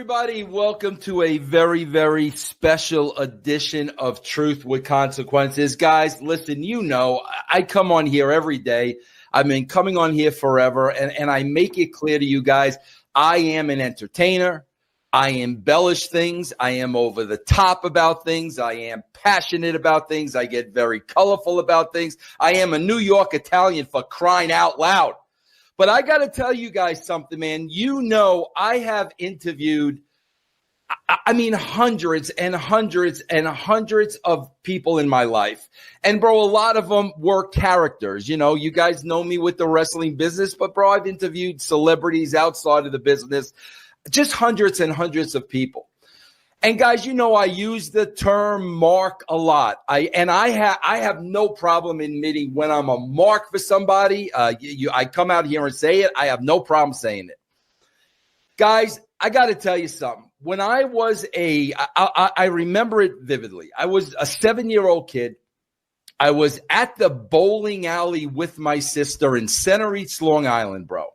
everybody. Welcome to a very, very special edition of Truth with Consequences. Guys, listen, you know, I come on here every day. I've been coming on here forever, and I make it clear to you guys, I am an entertainer. I embellish things. I am over the top about things. I am passionate about things. I get very colorful about things. I am a New York Italian, for crying out loud. But I got to tell you guys something, man. You know, I have interviewed, hundreds and hundreds and hundreds of people in my life. And, bro, a lot of them were characters. You know, you guys know me with the wrestling business, but, bro, I've interviewed celebrities outside of the business, just hundreds and hundreds of people. And guys, you know, I use the term mark a lot. I have no problem admitting when I'm a mark for somebody. I come out here and say it. I have no problem saying it. Guys, I got to tell you something. When I was I remember it vividly. I was a 7-year-old kid. I was at the bowling alley with my sister in Center East, Long Island, bro.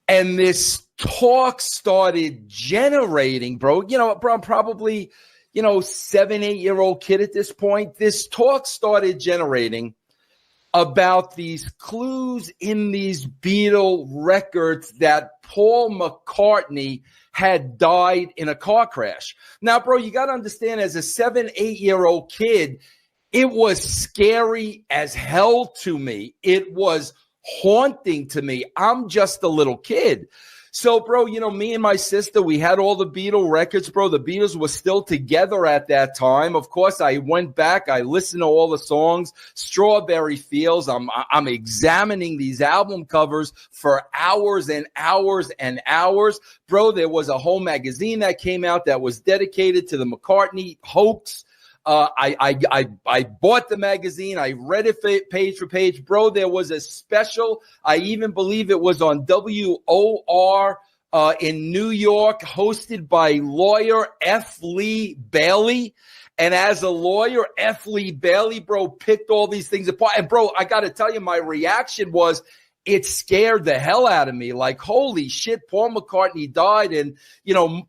And this talk started generating, bro. You know, bro, I'm probably, 7, 8-year-old kid at this point. This talk started generating about these clues in these Beatle records that Paul McCartney had died in a car crash. Now, bro, you got to understand, as a 7, 8-year-old kid, it was scary as hell to me. It was haunting to me. I'm just a little kid. So, bro, me and my sister, we had all the Beatle records, bro. The Beatles were still together at that time. Of course, I went back. I listened to all the songs. Strawberry Fields. I'm examining these album covers for hours and hours and hours. Bro, there was a whole magazine that came out that was dedicated to the McCartney hoax. I bought the magazine. I read it page for page. Bro, there was a special. I even believe it was on WOR in New York, hosted by lawyer F. Lee Bailey. And as a lawyer, F. Lee Bailey, bro, picked all these things apart. And, bro, I got to tell you, my reaction was, it scared the hell out of me. Like, holy shit, Paul McCartney died. And,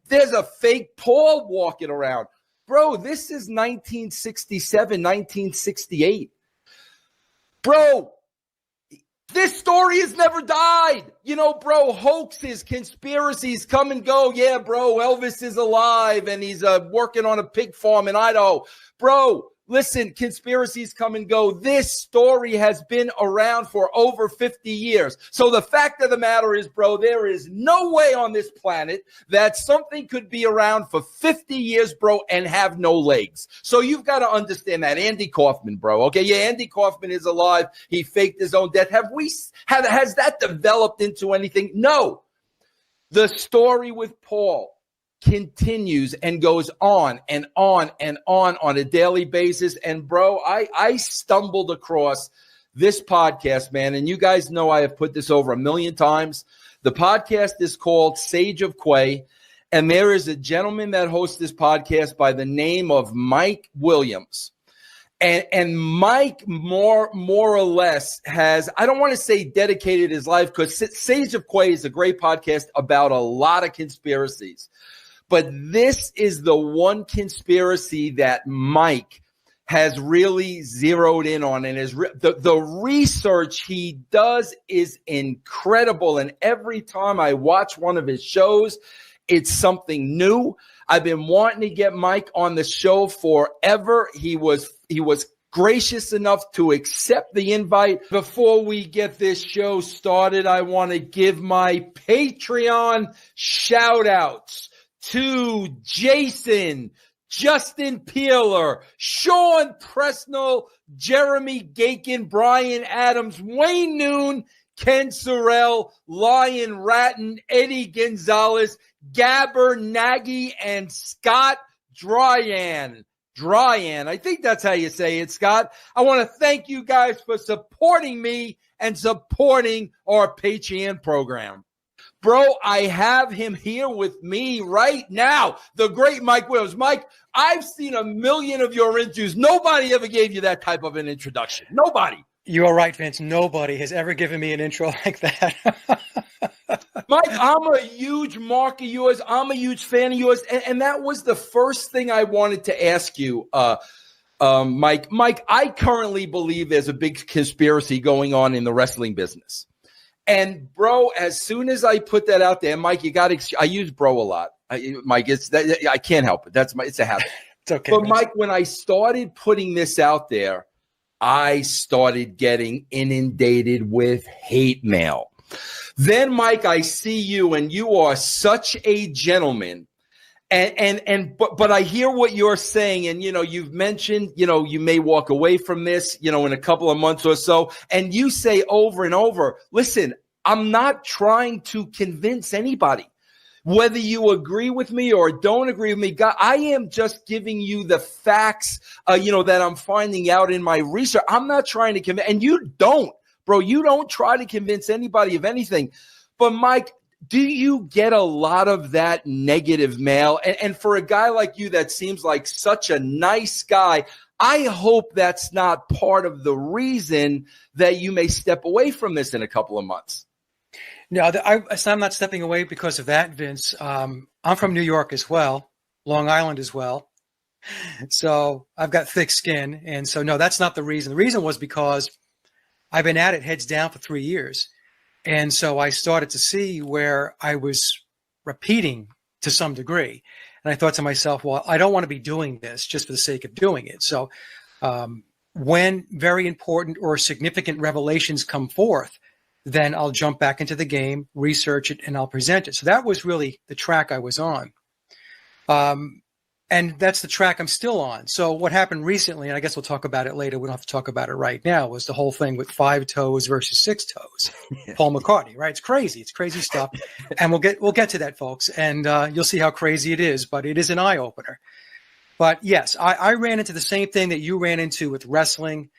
there's a fake Paul walking around. Bro, this is 1967, 1968. Bro, this story has never died. Bro, hoaxes, conspiracies come and go. Yeah, bro, Elvis is alive and he's working on a pig farm in Idaho. Bro, listen, conspiracies come and go. This story has been around for over 50 years. So the fact of the matter is, bro, there is no way on this planet that something could be around for 50 years, bro, and have no legs. So you've got to understand that. Andy Kaufman, bro. Okay, yeah, Andy Kaufman is alive. He faked his own death. Has that developed into anything? No. The story with Paul continues and goes on and on and on a daily basis. And, bro, I stumbled across this podcast, man. And you guys know I have put this over 1 million times. The podcast is called Sage of Quay. And there is a gentleman that hosts this podcast by the name of Mike Williams. And Mike more or less has, I don't want to say dedicated his life, because Sage of Quay is a great podcast about a lot of conspiracies. But this is the one conspiracy that Mike has really zeroed in on, and the research he does is incredible. And every time I watch one of his shows, it's something new. I've been wanting to get Mike on the show forever. He was gracious enough to accept the invite. Before we get this show started, I want to give my Patreon shout outs to Jason, Justin Peeler, Sean Presnell, Jeremy Gakin, Brian Adams, Wayne Noon, Ken Sorrell, Lion Ratton, Eddie Gonzalez, Gabber Nagy, and Scott Dryan. I think that's how you say it, Scott. I want to thank you guys for supporting me and supporting our Patreon program. Bro, I have him here with me right now, the great Mike Williams. Mike, I've seen 1 million of your interviews. Nobody ever gave you that type of an introduction. Nobody. You are right, Vince. Nobody has ever given me an intro like that. Mike, I'm a huge mark of yours. I'm a huge fan of yours. And that was the first thing I wanted to ask you, Mike. Mike, I currently believe there's a big conspiracy going on in the wrestling business. And, bro, as soon as I put that out there, Mike, you got to – I use bro a lot. Mike, I can't help it. It's a habit. It's okay. But, Mike, when I started putting this out there, I started getting inundated with hate mail. Then, Mike, I see you, and you are such a gentleman. But I hear what you're saying, and you've mentioned, you may walk away from this, in a couple of months or so, and you say over and over, listen, I'm not trying to convince anybody. Whether you agree with me or don't agree with me, God, I am just giving you the facts, that I'm finding out in my research. I'm not trying to convince, and you don't, bro. You don't try to convince anybody of anything. But Mike, do you get a lot of that negative mail? And for a guy like you that seems like such a nice guy, I hope that's not part of the reason that you may step away from this in a couple of months. No, I'm not stepping away because of that, Vince. I'm from New York as well, Long Island as well. So I've got thick skin. And so, no, that's not the reason. The reason was because I've been at it heads down for 3 years. And so I started to see where I was repeating to some degree. And I thought to myself, well, I don't want to be doing this just for the sake of doing it. So when very important or significant revelations come forth, then I'll jump back into the game, research it, and I'll present it. So that was really the track I was on. And that's the track I'm still on. So what happened recently, and I guess we'll talk about it later, we don't have to talk about it right now, was the whole thing with 5 toes versus 6 toes. Paul McCartney, right? It's crazy. It's crazy stuff. And we'll get to that, folks. And you'll see how crazy it is, but it is an eye-opener. But yes, I ran into the same thing that you ran into with wrestling.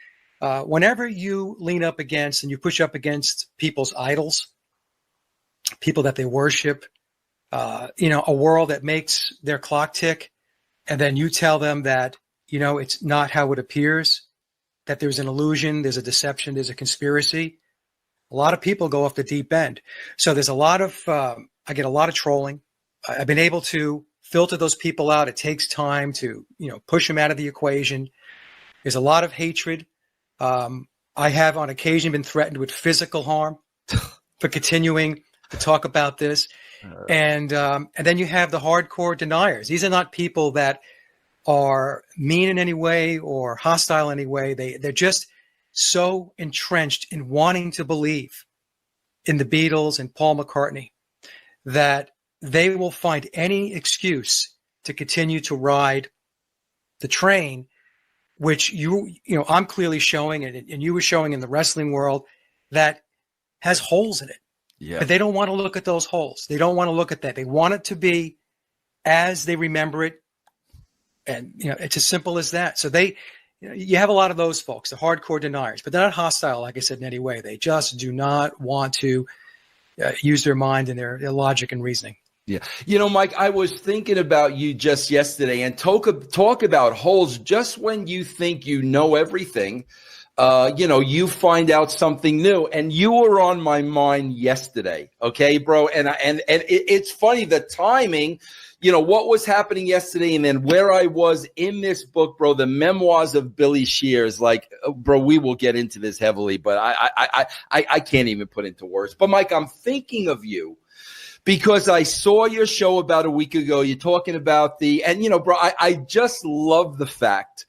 Whenever you lean up against and you push up against people's idols, people that they worship, a world that makes their clock tick, and then you tell them that, it's not how it appears, that there's an illusion, there's a deception, there's a conspiracy. A lot of people go off the deep end. So there's a lot of, I get a lot of trolling. I've been able to filter those people out. It takes time to, push them out of the equation. There's a lot of hatred. I have on occasion been threatened with physical harm for continuing to talk about this. And then you have the hardcore deniers. These are not people that are mean in any way or hostile in any way. They're just so entrenched in wanting to believe in the Beatles and Paul McCartney that they will find any excuse to continue to ride the train, which I'm clearly showing, and you were showing in the wrestling world, that has holes in it. Yeah. But they don't want to look at those holes. They don't want to look at that. They want it to be as they remember it. And, it's as simple as that. So you have a lot of those folks, the hardcore deniers, but they're not hostile, like I said, in any way. They just do not want to use their mind and their logic and reasoning. Yeah. Mike, I was thinking about you just yesterday, and talk about holes. Just when you think you know everything, you find out something new, and you were on my mind yesterday. Okay, bro. And it's funny, the timing, what was happening yesterday and then where I was in this book, bro, the Memoirs of Billy Shears. Like, bro, we will get into this heavily, but I can't even put into words. But Mike, I'm thinking of you because I saw your show about a week ago. You're talking about bro, I just love the fact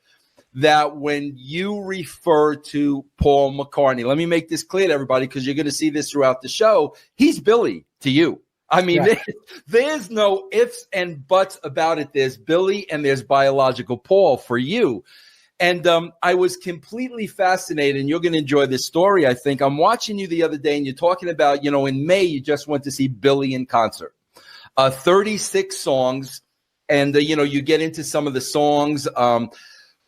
that when you refer to Paul McCartney, let me make this clear to everybody, because you're going to see this throughout the show. He's Billy to you. I mean, yeah. There's no ifs and buts about it. There's Billy and there's biological Paul for you. And I was completely fascinated, and you're going to enjoy this story, I think. I'm watching you the other day, and you're talking about, in May, you just went to see Billy in concert. 36 songs, and, you get into some of the songs.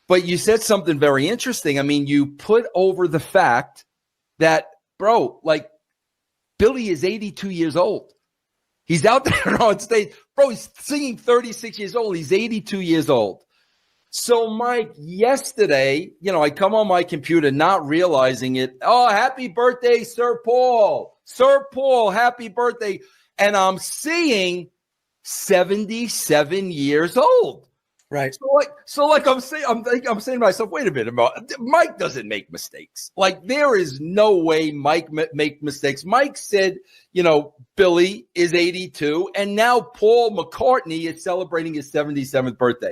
But you said something very interesting. I mean, you put over the fact that, bro, like, Billy is 82 years old. He's out there on stage. Bro, he's singing 36 years old. He's 82 years old. So, Mike, yesterday, I come on my computer not realizing it. Oh, happy birthday, Sir Paul. Sir Paul, happy birthday. and I'm seeing 77 years old. Right. So like I'm saying to myself, wait a minute, Mike doesn't make mistakes. Like there is no way Mike make mistakes. Mike said, Billy is 82, and now Paul McCartney is celebrating his 77th birthday.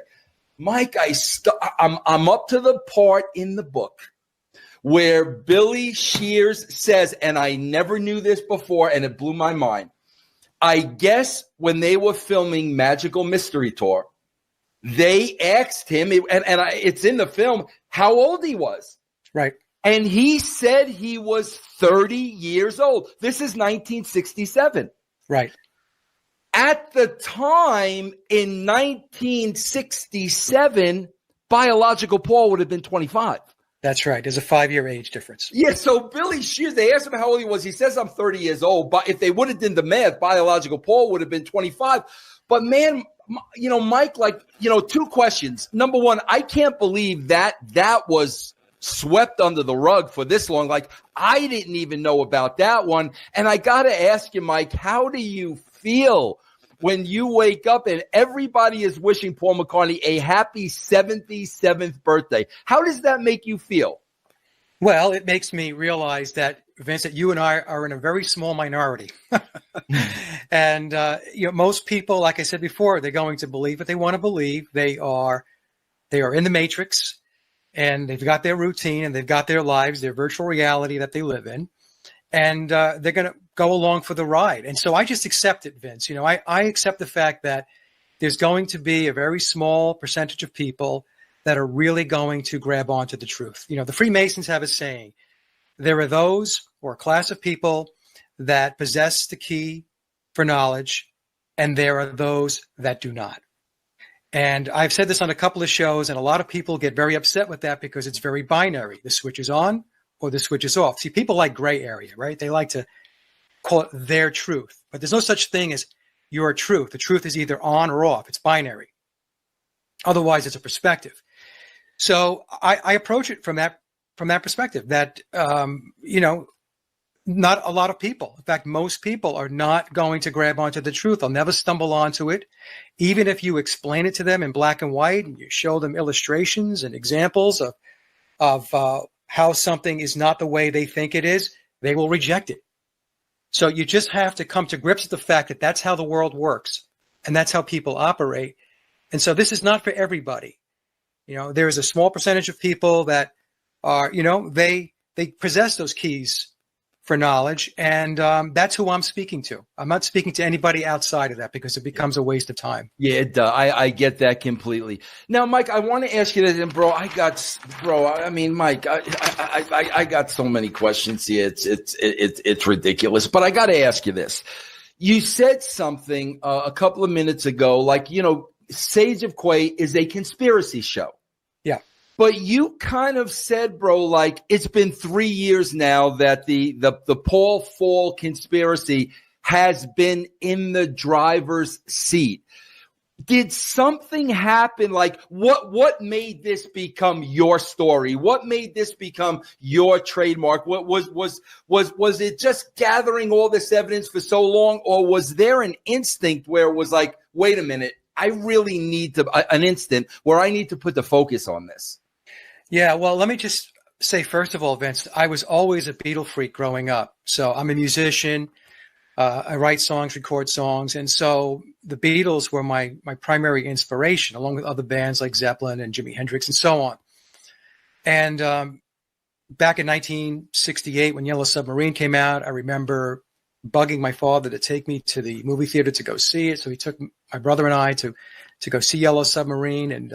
Mike, I'm up to the part in the book where Billy Shears says, and I never knew this before, and it blew my mind. I guess when they were filming Magical Mystery Tour, they asked him, and it's in the film, how old he was. Right. And he said he was 30 years old. This is 1967. Right. At the time, in 1967, biological Paul would have been 25. That's right. There's a 5-year age difference. Yeah, so Billy Shears, they asked him how old he was. He says, I'm 30 years old. But if they would have done the math, biological Paul would have been 25. But man, Mike, 2 questions. Number one, I can't believe that was swept under the rug for this long. Like, I didn't even know about that one. And I got to ask you, Mike, how do you feel when you wake up and everybody is wishing Paul McCartney a happy 77th birthday? How does that make you feel? Well, it makes me realize that, Vince, that you and I are in a very small minority. And, most people, like I said before, they're going to believe what they want to believe. They are in the matrix, and they've got their routine, and they've got their lives, their virtual reality that they live in. And they're going to go along for the ride. And so I just accept it, Vince. I accept the fact that there's going to be a very small percentage of people that are really going to grab onto the truth. The Freemasons have a saying, there are those, or a class of people, that possess the key for knowledge, and there are those that do not. And I've said this on a couple of shows, and a lot of people get very upset with that because it's very binary. The switch is on or the switch is off. See, people like gray area, right? They like to call it their truth. But there's no such thing as your truth. The truth is either on or off. It's binary. Otherwise, it's a perspective. So I approach it from that perspective that, not a lot of people, in fact, most people are not going to grab onto the truth. They'll never stumble onto it. Even if you explain it to them in black and white and you show them illustrations and examples of how something is not the way they think it is, they will reject it. So you just have to come to grips with the fact that that's how the world works and that's how people operate. And so this is not for everybody. There is a small percentage of people that are, they possess those keys for knowledge, and that's who I'm speaking to. I'm not speaking to anybody outside of that because it becomes a waste of time. Yeah, I get that completely. Now, Mike, I want to ask you this, and Mike, I got so many questions here. It's ridiculous, but I got to ask you this. You said something a couple of minutes ago, Sage of Quay is a conspiracy show. Yeah. But you kind of said, bro, it's been 3 years now that the Paul Fall conspiracy has been in the driver's seat. Did something happen? What made this become your story? What made this become your trademark? What was it just gathering all this evidence for so long, or was there an instinct where it was like, wait a minute, I really need an instant where I need to put the focus on this? Yeah, well, let me just say, first of all, Vince, I was always a Beatle freak growing up. So I'm a musician. I write songs, record songs. And so the Beatles were my primary inspiration, along with other bands like Zeppelin and Jimi Hendrix and so on. And back in 1968, when Yellow Submarine came out, I remember bugging my father to take me to the movie theater to go see it. So he took my brother and I to go see Yellow Submarine. And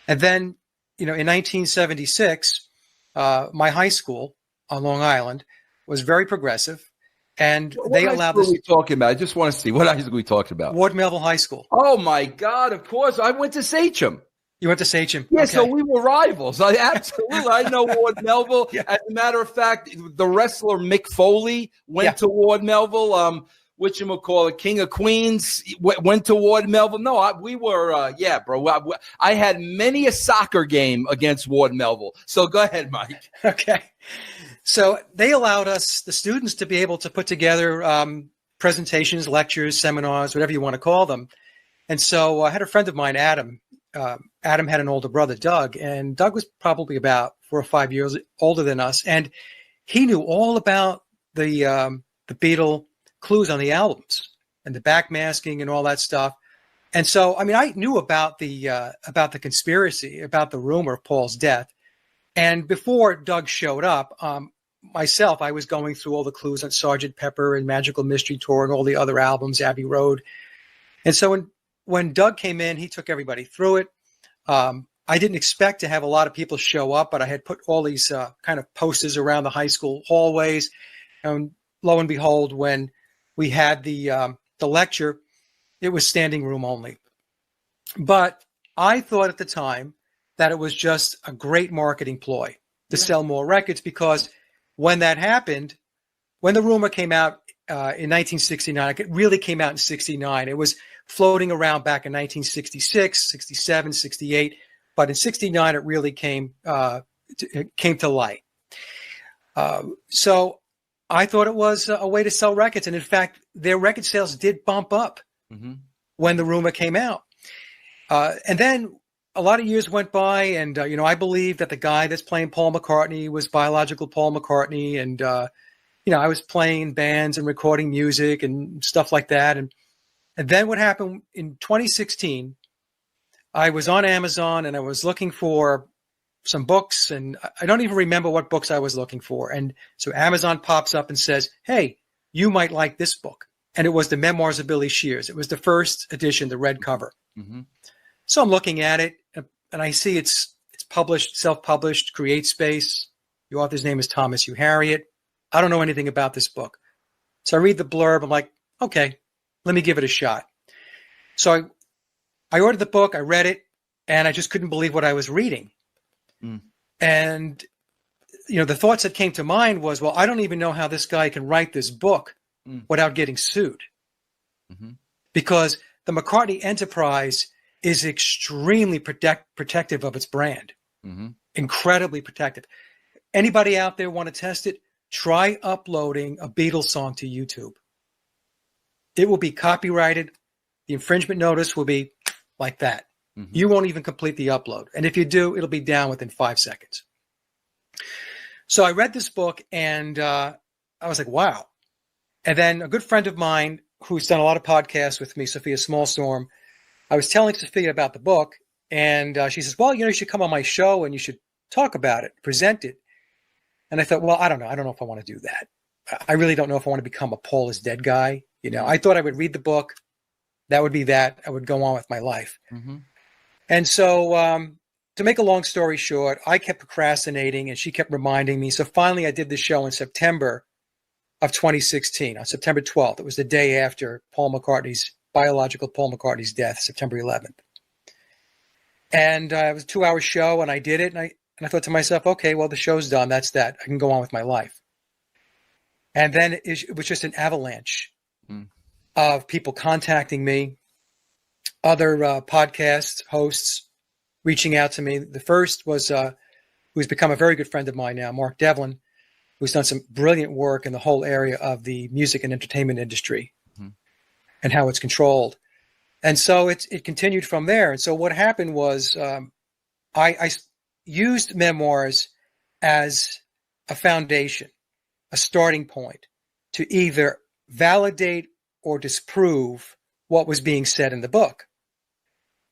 then, in 1976, my high school on Long Island was very progressive, and they allowed this. What are we talking about? I just want to see what high school we talked about. Ward Melville High School. Oh my God! Of course, I went to Sachem. You went to Sachem? Yeah, okay. So we were rivals. I know Ward Melville. Yeah. As a matter of fact, the wrestler Mick Foley went to Ward Melville. Whatchamacallit, King of Queens went to Ward Melville. No, we were, bro. I had many a soccer game against Ward Melville. So go ahead, Mike. Okay. So they allowed us, the students, to be able to put together presentations, lectures, seminars, whatever you want to call them. And so I had a friend of mine, Adam. Adam had an older brother, Doug, and Doug was probably about 4 or 5 years older than us. And he knew all about the Beatle clues on the albums and the backmasking and all that stuff. And so, I mean, I knew about the conspiracy, about the rumor of Paul's death. And before Doug showed up, myself, I was going through all the clues on Sgt. Pepper and Magical Mystery Tour and all the other albums, Abbey Road. And so when Doug came in, he took everybody through it. I didn't expect to have a lot of people show up, but I had put all these kind of posters around the high school hallways. And lo and behold, when we had the lecture, it was standing room only. But I thought at the time that it was just a great marketing ploy to sell more records, because when that happened, when the rumor came out in 1969, it really came out in 69. It was floating around back in 1966, 67, 68. But in 69, it really came to light. So I thought it was a way to sell records. And in fact, their record sales did bump up when the rumor came out. And then a lot of years went by, and, I believe that the guy that's playing Paul McCartney was biological Paul McCartney. And, I was playing bands and recording music and stuff like that. And then what happened in 2016, I was on Amazon and I was looking for some books, and I don't even remember what books I was looking for. And so Amazon pops up and says, hey, you might like this book. And it was the Memoirs of Billy Shears. It was the first edition, the red cover. So I'm looking at it, and I see it's published, self-published, CreateSpace. The author's name is Thomas Hugh Harriet. I don't know anything about this book. So I read the blurb. I'm like, okay, let me give it a shot. So I ordered the book, I read it, and I just couldn't believe what I was reading. And, the thoughts that came to mind was, well, I don't even know how this guy can write this book without getting sued. Because the McCartney enterprise is extremely protective of its brand. Incredibly protective. Anybody out there want to test it? Try uploading a Beatles song to YouTube. It will be copyrighted. The infringement notice will be like that. You won't even complete the upload. And if you do, it'll be down within 5 seconds. So I read this book, and I was like, wow. And then a good friend of mine who's done a lot of podcasts with me, Sophia Smallstorm, I was telling Sophia about the book, and she says, well, you should come on my show and you should talk about it, present it. And I thought, well, I don't know. I don't know if I want to do that. I really don't know if I want to become a Paul is dead guy. I thought I would read the book. That would be that. I would go on with my life. And so to make a long story short, I kept procrastinating and she kept reminding me. So finally I did the show in September of 2016, on September 12th. It was the day after biological Paul McCartney's death, September 11th. And it was a 2-hour show, and I did it. And I thought to myself, okay, well, the show's done. That's that. I can go on with my life. And then it was just an avalanche of people contacting me, other podcast hosts reaching out to me. The first was who's become a very good friend of mine now, Mark Devlin, who's done some brilliant work in the whole area of the music and entertainment industry and how it's controlled. And so it continued from there. And so what happened was I used Memoirs as a foundation, a starting point to either validate or disprove what was being said in the book.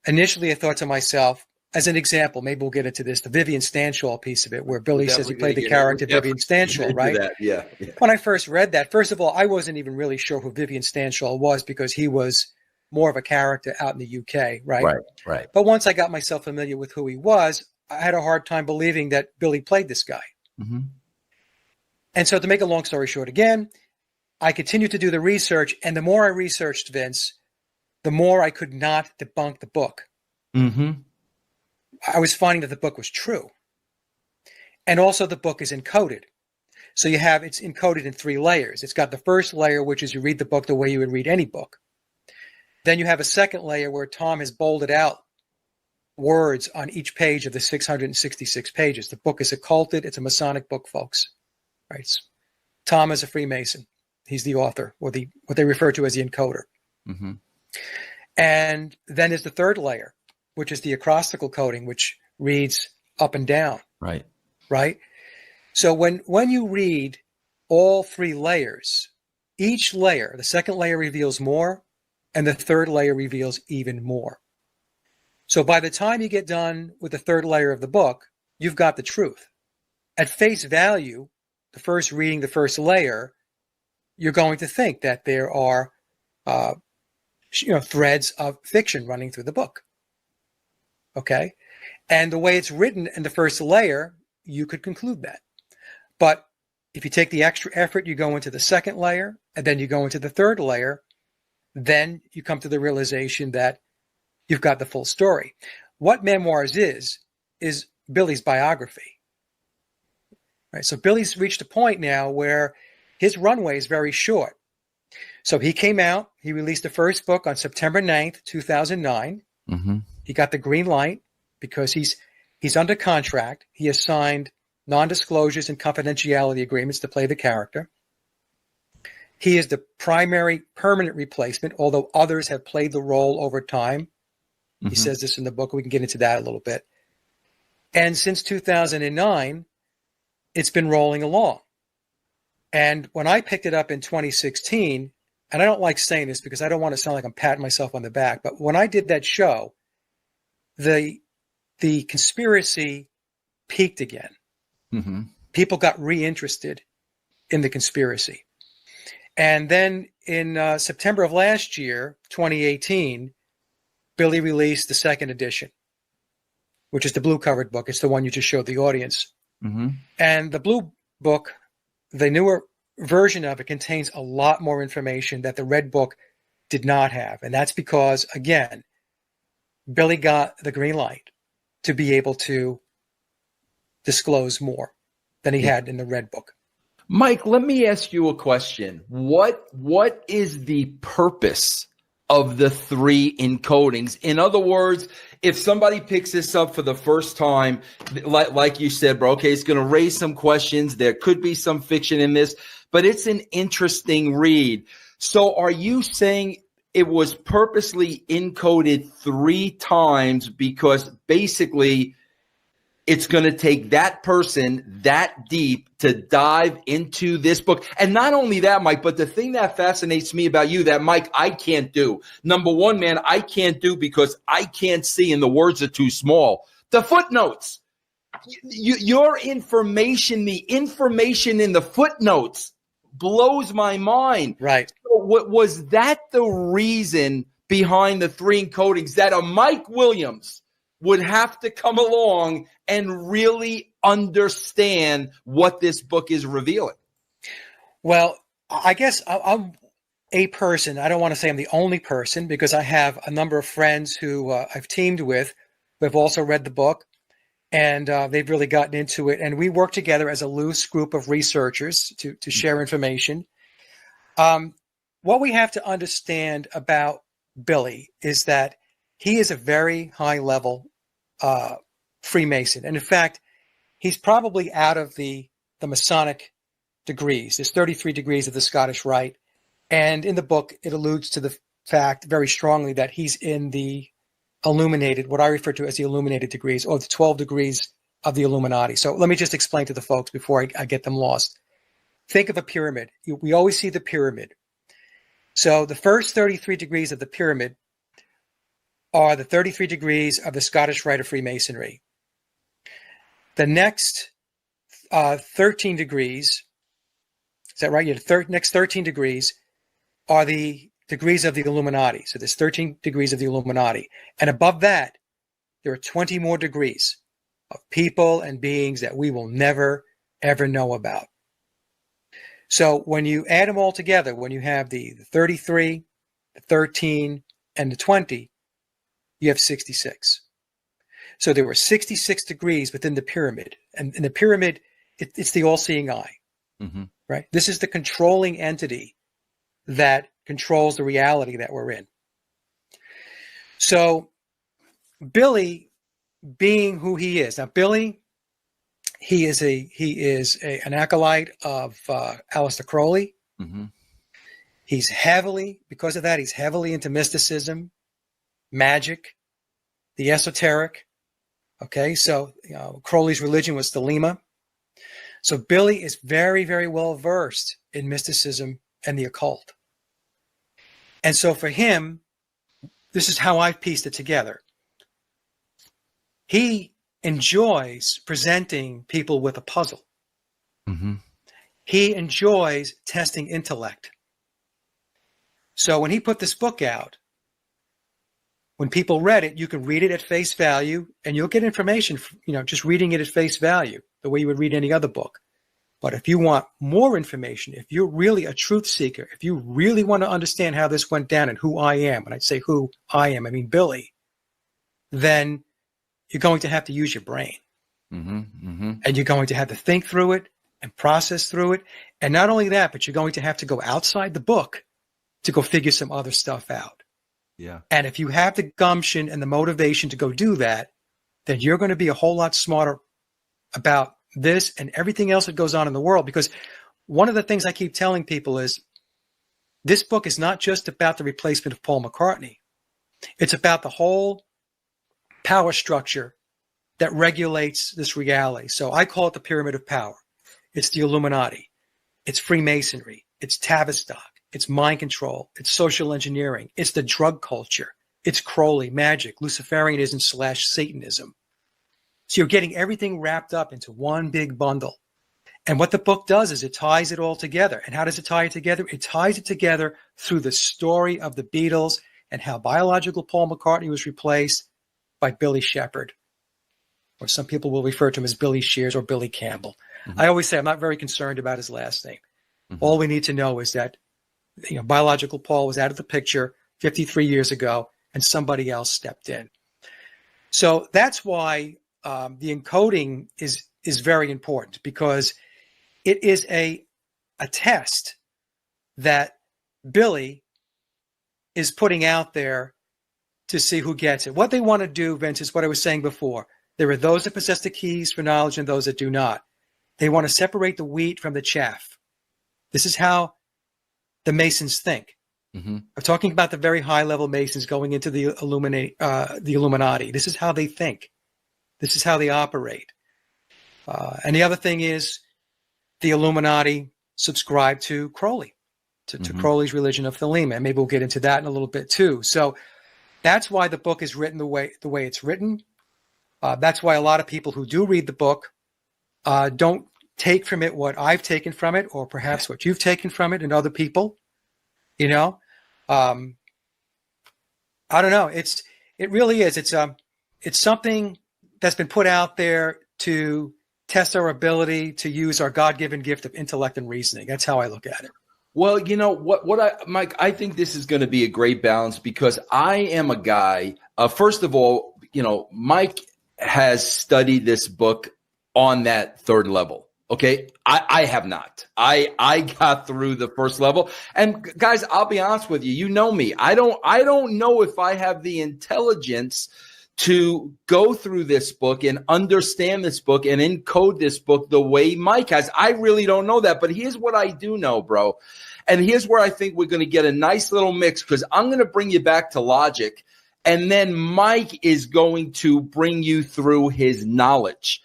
Initially, I thought to myself, as an example, maybe we'll get into this, the Vivian Stanshall piece of it, where Billy says he played the character Vivian Stanshall, right? Yeah. When I first read that, first of all, I wasn't even really sure who Vivian Stanshall was, because he was more of a character out in the UK, right? Right. But once I got myself familiar with who he was, I had a hard time believing that Billy played this guy. And so to make a long story short, again, I continued to do the research, and the more I researched Vince, the more I could not debunk the book. I was finding that the book was true. And also the book is encoded. So it's encoded in 3 layers. It's got the first layer, which is you read the book the way you would read any book. Then you have a second layer where Tom has bolded out words on each page of the 666 pages. The book is occulted. It's a Masonic book, folks. Right? Tom is a Freemason. He's the author, or what they refer to as the encoder. Mm-hmm. And then there's the third layer, which is the acrostical coding, which reads up and down. Right. Right. So when you read all three layers, each layer, the second layer reveals more, and the third layer reveals even more. So by the time you get done with the third layer of the book, you've got the truth. At face value, the first layer, you're going to think that there are threads of fiction running through the book. Okay? And the way it's written in the first layer, you could conclude that. But if you take the extra effort, you go into the second layer, and then you go into the third layer, then you come to the realization that you've got the full story. What Memoirs is Billy's biography. Right? So Billy's reached a point now where his runway is very short. So he came out, he released the first book on September 9th, 2009. Mm-hmm. He got the green light because he's under contract. He has signed non-disclosures and confidentiality agreements to play the character. He is the primary permanent replacement, although others have played the role over time. Mm-hmm. He says this in the book. We can get into that a little bit. And since 2009, it's been rolling along. And when I picked it up in 2016, and I don't like saying this because I don't want to sound like I'm patting myself on the back, but when I did that show, the conspiracy peaked again. Mm-hmm. People got reinterested in the conspiracy. And then in September of last year, 2018, Billy released the second edition, which is the blue covered book. It's the one you just showed the audience. Mm-hmm. And the blue book, the newer version of it, contains a lot more information that the red book did not have. And that's because, again, Billy got the green light to be able to disclose more than he had in the red book. Mike, let me ask you a question. What is the purpose of the three encodings? In other words, if somebody picks this up for the first time, like you said, bro, okay, it's going to raise some questions. There could be some fiction in this, but it's an interesting read. So are you saying it was purposely encoded 3 times because basically it's going to take that person that deep to dive into this book? And not only that, Mike, but the thing that fascinates me about you that, Mike, I can't do. Number one, man, I can't do because I can't see and the words are too small. The footnotes. Your information, the information in the footnotes blows my mind. Right. So was that the reason behind the 3 encodings, that a Mike Williams would have to come along and really understand what this book is revealing? Well, I guess I'm a person. I don't want to say I'm the only person because I have a number of friends who I've teamed with who have also read the book, and they've really gotten into it. And we work together as a loose group of researchers to share information. What we have to understand about Billy is that he is a very high level Freemason. And in fact, he's probably out of the Masonic degrees. There's 33 degrees of the Scottish Rite. And in the book, it alludes to the fact very strongly that he's in the illuminated, what I refer to as the illuminated degrees, or the 12 degrees of the Illuminati. So let me just explain to the folks before I get them lost. Think of a pyramid. We always see the pyramid. So the first 33 degrees of the pyramid are the 33 degrees of the Scottish Rite of Freemasonry. The next 13 degrees, is that right? Yeah, next 13 degrees are the degrees of the Illuminati. So there's 13 degrees of the Illuminati. And above that, there are 20 more degrees of people and beings that we will never, ever know about. So when you add them all together, when you have the 33, the 13, and the 20, you have 66. So there were 66 degrees within the pyramid. And in the pyramid, it's the all-seeing eye, right? This is the controlling entity that controls the reality that we're in. So Billy, being who he is. Now, Billy, he is an acolyte of Aleister Crowley. Because of that, he's heavily into mysticism, magic, the esoteric. Okay, so Crowley's religion was Thelema. So Billy is very, very well versed in mysticism and the occult. And so for him, this is how I've pieced it together. He enjoys presenting people with a puzzle. Mm-hmm. He enjoys testing intellect. So when he put this book out, when people read it, you can read it at face value and you'll get information, just reading it at face value, the way you would read any other book. But if you want more information, if you're really a truth seeker, if you really want to understand how this went down and who I am, and I'd say who I am, I mean Billy, then you're going to have to use your brain. Mm-hmm, mm-hmm. And you're going to have to think through it and process through it. And not only that, but you're going to have to go outside the book to go figure some other stuff out. Yeah. And if you have the gumption and the motivation to go do that, then you're going to be a whole lot smarter about this and everything else that goes on in the world. Because one of the things I keep telling people is this book is not just about the replacement of Paul McCartney. It's about the whole power structure that regulates this reality. So I call it the pyramid of power. It's the Illuminati. It's Freemasonry. It's Tavistock. It's mind control. It's social engineering. It's the drug culture. It's Crowley, magic, Luciferianism / Satanism. So you're getting everything wrapped up into one big bundle. And what the book does is it ties it all together. And how does it tie it together? It ties it together through the story of the Beatles and how biological Paul McCartney was replaced by Billy Shepherd, or some people will refer to him as Billy Shears or Billy Campbell. Mm-hmm. I always say I'm not very concerned about his last name. Mm-hmm. All we need to know is that biological Paul was out of the picture 53 years ago and somebody else stepped in. So that's why the encoding is very important, because it is a test that Billy is putting out there to see who gets it. What they want to do, Vince, is what I was saying before. There are those that possess the keys for knowledge and those that do not. They want to separate the wheat from the chaff. This is how the Masons think. Mm-hmm. I'm talking about the very high-level Masons going into the Illuminati. This is how they think. This is how they operate. And the other thing is the Illuminati subscribe to Crowley, to Crowley's religion of Thelema. And maybe we'll get into that in a little bit too. So that's why the book is written the way it's written. That's why a lot of people who do read the book don't take from it what I've taken from it, or perhaps what you've taken from it and other people. I don't know. It really is. It's something that's been put out there to test our ability to use our God-given gift of intellect and reasoning. That's how I look at it. Well, Mike, I think this is going to be a great balance, because I am a guy. First of all, Mike has studied this book on that third level. Okay. I have not. I got through the first level. And guys, I'll be honest with you. You know me. I don't know if I have the intelligence to go through this book and understand this book and encode this book the way Mike has. I really don't know that. But here's what I do know, bro. And here's where I think we're going to get a nice little mix, because I'm going to bring you back to logic. And then Mike is going to bring you through his knowledge.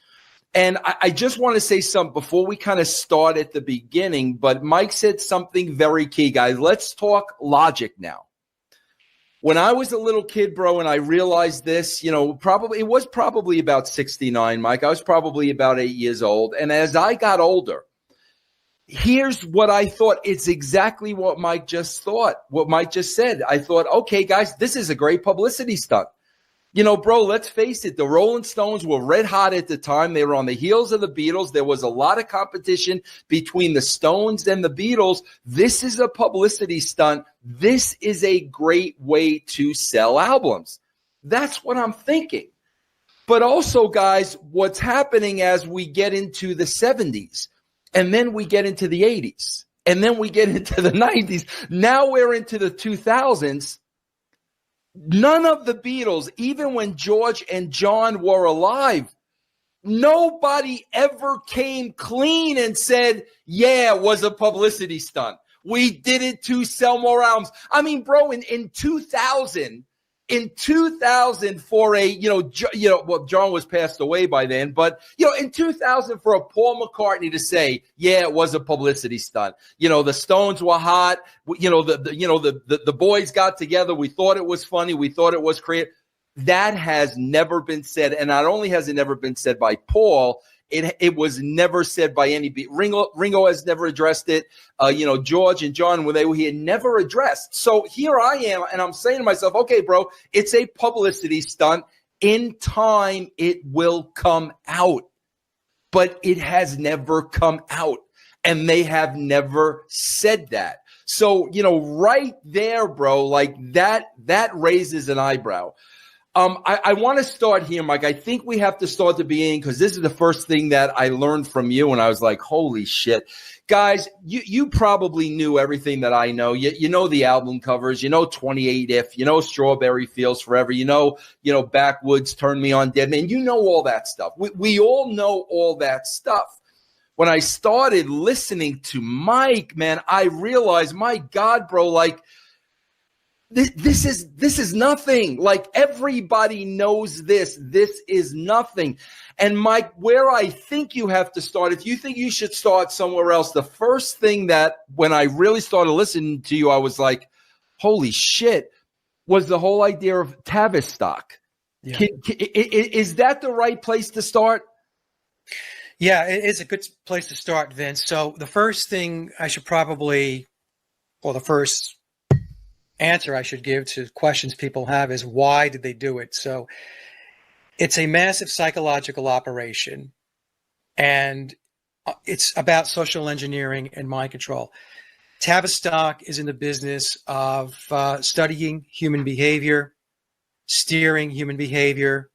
And I just want to say something before we kind of start at the beginning, but Mike said something very key, guys. Let's talk logic now. When I was a little kid, bro, and I realized this, it was probably about 69, Mike. I was probably about 8 years old. And as I got older, here's what I thought. It's exactly what Mike just said. I thought, okay, guys, this is a great publicity stunt. Bro, let's face it. The Rolling Stones were red hot at the time. They were on the heels of the Beatles. There was a lot of competition between the Stones and the Beatles. This is a publicity stunt. This is a great way to sell albums. That's what I'm thinking. But also, guys, what's happening as we get into the 70s, and then we get into the 80s, and then we get into the 90s. Now we're into the 2000s. None of the Beatles, even when George and John were alive, nobody ever came clean and said, yeah, it was a publicity stunt. We did it to sell more albums. I mean, bro, in 2000, for a, well, John was passed away by then, but, in 2000 for a Paul McCartney to say, yeah, it was a publicity stunt. The Stones were hot. The boys got together. We thought it was funny. We thought it was creative. That has never been said. And not only has it never been said by Paul, it was never said by any Ringo has never addressed it. George and John, he had never addressed. So here I am, and I'm saying to myself, okay, bro, it's a publicity stunt. In time, it will come out. But it has never come out. And they have never said that. So, right there, bro, like that raises an eyebrow. I want to start here, Mike. I think we have to start at the beginning because this is the first thing that I learned from you, and I was like, holy shit. Guys, you probably knew everything that I know. You know the album covers, 28 If, Strawberry Fields Forever, Backwoods, Turn Me On, Dead Man. You know all that stuff. We all know all that stuff. When I started listening to Mike, man, I realized, my God, bro, like, This is nothing. Like, everybody knows this. This is nothing. And Mike, where I think you have to start, if you think you should start somewhere else, the first thing that when I really started listening to you, I was like, holy shit, was the whole idea of Tavistock. Yeah. Is that the right place to start? Yeah, it's a good place to start, Vince. So the first thing I should probably, or the first answer I should give to questions people have is, why did they do it? So it's a massive psychological operation, and it's about social engineering and mind control. Tavistock is in the business of studying human behavior, steering human behavior.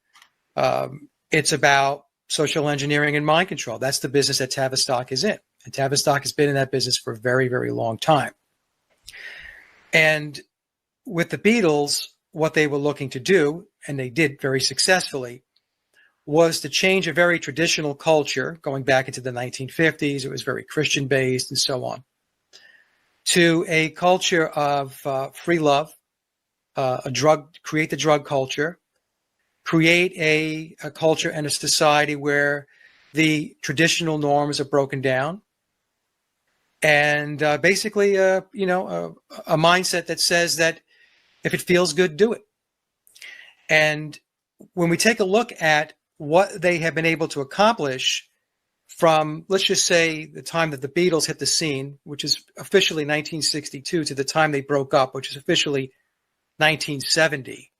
It's about social engineering and mind control. That's the business that Tavistock is in. And Tavistock has been in that business for a very, very long time. And with the Beatles, what they were looking to do, and they did very successfully, was to change a very traditional culture going back into the 1950s. It was very Christian-based and so on, to a culture of free love, create the drug culture, create a culture and a society where the traditional norms are broken down, and basically, a mindset that says that if it feels good, do it. And when we take a look at what they have been able to accomplish from, let's just say, the time that the Beatles hit the scene, which is officially 1962, to the time they broke up, which is officially 1970.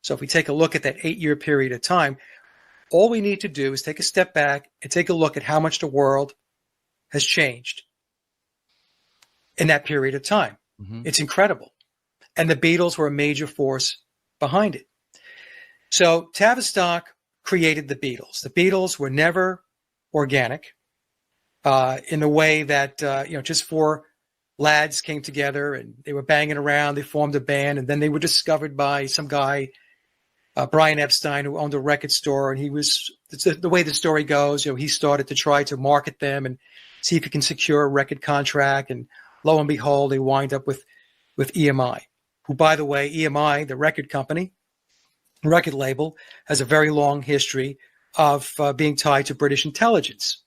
So if we take a look at that 8-year period of time, all we need to do is take a step back and take a look at how much the world has changed in that period of time. Mm-hmm. It's incredible. And the Beatles were a major force behind it. So Tavistock created the Beatles. The Beatles were never organic in the way that, just four lads came together and they were banging around. They formed a band, and then they were discovered by some guy, Brian Epstein, who owned a record store. And the way the story goes, he started to try to market them and see if he can secure a record contract. And lo and behold, they wind up with EMI, who, by the way, EMI, the record company, record label, has a very long history of being tied to British intelligence.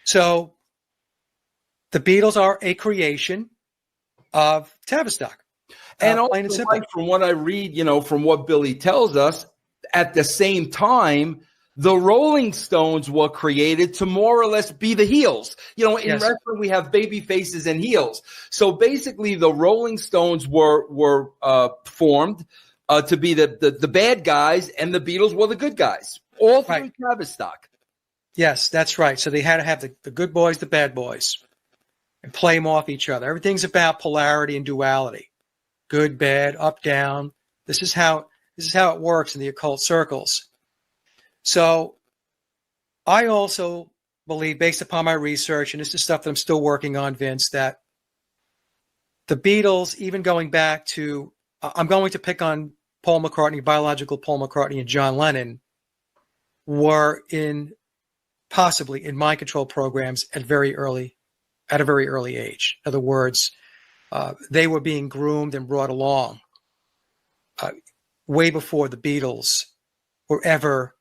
So the Beatles are a creation of Tavistock. And also, like, from what I read, from what Billy tells us, at the same time, the Rolling Stones were created to more or less be the heels. In wrestling, we have baby faces and heels. So basically, the Rolling Stones were formed to be the bad guys, and the Beatles were the good guys, all through Tavistock. Yes, that's right. So they had to have the good boys, the bad boys, and play them off each other. Everything's about polarity and duality. Good, bad, up, down. This is how it works in the occult circles. So I also believe, based upon my research, and this is stuff that I'm still working on, Vince, that the Beatles, even going back to, I'm going to pick on Paul McCartney, biological Paul McCartney, and John Lennon, were possibly in mind control programs at very early at a very early age. In other words, they were being groomed and brought along way before the Beatles were ever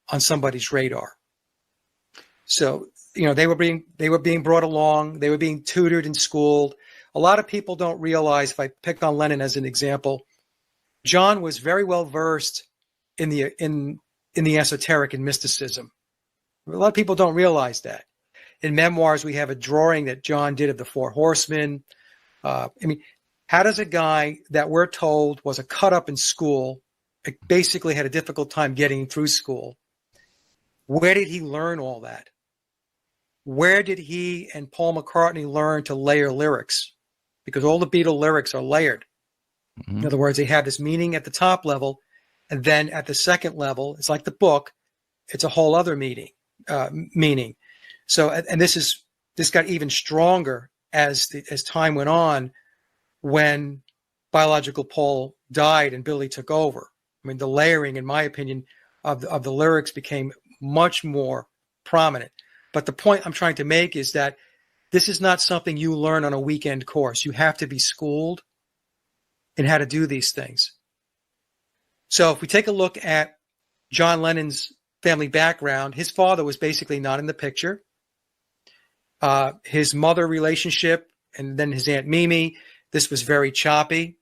on somebody's radar. So, they were being brought along, they were being tutored and schooled. A lot of people don't realize, if I pick on Lennon as an example, John was very well versed in the esoteric and mysticism. A lot of people don't realize that. In Memoirs, we have a drawing that John did of the Four Horsemen. How does a guy that we're told was a cut up in school, basically had a difficult time getting through school, where did he learn all that? Where did he and Paul McCartney learn to layer lyrics? Because all the Beatle lyrics are layered. Mm-hmm. In other words, they have this meaning at the top level, and then at the second level, it's like the book, it's a whole other meaning. So, and this got even stronger as time went on, when biological Paul died and Billy took over. The layering, in my opinion, of the lyrics became much more prominent. But the point I'm trying to make is that this is not something you learn on a weekend course. You have to be schooled in how to do these things. So if we take a look at John Lennon's family background, his father was basically not in the picture. His mother relationship and then his Aunt Mimi, this was very choppy.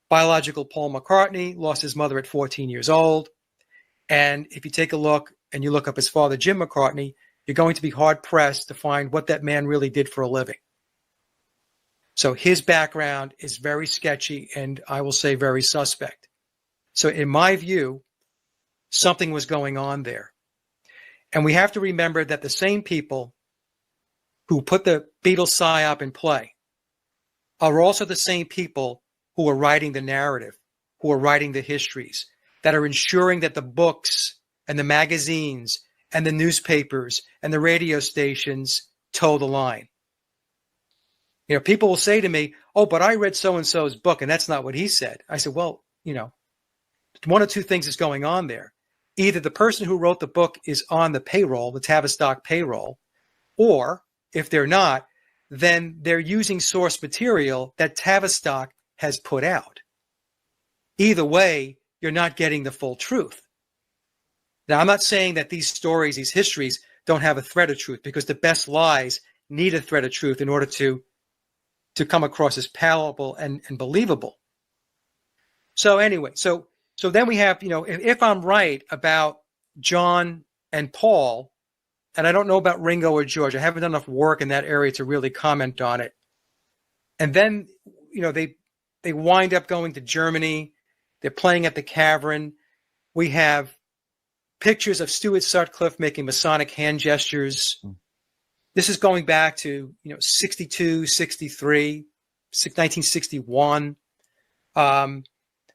Biological Paul McCartney lost his mother at 14 years old. And if you take a look and you look up his father, Jim McCartney, you're going to be hard-pressed to find what that man really did for a living. So his background is very sketchy and I will say very suspect. So in my view, something was going on there. And we have to remember that the same people who put the Beatles psyop in play are also the same people who are writing the narrative, who are writing the histories, that are ensuring that the books and the magazines and the newspapers and the radio stations toe the line. People will say to me, oh, but I read so-and-so's book, and that's not what he said. I said, well, one of two things is going on there. Either the person who wrote the book is on the payroll, the Tavistock payroll, or if they're not, then they're using source material that Tavistock has put out. Either way, you're not getting the full truth. Now, I'm not saying that these stories, these histories, don't have a thread of truth, because the best lies need a thread of truth in order to come across as palatable and believable. So anyway, so then we have, if I'm right about John and Paul, and I don't know about Ringo or George, I haven't done enough work in that area to really comment on it. And then, they wind up going to Germany. They're playing at the Cavern. We have pictures of Stuart Sutcliffe making Masonic hand gestures. This is going back to, 62, 63, 1961.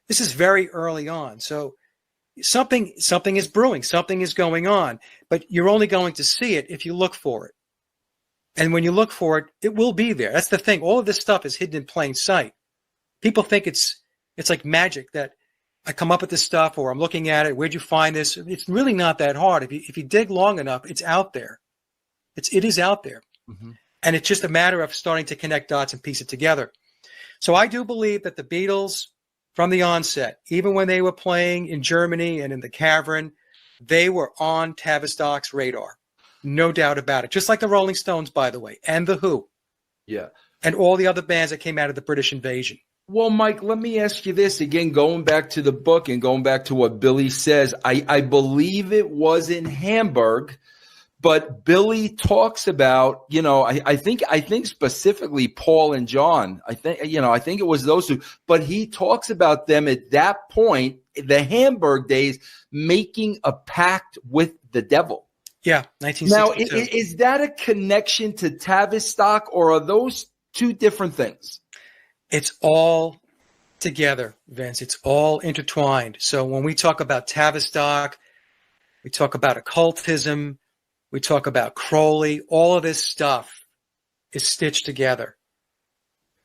This is very early on. So something is brewing, something is going on, but you're only going to see it if you look for it. And when you look for it, it will be there. That's the thing. All of this stuff is hidden in plain sight. People think it's like magic, that I come up with this stuff or I'm looking at it. Where'd you find this? It's really not that hard. If you dig long enough, it's out there. It is out there. Mm-hmm. And it's just a matter of starting to connect dots and piece it together. So I do believe that the Beatles, from the onset, even when they were playing in Germany and in the Cavern, they were on Tavistock's radar. No doubt about it. Just like the Rolling Stones, by the way, and The Who. Yeah. And all the other bands that came out of the British invasion. Well, Mike, let me ask you this again, going back to the book and going back to what Billy says. I believe it was in Hamburg, but Billy talks about, I think specifically Paul and John. I think it was those two, but he talks about them at that point, the Hamburg days, making a pact with the devil. Yeah, 1962. Now, is that a connection to Tavistock, or are those two different things? It's all together, Vince. It's all intertwined. So when we talk about Tavistock, we talk about occultism, we talk about Crowley, all of this stuff is stitched together.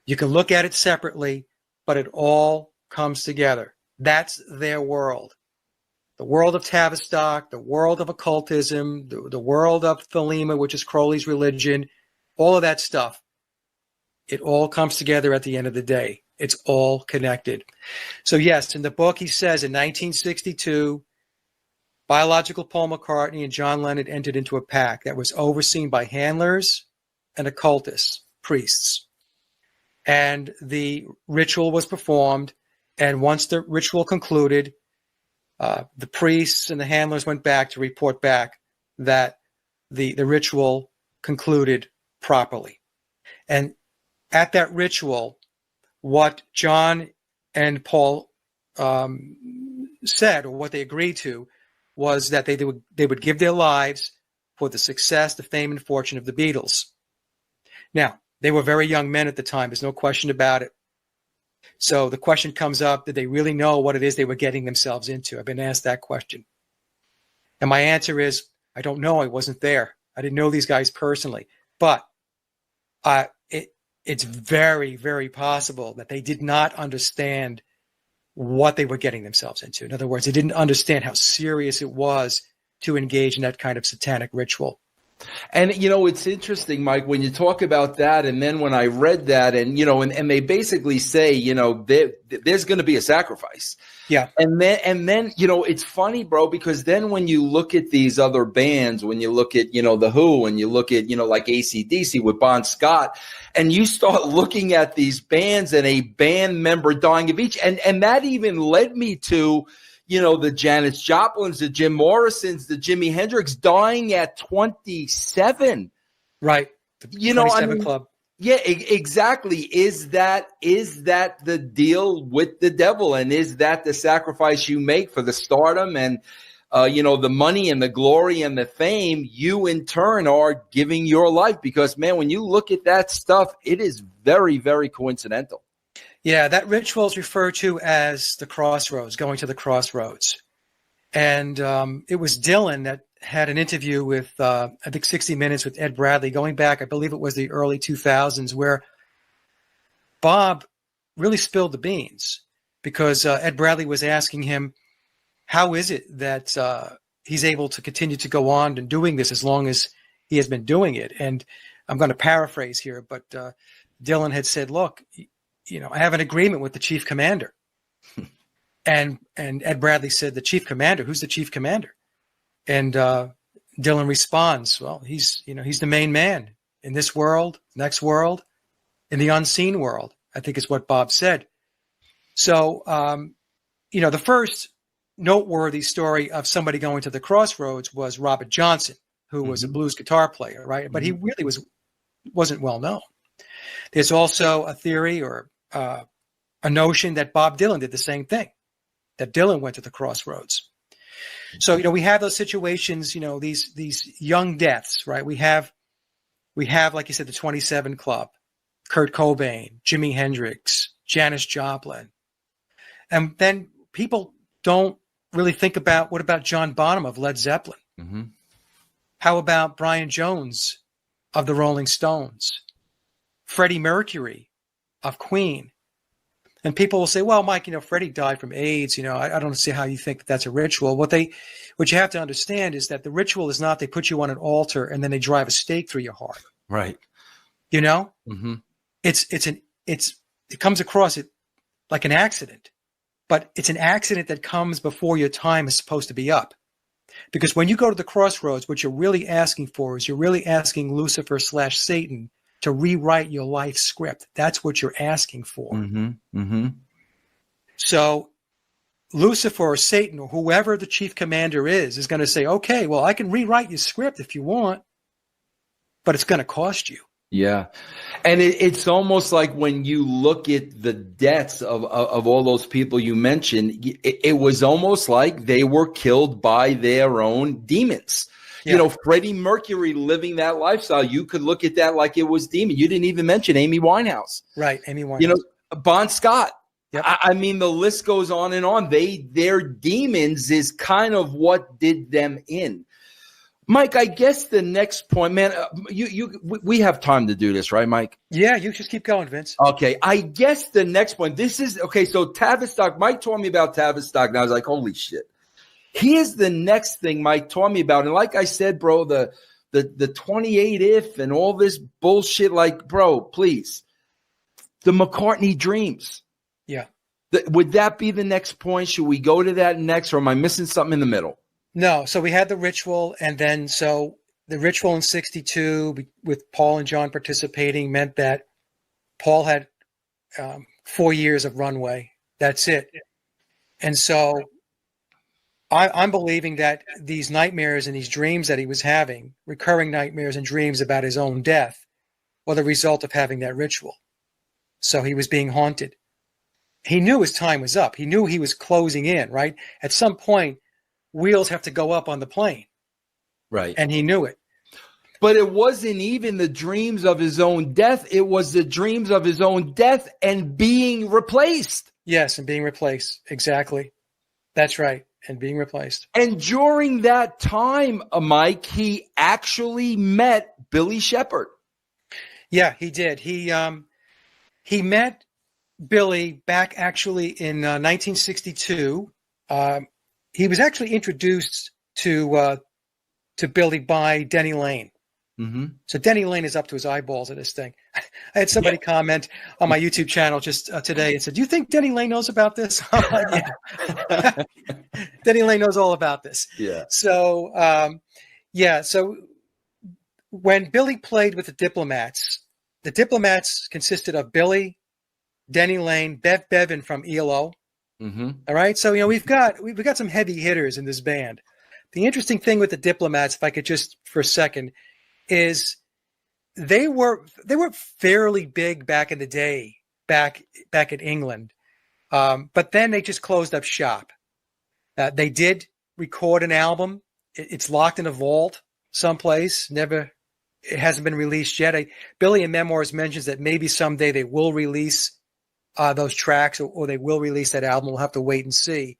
You can look at it separately, but it all comes together. That's their world. The world of Tavistock, the world of occultism, the world of Thelema, which is Crowley's religion, all of that stuff, it all comes together at the end of the day. It's all connected. So yes, in the book, he says in 1962, biological Paul McCartney and John Lennon entered into a pact that was overseen by handlers and occultists, priests. And the ritual was performed. And once the ritual concluded, the priests and the handlers went back to report back that the ritual concluded properly. And at that ritual, what John and Paul said, or what they agreed to, was that they would give their lives for the success, the fame, and fortune of the Beatles. Now, they were very young men at the time. There's no question about it. So the question comes up, did they really know what it is they were getting themselves into? I've been asked that question. And my answer is, I don't know. I wasn't there. I didn't know these guys personally. But it's very, very possible that they did not understand what they were getting themselves into. In other words, they didn't understand how serious it was to engage in that kind of satanic ritual. And, it's interesting, Mike, when you talk about that, and then when I read that, and, and they basically say, there's going to be a sacrifice. Yeah. And then, it's funny, bro, because then when you look at these other bands, when you look at, The Who, and you look at, like AC/DC with Bon Scott, and you start looking at these bands and a band member dying of each, and that even led me to, the Janis Joplins, the Jim Morrisons, the Jimi Hendrix dying at 27. Right. The 27 Club. Yeah, exactly. Is that the deal with the devil? And is that the sacrifice you make for the stardom and, the money and the glory and the fame? You in turn are giving your life because, man, when you look at that stuff, it is very, very coincidental. Yeah, that ritual is referred to as the crossroads, going to the crossroads. And it was Dylan that had an interview with, I think, 60 Minutes with Ed Bradley, going back, I believe it was the early 2000s, where Bob really spilled the beans because Ed Bradley was asking him, how is it that he's able to continue to go on and doing this as long as he has been doing it? And I'm going to paraphrase here, but Dylan had said, look, I have an agreement with the chief commander. And Ed Bradley said, the chief commander? Who's the chief commander? And Dylan responds, well, he's the main man in this world, next world, in the unseen world, I think is what Bob said. So, the first noteworthy story of somebody going to the crossroads was Robert Johnson, who was a blues guitar player, right? But he really wasn't well known. There's also a theory or a notion that Bob Dylan did the same thing, that Dylan went to the crossroads. So, we have those situations, these young deaths, right? We have, like you said, the 27 Club, Kurt Cobain, Jimi Hendrix, Janis Joplin. And then people don't really think about, what about John Bonham of Led Zeppelin? Mm-hmm. How about Brian Jones of the Rolling Stones? Freddie Mercury of Queen. And people will say, well, Mike, Freddie died from AIDS. I don't see how you think that's a ritual. What you have to understand is that the ritual is not they put you on an altar and then they drive a stake through your heart. Right. Mm-hmm. It comes across it like an accident, but it's an accident that comes before your time is supposed to be up. Because when you go to the crossroads, what you're really asking for is you're really asking Lucifer/Satan to rewrite your life script. That's what you're asking for. Mm-hmm. Mm-hmm. So Lucifer or Satan or whoever the chief commander is going to say, okay, well, I can rewrite your script if you want, but it's going to cost you. Yeah. And it's almost like when you look at the deaths of all those people you mentioned, it was almost like they were killed by their own demons. Yeah. Freddie Mercury living that lifestyle, you could look at that like it was demon. You didn't even mention Amy Winehouse. Right, Amy Winehouse. Bon Scott. Yep. I mean, the list goes on and on. Their demons is kind of what did them in. Mike, I guess the next point, man, we have time to do this, right, Mike? Yeah, you just keep going, Vince. Okay, I guess the next point, so Tavistock, Mike told me about Tavistock, and I was like, holy shit. Here's the next thing Mike told me about. And like I said, bro, the the 28 if and all this bullshit. Like, bro, please. The McCartney dreams. Yeah. Would that be the next point? Should we go to that next, or am I missing something in the middle? No. So we had the ritual, and then so the ritual in 62 with Paul and John participating meant that Paul had 4 years of runway. That's it. And so I'm believing that these nightmares and these dreams that he was having, recurring nightmares and dreams about his own death, were the result of having that ritual. So he was being haunted. He knew his time was up. He knew he was closing in, right? At some point, wheels have to go up on the plane. Right. And he knew it. But it wasn't even the dreams of his own death. It was the dreams of his own death and being replaced. Yes, and being replaced. Exactly. That's right. And being replaced. And during that time, Mike, he actually met Billy Shepherd. Yeah, he did. He met Billy back actually in 1962. He was actually introduced to Billy by Denny Lane. Mm-hmm. So Denny Lane is up to his eyeballs at this thing. I had somebody comment on my YouTube channel just today and said, "Do you think Denny Lane knows about this?" I'm like, yeah. Denny Lane knows all about this. Yeah. So, so when Billy played with the Diplomats consisted of Billy, Denny Lane, Bev Bevan from ELO. Mm-hmm. All right. So, we've got some heavy hitters in this band. The interesting thing with the Diplomats, if I could just for a second, is they were fairly big back in the day, back in England. But then they just closed up shop. They did record an album. It's locked in a vault someplace. It hasn't been released yet. Billy in Memoirs mentions that maybe someday they will release those tracks or they will release that album. We'll have to wait and see.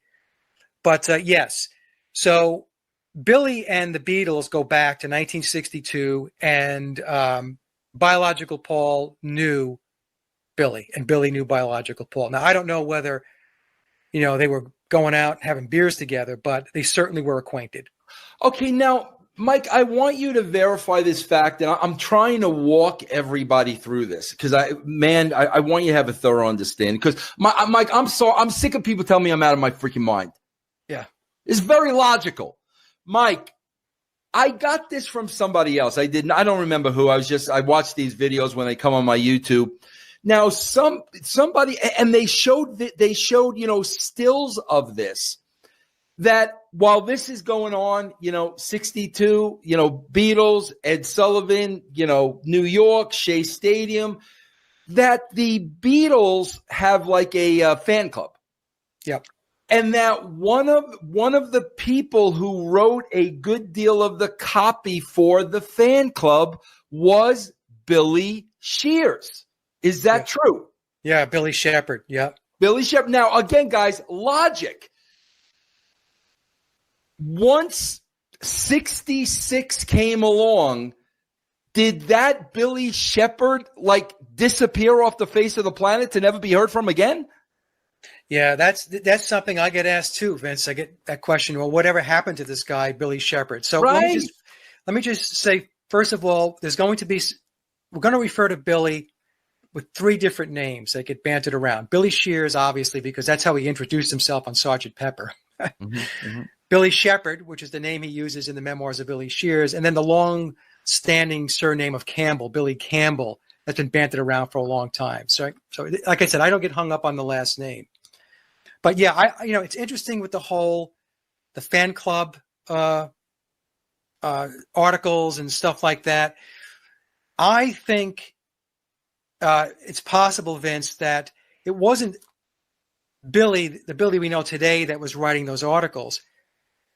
But yes, so Billy and the Beatles go back to 1962, and Biological Paul knew Billy, and Billy knew Biological Paul. Now, I don't know whether, they were going out and having beers together, but they certainly were acquainted. Okay, now, Mike, I want you to verify this fact, and I'm trying to walk everybody through this because I want you to have a thorough understanding. Because Mike, I'm sick of people telling me I'm out of my freaking mind. Yeah, it's very logical. Mike, I got this from somebody else. I don't remember who. I watched these videos when they come on my YouTube. Now, somebody, and they showed stills of this, that while this is going on, 62, Beatles, Ed Sullivan, New York, Shea Stadium, that the Beatles have like a fan club. Yep. And that one of the people who wrote a good deal of the copy for the fan club was Billy Shears. Is that true? Yeah, Billy Shepherd. Yeah. Billy Shepherd. Now, again, guys, logic. Once 66 came along, did that Billy Shepherd disappear off the face of the planet to never be heard from again? Yeah, that's something I get asked too, Vince. I get that question. Well, whatever happened to this guy, Billy Shepherd? So right. let me just say, first of all, we're going to refer to Billy with 3 different names that get bantered around. Billy Shears, obviously, because that's how he introduced himself on Sgt. Pepper. Mm-hmm, mm-hmm. Billy Shepherd, which is the name he uses in the Memoirs of Billy Shears, and then the long-standing surname of Campbell, Billy Campbell, that's been bantered around for a long time. So like I said, I don't get hung up on the last name. But yeah, it's interesting with the fan club articles and stuff like that. I think it's possible, Vince, that it wasn't the Billy we know today that was writing those articles.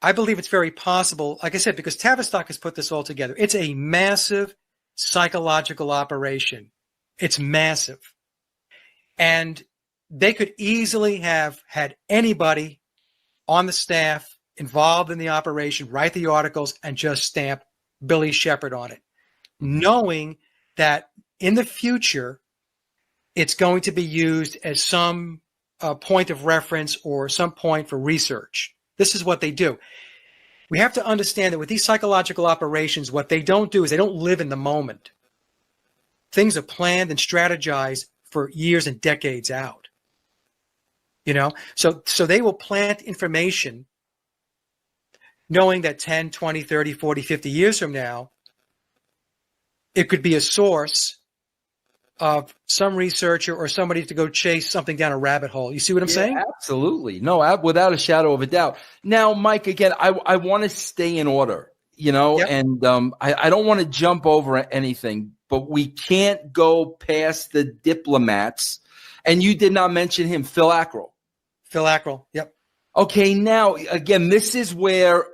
I believe it's very possible, like I said, because Tavistock has put this all together. It's a massive psychological operation. It's massive. And they could easily have had anybody on the staff involved in the operation write the articles and just stamp Billy Shepherd on it, knowing that in the future it's going to be used as some point of reference or some point for research. This is what they do. We have to understand that with these psychological operations, what they don't do is they don't live in the moment. Things are planned and strategized for years and decades out. So they will plant information knowing that 10, 20, 30, 40, 50 years from now, it could be a source of some researcher or somebody to go chase something down a rabbit hole. You see what I'm saying? Absolutely. No, without a shadow of a doubt. Now, Mike, again, I want to stay in order, Yep. and I don't want to jump over anything, but we can't go past the diplomats. And you did not mention him, Phil Ackrell. Phil Ackrell. Yep. Okay. Now, again, this is where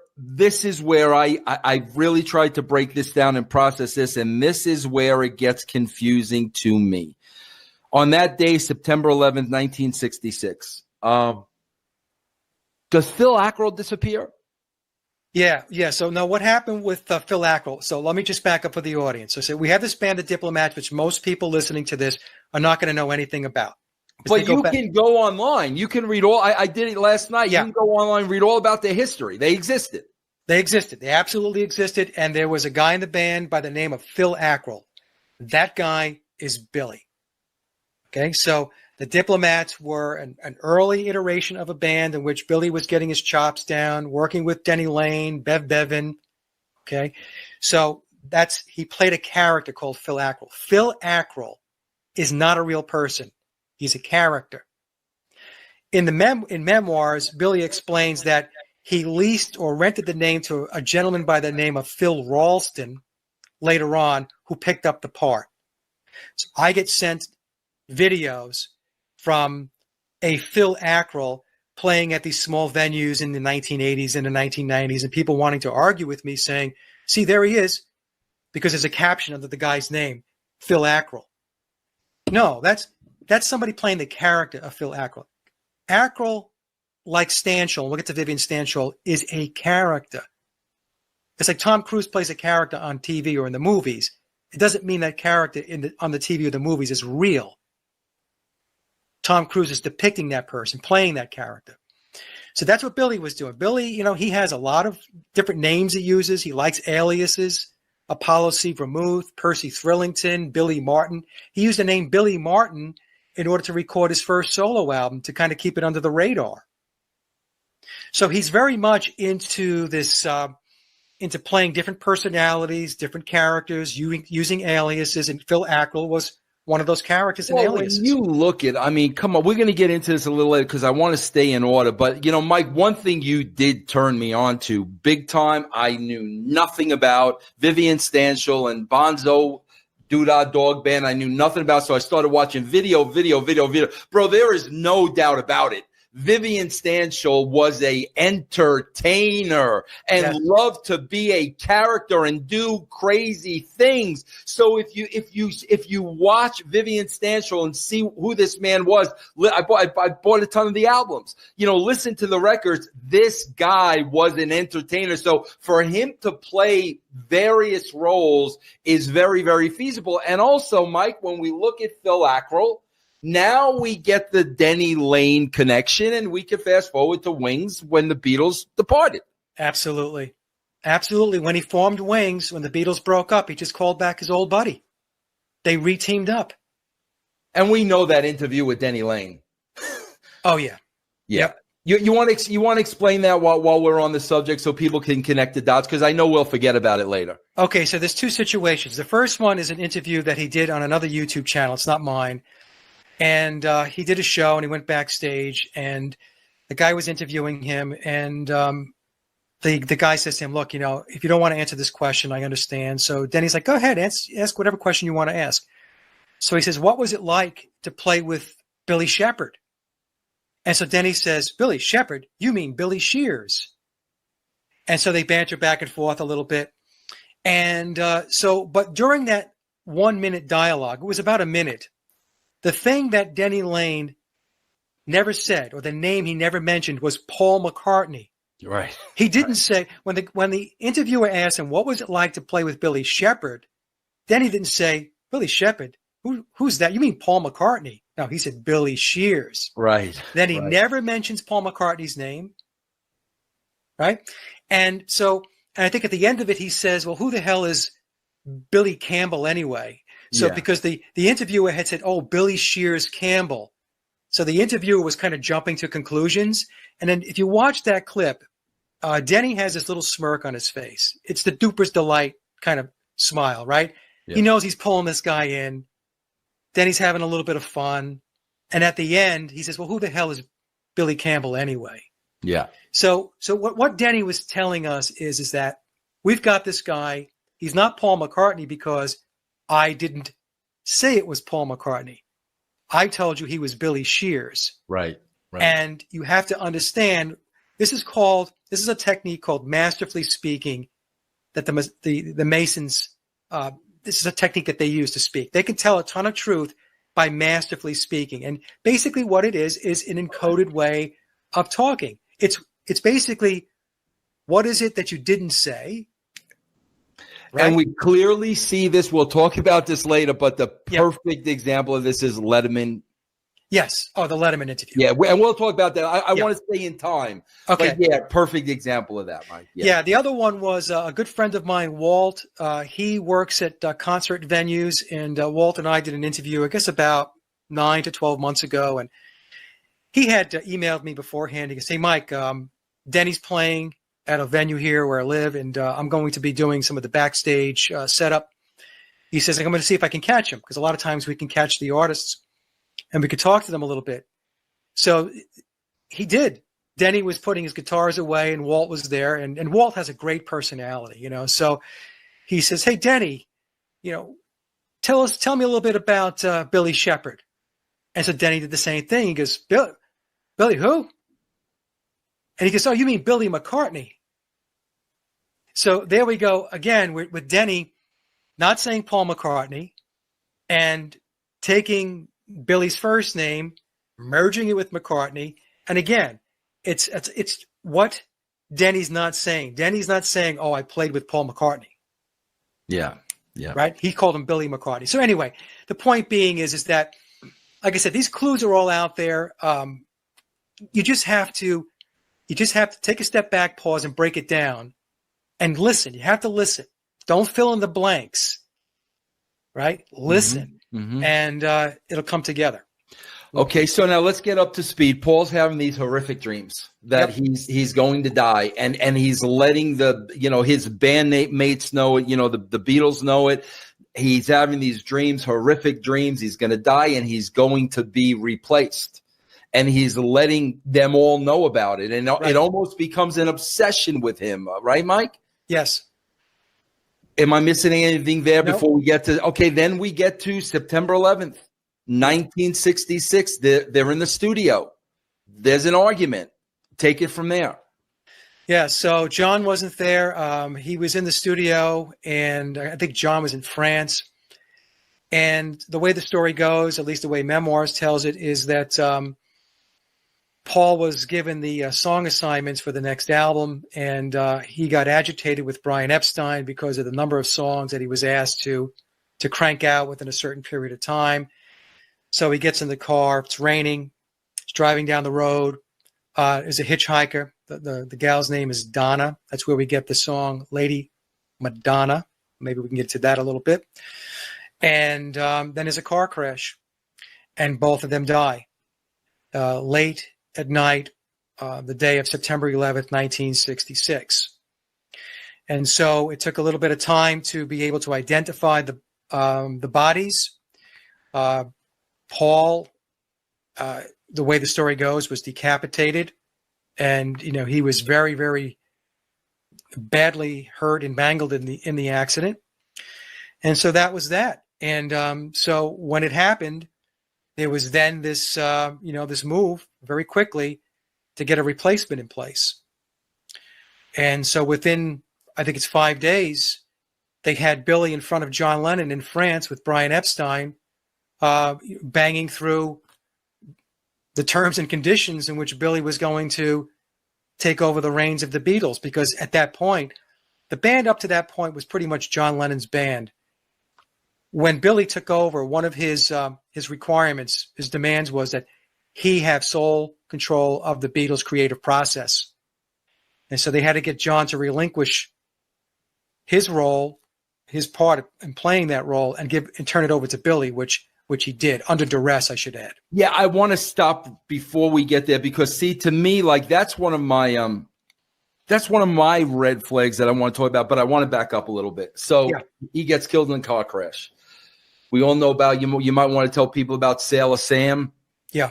I really tried to break this down and process this, and this is where it gets confusing to me. On that day, September 11th, 1966, does Phil Ackrell disappear? Yeah. So now what happened with Phil Ackrell? So let me just back up for the audience. So we have this band of diplomats, which most people listening to this are not going to know anything about. But you can go online. You can read all. I did it last night. Yeah. You can go online, read all about their history. They existed. They existed. They absolutely existed. And there was a guy in the band by the name of Phil Ackrell. That guy is Billy. Okay, so the Diplomats were an early iteration of a band in which Billy was getting his chops down, working with Denny Lane, Bev Bevan. Okay, so he played a character called Phil Ackrell. Phil Ackrell is not a real person. He's a character. In Memoirs, Billy explains that he leased or rented the name to a gentleman by the name of Phil Ralston later on, who picked up the part. So I get sent videos from a Phil Ackrell playing at these small venues in the 1980s and the 1990s, and people wanting to argue with me saying, see, there he is, because there's a caption under the guy's name, Phil Ackrell. No, that's somebody playing the character of Phil Ackrell. Ackrell, like Stanshall, we'll get to Vivian Stanshall, is a character. It's like Tom Cruise plays a character on TV or in the movies. It doesn't mean that character on the TV or the movies is real. Tom Cruise is depicting that person, playing that character. So that's what Billy was doing. Billy, he has a lot of different names he uses. He likes aliases. Apollo C. Vermouth, Percy Thrillington, Billy Martin. He used the name Billy Martin in order to record his first solo album to kind of keep it under the radar. So he's very much into this, into playing different personalities, different characters, using aliases, and Phil Ackrell was one of those characters and aliases. When you look at, come on, we're going to get into this a little later because I want to stay in order. But, Mike, one thing you did turn me on to big time, I knew nothing about Vivian Stanshall and Bonzo Doodah Dog Band. I knew nothing about, so I started watching video. Bro, there is no doubt about it. Vivian Stanshall was a entertainer and loved to be a character and do crazy things. So if you watch Vivian Stanshall and see who this man was, I bought a ton of the albums. Listen to the records. This guy was an entertainer. So for him to play various roles is very, very feasible. And also, Mike, when we look at Phil Ackrell, now we get the Denny Lane connection, and we can fast forward to Wings when the Beatles departed. Absolutely. When he formed Wings, when the Beatles broke up, he just called back his old buddy. They re-teamed up. And we know that interview with Denny Lane. Oh, yeah. Yeah. Yep. You want to explain that while we're on the subject so people can connect the dots? Because I know we'll forget about it later. Okay, so there's two situations. The first one is an interview that he did on another YouTube channel. It's not mine. And he did a show, and he went backstage, and the guy was interviewing him, and the guy says to him, look, if you don't want to answer this question, I understand. So Denny's like, go ahead, ask whatever question you want to ask. So he says, what was it like to play with Billy Shepherd? And so Denny says, Billy Shepherd? You mean Billy Shears? And so they banter back and forth a little bit. And but during that 1 minute dialogue, it was about a minute, the thing that Denny Lane never said, or the name he never mentioned, was Paul McCartney. Right. He didn't say, when the interviewer asked him, what was it like to play with Billy Shepherd? Denny didn't say, Billy Shepherd? Who's that? You mean Paul McCartney? No, he said Billy Shears. Right. Then he never mentions Paul McCartney's name. Right. And I think at the end of it, he says, well, who the hell is Billy Campbell anyway? So because the interviewer had said, oh, Billy Shears Campbell. So the interviewer was kind of jumping to conclusions. And then if you watch that clip, Denny has this little smirk on his face. It's the duper's delight kind of smile, right? Yeah. He knows he's pulling this guy in. Denny's having a little bit of fun. And at the end, he says, well, who the hell is Billy Campbell anyway? Yeah. So what Denny was telling us is that we've got this guy. He's not Paul McCartney because I didn't say it was Paul McCartney. I told you he was Billy Shears. Right. And you have to understand, this is a technique called masterfully speaking that the Masons, this is a technique that they use to speak. They can tell a ton of truth by masterfully speaking. And basically what it is an encoded way of talking. It's basically, what is it that you didn't say? Right? And we clearly see this. We'll talk about this later, but the perfect example of this is Letterman. Yes. Oh, the Letterman interview. Yeah, and we'll talk about that. I want to stay in time. Okay. But perfect example of that, Mike. Yeah, the other one was a good friend of mine, Walt. He works at concert venues, and Walt and I did an interview, I guess about 9 to 12 months ago, and he had emailed me beforehand. He goes, hey, Mike, Denny's playing at a venue here where I live, and I'm going to be doing some of the backstage setup. He says, I'm going to see if I can catch him, because a lot of times we can catch the artists, and we could talk to them a little bit. So he did. Denny was putting his guitars away, and Walt was there, and Walt has a great personality, So he says, hey, Denny, tell me a little bit about Billy Shepherd. And so Denny did the same thing. He goes, Billy who? And he goes, oh, you mean Billy McCartney? So there we go again with Denny not saying Paul McCartney and taking Billy's first name, merging it with McCartney. And again, it's what Denny's not saying. Denny's not saying, oh, I played with Paul McCartney. Yeah. Right? He called him Billy McCartney. So anyway, the point being is that, like I said, these clues are all out there. You just have to take a step back, pause, and break it down and listen. You have to listen. Don't fill in the blanks, right? Listen, and it'll come together. Okay, so now let's get up to speed. Paul's having these horrific dreams that he's going to die, and he's letting his bandmates know it. The Beatles know it. He's having these dreams, horrific dreams. He's going to die, and he's going to be replaced. And he's letting them all know about it. And it almost becomes an obsession with him. Right, Mike? Yes. Am I missing anything there before we get to – okay, then we get to September 11th, 1966. They're in the studio. There's an argument. Take it from there. Yeah, so John wasn't there. He was in the studio, and I think John was in France. And the way the story goes, at least the way Memoirs tells it, is that Paul was given the song assignments for the next album, and he got agitated with Brian Epstein because of the number of songs that he was asked to crank out within a certain period of time. So he gets in the car. It's raining. He's driving down the road. There's a hitchhiker. The gal's name is Donna. That's where we get the song Lady Madonna. Maybe we can get to that a little bit. And then there's a car crash, and both of them die late at night, the day of September 11th, 1966. And so it took a little bit of time to be able to identify the bodies. Paul, the way the story goes, was decapitated, and he was very, very badly hurt and mangled in the accident. And so that was that. And so when it happened, there was then this this move very quickly to get a replacement in place. And so within, I think it's 5 days, they had Billy in front of John Lennon in France with Brian Epstein, banging through the terms and conditions in which Billy was going to take over the reins of the Beatles. Because at that point, the band up to that point was pretty much John Lennon's band. When Billy took over, one of his requirements, his demands was that he have sole control of the Beatles' creative process. And so they had to get John to relinquish his role, his part in playing that role, and turn it over to Billy, which he did under duress, I should add. Yeah, I want to stop before we get there because, see, to me, like that's one of my red flags that I want to talk about. But I want to back up a little bit. So he gets killed in a car crash. We all know about you. You might want to tell people about Sailor Sam. Yeah,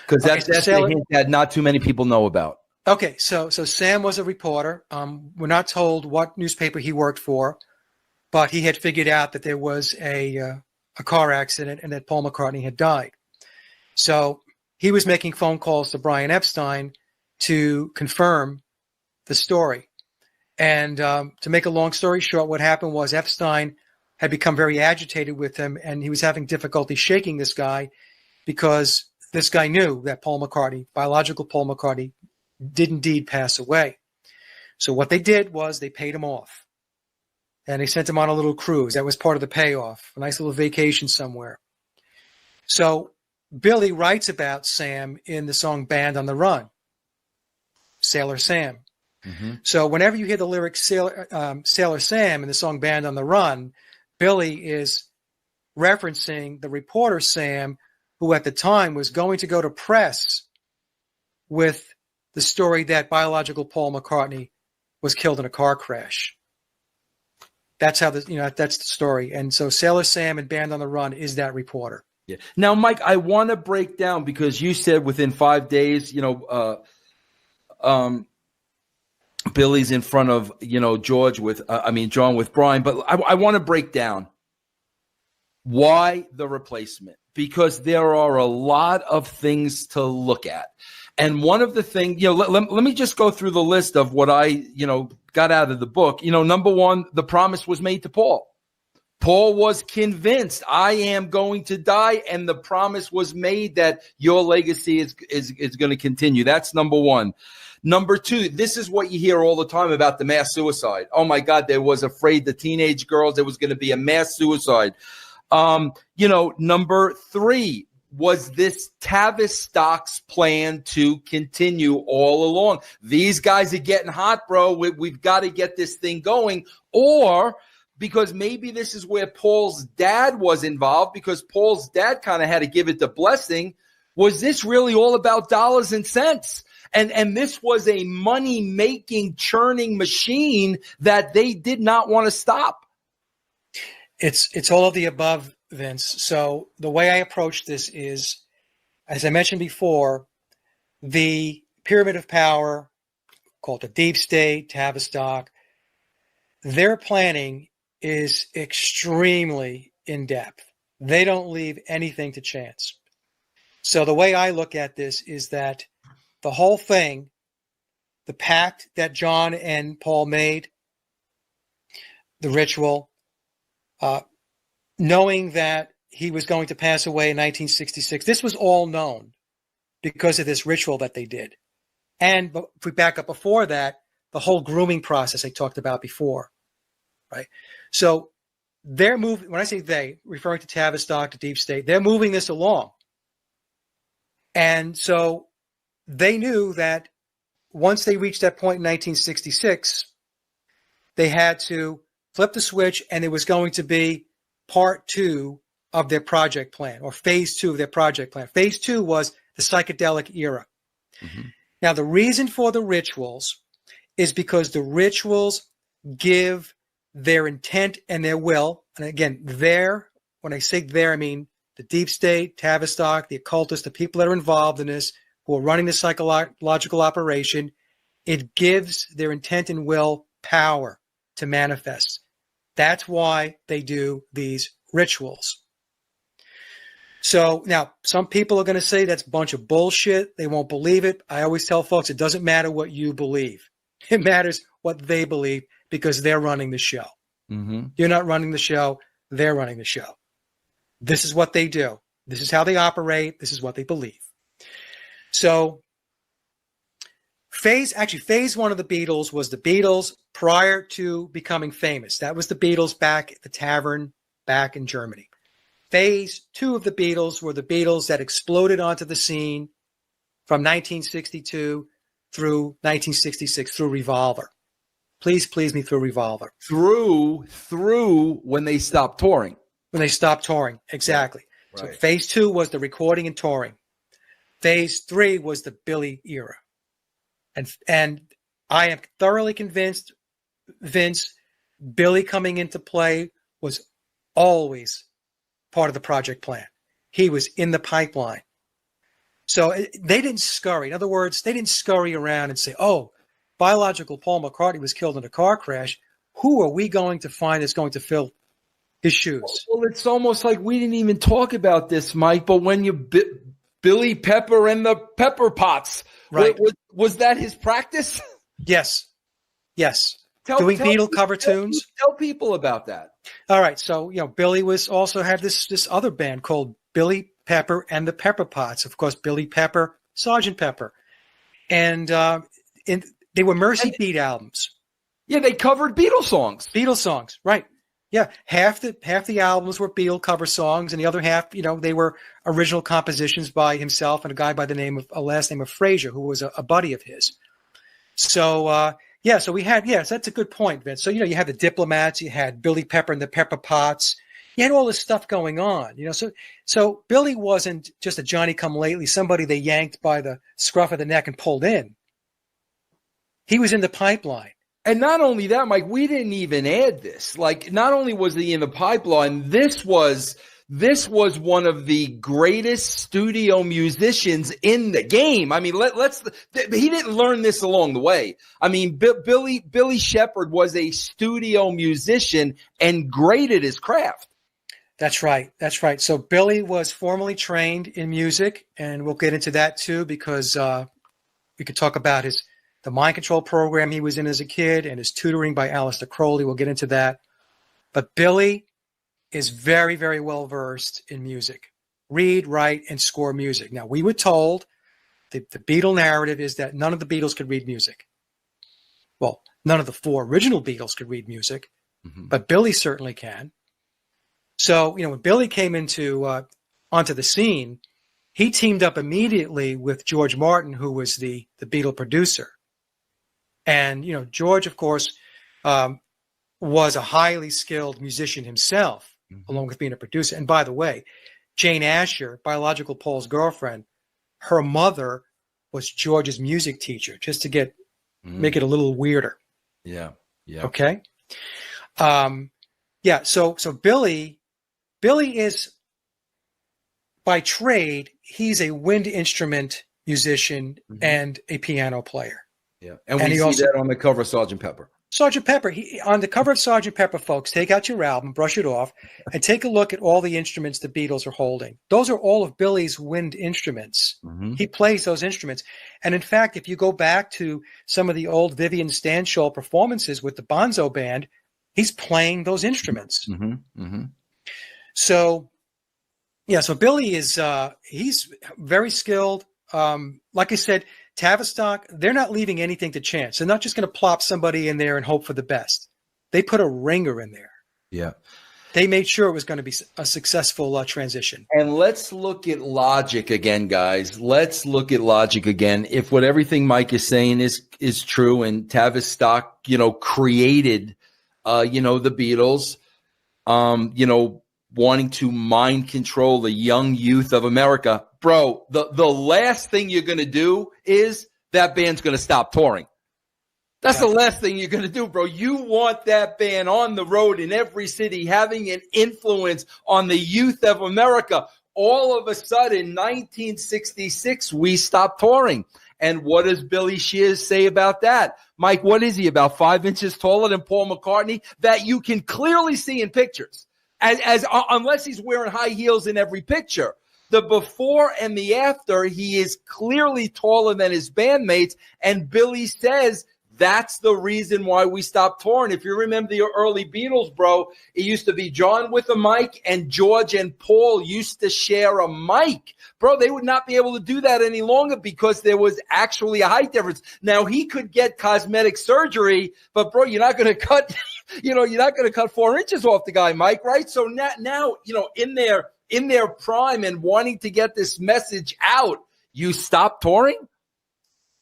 because that's a hint that not too many people know about. Okay, so Sam was a reporter. We're not told what newspaper he worked for, but he had figured out that there was a car accident and that Paul McCartney had died. So he was making phone calls to Brian Epstein to confirm the story. And to make a long story short, what happened was Epstein had become very agitated with him, and he was having difficulty shaking this guy because this guy knew that Paul McCartney, biological Paul McCartney, did indeed pass away. So what they did was they paid him off. And they sent him on a little cruise. That was part of the payoff, a nice little vacation somewhere. So Billy writes about Sam in the song Band on the Run, Sailor Sam. Mm-hmm. So whenever you hear the lyric Sailor Sam in the song Band on the Run, Billy is referencing the reporter Sam, who at the time was going to go to press with the story that biological Paul McCartney was killed in a car crash. That's how that's the story. And so Sailor Sam and Band on the Run is that reporter. Yeah. Now, Mike, I want to break down because you said within 5 days, Billy's in front of, John with Brian, but I want to break down why the replacement, because there are a lot of things to look at. And one of the things, let me just go through the list of what I, got out of the book. Number one, the promise was made to Paul. Paul was convinced, I am going to die, and the promise was made that your legacy is going to continue. That's number one. Number two, this is what you hear all the time about the mass suicide. Oh my God, there was afraid the teenage girls, there was going to be a mass suicide. Number three, was this Tavistock's plan to continue all along? These guys are getting hot, bro. We've got to get this thing going. Or because maybe this is where Paul's dad was involved, because Paul's dad kind of had to give it the blessing. Was this really all about dollars and cents? And this was a money-making, churning machine that they did not want to stop. It's all of the above, Vince. So the way I approach this is, as I mentioned before, the pyramid of power, called the deep state, Tavistock, their planning is extremely in-depth. They don't leave anything to chance. So the way I look at this is that the whole thing, the pact that John and Paul made, the ritual, knowing that he was going to pass away in 1966, this was all known because of this ritual that they did. And if we back up before that, the whole grooming process I talked about before, right? So they're moving, when I say they, referring to Tavistock, to Deep State, they're moving this along. And so they knew that once they reached that point in 1966, they had to flip the switch, and it was going to be part two of their project plan, or phase two of their project plan. Phase two was the psychedelic era. Mm-hmm. Now, the reason for the rituals is because the rituals give their intent and their will. And again, when I say there, I mean the deep state, Tavistock, the occultists, the people that are involved in this, who are running the psychological operation. It gives their intent and will power to manifest. That's why they do these rituals. So now some people are going to say that's a bunch of bullshit. They won't believe it. I always tell folks it doesn't matter what you believe. It matters what they believe, because they're running the show. Mm-hmm. You're not running the show. They're running the show. This is what they do. This is how they operate. This is what they believe. So phase one of the Beatles was the Beatles prior to becoming famous. That was the Beatles back at the tavern back in Germany. Phase two of the Beatles were the Beatles that exploded onto the scene from 1962 through 1966 through Revolver. Please Please Me through Revolver. Through when they stopped touring. When they stopped touring, exactly. Right. So phase 2 was the recording and touring. Phase 3 was the Billy era. And I am thoroughly convinced, Vince, Billy coming into play was always part of the project plan. He was in the pipeline. So they didn't scurry. In other words, they didn't scurry around and say, oh, biological Paul McCartney was killed in a car crash. Who are we going to find that's going to fill his shoes? Well, it's almost like we didn't even talk about this, Mike, but when you Billy Pepper and the Pepper Pots, right? Was that his practice? Yes. Doing Beatle cover tunes. Tell people about that. All right. So, Billy also had this other band called Billy Pepper and the Pepper Pots. Of course, Billy Pepper, Sgt. Pepper. And they were Mercy Beat albums. Yeah, they covered Beatles songs. Beatles songs, right. Yeah, half the albums were Beatle cover songs, and the other half, they were original compositions by himself and a guy by the last name of Frazier, who was a buddy of his. So, so we had, so that's a good point, Vince. So, you had the Diplomats, you had Billy Pepper and the Pepper Pots, you had all this stuff going on, So Billy wasn't just a Johnny-come-lately, somebody they yanked by the scruff of the neck and pulled in. He was in the pipeline. And not only that, Mike, we didn't even add this. Like, not only was he in the pipeline, this was one of the greatest studio musicians in the game. I mean, he didn't learn this along the way. I mean, Billy Shepherd was a studio musician and great at his craft. That's right. So Billy was formally trained in music, and we'll get into that too, because we could talk about the mind control program he was in as a kid and his tutoring by Aleister Crowley. We'll get into that. But Billy is very, very well versed in music. Read, write, and score music. Now, we were told that the Beatle narrative is that none of the Beatles could read music. Well, none of the 4 original Beatles could read music, but Billy certainly can. So, when Billy came onto the scene, he teamed up immediately with George Martin, who was the Beatle producer. And, George, of course, was a highly skilled musician himself, along with being a producer. And by the way, Jane Asher, biological Paul's girlfriend, her mother was George's music teacher, just to make it a little weirder. Yeah. Okay. So Billy is, by trade, he's a wind instrument musician and a piano player. Yeah, and we see that on the cover of Sgt. Pepper. Sgt. Pepper, on the cover of Sgt. Pepper, folks, take out your album, brush it off, and take a look at all the instruments the Beatles are holding. Those are all of Billy's wind instruments. He plays those instruments. And in fact, if you go back to some of the old Vivian Stanshall performances with the Bonzo Band, he's playing those instruments. So Billy is he's very skilled. Like I said, Tavistock, they're not leaving anything to chance. They're not just going to plop somebody in there and hope for the best. They put a ringer in there. Yeah. They made sure it was going to be a successful transition. And let's look at logic again, guys. Let's look at logic again. If what everything Mike is saying is true, and Tavistock, created, the Beatles, wanting to mind control the young youth of America, bro, the last thing you're going to do is that band's going to stop touring. That's the last thing you're going to do, bro. You want that band on the road in every city, having an influence on the youth of America. All of a sudden, 1966, we stopped touring. And what does Billy Shears say about that? Mike, what is he, about 5 inches taller than Paul McCartney? That you can clearly see in pictures, unless he's wearing high heels in every picture. The before and the after, he is clearly taller than his bandmates. And Billy says that's the reason why we stopped touring. If you remember the early Beatles, bro, it used to be John with a mic and George and Paul used to share a mic. Bro, they would not be able to do that any longer because there was actually a height difference. Now, he could get cosmetic surgery, but, bro, you're not going to cut, you're not going to cut 4 inches off the guy, Mike, right? So now, in their prime and wanting to get this message out, you stop touring?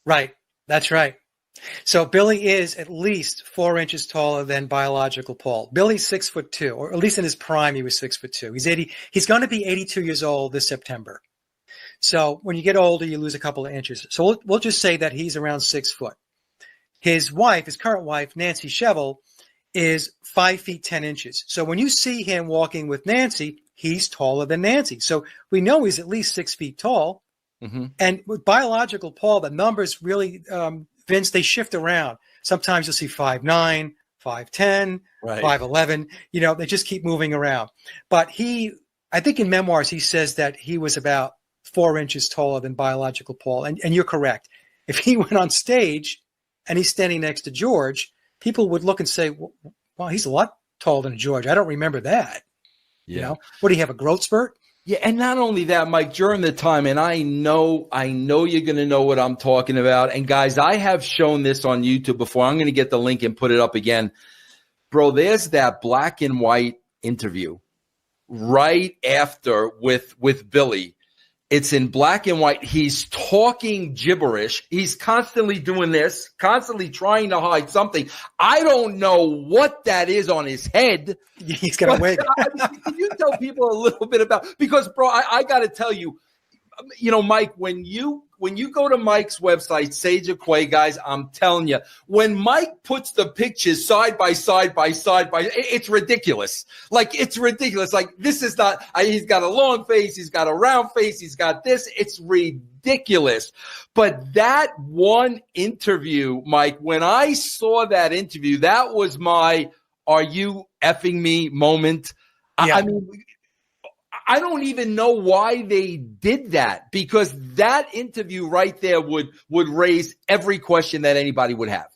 Right. That's right. So Billy is at least 4 inches taller than biological Paul. Billy's 6'2", or at least in his prime, he was 6'2". He's going to be 82 years old this September. So when you get older, you lose a couple of inches. So we'll just say that he's around 6 foot. His current wife, Nancy Shevell, is 5 feet 10 inches. So when you see him walking with Nancy, he's taller than Nancy. So we know he's at least 6 feet tall. Mm-hmm. And with biological Paul, the numbers really, Vince, they shift around. Sometimes you'll see 5'9", 5'10", right. 5'11". They just keep moving around. But I think in Memoirs, he says that he was about 4 inches taller than biological Paul. And you're correct. If he went on stage and he's standing next to George, people would look and say, well, he's a lot taller than George. I don't remember that. Yeah. What do you have, a growth spurt? Yeah, and not only that, Mike, during the time, and I know you're going to know what I'm talking about. And guys, I have shown this on YouTube before. I'm going to get the link and put it up again. Bro, there's that black and white interview right after with Billy. It's in black and white. He's talking gibberish. He's constantly doing this, constantly trying to hide something. I don't know what that is on his head. He's got a wig. Can you tell people a little bit about, because bro, I got to tell you, Mike, when you go to Mike's website, Sage of Quay, guys, I'm telling you, when Mike puts the pictures side by side, it's ridiculous. Like, it's ridiculous. Like, this is not, he's got a long face, he's got a round face, he's got this. It's ridiculous. But that one interview, Mike, when I saw that interview, that was my, are you effing me moment. Yeah. I mean, I don't even know why they did that, because that interview right there would raise every question that anybody would have.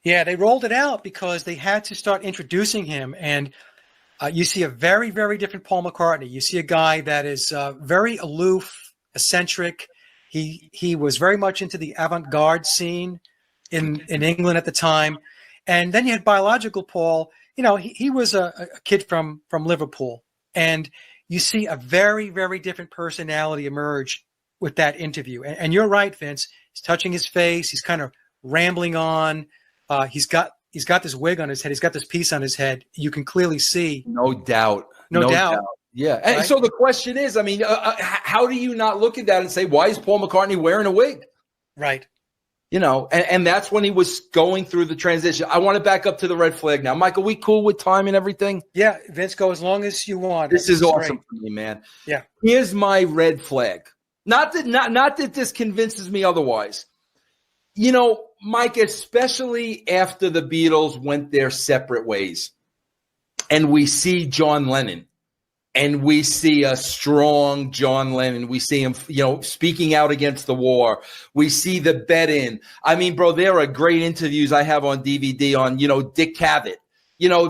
Yeah, they rolled it out because they had to start introducing him. And you see a very, very different Paul McCartney. You see a guy that is very aloof, eccentric. He was very much into the avant-garde scene in England at the time. And then you had biological Paul. He was a kid from Liverpool. And you see a very, very different personality emerge with that interview. And you're right, Vince. He's touching his face. He's kind of rambling on. He's got this wig on his head. He's got this piece on his head. You can clearly see. No doubt. No doubt. Yeah. And right? So the question is, I mean, how do you not look at that and say, why is Paul McCartney wearing a wig? Right. And that's when he was going through the transition. I want to back up to the red flag now. Mike, are we cool with time and everything? Yeah, Vince, go as long as you want. This is awesome for me, man. Yeah. Here's my red flag. Not that this convinces me otherwise. Mike, especially after the Beatles went their separate ways, and we see John Lennon. And we see a strong John Lennon. We see him, speaking out against the war. We see the bet-in. I mean, bro, there are great interviews I have on DVD on, Dick Cavett.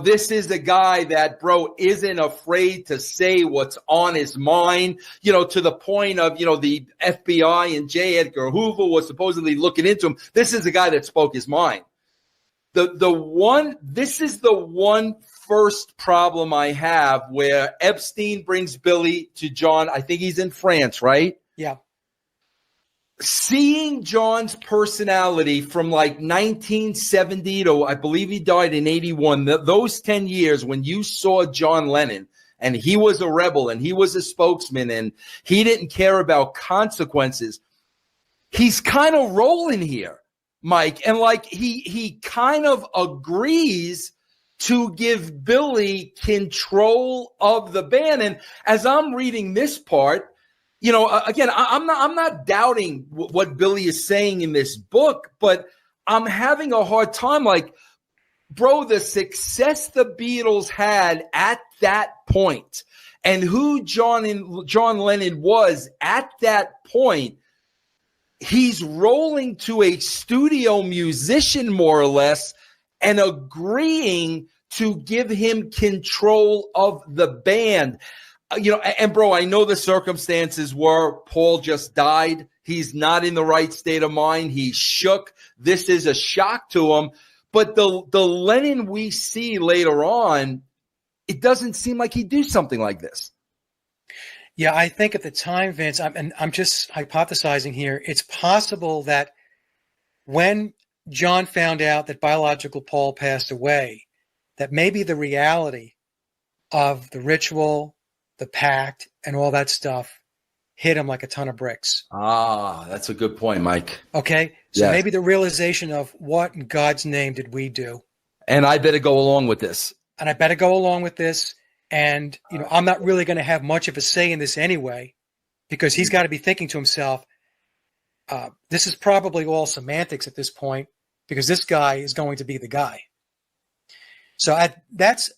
This is a guy that, bro, isn't afraid to say what's on his mind, to the point of, the FBI and J. Edgar Hoover was supposedly looking into him. This is a guy that spoke his mind. This is the one first problem I have where Epstein brings Billy to John. I think he's in France, right? Yeah. Seeing John's personality from like 1970 to, I believe he died in 81, those 10 years when you saw John Lennon and he was a rebel and he was a spokesman and he didn't care about consequences, he's kind of rolling here, Mike. And like he kind of agrees to give Billy control of the band. And as I'm reading this part, again, I'm not doubting what Billy is saying in this book, but I'm having a hard time. Like, bro, the success the Beatles had at that point and who John Lennon was at that point, he's rolling to a studio musician more or less and agreeing to give him control of the band. And bro, I know the circumstances were Paul just died. He's not in the right state of mind. He's shook. This is a shock to him. But the Lennon we see later on, it doesn't seem like he'd do something like this. Yeah, I think at the time, Vince, I'm just hypothesizing here, it's possible that when John found out that biological Paul passed away, that maybe the reality of the ritual, the pact, and all that stuff hit him like a ton of bricks. Ah, that's a good point, Mike. Okay? So Yes. maybe the realization of what in God's name did we do? And I better go along with this. And I better go along with this. And, I'm not really going to have much of a say in this anyway, because he's got to be thinking to himself, this is probably all semantics at this point, because this guy is going to be the guy. So that's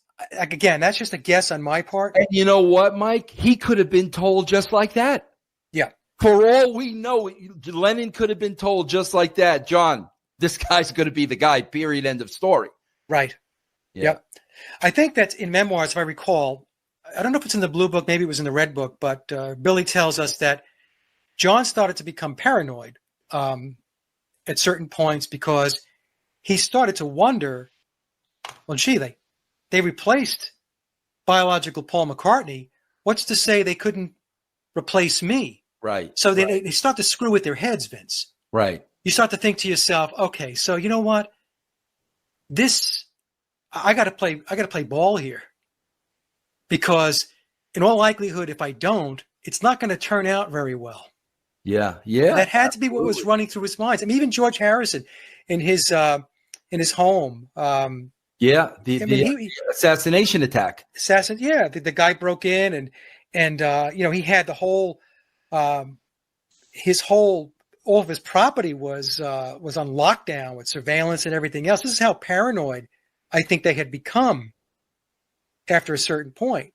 just a guess on my part. And you know what, Mike? He could have been told just like that. Yeah. For all we know, Lennon could have been told just like that. John, this guy's going to be the guy, period, end of story. Right. Yeah. Yep. I think that's in Memoirs, if I recall. I don't know if it's in the blue book, maybe it was in the red book, but Billy tells us that John started to become paranoid at certain points because he started to wonder, well, gee, they replaced biological Paul McCartney. What's to say they couldn't replace me? Right. So they start to screw with their heads, Vince. Right. You start to think to yourself, okay, so you know what? I got to play ball here, because in all likelihood, if I don't, it's not going to turn out very well. Yeah. Yeah. That had to be what was running through his mind. I mean, even George Harrison in his home. The assassination attack. Yeah, the guy broke in and he had the whole all of his property was on lockdown with surveillance and everything else. This is how paranoid I think they had become after a certain point.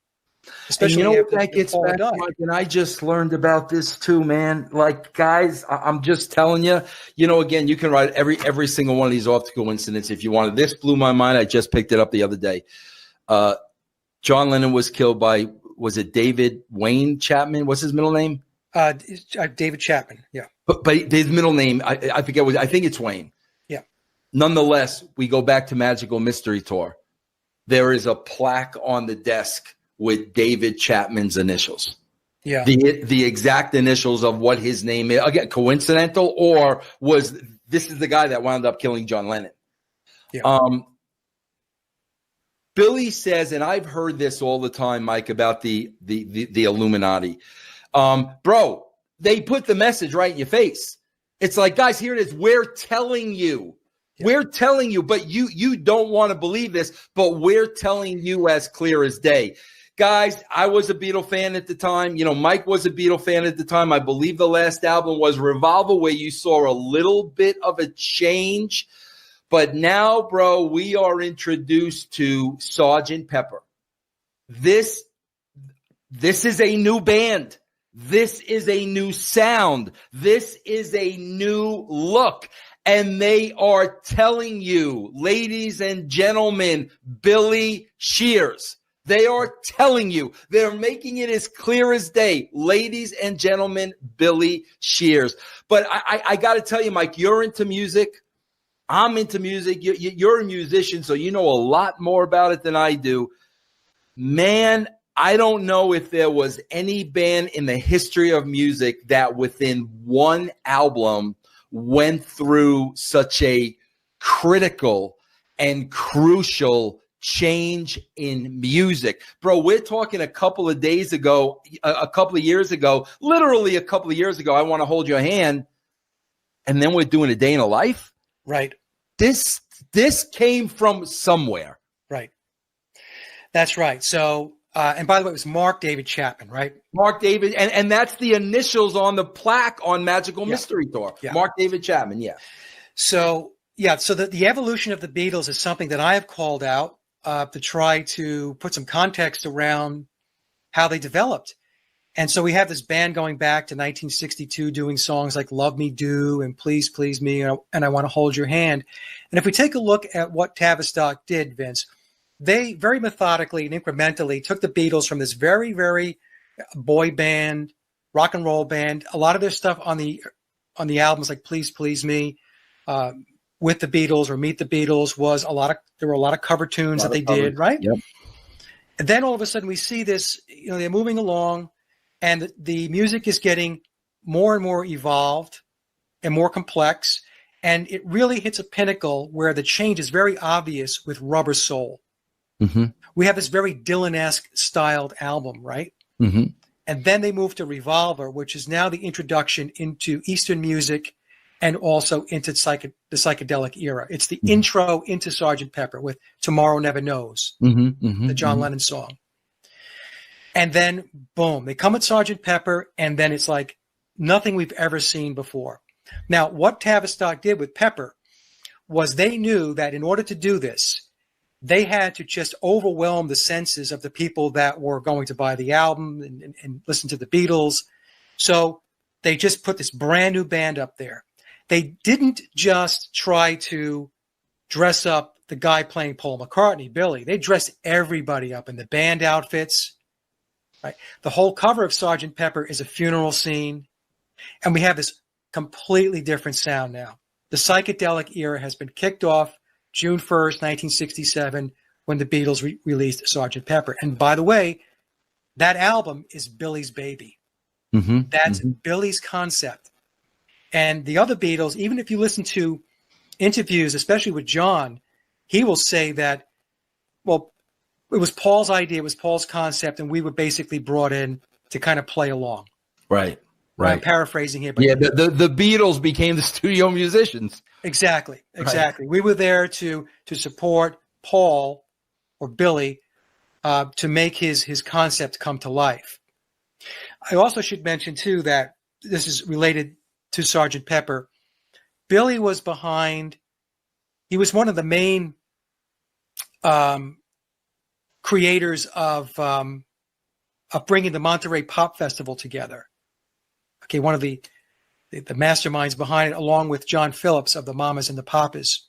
Especially and after that gets back, Mike, and I just learned about this too, man. Like, guys, I'm just telling you, again, you can write every single one of these off to coincidence if you wanted. This blew my mind. I just picked it up the other day. John Lennon was killed by, was it David Wayne Chapman? What's his middle name? David Chapman. Yeah. But his middle name, I forget I think it's Wayne. Yeah. Nonetheless, we go back to Magical Mystery Tour. There is a plaque on the desk with David Chapman's initials. Yeah. The exact initials of what his name is. Again, coincidental, or this is the guy that wound up killing John Lennon. Yeah. Billy says, and I've heard this all the time, Mike, about the Illuminati. Bro, they put the message right in your face. It's like, guys, here it is. We're telling you. Yeah. We're telling you, but you don't want to believe this, but we're telling you as clear as day. Guys, I was a Beatle fan at the time. Mike was a Beatle fan at the time. I believe the last album was Revolver, where you saw a little bit of a change. But now, bro, we are introduced to Sgt. Pepper. This is a new band. This is a new sound. This is a new look. And they are telling you, ladies and gentlemen, Billy Shears. They are telling you. They're making it as clear as day. Ladies and gentlemen, Billy Shears. But I got to tell you, Mike, you're into music. I'm into music. You're a musician, so you know a lot more about it than I do. Man, I don't know if there was any band in the history of music that within one album went through such a critical and crucial change in music. Bro, we're talking a couple of years ago, literally a couple of years ago, I Want to Hold Your Hand, and then we're doing A Day in a Life. Right. This came from somewhere. Right. That's right. So, and by the way, it was Mark David Chapman, right? Mark David, and that's the initials on the plaque on Magical Mystery Tour. Yeah. Mark David Chapman, yeah. So, so the evolution of the Beatles is something that I have called out to try to put some context around how they developed. And so we have this band going back to 1962 doing songs like Love Me Do and Please Please Me and I Want to Hold Your Hand. And if we take a look at what Tavistock did, Vince, they very methodically and incrementally took the Beatles from this very, very boy band, rock and roll band. A lot of their stuff on the albums like Please Please Me, With the Beatles or Meet the Beatles there were a lot of cover tunes that they did, right? Yep. And then all of a sudden we see this, they're moving along and the music is getting more and more evolved and more complex. And it really hits a pinnacle where the change is very obvious with Rubber Soul. Mm-hmm. We have this very Dylan-esque styled album, right? Mm-hmm. And then they move to Revolver, which is now the introduction into Eastern music and also into the psychedelic era. It's the intro into Sgt. Pepper with Tomorrow Never Knows, the John Lennon song. And then, boom, they come at Sgt. Pepper, and then it's like nothing we've ever seen before. Now, what Tavistock did with Pepper was they knew that in order to do this, they had to just overwhelm the senses of the people that were going to buy the album and listen to the Beatles. So they just put this brand new band up there. They didn't just try to dress up the guy playing Paul McCartney, Billy. They dressed everybody up in the band outfits. Right? The whole cover of Sgt. Pepper is a funeral scene. And we have this completely different sound now. The psychedelic era has been kicked off June 1st, 1967, when the Beatles released Sgt. Pepper. And by the way, that album is Billy's baby. That's Billy's concept. And the other Beatles, even if you listen to interviews, especially with John, he will say that, well, it was Paul's idea, it was Paul's concept, and we were basically brought in to kind of play along. Right. I'm paraphrasing here. But yeah, the Beatles became the studio musicians. Exactly. Right. We were there to support Paul or Billy to make his concept come to life. I also should mention, too, that this is related to Sgt. Pepper. Billy was behind, he was one of the main creators of bringing the Monterey Pop Festival together. Okay, one of the masterminds behind it, along with John Phillips of the Mamas and the Papas.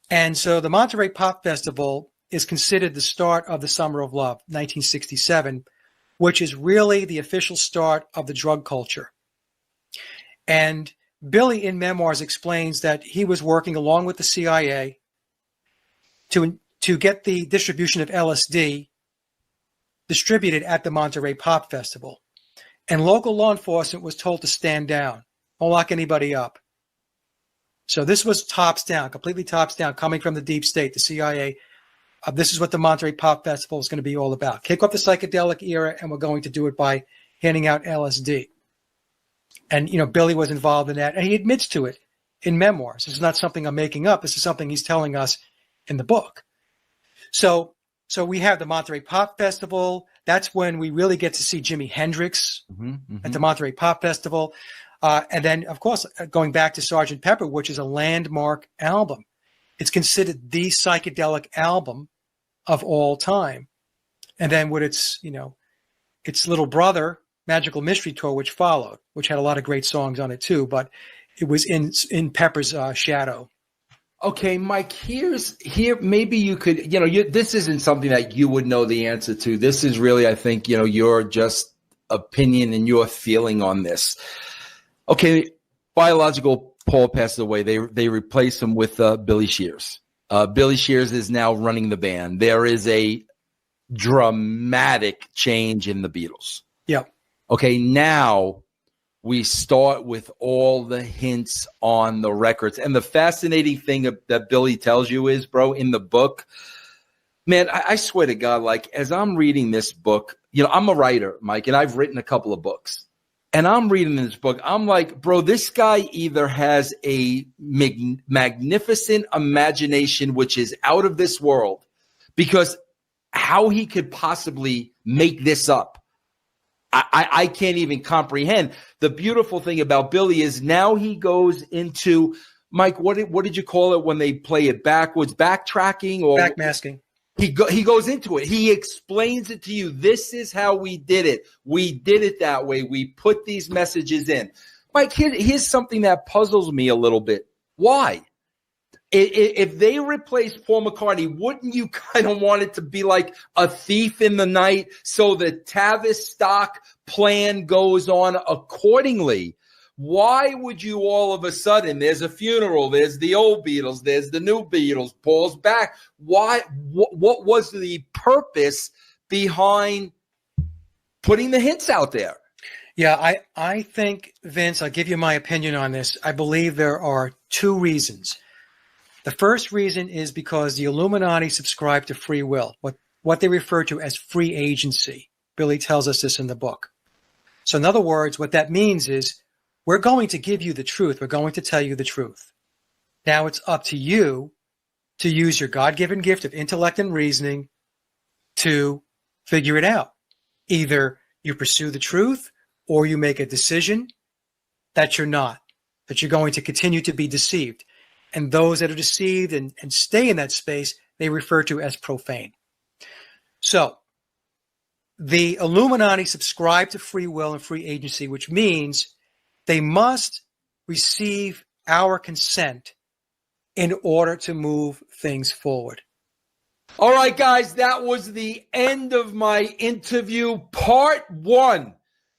And so the Monterey Pop Festival is considered the start of the Summer of Love, 1967, which is really the official start of the drug culture. And Billy in Memoirs explains that he was working along with the CIA to get the distribution of LSD distributed at the Monterey Pop Festival. And local law enforcement was told to stand down, don't lock anybody up. So this was tops down, completely tops down, coming from the deep state, the CIA. This is what the Monterey Pop Festival is going to be all about. Kick off the psychedelic era, and we're going to do it by handing out LSD. And, Billy was involved in that, and he admits to it in Memoirs. This is not something I'm making up. This is something he's telling us in the book. So we have the Monterey Pop Festival. That's when we really get to see Jimi Hendrix at the Monterey Pop Festival. And then, of course, going back to Sgt. Pepper, which is a landmark album. It's considered the psychedelic album of all time. And then with its little brother, Magical Mystery Tour, which followed, which had a lot of great songs on it too, but it was in Pepper's shadow. Okay, Mike, here, maybe you could, this isn't something that you would know the answer to. This is really, I think, your just opinion and your feeling on this. Okay, biological Paul passed away. They replaced him with Billy Shears. Billy Shears is now running the band. There is a dramatic change in the Beatles. Yeah. Okay, now we start with all the hints on the records. And the fascinating thing that Billy tells you is, bro, in the book, man, I swear to God, like, as I'm reading this book, I'm a writer, Mike, and I've written a couple of books. And I'm reading this book. I'm like, bro, this guy either has a magnificent imagination, which is out of this world, because how he could possibly make this up, I can't even comprehend. The beautiful thing about Billy is now he goes into, Mike, what did you call it when they play it backwards? Backtracking or backmasking? He goes into it. He explains it to you. This is how we did it. We did it that way. We put these messages in. Mike, here's something that puzzles me a little bit. Why? If they replaced Paul McCartney, wouldn't you kind of want it to be like a thief in the night so the Tavistock plan goes on accordingly? Why would you all of a sudden, there's a funeral, there's the old Beatles, there's the new Beatles, Paul's back. Why? What was the purpose behind putting the hints out there? Yeah, I think, Vince, I'll give you my opinion on this. I believe there are two reasons. The first reason is because the Illuminati subscribe to free will, what they refer to as free agency. Billy tells us this in the book. So in other words, what that means is we're going to give you the truth. We're going to tell you the truth. Now it's up to you to use your God-given gift of intellect and reasoning to figure it out. Either you pursue the truth or you make a decision that you're not, that you're going to continue to be deceived. And those that are deceived and stay in that space, they refer to as profane. So the Illuminati subscribe to free will and free agency, which means they must receive our consent in order to move things forward. All right, guys, that was the end of my interview, part 1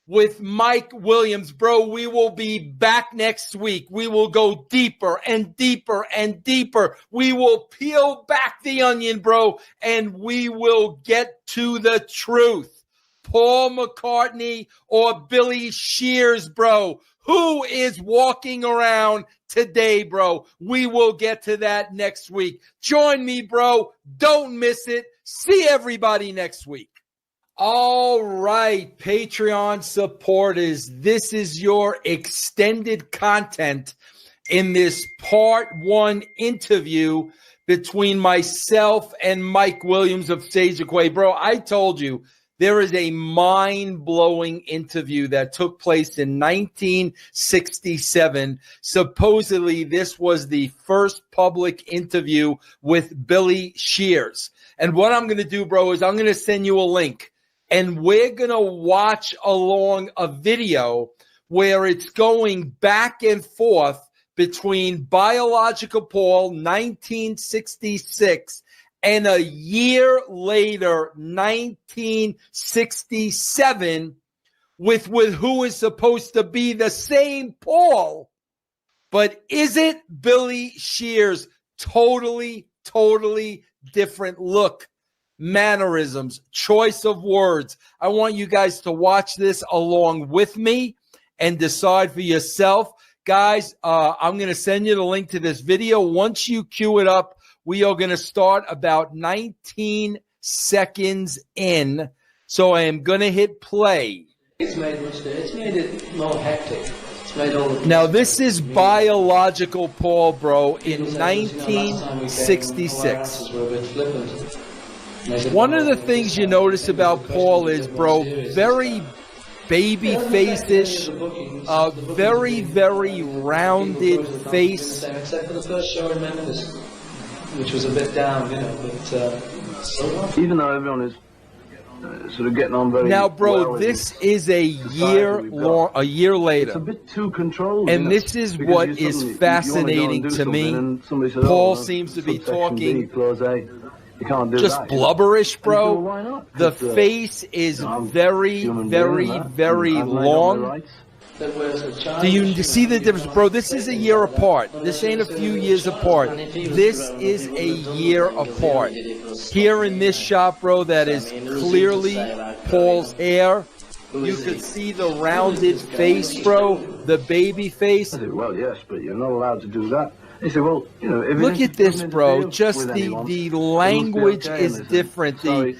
with Mike Williams. Bro, we will be back next week. We will go deeper and deeper and deeper. We will peel back the onion, bro, and we will get to the truth. Paul McCartney or Billy Shears, bro? Who is walking around today, bro? We will get to that next week. Join me, bro. Don't miss it. See everybody next week. All right, Patreon supporters, this is your extended content in this part 1 interview between myself and Mike Williams of Sage of Quay. Bro, I told you, there is a mind-blowing interview that took place in 1967. Supposedly, this was the first public interview with Billy Shears. And what I'm going to do, bro, is I'm going to send you a link. And we're going to watch along a video where it's going back and forth between Biological Paul, 1966, and a year later, 1967, with who is supposed to be the same Paul. But is it Billy Shears? Totally, totally different look, mannerisms, choice of words. I want you guys to watch this along with me and decide for yourself. Guys, I'm going to send you the link to this video. Once you cue it up, we are going to start about 19 seconds in. So I am going to hit play. It's made it more hectic. It's made all the Now, this is Biological Paul, bro, in 1966. One of the things you notice about Paul is, bro, very baby-face-ish, very, very rounded face. Except for the first show in Memphis, which was a bit down, you know, but so even though everyone is sort of getting on very now, bro, well, this is a year later. It's a bit too controlled, and this is what is fascinating to me. Paul seems to be talking you can't do just that, blubberish, bro. Why not? The face is very, very, very long. Do you see the difference, bro? This is a year apart. This ain't a few years apart. This is a year apart. Here in this shot, bro, that is clearly Paul's hair. You could see the rounded face, bro, the baby face. I said, well, yes, but you're not allowed to do that. He said, well, you know, if look at this, bro. Just the language is different. The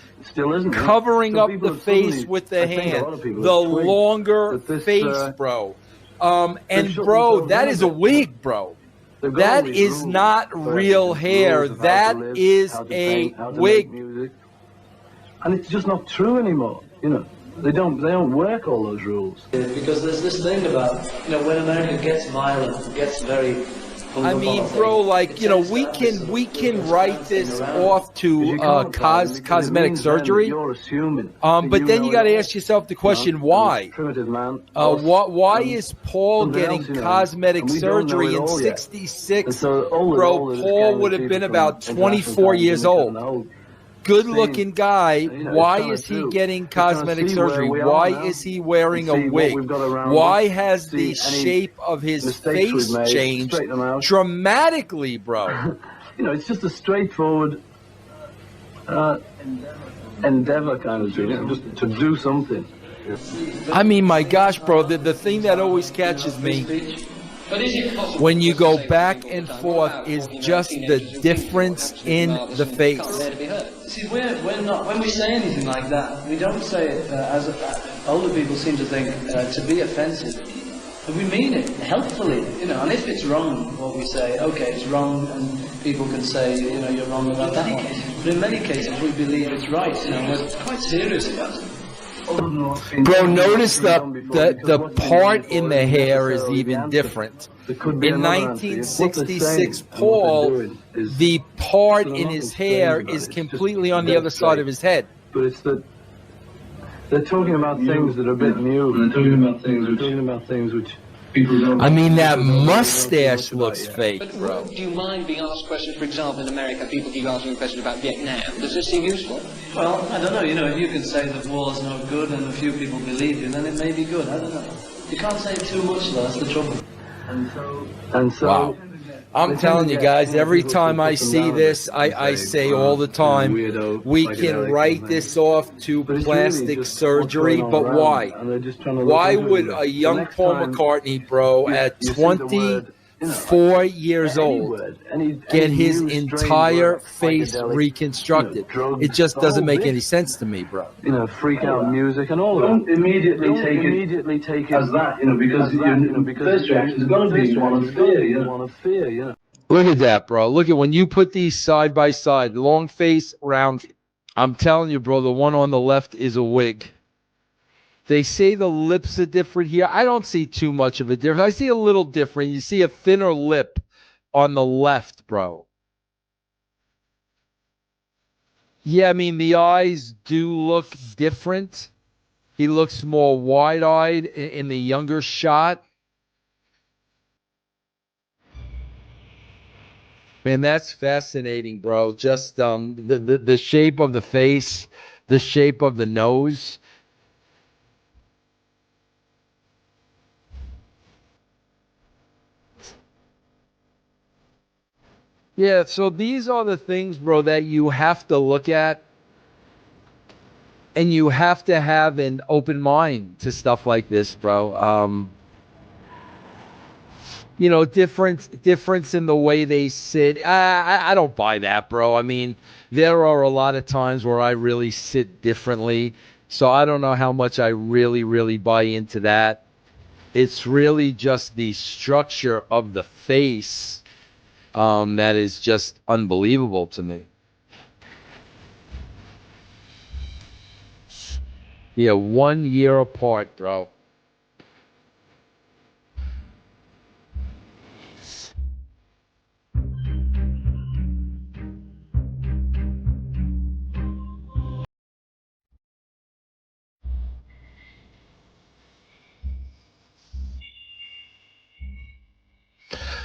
covering up the face with the hand, the longer face, bro. And bro, that is a wig, bro. That is not real hair. That is a wig. And it's just not true anymore. You know, they don't work all those rules. Because there's this thing about, you know, when America gets violent, gets very. I mean, bro, like, you know, we can write this off to cosmetic surgery. But then you got to ask yourself the question, why? Why is Paul getting cosmetic surgery in 66? Bro, Paul would have been about 24 years old. Good-looking guy. Why is he getting cosmetic surgery? Why is he wearing a wig? Why has the shape of his face changed dramatically, bro? You know, it's just a straightforward endeavor kind of thing, just to do something. I mean, my gosh, bro, the thing that always catches me when you go back and forth is just the difference in the face. See, we're not, when we say anything like that, we don't say it as older people seem to think to be offensive. We mean it helpfully, and if it's wrong, what we say, okay, it's wrong, and people can say, you're wrong about that one. But in many cases, we believe it's right, we're quite serious about it. Bro, notice the part in the hair is even different. In 1966, Paul, the part in his hair is completely on the other side of his head. But it's that they're talking about things that are a bit new. They're talking about things which people don't. I mean, that mustache looks fake, bro. Do you mind being asked questions? For example, in America, people keep asking questions about Vietnam. Does this seem useful? Well, I don't know. If you can say that war's no good and a few people believe you, then it may be good. I don't know. You can't say too much, though. That's the trouble. And so. Wow. I'm telling you guys, every time I see this, I say all the time, we can write this off to plastic surgery, but why? Why would a young Paul McCartney, bro, at 24 years old, get his entire face reconstructed? It just doesn't make any sense to me, bro. Freak out music and all that. Don't immediately take it as that, because first reaction is going to be one of fear, Look at that, bro. Look at when you put these side by side, long face, round. I'm telling you, bro, the one on the left is a wig. They say the lips are different here. I don't see too much of a difference. I see a little different. You see a thinner lip on the left, bro. Yeah, I mean, the eyes do look different. He looks more wide-eyed in the younger shot. Man, that's fascinating, bro. Just the shape of the face, the shape of the nose. Yeah, so these are the things, bro, that you have to look at. And you have to have an open mind to stuff like this, bro. Difference in the way they sit. I don't buy that, bro. I mean, there are a lot of times where I really sit differently. So I don't know how much I really, really buy into that. It's really just the structure of the face that is just unbelievable to me. Yeah, 1 year apart, bro.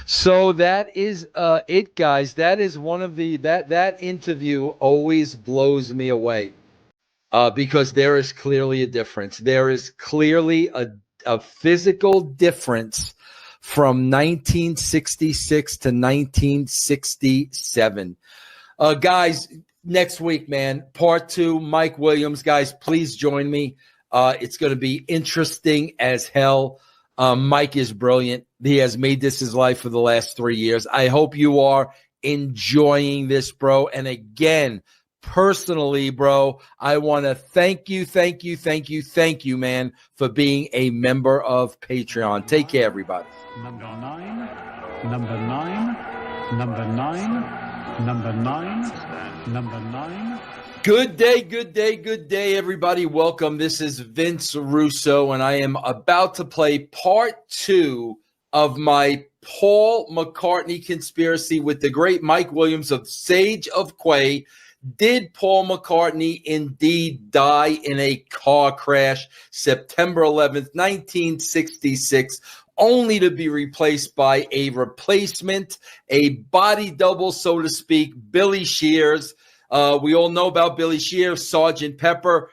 So that is it, guys. That is one of the that interview always blows me away because there is clearly a difference. There is clearly a physical difference from 1966 to 1967. Guys, next week, man, part 2, Mike Williams. Guys, please join me. It's going to be interesting as hell. Mike is brilliant. He has made this his life for the last 3 years. I hope you are enjoying this, bro. And again, personally, bro, I want to thank you, man, for being a member of Patreon. Take care, everybody. Number nine, number nine, number nine, number nine, number nine. Good day, everybody. Welcome. This is Vince Russo, and I am about to play part 2 of my Paul McCartney conspiracy with the great Mike Williams of Sage of Quay. Did Paul McCartney indeed die in a car crash September 11th, 1966, only to be replaced by a replacement, a body double, so to speak, Billy Shears? We all know about Billy Shears, Sgt. Pepper.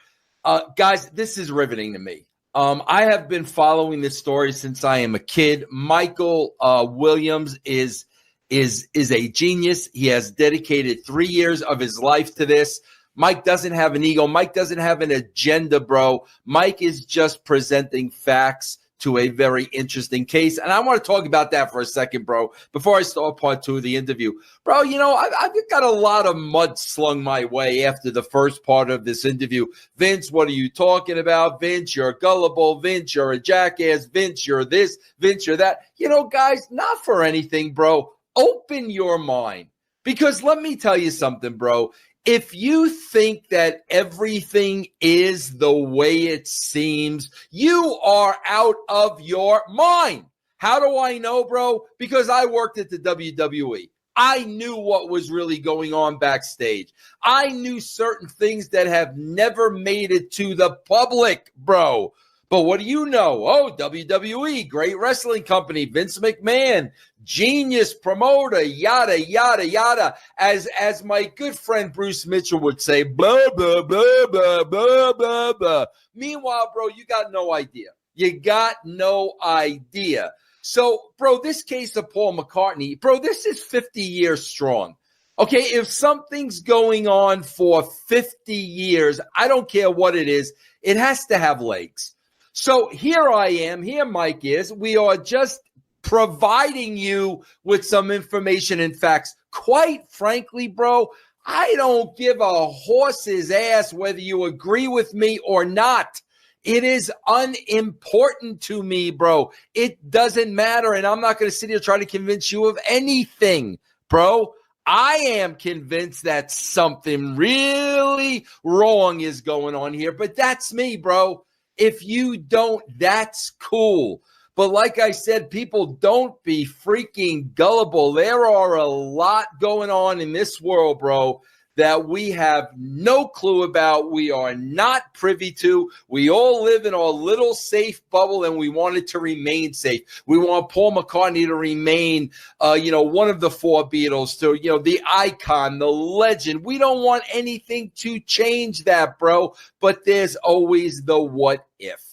Guys, this is riveting to me. I have been following this story since I am a kid. Michael Williams is a genius. He has dedicated 3 years of his life to this. Mike doesn't have an ego. Mike doesn't have an agenda, bro. Mike is just presenting facts to a very interesting case. And I want to talk about that for a second, bro, before I start part 2 of the interview. Bro, you know, I've got a lot of mud slung my way after the first part of this interview. Vince, what are you talking about? Vince, you're gullible. Vince, you're a jackass. Vince, you're this. Vince, you're that. You know, guys, not for anything, bro. Open your mind. Because let me tell you something, bro. If you think that everything is the way it seems, you are out of your mind. How do I know, bro? Because I worked at the WWE. I knew what was really going on backstage. I knew certain things that have never made it to the public, bro. But what do you know? Oh, WWE, great wrestling company, Vince McMahon, genius promoter, yada, yada, yada. As my good friend Bruce Mitchell would say, blah, blah, blah, blah, blah, blah, blah. Meanwhile, bro, you got no idea. You got no idea. So, bro, this case of Paul McCartney, bro, this is 50 years strong. Okay, if something's going on for 50 years, I don't care what it is, it has to have legs. So here I am, here Mike is. We are just providing you with some information and facts. Quite frankly, bro, I don't give a horse's ass whether you agree with me or not. It is unimportant to me, bro. It doesn't matter, and I'm not going to sit here trying to convince you of anything, bro. I am convinced that something really wrong is going on here, but that's me, bro. If you don't, that's cool. But like I said, people, don't be freaking gullible. There are a lot going on in this world, bro, that we have no clue about. We are not privy to. We all live in our little safe bubble, and we want it to remain safe. We want Paul McCartney to remain, one of the 4 Beatles, to, the icon, the legend. We don't want anything to change that, bro. But there's always the what if.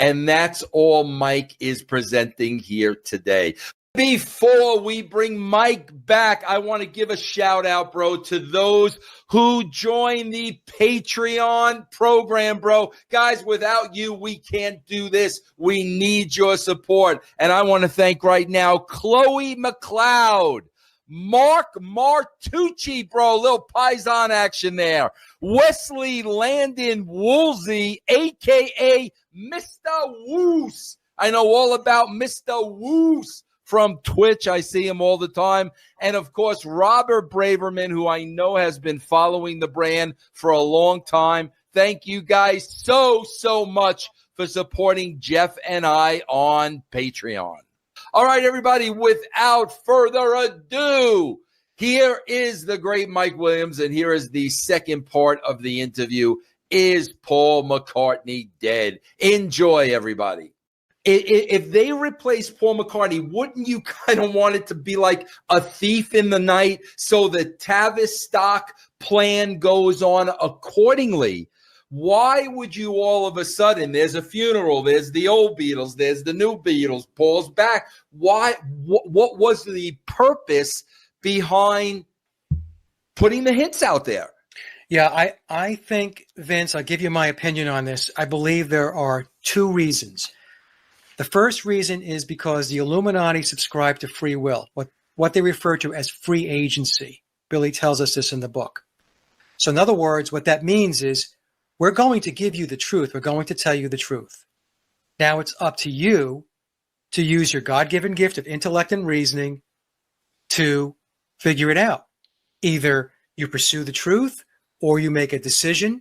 And that's all Mike is presenting here today. Before we bring Mike back, I want to give a shout out, bro, to those who join the Patreon program, bro. Guys, without you, we can't do this. We need your support. And I want to thank right now Chloe McLeod, Mark Martucci, bro, little Paisan action there. Wesley Landon Woolsey, a.k.a. Mr. Woos. I know all about Mr. Woos from Twitch. I see him all the time. And, of course, Robert Braverman, who I know has been following the brand for a long time. Thank you guys so much for supporting Jeff and I on Patreon. All right, everybody, without further ado, here is the great Mike Williams, and here is the second part of the interview. Is Paul McCartney dead? Enjoy, everybody. If they replace Paul McCartney, wouldn't you kind of want it to be like a thief in the night so the Tavistock plan goes on accordingly? Why would you all of a sudden, there's a funeral, there's the old Beatles, there's the new Beatles, Paul's back. Why? What was the purpose behind putting the hits out there? Yeah, I think, Vince, I'll give you my opinion on this. I believe there are 2 reasons. The first reason is because the Illuminati subscribe to free will, what they refer to as free agency. Billy tells us this in the book. So in other words, what that means is we're going to give you the truth. We're going to tell you the truth. Now it's up to you to use your God-given gift of intellect and reasoning to figure it out. Either you pursue the truth or you make a decision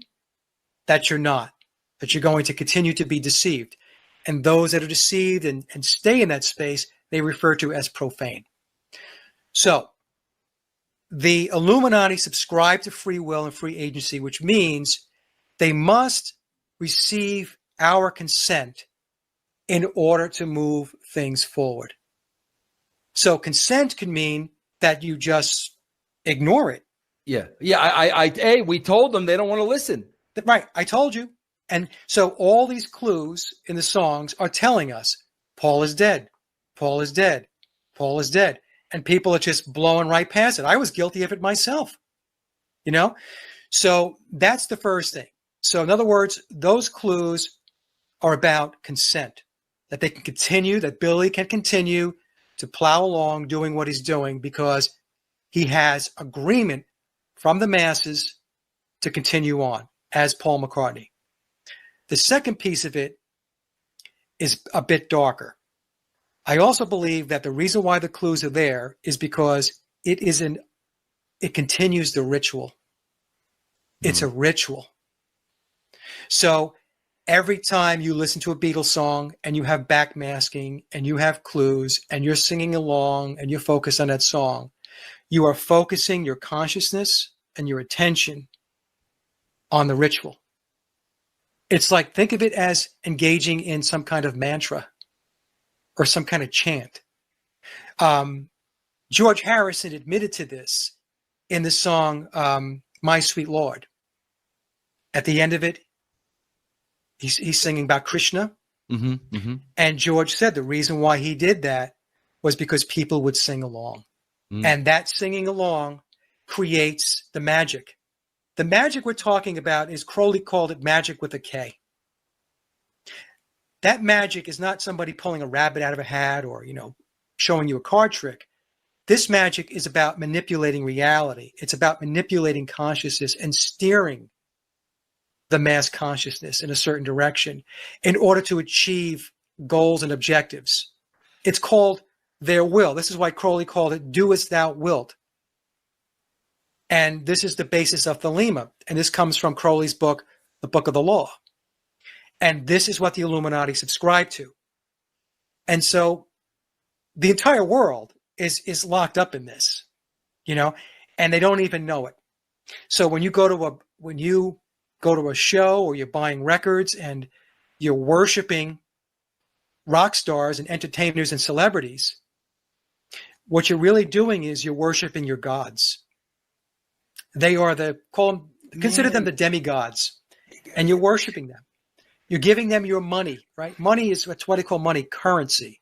that you're not, that you're going to continue to be deceived. And those that are deceived and stay in that space, they refer to as profane. So the Illuminati subscribe to free will and free agency, which means they must receive our consent in order to move things forward. So consent can mean that you just ignore it. Yeah. Hey, we told them, they don't want to listen. Right. I told you. And so all these clues in the songs are telling us Paul is dead. Paul is dead. Paul is dead. And people are just blowing right past it. I was guilty of it myself. So that's the first thing. So in other words, those clues are about consent, that they can continue, that Billy can continue to plow along doing what he's doing because he has agreement from the masses to continue on as Paul McCartney. The second piece of it is a bit darker. I also believe that the reason why the clues are there is because it continues the ritual. It's a ritual. So every time you listen to a Beatles song and you have backmasking and you have clues and you're singing along and you're focused on that song, you are focusing your consciousness and your attention on the ritual. It's like, think of it as engaging in some kind of mantra or some kind of chant. George Harrison admitted to this in the song, My Sweet Lord. At the end of it, he's singing about Krishna. And George said the reason why he did that was because people would sing along. And that singing along creates the magic. The magic we're talking about is Crowley called it magic with a K. That magic is not somebody pulling a rabbit out of a hat or, showing you a card trick. This magic is about manipulating reality. It's about manipulating consciousness and steering the mass consciousness in a certain direction in order to achieve goals and objectives. It's called their will. This is why Crowley called it do as thou wilt. And this is the basis of Thelema. And this comes from Crowley's book, The Book of the Law. And this is what the Illuminati subscribe to. And so the entire world is locked up in this, and they don't even know it. So when you go to a show or you're buying records and you're worshiping rock stars and entertainers and celebrities, what you're really doing is you're worshiping your gods. They are consider them the demigods, and you're worshiping them. You're giving them your money, right? Money is what they call money, currency.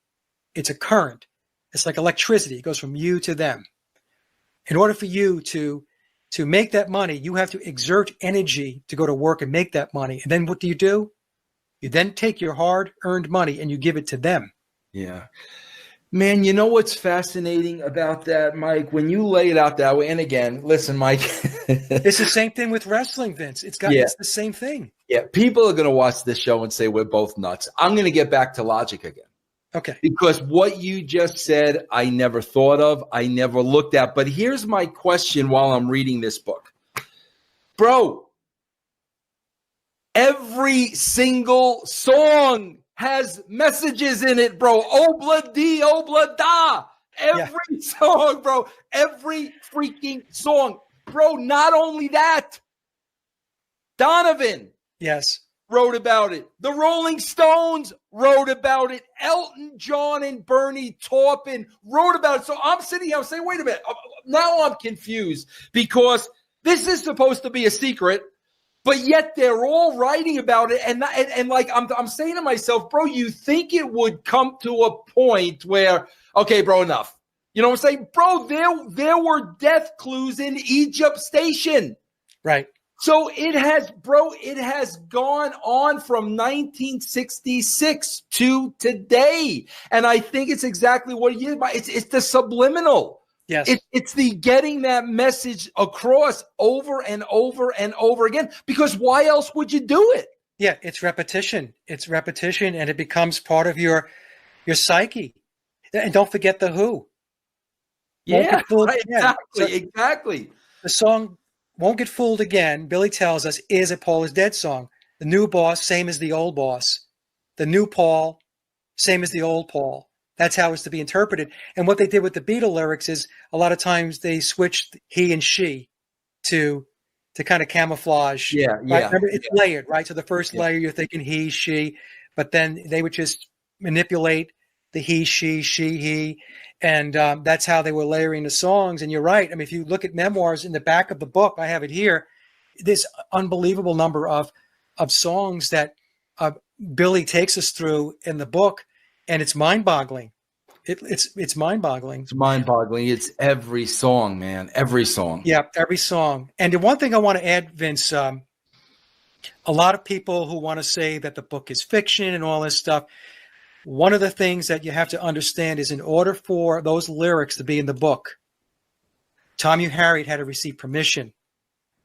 It's a current. It's like electricity. It goes from you to them. In order for you to make that money, you have to exert energy to go to work and make that money. And then what do? You then take your hard-earned money and you give it to them. Yeah. Man, you know what's fascinating about that, Mike? When you lay it out that way, and again, listen, Mike. It's the same thing with wrestling, Vince. It's the same thing. Yeah, people are going to watch this show and say we're both nuts. I'm going to get back to logic again. Okay. Because what you just said, I never thought of, I never looked at. But here's my question while I'm reading this book. Bro, every single song has messages in it, bro. Obla di, obla da. Every song, bro. Every freaking song. Bro, not only that, Donovan. Yes. Wrote about it. The Rolling Stones wrote about it. Elton John and Bernie Taupin wrote about it. So I'm sitting here, I'm saying, wait a minute. Now I'm confused because this is supposed to be a secret, but yet they're all writing about it. And like I'm saying to myself, bro, you think it would come to a point where, okay, bro, enough. You know what I'm saying? Bro, there were death clues in Egypt Station. Right. So it has gone on from 1966 to today. And I think it's exactly what it is. It's the subliminal. Yes. It's the getting that message across over and over and over again, because why else would you do it? Yeah, it's repetition. It's repetition, and it becomes part of your psyche. And don't forget the Who. Yeah, right, exactly. The song Won't Get Fooled Again, Billy tells us, is a Paul is Dead song. The new boss, same as the old boss. The new Paul, same as the old Paul. That's how it's to be interpreted. And what they did with the Beatle lyrics is a lot of times they switched he and she to kind of camouflage. Yeah, right? yeah. Remember, it's layered, right? So the first layer, you're thinking he, she, but then they would just manipulate the he, she, he. And that's how they were layering the songs. And you're right. I mean, if you look at Memoirs in the back of the book, I have it here, this unbelievable number of songs that Billy takes us through in the book. And it's mind-boggling. It's mind-boggling. It's mind-boggling. It's every song, man. Every song. Yeah, every song. And the one thing I want to add, Vince, a lot of people who want to say that the book is fiction and all this stuff, one of the things that you have to understand is in order for those lyrics to be in the book, Tom Harriet had to receive permission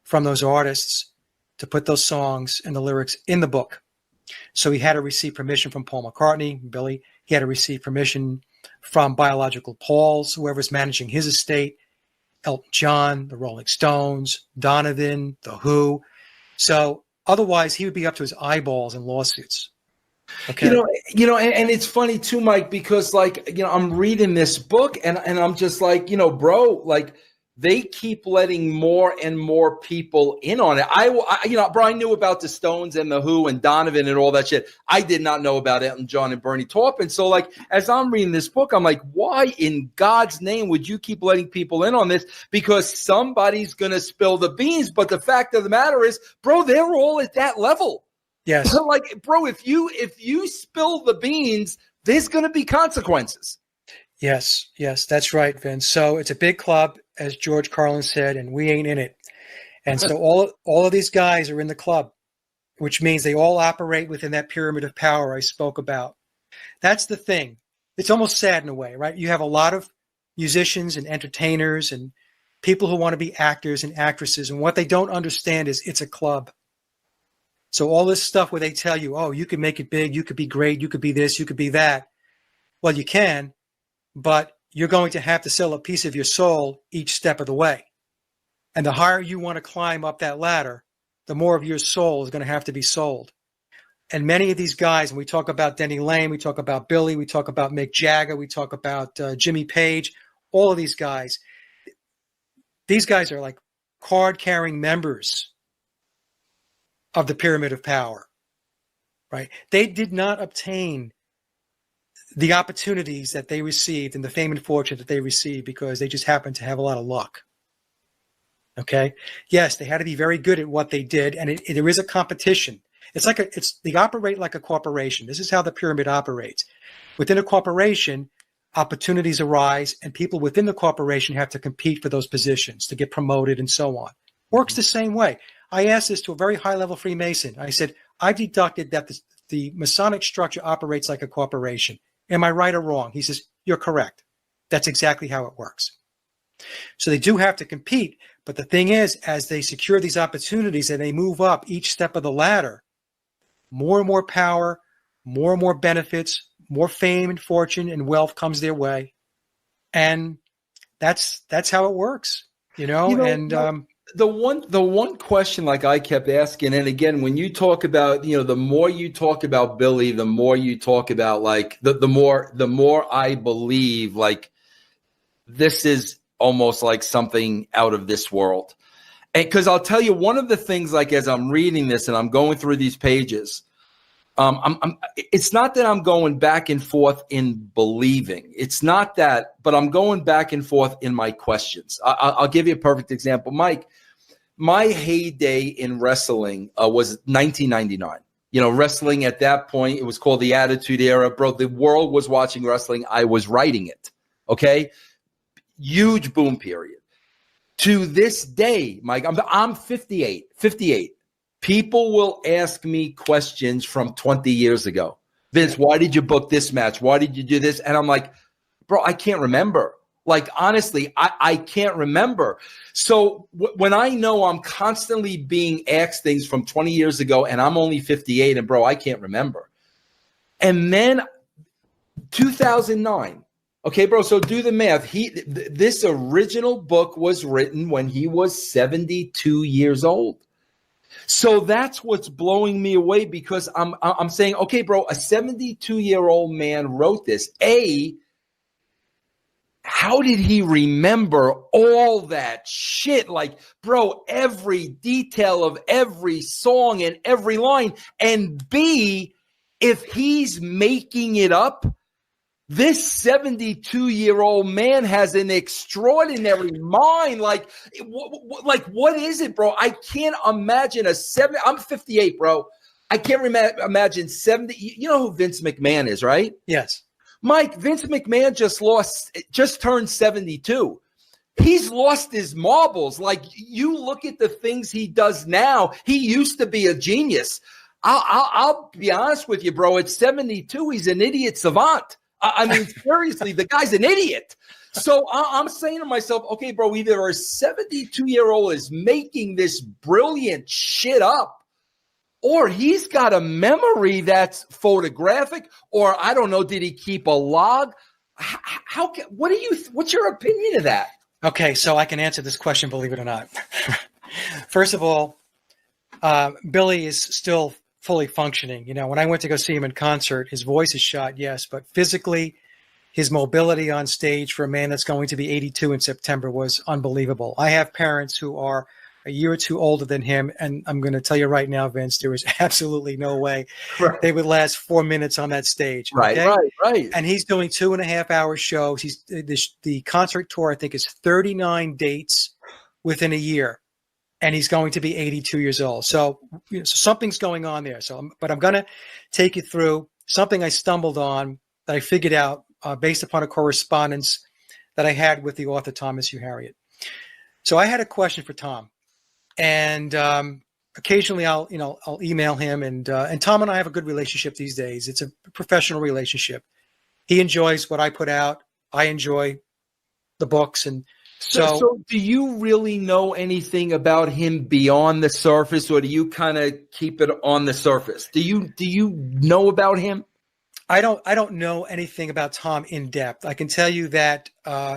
from those artists to put those songs and the lyrics in the book. So he had to receive permission from Paul McCartney, Billy. He had to receive permission from Biological Pauls, whoever's managing his estate, Elton John, the Rolling Stones, Donovan, The Who. So otherwise, he would be up to his eyeballs in lawsuits. Okay. And it's funny too, Mike, because I'm reading this book and I'm just like, bro, like they keep letting more and more people in on it. Bro, I knew about the Stones and the Who and Donovan and all that shit. I did not know about Elton John and Bernie Taupin. So like, as I'm reading this book, I'm like, why in God's name would you keep letting people in on this? Because somebody's going to spill the beans. But the fact of the matter is, bro, they're all at that level. Yes. So like, bro, if you spill the beans, there's going to be consequences. Yes, that's right, Vince. So it's a big club, as George Carlin said, and we ain't in it. And so all of these guys are in the club, which means they all operate within that pyramid of power I spoke about. That's the thing. It's almost sad in a way, right? You have a lot of musicians and entertainers and people who want to be actors and actresses, and what they don't understand is it's a club. So all this stuff where they tell you, oh, you can make it big, you could be great, you could be this, you could be that. Well, you can, but you're going to have to sell a piece of your soul each step of the way. And the higher you want to climb up that ladder, the more of your soul is going to have to be sold. And many of these guys, when we talk about Denny Lane, we talk about Billy, we talk about Mick Jagger, we talk about Jimmy Page, all of these guys are like card-carrying members of the pyramid of power, right? They did not obtain the opportunities that they received and the fame and fortune that they received because they just happened to have a lot of luck. Okay. Yes, they had to be very good at what they did, and there is a competition. They operate like a corporation. This is how the pyramid operates. Within a corporation, opportunities arise, and people within the corporation have to compete for those positions to get promoted and so on. Works the same way. I asked this to a very high-level Freemason. I said, I've deducted that the Masonic structure operates like a corporation. Am I right or wrong? He says, you're correct. That's exactly how it works. So they do have to compete. But the thing is, as they secure these opportunities and they move up each step of the ladder, more and more power, more and more benefits, more fame and fortune and wealth comes their way. And that's how it works, The one question like I kept asking, and again, when you talk about, the more you talk about Billy, the more you talk about like the more I believe like this is almost like something out of this world. And because I'll tell you, one of the things, like as I'm reading this and I'm going through these pages, it's not that I'm going back and forth in believing. It's not that, but I'm going back and forth in my questions. I'll give you a perfect example. Mike, my heyday in wrestling was 1999. Wrestling at that point, it was called the Attitude Era. Bro, the world was watching wrestling. I was writing it. Okay? Huge boom period. To this day, Mike, I'm 58. People will ask me questions from 20 years ago. Vince, why did you book this match? Why did you do this? And I'm like, bro, I can't remember. Like, honestly, I can't remember. So when I know I'm constantly being asked things from 20 years ago and I'm only 58 and, bro, I can't remember. And then 2009. Okay, bro, so do the math. This original book was written when he was 72 years old. So that's what's blowing me away, because I'm saying, okay, bro, a 72-year-old man wrote this. How did he remember all that shit? Like, bro, every detail of every song and every line. And B, if he's making it up, this 72-year-old man has an extraordinary mind. Like what is it, bro? I can't imagine I'm 58, bro. I can't imagine 70. You know who Vince McMahon is, right? Yes. Mike, Vince McMahon just turned 72. He's lost his marbles. Like, you look at the things he does now. He used to be a genius. I'll be honest with you, bro. At 72, he's an idiot savant. I mean, seriously, the guy's an idiot. So I'm saying to myself, okay, bro, either a 72-year-old is making this brilliant shit up, or he's got a memory that's photographic, or I don't know, did he keep a log? What's your opinion of that? Okay, so I can answer this question, believe it or not. First of all, Billy is still fully functioning. You know, when I went to go see him in concert, his voice is shot, yes, but physically, his mobility on stage for a man that's going to be 82 in September was unbelievable. I have parents who are a year or two older than him, and I'm going to tell you right now, Vince, there is absolutely no way they would last 4 minutes on that stage. Right, okay? right. And he's doing 2.5-hour shows. The concert tour, I think, is 39 dates within a year, and he's going to be 82 years old. So, so something's going on there. But I'm going to take you through something I stumbled on that I figured out based upon a correspondence that I had with the author Thomas Hugh Harriott. So I had a question for Tom, and occasionally I'll email him, and Tom and I have a good relationship these days. It's a professional relationship. He enjoys what I put out. I enjoy the books, and so do you really know anything about him beyond the surface, or do you kind of keep it on the surface? Do you know about him? I don't know anything about Tom in depth. I can tell you that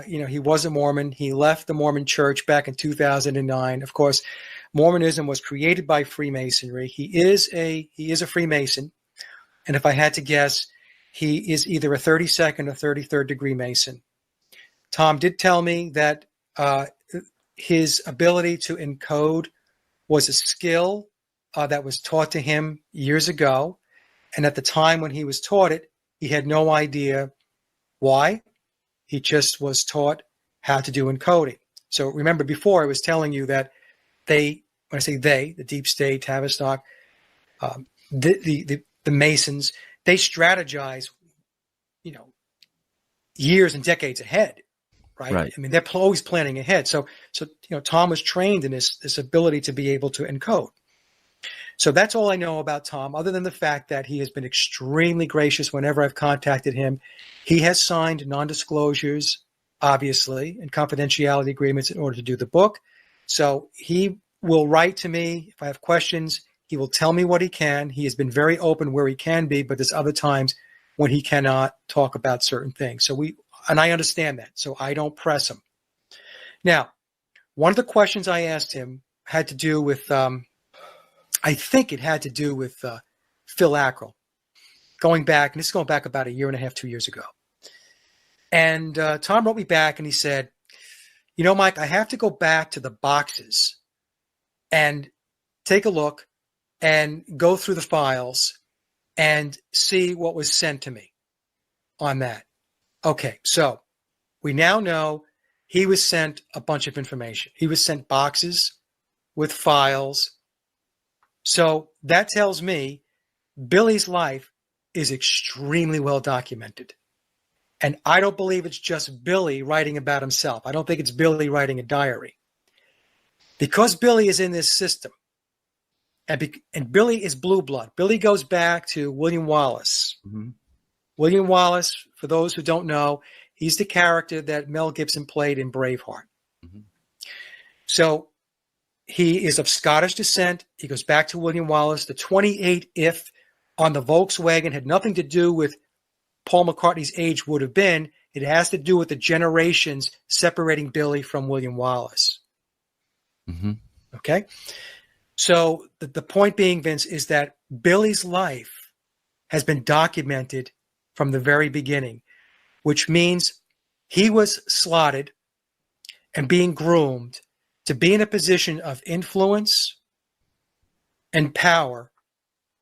he was a Mormon. He left the Mormon Church back in 2009. Of course, Mormonism was created by Freemasonry. He is a Freemason, and if I had to guess, he is either a 32nd or 33rd degree Mason. Tom did tell me that his ability to encode was a skill that was taught to him years ago. And at the time when he was taught it, he had no idea why. He just was taught how to do encoding. So remember, before I was telling you that when I say they, the deep state, Tavistock, the Masons, they strategize, years and decades ahead, right? I mean, they're always planning ahead. So Tom was trained in this ability to be able to encode. So that's all I know about Tom, other than the fact that he has been extremely gracious whenever I've contacted him. He has signed non-disclosures, obviously, and confidentiality agreements in order to do the book. So he will write to me if I have questions. He will tell me what he can. He has been very open where he can be, but there's other times when he cannot talk about certain things. And I understand that, so I don't press him. Now, one of the questions I asked him had to do with I think it had to do with Phil Ackrell, going back about a year and a half, 2 years ago. And Tom wrote me back and he said, Mike, I have to go back to the boxes and take a look and go through the files and see what was sent to me on that. Okay, so we now know he was sent a bunch of information. He was sent boxes with files. So that tells me Billy's life is extremely well documented. And I don't believe it's just Billy writing about himself. I don't think it's Billy writing a diary. Because Billy is in this system, and Billy is blue blood. Billy goes back to William Wallace. Mm-hmm. William Wallace, for those who don't know, he's the character that Mel Gibson played in Braveheart. Mm-hmm. So he is of Scottish descent. He goes back to William Wallace. The 28 if on the Volkswagen had nothing to do with Paul McCartney's age would have been. It has to do with the generations separating Billy from William Wallace. Mm-hmm. Okay? So the point being, Vince, is that Billy's life has been documented from the very beginning, which means he was slotted and being groomed to be in a position of influence and power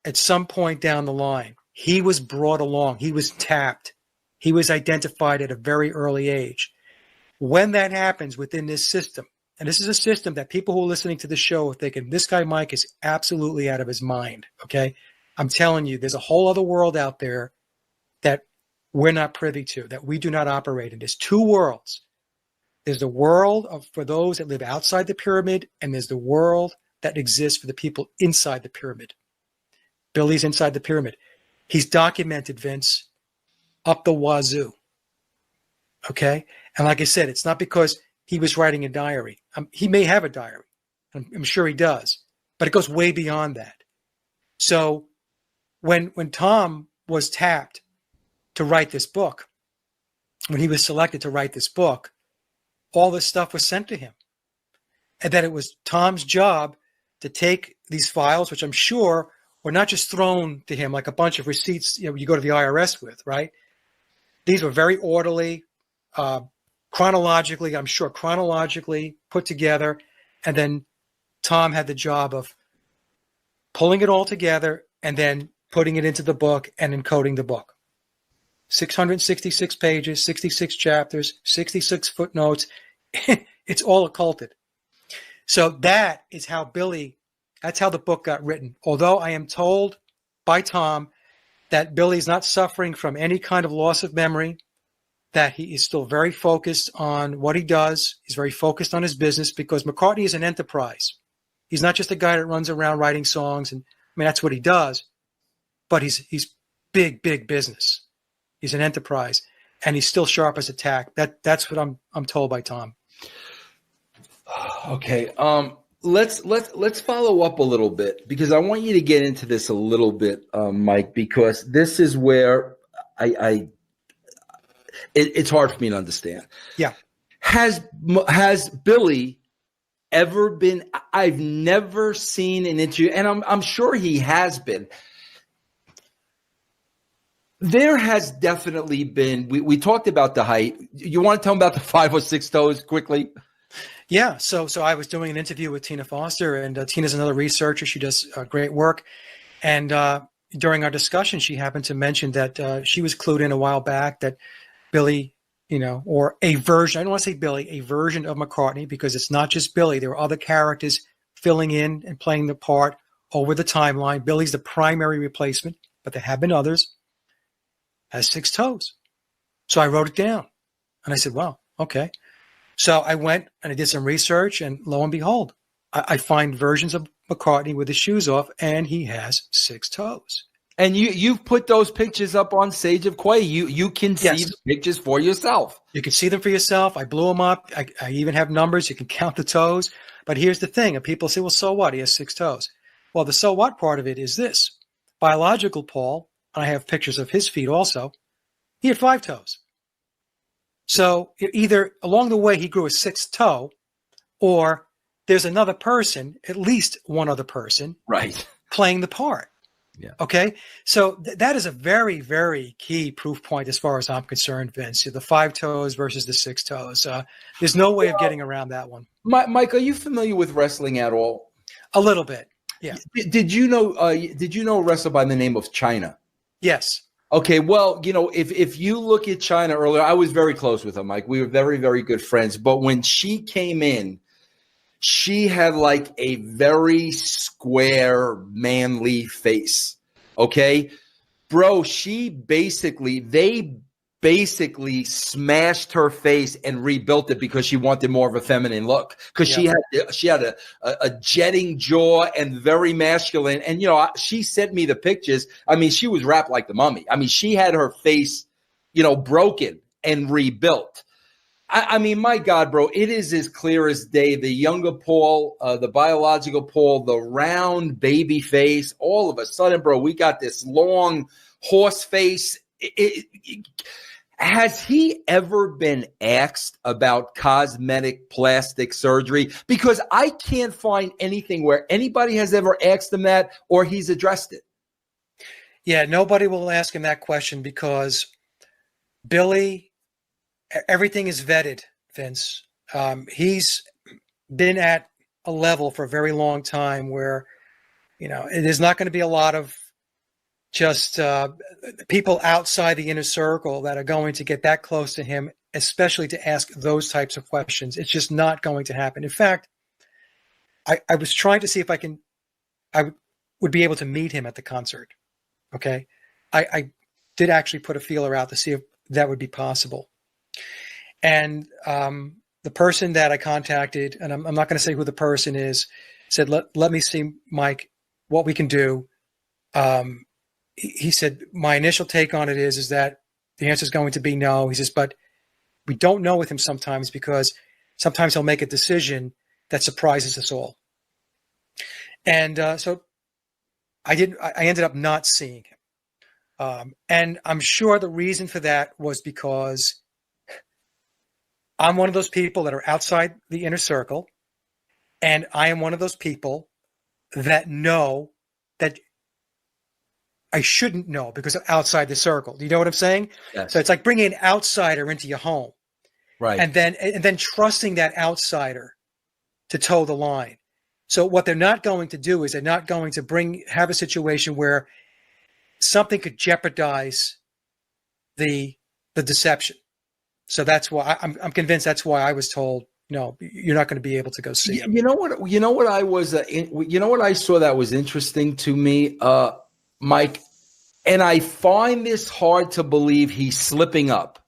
at some point down the line. He was brought along. He was tapped. He was identified at a very early age. When that happens within this system, and this is a system that people who are listening to the show are thinking, this guy Mike is absolutely out of his mind, okay? I'm telling you, there's a whole other world out there that we're not privy to, that we do not operate in. There's two worlds. There's the world for those that live outside the pyramid, and there's the world that exists for the people inside the pyramid. Billy's inside the pyramid. He's documented, Vince, up the wazoo. Okay? And like I said, it's not because he was writing a diary. He may have a diary. I'm sure he does. But it goes way beyond that. So when Tom was tapped to write this book, when he was selected to write this book, all this stuff was sent to him. And that it was Tom's job to take these files, which I'm sure were not just thrown to him like a bunch of receipts you go to the IRS with, right? These were very orderly, chronologically put together. And then Tom had the job of pulling it all together and then putting it into the book and encoding the book. 666 pages, 66 chapters, 66 footnotes. It's all occulted. So that is how that's how the book got written. Although I am told by Tom that Billy's not suffering from any kind of loss of memory, that he is still very focused on what he does. He's very focused on his business because McCartney is an enterprise. He's not just a guy that runs around writing songs. And I mean, that's what he does, but he's big business. He's an enterprise, and he's still sharp as a tack. That's what I'm told by Tom. Okay. Let's follow up a little bit, because I want you to get into this a little bit, Mike, because this is where it's hard for me to understand. Yeah. Has Billy ever been? I've never seen an interview, and I'm sure he has been. There has definitely been. We talked about the height. You want to tell me about the 5 or 6 toes quickly? Yeah. So I was doing an interview with Tina Foster, and Tina's another researcher. She does great work. And during our discussion, she happened to mention that she was clued in a while back that Billy, or a version, I don't want to say Billy, a version of McCartney, because it's not just Billy. There are other characters filling in and playing the part over the timeline. Billy's the primary replacement, but there have been others. Has 6 toes. So I wrote it down. And I said, wow, okay. So I went and I did some research, and lo and behold, I find versions of McCartney with his shoes off, and he has 6 toes. And you've put those pictures up on Sage of Quay. You can see the pictures for yourself. You can see them for yourself. I blew them up. I even have numbers. You can count the toes. But here's the thing. And people say, well, so what? He has 6 toes. Well, the so what part of it is this. Biological Paul, and I have pictures of his feet also, he had 5 toes. So either along the way he grew a 6th toe, or there's another person, at least one other person, right, playing the part. Yeah. Okay. So that is a very, very key proof point as far as I'm concerned, Vince. The 5 toes versus the 6 toes. There's no way of getting around that one. Mike, are you familiar with wrestling at all? A little bit. Yeah. Did you know a wrestler by the name of China? Yes. Okay, well, if you look at China earlier, I was very close with her, Mike. We were very, very good friends. But when she came in, she had like a very square, manly face. Okay? Bro, they basically smashed her face and rebuilt it because she wanted more of a feminine look. Because she had a jetting jaw and very masculine. And she sent me the pictures. I mean, she was wrapped like the mummy. I mean, she had her face, broken and rebuilt. I mean, my God, bro, it is as clear as day. The younger Paul, the biological Paul, the round baby face. All of a sudden, bro, we got this long horse face. Has he ever been asked about cosmetic plastic surgery? Because I can't find anything where anybody has ever asked him that or he's addressed it. Yeah, nobody will ask him that question because Billy, everything is vetted, Vince. He's been at a level for a very long time where, there's not going to be a lot of just people outside the inner circle that are going to get that close to him, especially to ask those types of questions. It's just not going to happen. In fact, I was trying to see if I would be able to meet him at the concert. Okay. I did actually put a feeler out to see if that would be possible. And the person that I contacted, and I'm not going to say who the person is, said, let me see, Mike, what we can do. He said, my initial take on it is that the answer is going to be no. He says, but we don't know with him sometimes because sometimes he'll make a decision that surprises us all. And so I ended up not seeing him. And I'm sure the reason for that was because I'm one of those people that are outside the inner circle, and I am one of those people that know that I shouldn't know because I'm outside the circle. Do you know what I'm saying? Yes. So it's like bringing an outsider into your home, Right. and then trusting that outsider to toe the line. So what they're not going to do is they're not going to have a situation where something could jeopardize the deception. So that's why I'm convinced that's why I was told, no, you're not going to be able to go see him. You know what I was, what I saw that was interesting to me, Mike, and I find this hard to believe he's slipping up.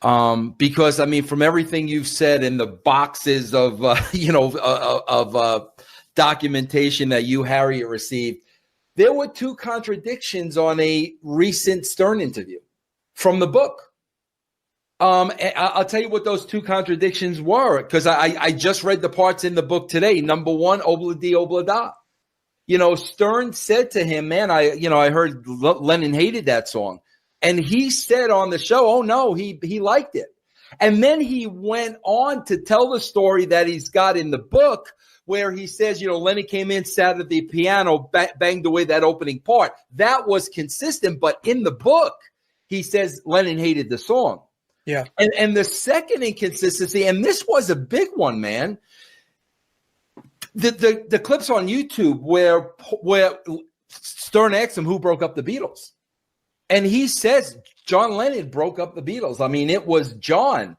Because I mean, from everything you've said in the boxes of, documentation that you, Harriet, received, there were two contradictions on a recent Stern interview from the book. I'll tell you what those two contradictions were, because I just read the parts in the book today. Number one, obla di obla da. Stern said to him, man, I heard Lennon hated that song. And he said on the show, oh no, he liked it. And then he went on to tell the story that he's got in the book where he says, Lennon came in, sat at the piano, banged away that opening part. That was consistent. But in the book, he says Lennon hated the song. Yeah. And the second inconsistency, and this was a big one, man, the clips on YouTube where Stern asked him who broke up the Beatles. And he says John Lennon broke up the Beatles. I mean, it was John.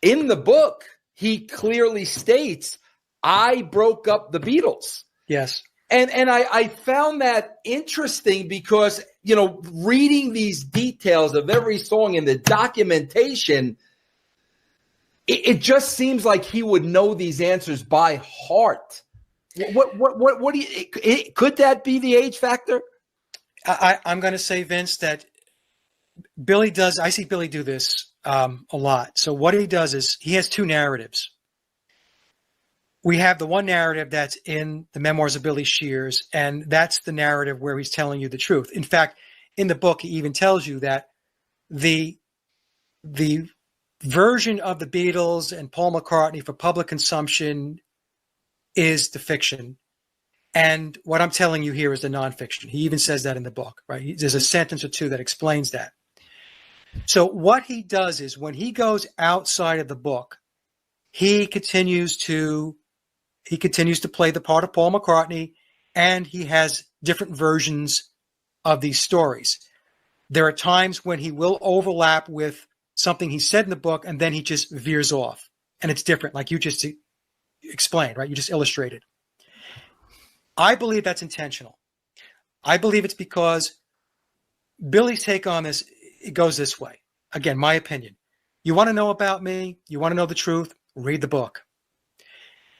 In the book, he clearly states, I broke up the Beatles. Yes. And I found that interesting because, reading these details of every song in the documentation, it just seems like he would know these answers by heart. What do you, could that be the age factor? I'm going to say, Vince, that Billy does. I see Billy do this a lot. So what he does is he has two narratives. We have the one narrative that's in the Memoirs of Billy Shears, and that's the narrative where he's telling you the truth. In fact, in the book, he even tells you that the version of the Beatles and Paul McCartney for public consumption is the fiction. And what I'm telling you here is the nonfiction. He even says that in the book, right? There's a sentence or two that explains that. So what he does is when he goes outside of the book, he continues to play the part of Paul McCartney, and he has different versions of these stories. There are times when he will overlap with something he said in the book, and then he just veers off, and it's different, like you just explained, right? You just illustrated. I believe that's intentional. I believe it's because Billy's take on this, it goes this way. Again, my opinion. You want to know about me? You want to know the truth? Read the book.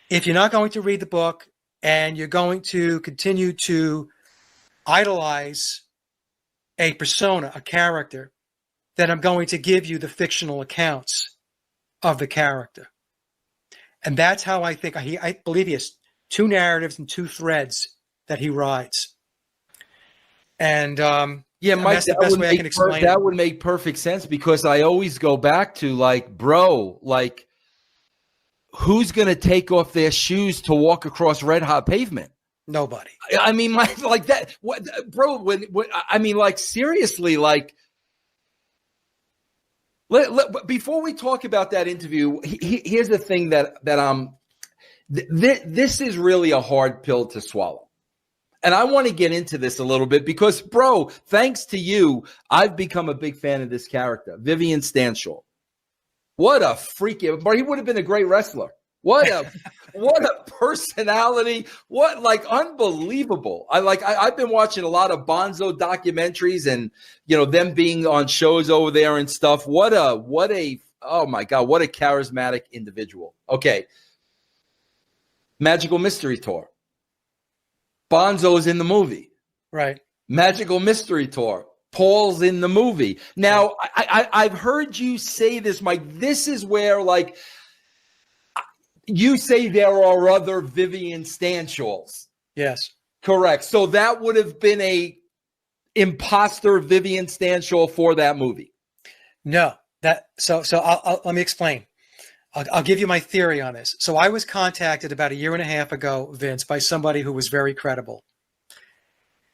If you're not going to read the book and you're going to continue to idolize a persona, a character, then I'm going to give you the fictional accounts of the character. And that's how I think, I believe he has two narratives and two threads that he rides. And yeah, Mike, that's the best way I can explain it. That would make perfect sense because I always go back to who's going to take off their shoes to walk across red hot pavement? Nobody. I mean, like that, bro. Seriously, before we talk about that interview, here's the thing this is really a hard pill to swallow. And I want to get into this a little bit because, bro, thanks to you, I've become a big fan of this character, Vivian Stanshall. What a freak. But he would have been a great wrestler. What a personality. What, like, unbelievable. I've been watching a lot of Bonzo documentaries and, them being on shows over there and stuff. What a oh my God, what a charismatic individual. Okay. Magical Mystery Tour. Bonzo's in the movie. Right. Magical Mystery Tour. Paul's in the movie. Now, I've heard you say this, Mike. This is where, like, you say there are other Vivian Stanshaw's. Yes. Correct. So that would have been a imposter Vivian Stanshaw for that movie. No. So let me explain. I'll give you my theory on this. So I was contacted about a year and a half ago, Vince, by somebody who was very credible.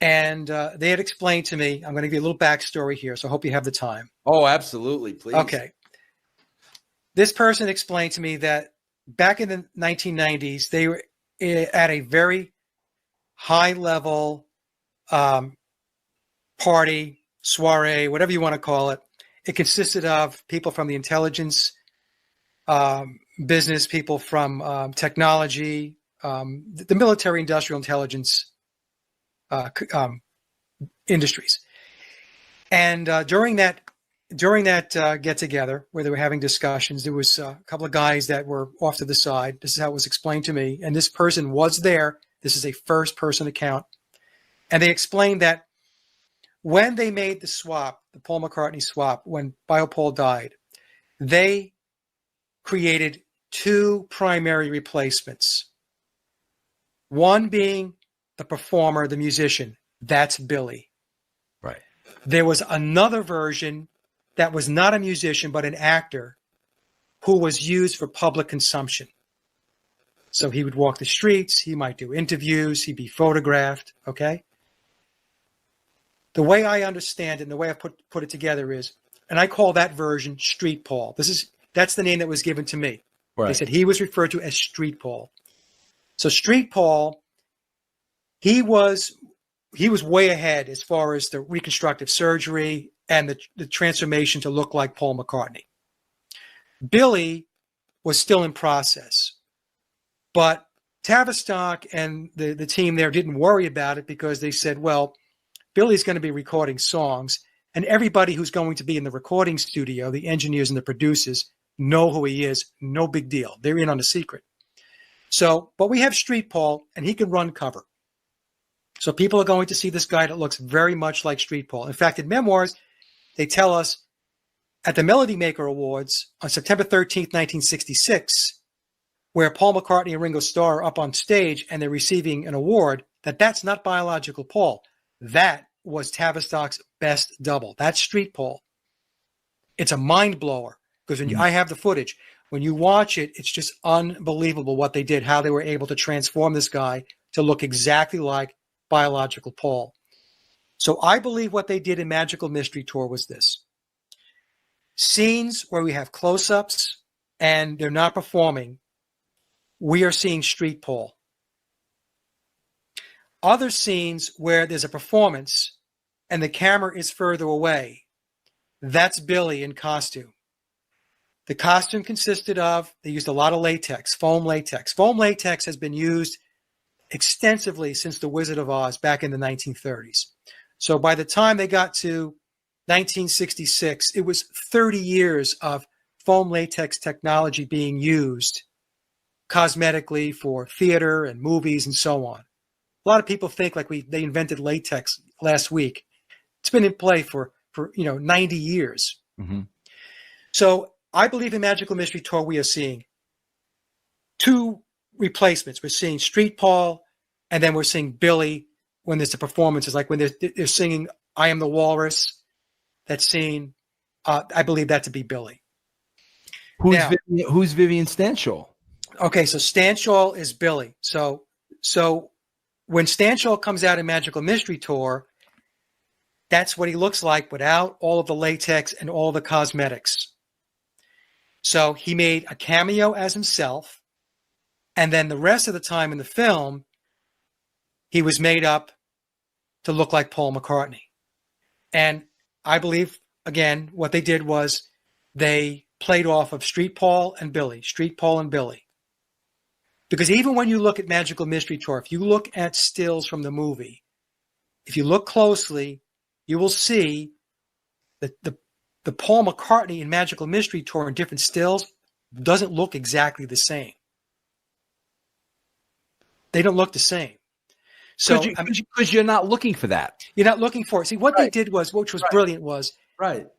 And they had explained to me, I'm going to give you a little backstory here, so I hope you have the time. Oh, absolutely. Please. Okay. This person explained to me that back in the 1990s, they were at a very high level party, soiree, whatever you want to call it. It consisted of people from the intelligence business, people from technology, the military industrial intelligence industries. And during that get together where they were having discussions, there was a couple of guys that were off to the side. This is how it was explained to me. And this person was there. This is a first person account. And they explained that when they made the swap, the Paul McCartney swap, when Paul died, they created two primary replacements. One being the performer, the musician. That's Billy. Right. There was another version that was not a musician, but an actor who was used for public consumption. So he would walk the streets. He might do interviews. He'd be photographed. Okay. The way I understand it and the way I put it together is, and I call that version Street Paul. That's the name that was given to me. Right. They said he was referred to as Street Paul. So Street Paul, he was way ahead as far as the reconstructive surgery and the transformation to look like Paul McCartney. Billy was still in process, but Tavistock and the team there didn't worry about it because they said, well, Billy's going to be recording songs, and everybody who's going to be in the recording studio, the engineers and the producers, know who he is. No big deal. They're in on a secret. So, but we have Street Paul, and he can run cover. So people are going to see this guy that looks very much like Street Paul. In fact, in Memoirs, they tell us at the Melody Maker Awards on September 13th, 1966, where Paul McCartney and Ringo Starr are up on stage and they're receiving an award, that's not biological Paul. That was Tavistock's best double. That's Street Paul. It's a mind blower because when I have the footage. When you watch it, it's just unbelievable what they did, how they were able to transform this guy to look exactly like biological Paul. So I believe what they did in Magical Mystery Tour was this. Scenes where we have close-ups and they're not performing, we are seeing Street Paul. Other scenes where there's a performance and the camera is further away, that's Billy in costume. The costume consisted of, they used a lot of latex, foam latex. Foam latex has been used extensively since The Wizard of Oz back in the 1930s. So by the time they got to 1966, it was 30 years of foam latex technology being used cosmetically for theater and movies and so on. A lot of people think like they invented latex last week. It's been in play for 90 years. Mm-hmm. So I believe in Magical Mystery Tour we are seeing two replacements. We're seeing Street Paul, and then we're seeing Billy when there's the performances, like when they're singing I Am the Walrus, that scene, I believe that to be Billy. Who's Vivian Stanshall? Okay, so Stanshall is Billy. So when Stanshall comes out in Magical Mystery Tour, that's what he looks like without all of the latex and all the cosmetics. So he made a cameo as himself, and then the rest of the time in the film, he was made up to look like Paul McCartney. And I believe, again, what they did was they played off of Street Paul and Billy, Street Paul and Billy. Because even when you look at Magical Mystery Tour, if you look at stills from the movie, if you look closely, you will see that the Paul McCartney in Magical Mystery Tour in different stills doesn't look exactly the same. They don't look the same. So because you're not looking for that. You're not looking for it. See, what they did was, which was brilliant, was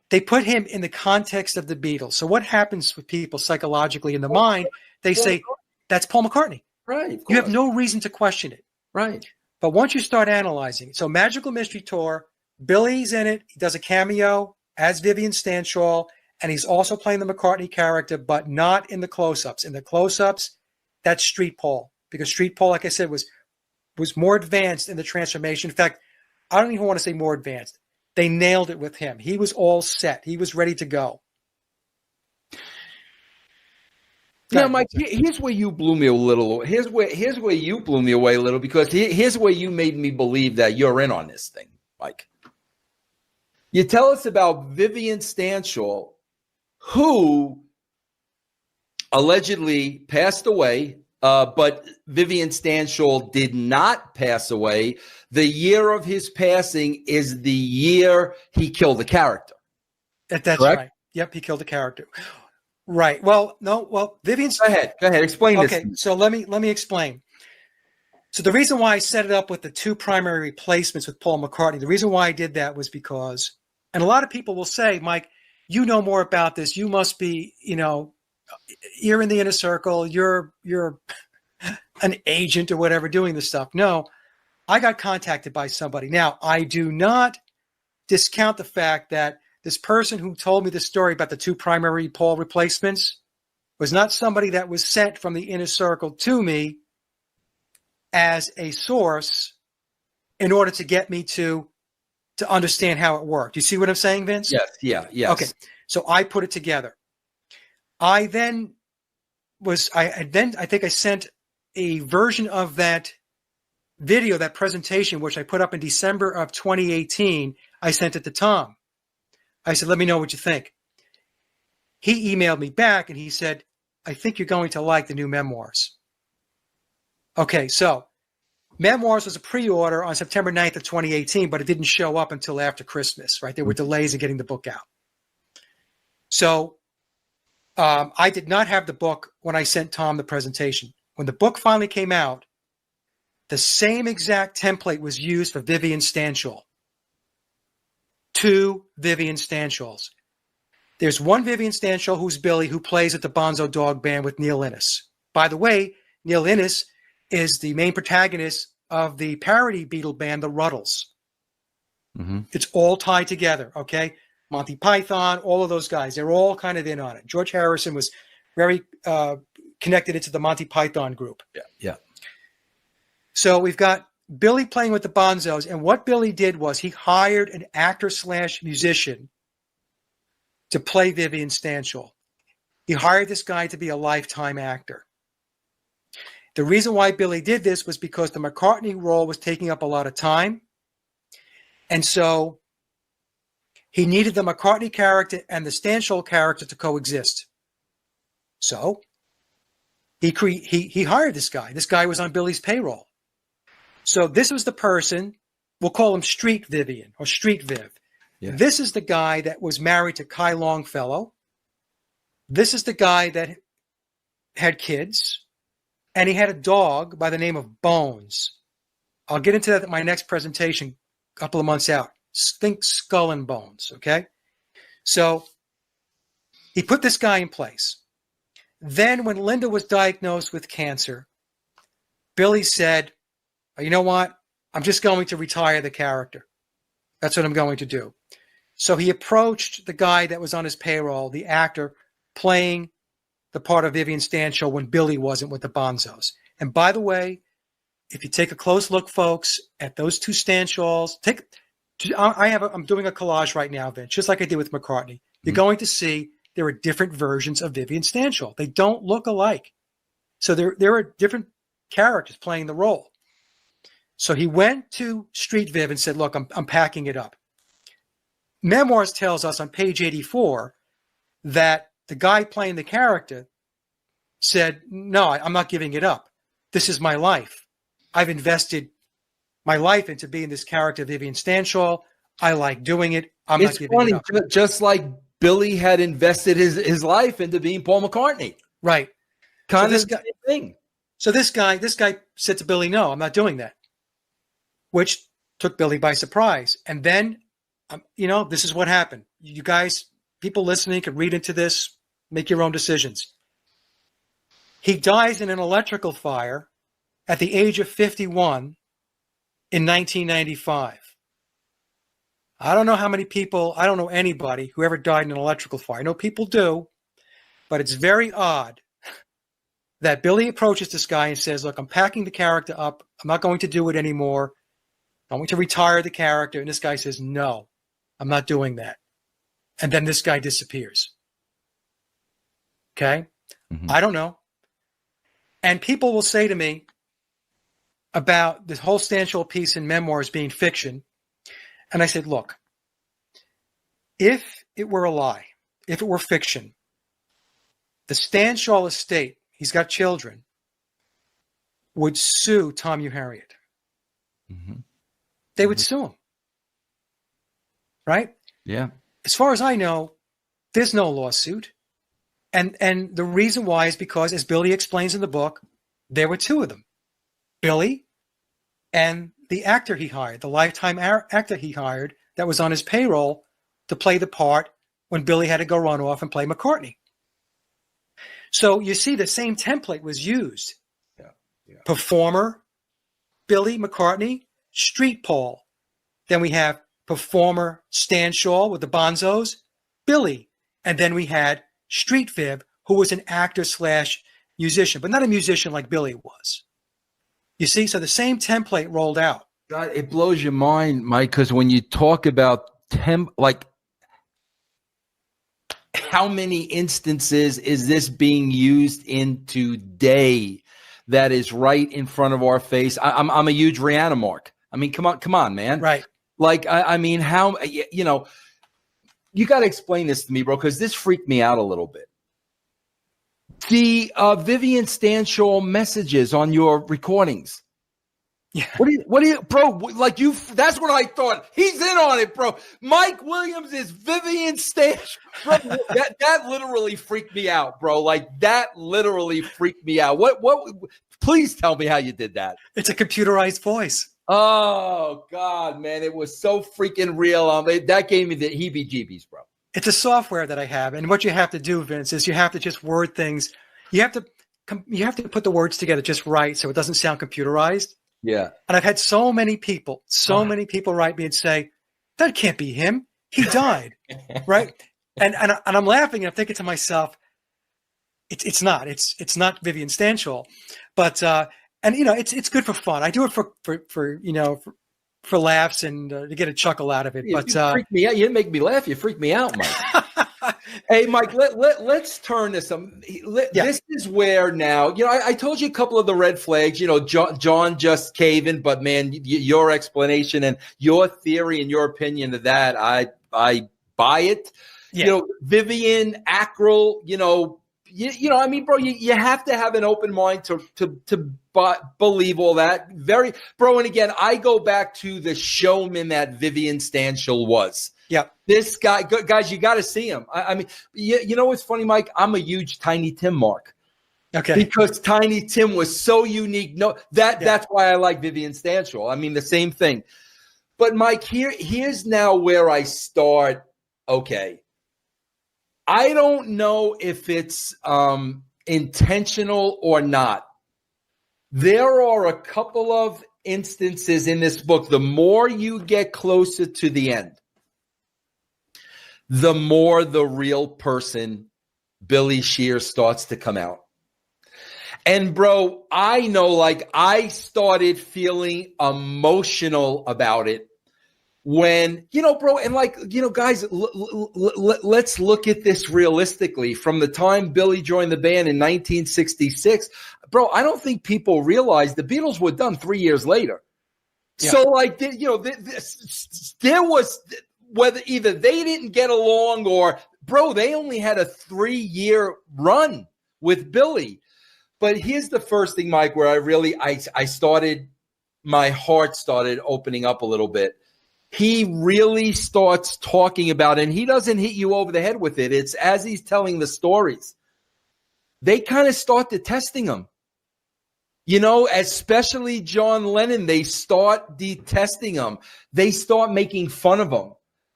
they put him in the context of the Beatles. So what happens with people psychologically in the mind? They say, that's Paul McCartney. Right. You have no reason to question it. Right. But once you start analyzing it, so Magical Mystery Tour, Billy's in it. He does a cameo as Vivian Stanshall, and he's also playing the McCartney character, but not in the close-ups. In the close-ups, that's Street Paul, because Street Paul, like I said, was more advanced in the transformation. In fact, I don't even want to say more advanced. They nailed it with him. He was all set. He was ready to go. Now, Mike, here's where you blew me a little. Here's where you blew me away a little, because here's where you made me believe that you're in on this thing, Mike. You tell us about Vivian Stanshall, who allegedly passed away, but Vivian Stanshall did not pass away. The year of his passing is the year he killed the character. That's correct? Right. Yep, he killed the character. Right. Well, no. Well, Vivian's. Go ahead. Explain this. Okay. So let me explain. So the reason why I set it up with the two primary replacements with Paul McCartney, the reason why I did that was because, and a lot of people will say, Mike, you know more about this. You must be, you're in the inner circle. You're an agent or whatever doing this stuff. No, I got contacted by somebody. Now, I do not discount the fact that this person who told me the story about the two primary Paul replacements was not somebody that was sent from the inner circle to me as a source in order to get me to understand how it worked. You see what I'm saying, Vince? Yes. Yeah. Yes. Okay. So I put it together. I think I sent a version of that video, that presentation, which I put up in December of 2018. I sent it to Tom. I said, let me know what you think. He emailed me back and he said, I think you're going to like the new Memoirs. Okay, so Memoirs was a pre-order on September 9th of 2018, but it didn't show up until after Christmas, right? There were delays in getting the book out. So I did not have the book when I sent Tom the presentation. When the book finally came out, the same exact template was used for Vivian Stanshall. 2 Vivian Stanshalls. There's one Vivian Stanshall who's Billy, who plays at the Bonzo Dog Band with Neil Innes. By the way, Neil Innes is the main protagonist of the parody Beatle band, the Ruddles. Mm-hmm. It's all tied together, okay? Monty Python, all of those guys, they're all kind of in on it. George Harrison was very connected into the Monty Python group. Yeah. So we've got Billy playing with the Bonzos, and what Billy did was he hired an actor/musician to play Vivian Stanshall. He hired this guy to be a lifetime actor. The reason why Billy did this was because the McCartney role was taking up a lot of time, and so he needed the McCartney character and the Stanshall character to coexist. So he hired this guy. This guy was on Billy's payroll. So this was the person, we'll call him Street Vivian or Street Viv. Yeah. This is the guy that was married to Quay Longfellow. This is the guy that had kids, and he had a dog by the name of Bones. I'll get into that in my next presentation a couple of months out. Think Skull and Bones, okay? So he put this guy in place. Then when Linda was diagnosed with cancer, Billy said, you know what? I'm just going to retire the character. That's what I'm going to do. So he approached the guy that was on his payroll, the actor playing the part of Vivian Stanshall when Billy wasn't with the Bonzos. And by the way, if you take a close look, folks, at those 2 Stanshalls, I'm doing a collage right now, Vince, just like I did with McCartney. You're going to see there are different versions of Vivian Stanshall. They don't look alike. So there are different characters playing the role. So he went to Street Viv and said, look, I'm packing it up. Memoirs tells us on page 84 that the guy playing the character said, no, I'm not giving it up. this is my life. I've invested my life into being this character, Vivian Stanshall. I like doing it. I'm not giving it up. Just like Billy had invested his life into being Paul McCartney. Right. Kind of the same thing. So this guy said to Billy, no, I'm not doing that, which took Billy by surprise. And then, this is what happened. You guys, people listening, can read into this, make your own decisions. He dies in an electrical fire at the age of 51 in 1995. I don't know how many people, I don't know anybody who ever died in an electrical fire. I know people do, but it's very odd that Billy approaches this guy and says, look, I'm packing the character up. I'm not going to do it anymore. I'm going to retire the character. And this guy says, no, I'm not doing that. And then this guy disappears. Okay? Mm-hmm. I don't know. And people will say to me about this whole Stanshall piece in Memoirs being fiction. And I said, look, if it were a lie, if it were fiction, the Stanshall estate, he's got children, would sue Tom Harriet. Mm-hmm. They would sue him. Right? Yeah. As far as I know, there's no lawsuit. And the reason why is because, as Billy explains in the book, there were two of them. Billy and the actor he hired, the lifetime actor he hired that was on his payroll to play the part when Billy had to go run off and play McCartney. So you see the same template was used. Yeah. Performer, Billy McCartney, Street Paul. Then we have performer Stanshall with the Bonzos, Billy. And then we had Street Fib, who was an actor / musician, but not a musician like Billy was. You see, so the same template rolled out. God, it blows your mind, Mike, because when you talk about how many instances is this being used in today that is right in front of our face? I'm a huge Rihanna mark. I mean, come on, man. Right. Like, I mean, how, you got to explain this to me, bro, because this freaked me out a little bit. The Vivian Stanshall messages on your recordings. Yeah. What do you, bro? Like that's what I thought. He's in on it, bro. Mike Williams is Vivian Stanshall. Bro, that literally freaked me out, bro. Like that literally freaked me out. What, please tell me how you did that. It's a computerized voice. Oh God, man. It was so freaking real. That gave me the heebie-jeebies, bro. It's a software that I have. And what you have to do, Vince, is you have to just word things. You have to put the words together just right so it doesn't sound computerized. Yeah. And I've had so many people write me and say, that can't be him. He died. Right. And I'm laughing and I'm thinking to myself, it's not Vivian Stanshall, but, it's good for fun. I do it for laughs and to get a chuckle out of it. But you freak me out. You didn't make me laugh. You freaked me out, Mike. Hey, Mike, let's turn this. This is where now, I told you a couple of the red flags, John just caving, but man, your explanation and your theory and your opinion of that, I buy it. Yeah. Vivian, Ackrell, I mean, bro, you have to have an open mind to believe all that. Bro, and again, I go back to the showman that Vivian Stanshall was. Yeah. This guy, guys, you got to see him. I mean, you know what's funny, Mike? I'm a huge Tiny Tim mark. Okay. Because Tiny Tim was so unique. That's why I like Vivian Stanshall. I mean, the same thing. But Mike, here's now where I start. Okay. I don't know if it's intentional or not. There are a couple of instances in this book. The more you get closer to the end, the more the real person, Billy Shears, starts to come out. And bro, I know, I started feeling emotional about it when, bro, and guys, let's look at this realistically. From the time Billy joined the band in 1966, bro, I don't think people realize the Beatles were done 3 years later. Yeah. So there was, whether either they didn't get along or, bro, they only had a 3-year run with Billy. But here's the first thing, Mike, where my heart started opening up a little bit. He really starts talking about, and he doesn't hit you over the head with it. It's as he's telling the stories. They kind of start detesting him. Especially John Lennon, they start detesting him. They start making fun of him.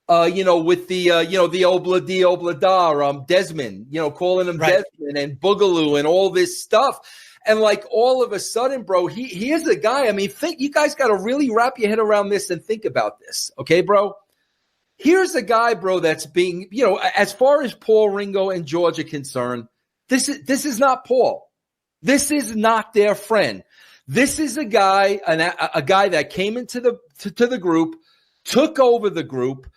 With the obla di obla da, Desmond, calling him right. Desmond and Boogaloo and all this stuff. And like all of a sudden, bro, he is a guy. I mean, you guys got to really wrap your head around this and think about this. Okay, bro? Here's a guy, bro, that's being, as far as Paul, Ringo, and George are concerned, this is not Paul. This is not their friend. This is a guy that came into the group, took over the group,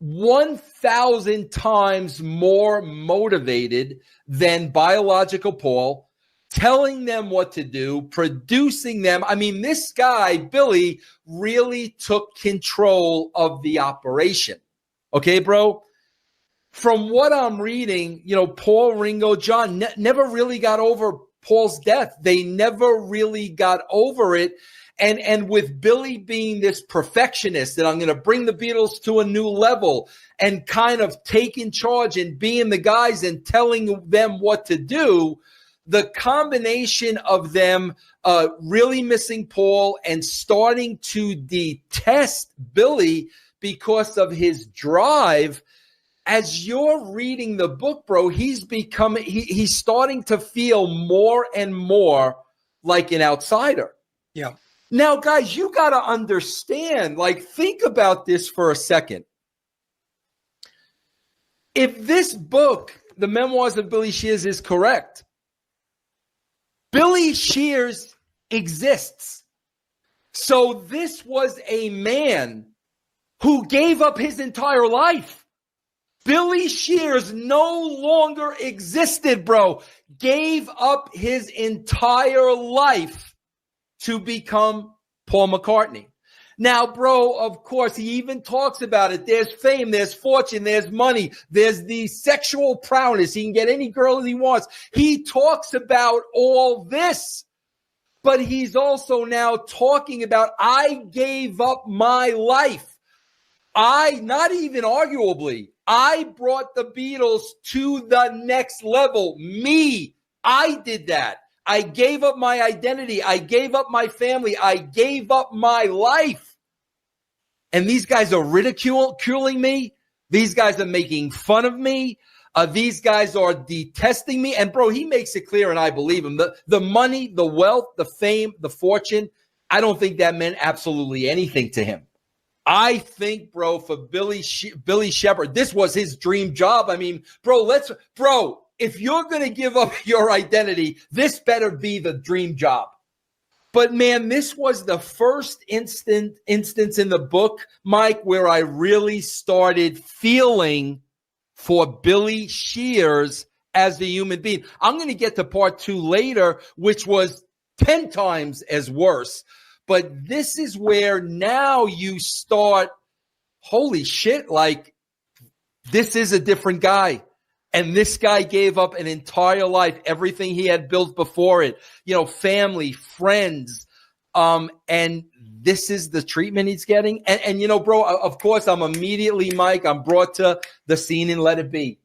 1,000 times more motivated than biological Paul, telling them what to do, producing them. I mean, this guy, Billy, really took control of the operation. Okay, bro? From what I'm reading, Paul, Ringo, John never really got over Paul's death. They never really got over it. And with Billy being this perfectionist, that I'm going to bring the Beatles to a new level and kind of taking charge and being the guys and telling them what to do, the combination of them really missing Paul and starting to detest Billy because of his drive. As you're reading the book, bro, he's starting to feel more and more like an outsider. Yeah. Now, guys, you got to understand, think about this for a second. If this book, The Memoirs of Billy Shears, is correct, Billy Shears exists. So this was a man who gave up his entire life. Billy Shears no longer existed, bro. Gave up his entire life to become Paul McCartney. Now, bro, of course, he even talks about it. There's fame, there's fortune, there's money, there's the sexual prowess. He can get any girl he wants. He talks about all this, but he's also now talking about, I gave up my life. Not even arguably, I brought the Beatles to the next level. Me, I did that. I gave up my identity. I gave up my family. I gave up my life. And these guys are ridiculing me. These guys are making fun of me. These guys are detesting me. And, bro, he makes it clear, and I believe him. The money, the wealth, the fame, the fortune, I don't think that meant absolutely anything to him. I think, bro, for Billy Shepherd, this was his dream job. I mean, bro, if you're going to give up your identity, this better be the dream job. But, man, this was the first instance in the book, Mike, where I really started feeling for Billy Shears as a human being. I'm going to get to part 2 later, which was 10 times as worse. But this is where now you start, holy shit, this is a different guy. And this guy gave up an entire life, everything he had built before it, family, friends. And this is the treatment he's getting. And bro, of course, I'm brought to the scene in Let It Be.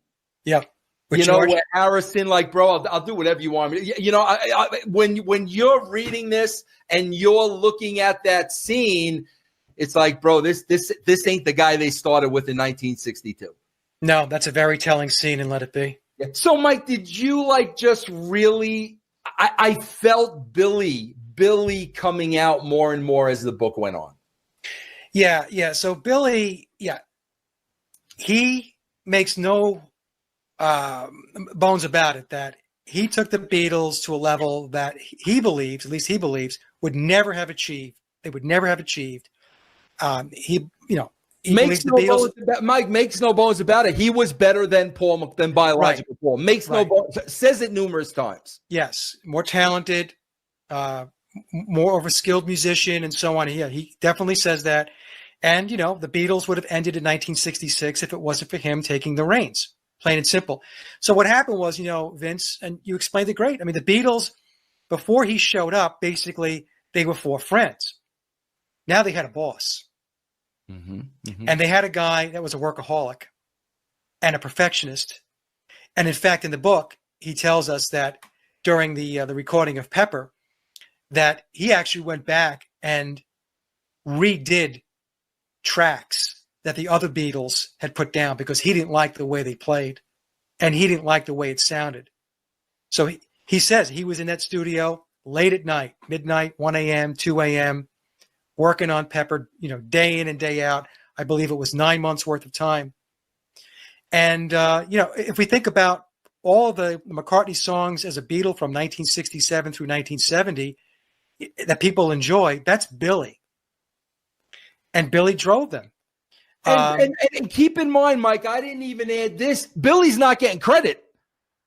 Yeah. Where Harrison, bro, I'll do whatever you want me to. When you're reading this and you're looking at that scene, it's like, bro, this ain't the guy they started with in 1962. No, that's a very telling scene in Let It Be. Yeah. So, Mike, did you just really? I felt Billy coming out more and more as the book went on. Yeah. So Billy, he makes no bones about it that he took the Beatles to a level that he believes, at least he believes, would never have achieved. They would never have achieved. He makes no bones about, Mike makes no bones about it. He was better than biological Paul. Makes no bones. Says it numerous times. Yes, more talented, more of a skilled musician, and so on. He definitely says that. And the Beatles would have ended in 1966 if it wasn't for him taking the reins. Plain and simple. So what happened was, Vince, and you explained it great. I mean, the Beatles before he showed up, basically they were four friends. Now they had a boss. Mm-hmm, mm-hmm. And they had a guy that was a workaholic and a perfectionist. And in fact, in the book, he tells us that during the recording of Pepper, that he actually went back and redid tracks that the other Beatles had put down because he didn't like the way they played and he didn't like the way it sounded. So he says he was in that studio late at night, midnight, 1 a.m., 2 a.m., working on Pepper, day in and day out. I believe it was 9 months worth of time. And, if we think about all the McCartney songs as a Beatle from 1967 through 1970 that people enjoy, that's Billy. And Billy drove them. And keep in mind, Mike, I didn't even add this. Billy's not getting credit.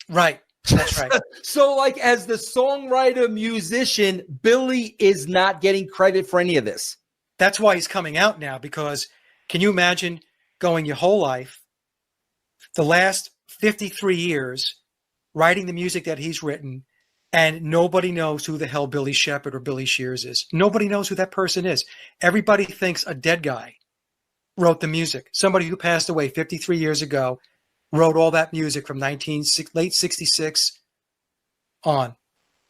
Right. That's right. So, like, as the songwriter, musician, Billy is not getting credit for any of this. That's why he's coming out now, because can you imagine going your whole life, the last 53 years, writing the music that he's written, and nobody knows who the hell Billy Shepherd or Billy Shears is. Nobody knows who that person is. Everybody thinks a dead guy wrote the music. Somebody who passed away 53 years ago wrote all that music from late 66 on.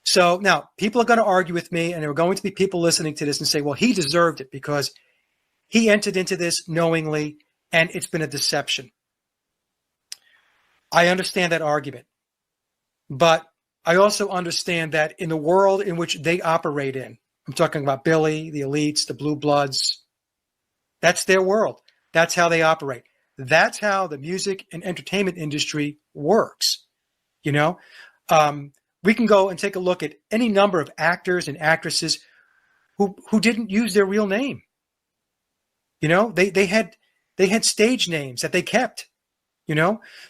So now people are going to argue with me, and there are going to be people listening to this and say, well, he deserved it because he entered into this knowingly and it's been a deception. I understand that argument, but I also understand that in the world in which they operate in, I'm talking about Billy, the elites, the blue bloods, that's their world. That's how they operate. That's how the music and entertainment industry works. We can go and take a look at any number of actors and actresses who didn't use their real name. They had stage names that they kept.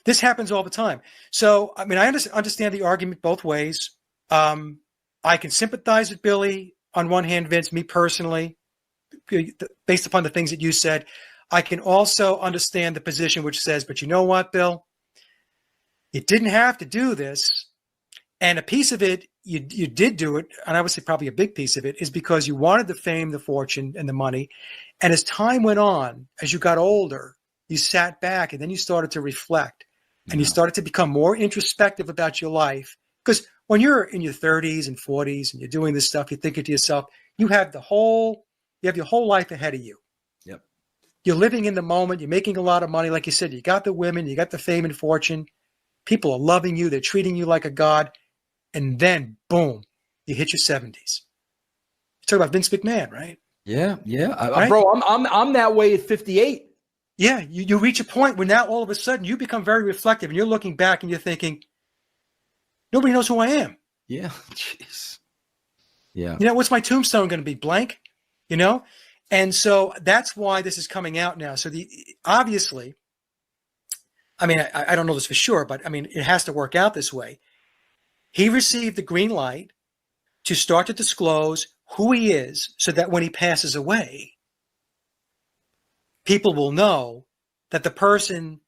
This happens all the time. So, I mean, I understand the argument both ways. I can sympathize with Billy on one hand, Vince, me personally, based upon the things that you said. I can also understand the position which says, but you know what, Bill? You didn't have to do this. And a piece of it, you did do it, and I would say probably a big piece of it, is because you wanted the fame, the fortune, and the money. And as time went on, as you got older, you sat back and then you started to reflect and you started to become more introspective about your life. Because when you're in your 30s and 40s and you're doing this stuff, you're thinking to yourself, you have your whole life ahead of you. Yep. You're living in the moment. You're making a lot of money. Like you said, you got the women, you got the fame and fortune. People are loving you. They're treating you like a god. And then, boom, you hit your 70s. You talk about Vince McMahon, right? Yeah. Right? Bro, I'm that way at 58. Yeah, you reach a point where now all of a sudden you become very reflective and you're looking back and you're thinking, nobody knows who I am. Yeah, jeez. Yeah. What's my tombstone going to be? Blank? And so that's why this is coming out now. So obviously, I mean, I don't know this for sure, but I mean, it has to work out this way. He received the green light to start to disclose who he is so that when he passes away, people will know that the person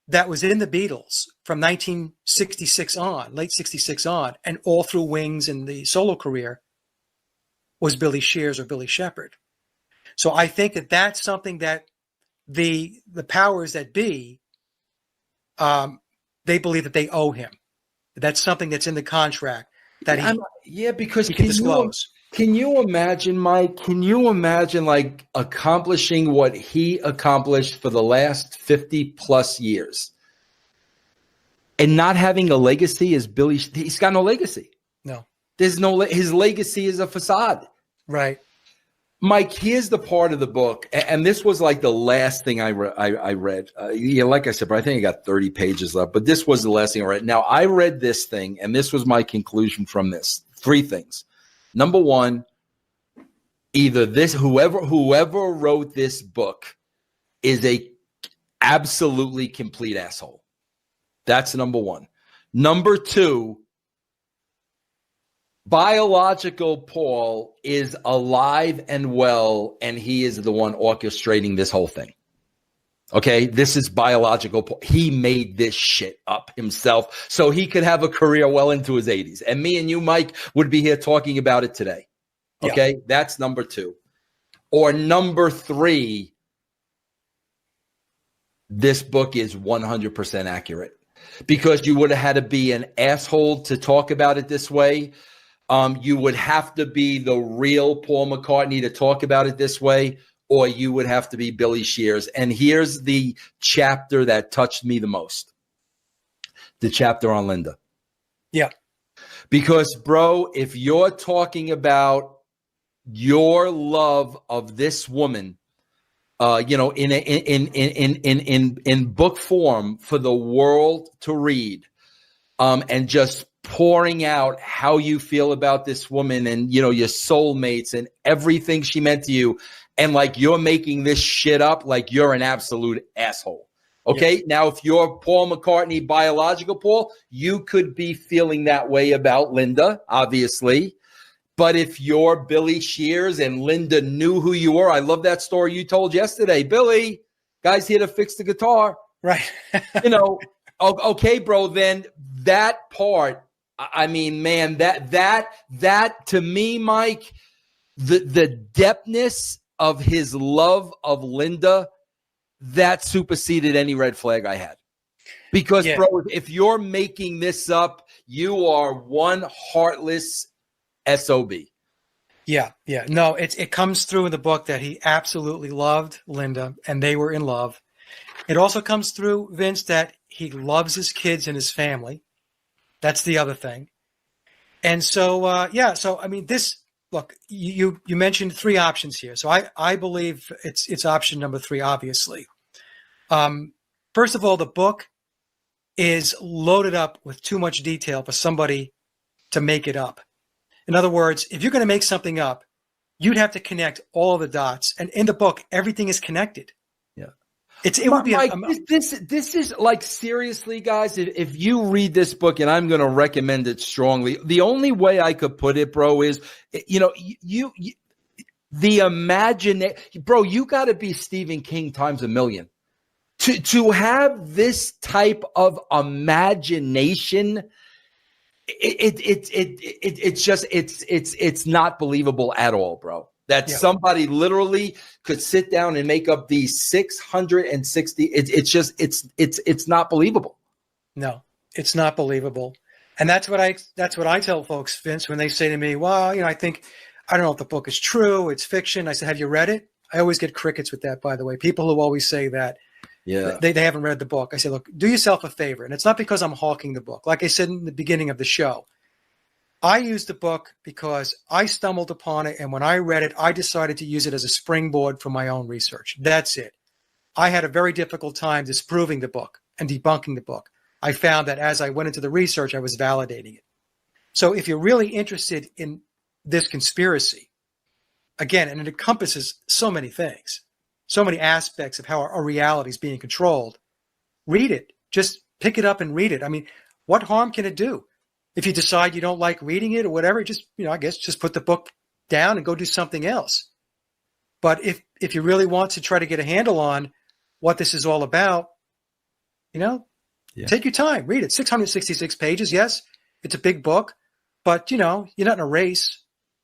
that was in the Beatles from 1966 on, late 66 on, and all through Wings and the solo career was Billy Shears or Billy Shepherd. So I think that that's something that the powers that be, they believe that they owe him. That's something that's in the contract that because he can disclose. Can you imagine, Mike? Can you imagine like accomplishing what he accomplished for the last 50 plus years and not having a legacy as Billy? He's got no legacy. No, there's no, his legacy is a facade. Right. Mike, here's the part of the book, and this was like the last thing I read. Like I said, but I think I got 30 pages left, but this was the last thing I read. Now, I read this thing, and this was my conclusion from this. 3 things. Number one, either whoever wrote this book is a absolutely complete asshole. That's number one. Number two, biological Paul is alive and well, and he is the one orchestrating this whole thing. Okay, this is biological. He made this shit up himself so he could have a career well into his 80s. And me and you, Mike, would be here talking about it today. Okay, That's number 2. Or number 3, this book is 100% accurate because you would have had to be an asshole to talk about it this way. You would have to be the real Paul McCartney to talk about it this way, or you would have to be Billy Shears. And here's the chapter that touched me the most. The chapter on Linda. Yeah. Because, bro, if you're talking about your love of this woman, in book form for the world to read, and just pouring out how you feel about this woman and, your soulmates and everything she meant to you. And like, you're making this shit up, like you're an absolute asshole. Okay. Yeah. Now, if you're Paul McCartney, biological Paul, you could be feeling that way about Linda, obviously. But if you're Billy Shears and Linda knew who you were, I love that story you told yesterday. Billy, guy's here to fix the guitar. Right. Okay, bro, then that part, I mean, man, that to me, Mike, the depthness of his love of Linda, that superseded any red flag I had. Because, bro, if you're making this up, you are one heartless SOB. Yeah. No, it comes through in the book that he absolutely loved Linda and they were in love. It also comes through, Vince, that he loves his kids and his family. That's the other thing. And so, so, I mean, look, you mentioned 3 options here. So I believe it's option number 3, obviously. First of all, the book is loaded up with too much detail for somebody to make it up. In other words, if you're going to make something up, you'd have to connect all of the dots. And in the book, everything is connected. Yeah. It would be Mike, this is like, seriously, guys, if you read this book, and I'm going to recommend it strongly, the only way I could put it, bro, is, you the imagination, bro, you got to be Stephen King times a million to have this type of imagination. It's not believable at all, bro. That somebody literally could sit down and make up these 660. It's not believable. No, it's not believable. And that's what I tell folks, Vince, when they say to me, well, I don't know if the book is true. It's fiction. I said, have you read it? I always get crickets with that, by the way. People who always say that. Yeah, they haven't read the book. I say, look, do yourself a favor. And it's not because I'm hawking the book. Like I said in the beginning of the show, I used the book because I stumbled upon it. And when I read it, I decided to use it as a springboard for my own research. That's it. I had a very difficult time disproving the book and debunking the book. I found that as I went into the research, I was validating it. So if you're really interested in this conspiracy, again, and it encompasses so many things, so many aspects of how our reality is being controlled. Read it. Just pick it up and read it. I mean, what harm can it do? If you decide you don't like reading it or whatever, just, I guess just put the book down and go do something else. But if you really want to try to get a handle on what this is all about, take your time, read it. 666 pages. Yes, it's a big book, but you're not in a race.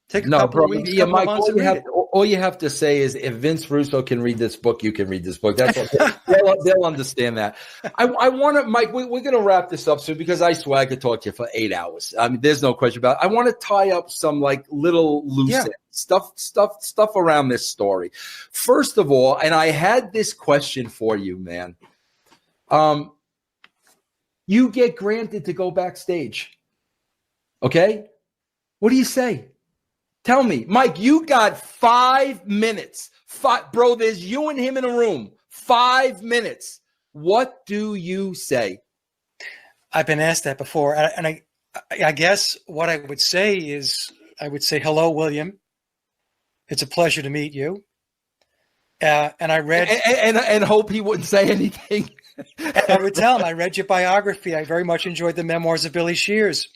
Take a couple of weeks, couple of months and read it. All you have to say is, if Vince Russo can read this book, you can read this book. That's what they'll understand that. I want to, Mike, we're going to wrap this up soon because I swear I could talk to you for 8 hours. I mean, there's no question about it. I want to tie up some like little loose ends, stuff around this story. First of all, and I had this question for you, man. You get granted to go backstage. Okay? What do you say? Tell me, Mike, you got 5 minutes. Bro, there's you and him in a room. 5 minutes. What do you say? I've been asked that before. And I guess what I would say is, I would say, hello, William. It's a pleasure to meet you. And I read... And hope he wouldn't say anything. I would tell him, I read your biography. I very much enjoyed the Memoirs of Billy Shears.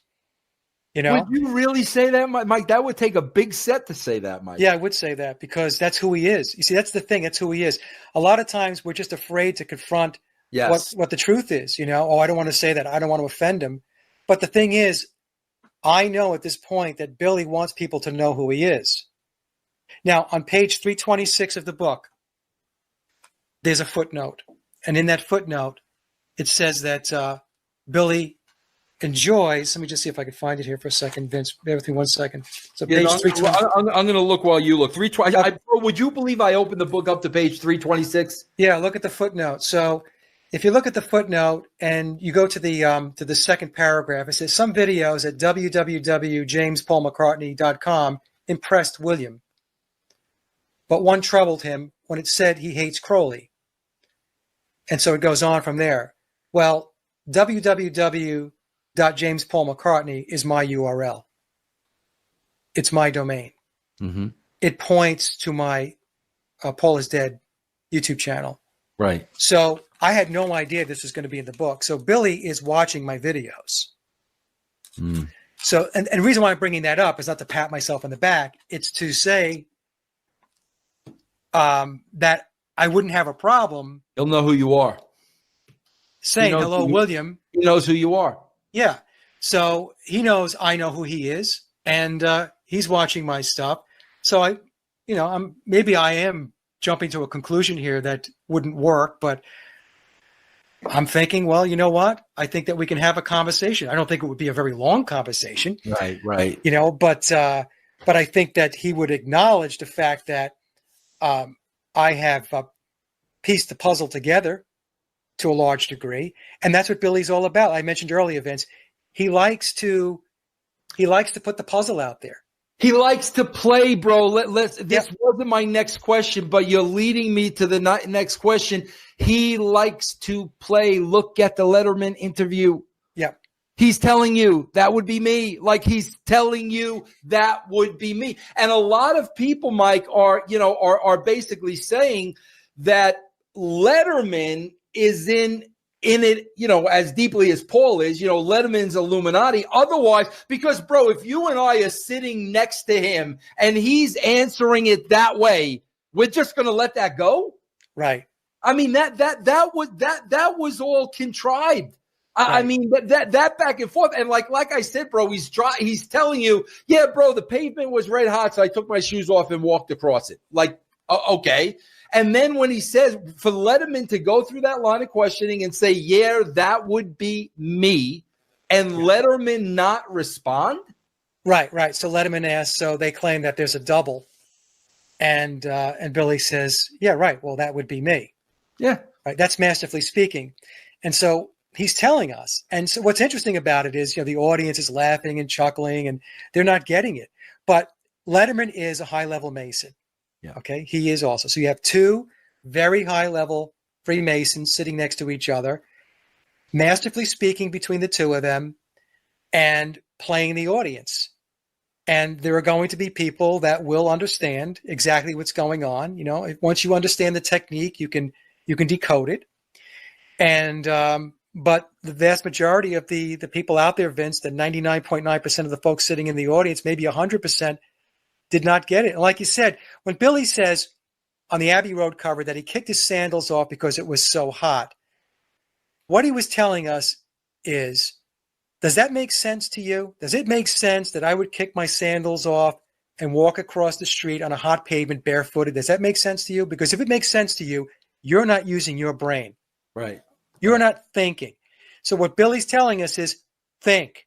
You know? Would you really say that, Mike? That would take a big set to say that, Mike. Yeah, I would say that because that's who he is. You see, that's the thing. That's who he is. A lot of times we're just afraid to confront what the truth is. You know, I don't want to say that. I don't want to offend him. But the thing is, I know at this point that Billy wants people to know who he is. Now, on page 326 of the book, there's a footnote. And in that footnote, it says that Billy enjoys. Let me just see if I can find it here for a second, Vince. Bear with me 1 second. So page 320. I'm going to look while you look. 320. Would you believe I opened the book up to page 326? Yeah, look at the footnote. So if you look at the footnote and you go to the second paragraph, it says some videos at www.jamespaulmccartney.com impressed William, but one troubled him when it said he hates Crowley. And so it goes on from there. Well, www.jamespaulmccartney is my URL. It's my domain. Mm-hmm. It points to my Paul is Dead YouTube channel. Right. So I had no idea this was going to be in the book. So Billy is watching my videos. Mm. So, and the reason why I'm bringing that up is not to pat myself on the back. It's to say that I wouldn't have a problem. He'll know who you are. Saying, hello, William. He knows who you are. Yeah. So he knows I know who he is, and he's watching my stuff. So I am jumping to a conclusion here that wouldn't work, but I'm thinking, well, you know what? I think that we can have a conversation. I don't think it would be a very long conversation. Right. You know, but I think that he would acknowledge the fact that I have pieced the puzzle together to a large degree, and that's what Billy's all about. I mentioned earlier, Vince. He likes to put the puzzle out there. He likes to play, bro. This wasn't my next question, but you're leading me to the next question. He likes to play. Look at the Letterman interview. Yeah. He's telling you that would be me. Like he's telling you that would be me. And a lot of people, Mike, are basically saying that Letterman is in it, as deeply as Paul is, Letterman's Illuminati. Otherwise, because, bro, if you and I are sitting next to him and he's answering it that way, we're just going to let that go? Right. I mean, that was all contrived. Right. I mean, that back and forth. And like I said, bro, he's telling you, yeah, bro, the pavement was red hot, so I took my shoes off and walked across it. Like, okay. And then when he says, for Letterman to go through that line of questioning and say, yeah, that would be me, and Letterman not respond? Right. So Letterman asks, so they claim that there's a double. And Billy says, yeah, right. Well, that would be me. Yeah. Right. That's Masterfully Speaking. And so he's telling us. And so what's interesting about it is, the audience is laughing and chuckling and they're not getting it. But Letterman is a high-level Mason. Yeah. Okay. He is also. So you have two very high-level Freemasons sitting next to each other, masterfully speaking between the two of them and playing the audience. And there are going to be people that will understand exactly what's going on. Once you understand the technique, you can decode it. And, but the vast majority of the people out there, Vince, the 99.9% of the folks sitting in the audience, maybe 100%, did not get it. And like you said, when Billy says on the Abbey Road cover that he kicked his sandals off because it was so hot, what he was telling us is, does that make sense to you? Does it make sense that I would kick my sandals off and walk across the street on a hot pavement barefooted? Does that make sense to you? Because if it makes sense to you, you're not using your brain. Right. You're not thinking. So what Billy's telling us is think.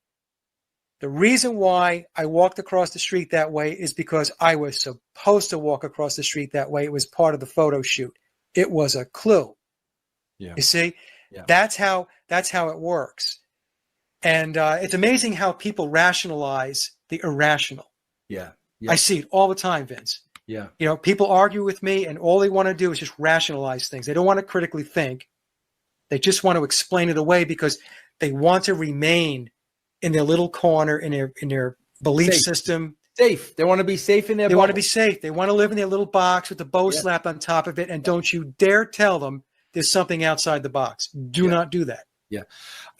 The reason why I walked across the street that way is because I was supposed to walk across the street that way. It was part of the photo shoot. It was a clue. Yeah. You see, yeah. That's how it works. And it's amazing how people rationalize the irrational. Yeah. I see it all the time, Vince. Yeah. People argue with me and all they want to do is just rationalize things. They don't want to critically think. They just want to explain it away because they want to remain in their little corner, in their belief system. Safe. They want to be safe in their They want to be safe. They want to live in their little box with the bow slapped on top of it. And don't you dare tell them there's something outside the box. Do not do that. Yeah.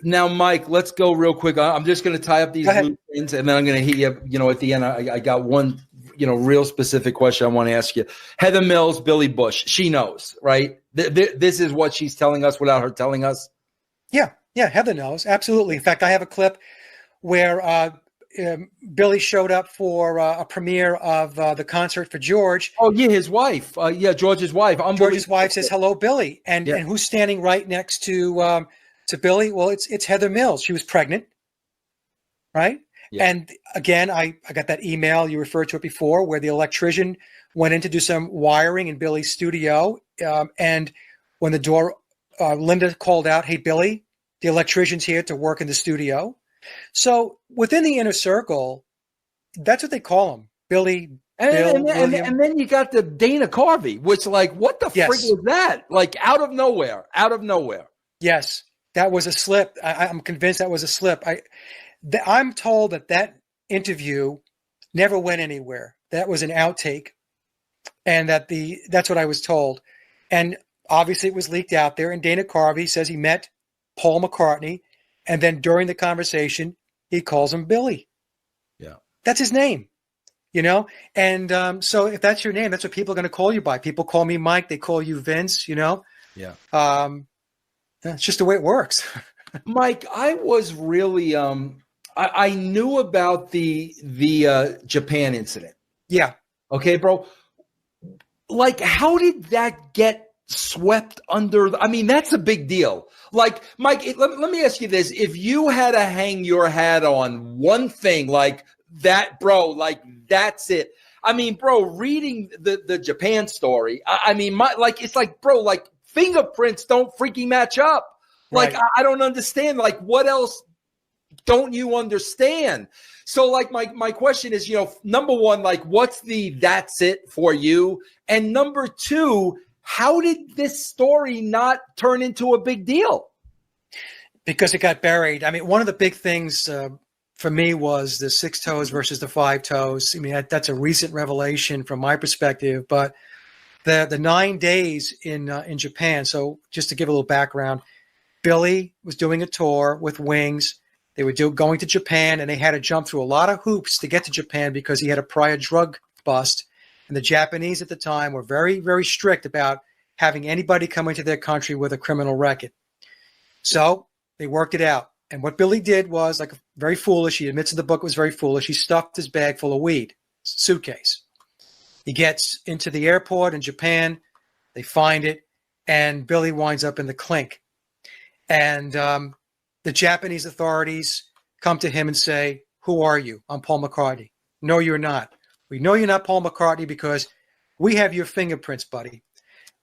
Now, Mike, let's go real quick. I'm just going to tie up these loose ends, and then I'm going to hit you. At the end, I got one, real specific question I want to ask you. Heather Mills, Billy Bush. She knows, right? This is what she's telling us without her telling us. Yeah. Heather knows. Absolutely. In fact, I have a clip where Billy showed up for a premiere of the concert for George. Oh, yeah, his wife. George's wife. George's wife says, "Hello, Billy." And who's standing right next to Billy? Well, it's Heather Mills. She was pregnant, right? Yeah. And again, I got that email, you referred to it before, where the electrician went in to do some wiring in Billy's studio. And when the door, Linda called out, "Hey, Billy, the electrician's here to work in the studio." So within the inner circle, that's what they call him, Billy. And then you got the Dana Carvey, which, like, what the frig was that? Like, out of nowhere. Yes, that was a slip. I'm convinced that was a slip. I'm told that interview never went anywhere. That was an outtake, and that's what I was told. And obviously it was leaked out there, and Dana Carvey says he met Paul McCartney, and then during the conversation, he calls him Billy. Yeah. That's his name, And so if that's your name, that's what people are going to call you by. People call me Mike. They call you Vince, Yeah. It's just the way it works. Mike, I was really I knew about the Japan incident. Yeah. Okay, bro. Like, how did that get swept under? That's a big deal. Like, Mike, let me ask you this. If you had to hang your hat on one thing like that, bro, like, that's it. Bro, reading the Japan story, it's like, bro, like, fingerprints don't freaking match up. Like, right. I don't understand. Like, what else don't you understand? So, like, my question is, number one, like, what's that's it for you? And number two, how did this story not turn into a big deal? Because it got buried. One of the big things for me was the 6 toes versus the 5 toes. That's a recent revelation from my perspective. But the 9 days in Japan. So just to give a little background, Billy was doing a tour with Wings. They were going to Japan, and they had to jump through a lot of hoops to get to Japan because he had a prior drug bust. And the Japanese at the time were very, very strict about having anybody come into their country with a criminal record. So they worked it out. And what Billy did was, like, very foolish. He admits in the book it was very foolish. He stuffed his bag full of weed, suitcase. He gets into the airport in Japan. They find it, and Billy winds up in the clink. And the Japanese authorities come to him and say, "Who are you?" "I'm Paul McCartney." "No, you're not. We know you're not Paul McCartney because we have your fingerprints, buddy.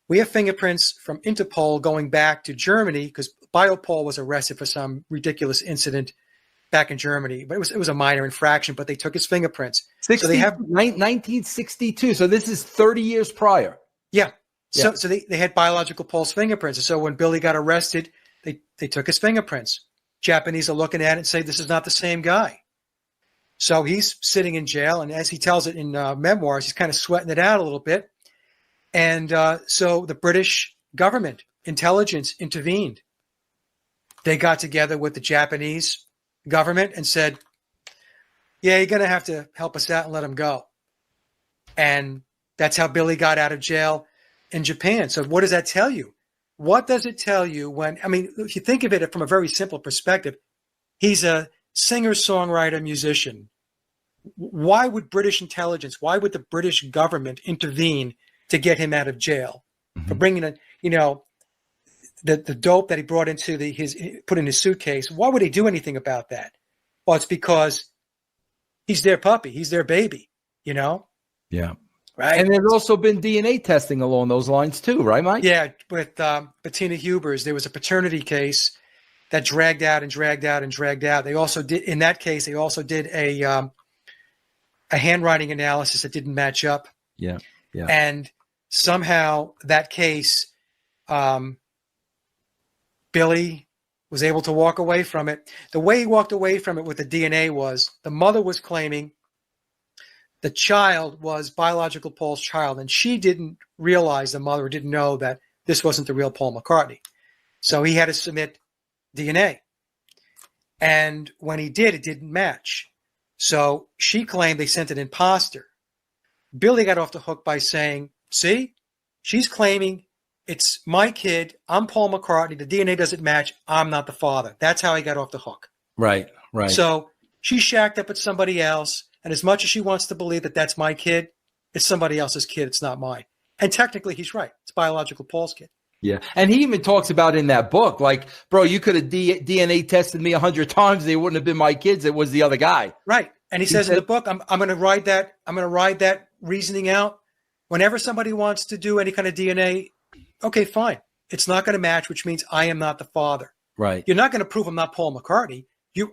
We have fingerprints from Interpol going back to Germany because Biopol was arrested for some ridiculous incident back in Germany. But it was a minor infraction, but they took his fingerprints. 1962. So this is 30 years prior. Yeah. So they had biological Paul's fingerprints. And so when Billy got arrested, they took his fingerprints. Japanese are looking at it and say, this is not the same guy. So he's sitting in jail. And as he tells it in Memoirs, he's kind of sweating it out a little bit. And so the British government intelligence intervened. They got together with the Japanese government and said, yeah, you're going to have to help us out and let him go. And that's how Billy got out of jail in Japan. So what does that tell you? What does it tell you when, if you think of it from a very simple perspective, he's a singer, songwriter, musician. Why would British intelligence, why would the British government intervene to get him out of jail for bringing the dope that he brought into put in his suitcase? Why would they do anything about that? Well, it's because he's their puppy. He's their baby, Yeah. Right. And there's also been DNA testing along those lines too, right, Mike? Yeah. With Bettina Hubers, there was a paternity case that dragged out and dragged out and dragged out. They also did, in that case, a handwriting analysis that didn't match up. Yeah. And somehow that case, Billy was able to walk away from it. The way he walked away from it with the DNA was the mother was claiming the child was biological Paul's child, and she didn't realize, the mother didn't know that this wasn't the real Paul McCartney. So he had to submit DNA. And when he did, it didn't match. So she claimed they sent an imposter. Billy got off the hook by saying, see, she's claiming it's my kid. I'm Paul McCartney. The DNA doesn't match. I'm not the father. That's how he got off the hook. Right. So she's shacked up with somebody else. And as much as she wants to believe that that's my kid, it's somebody else's kid. It's not mine. And technically, he's right. It's biological Paul's kid. Yeah. And he even talks about in that book, like, bro, you could have DNA tested me 100 times. They wouldn't have been my kids. It was the other guy. Right. And he says in the book, I'm going to ride that reasoning out. Whenever somebody wants to do any kind of DNA, okay, fine. It's not going to match, which means I am not the father. Right. You're not going to prove I'm not Paul McCartney.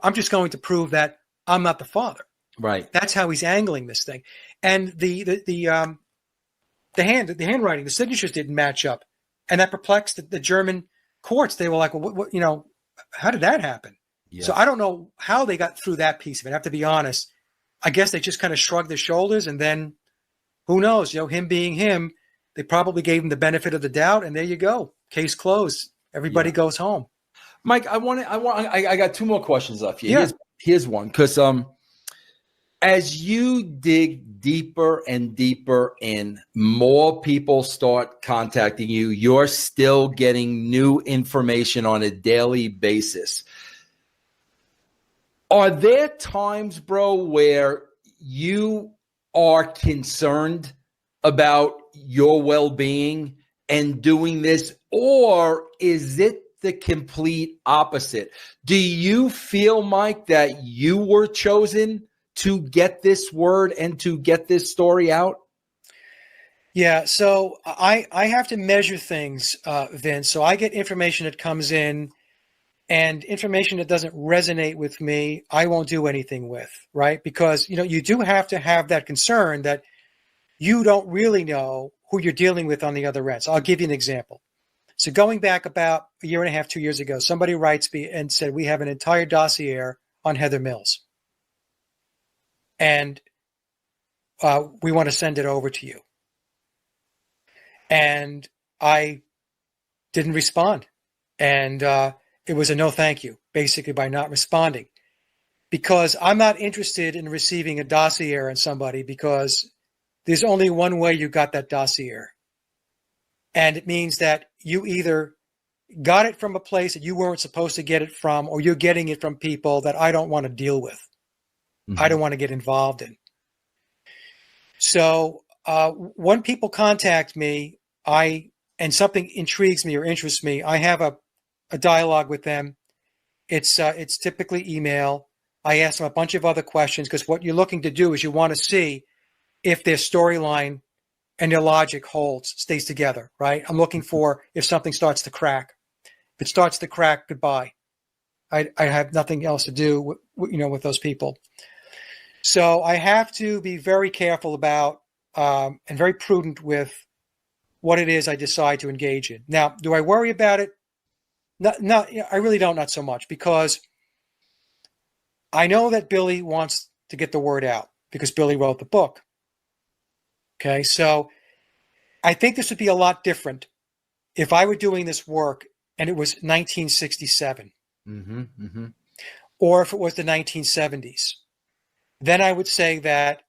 I'm just going to prove that I'm not the father. Right. That's how he's angling this thing. And the handwriting, the signatures didn't match up. And that perplexed the German courts. They were like, well, what, how did that happen? Yeah. So I don't know how they got through that piece of it. I have to be honest. I guess they just kind of shrugged their shoulders, and then who knows, him being him, they probably gave him the benefit of the doubt, and there you go. Case closed. Everybody goes home. Mike, I got two more questions left here. Yeah. Here's one. Because as you dig deeper and deeper in, more people start contacting you. You're still getting new information on a daily basis. Are there times, bro, where you are concerned about your well-being and doing this, or is it the complete opposite? Do you feel, Mike, that you were chosen to get this word and to get this story out? Yeah, so I have to measure things, Vince. So I get information that comes in, and information that doesn't resonate with me, I won't do anything with, right? Because, you do have to have that concern that you don't really know who you're dealing with on the other end. So I'll give you an example. So going back about a year and a half, 2 years ago, somebody writes me and said, we have an entire dossier on Heather Mills. And we want to send it over to you. And I didn't respond. And it was a no thank you, basically, by not responding. Because I'm not interested in receiving a dossier on somebody, because there's only one way you got that dossier. And it means that you either got it from a place that you weren't supposed to get it from, or you're getting it from people that I don't want to deal with. Mm-hmm. I don't want to get involved in. So when people contact me, and something intrigues me or interests me, I have a dialogue with them. It's typically email. I ask them a bunch of other questions, because what you're looking to do is you want to see if their storyline and their logic stays together, right? I'm looking for if something starts to crack. If it starts to crack, goodbye. I have nothing else to do with those people. So I have to be very careful about and very prudent with what it is I decide to engage in. Now, do I worry about it? No, I really don't, not so much, because I know that Billy wants to get the word out, because Billy wrote the book. Okay, so I think this would be a lot different if I were doing this work and it was 1967, or if it was the 1970s. Then I would say that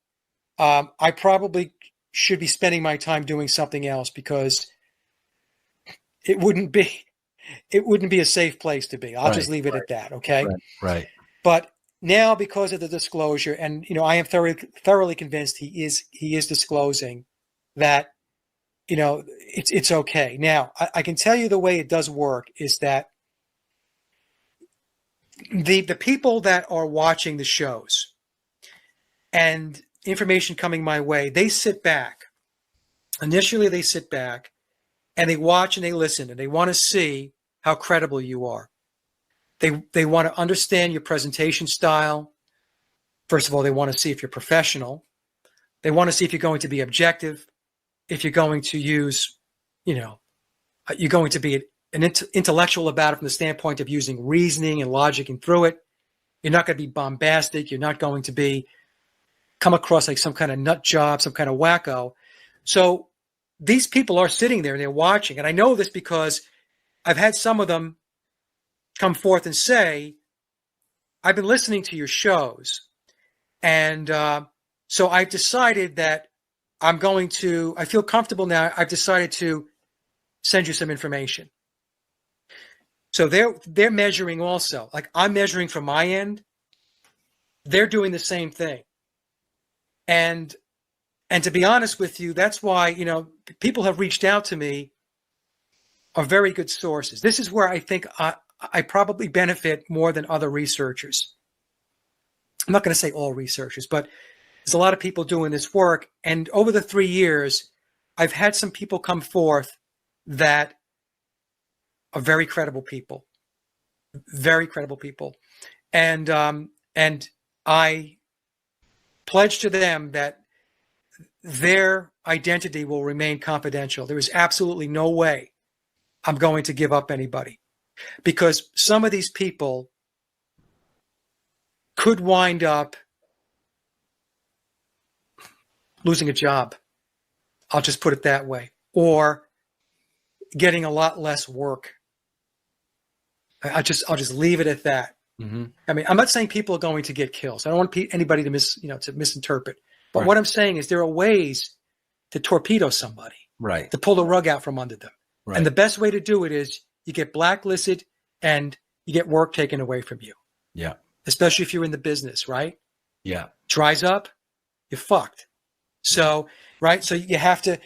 I probably should be spending my time doing something else, because it wouldn't be a safe place to be. I'll just leave it at that. Okay. Right. But now, because of the disclosure, and I am thoroughly convinced he is disclosing that, it's okay. Now, I can tell you the way it does work is that the people that are watching the shows and information coming my way, they sit back. Initially, they sit back and they watch and they listen, and they want to see how credible you are. They want to understand your presentation style. First of all, they want to see if you're professional. They want to see if you're going to be objective, if you're going to use, you're going to be an intellectual about it from the standpoint of using reasoning and logicking through it. You're not going to be bombastic. You're not going to come across like some kind of nut job, some kind of wacko. So these people are sitting there and they're watching. And I know this because I've had some of them come forth and say, I've been listening to your shows, and so I've decided that I feel comfortable now. I've decided to send you some information. So they're measuring also. Like I'm measuring from my end. They're doing the same thing. And to be honest with you, that's why, people have reached out to me are very good sources. This is where I think I probably benefit more than other researchers. I'm not going to say all researchers, but there's a lot of people doing this work. And over the 3 years, I've had some people come forth that are very credible people. And I pledge to them that their identity will remain confidential. There is absolutely no way I'm going to give up anybody, because some of these people could wind up losing a job. I'll just put it that way. Or getting a lot less work. I'll just leave it at that. Mm-hmm. I mean, I'm not saying people are going to get killed. So I don't want anybody to misinterpret. But what I'm saying is there are ways to torpedo somebody, right? To pull the rug out from under them. Right. And the best way to do it is you get blacklisted and you get work taken away from you. Yeah. Especially if you're in the business, right? Yeah. Dries up, you're fucked. So, right. So you have to,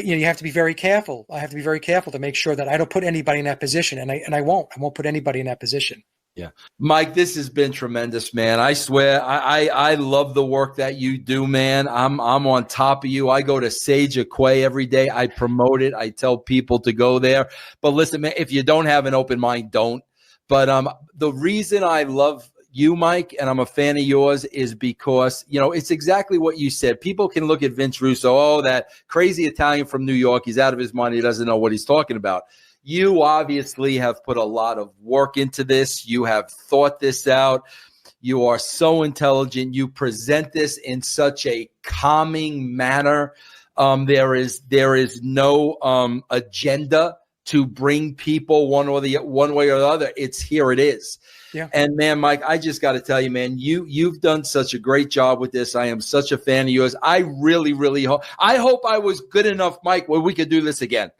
you have to be very careful. I have to be very careful to make sure that I don't put anybody in that position, and I won't put anybody in that position. Yeah. Mike, this has been tremendous, man. I swear, I love the work that you do, man. I'm on top of you. I go to Sage of Quay every day. I promote it. I tell people to go there. But listen, man, if you don't have an open mind, don't. But the reason I love you, Mike, and I'm a fan of yours, is because, it's exactly what you said. People can look at Vince Russo, oh, that crazy Italian from New York. He's out of his mind. He doesn't know what he's talking about. You obviously have put a lot of work into this. You have thought this out. You are so intelligent. You present this in such a calming manner. There is no agenda to bring people one way or the other. It's here it is. Yeah. And man, Mike, I just got to tell you, man, you've done such a great job with this. I am such a fan of yours. I really, really hope I was good enough, Mike, where we could do this again.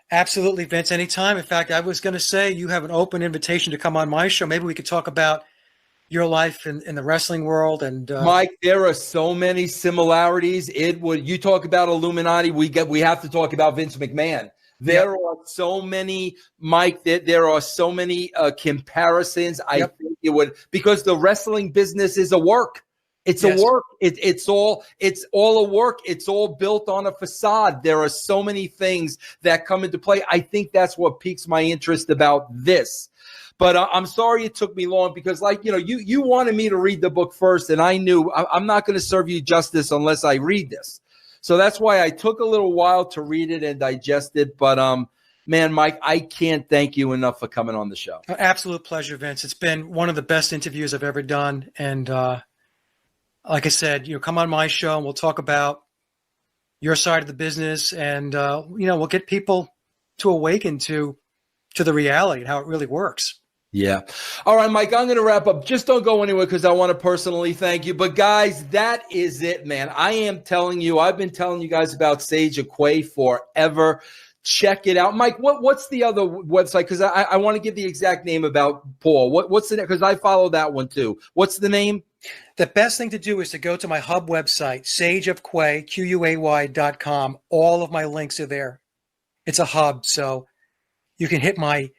Absolutely, Vince. Anytime. In fact, I was going to say you have an open invitation to come on my show. Maybe we could talk about your life in the wrestling world. And Mike, there are so many similarities. You talk about Illuminati. We have to talk about Vince McMahon. There are so many, Mike. There are so many comparisons. I think it would, because the wrestling business is a work. It's a work. It's all a work. It's all built on a facade. There are so many things that come into play. I think that's what piques my interest about this. But I'm sorry it took me long, because you wanted me to read the book first, and I knew I'm not going to serve you justice unless I read this. So that's why I took a little while to read it and digest it. But man, Mike, I can't thank you enough for coming on the show. Absolute pleasure, Vince. It's been one of the best interviews I've ever done. And like I said, come on my show and we'll talk about your side of the business, and we'll get people to awaken to the reality and how it really works. Yeah. All right, Mike, I'm going to wrap up. Just don't go anywhere, because I want to personally thank you. But guys, that is it, man. I am telling you, I've been telling you guys about Sage of Quay forever. Check it out. Mike, what's the other website? Because I want to give the exact name about Paul. What's the name? Because I follow that one too. What's the name? The best thing to do is to go to my hub website, sageofquay, QUAY.com. All of my links are there. It's a hub, so you can hit my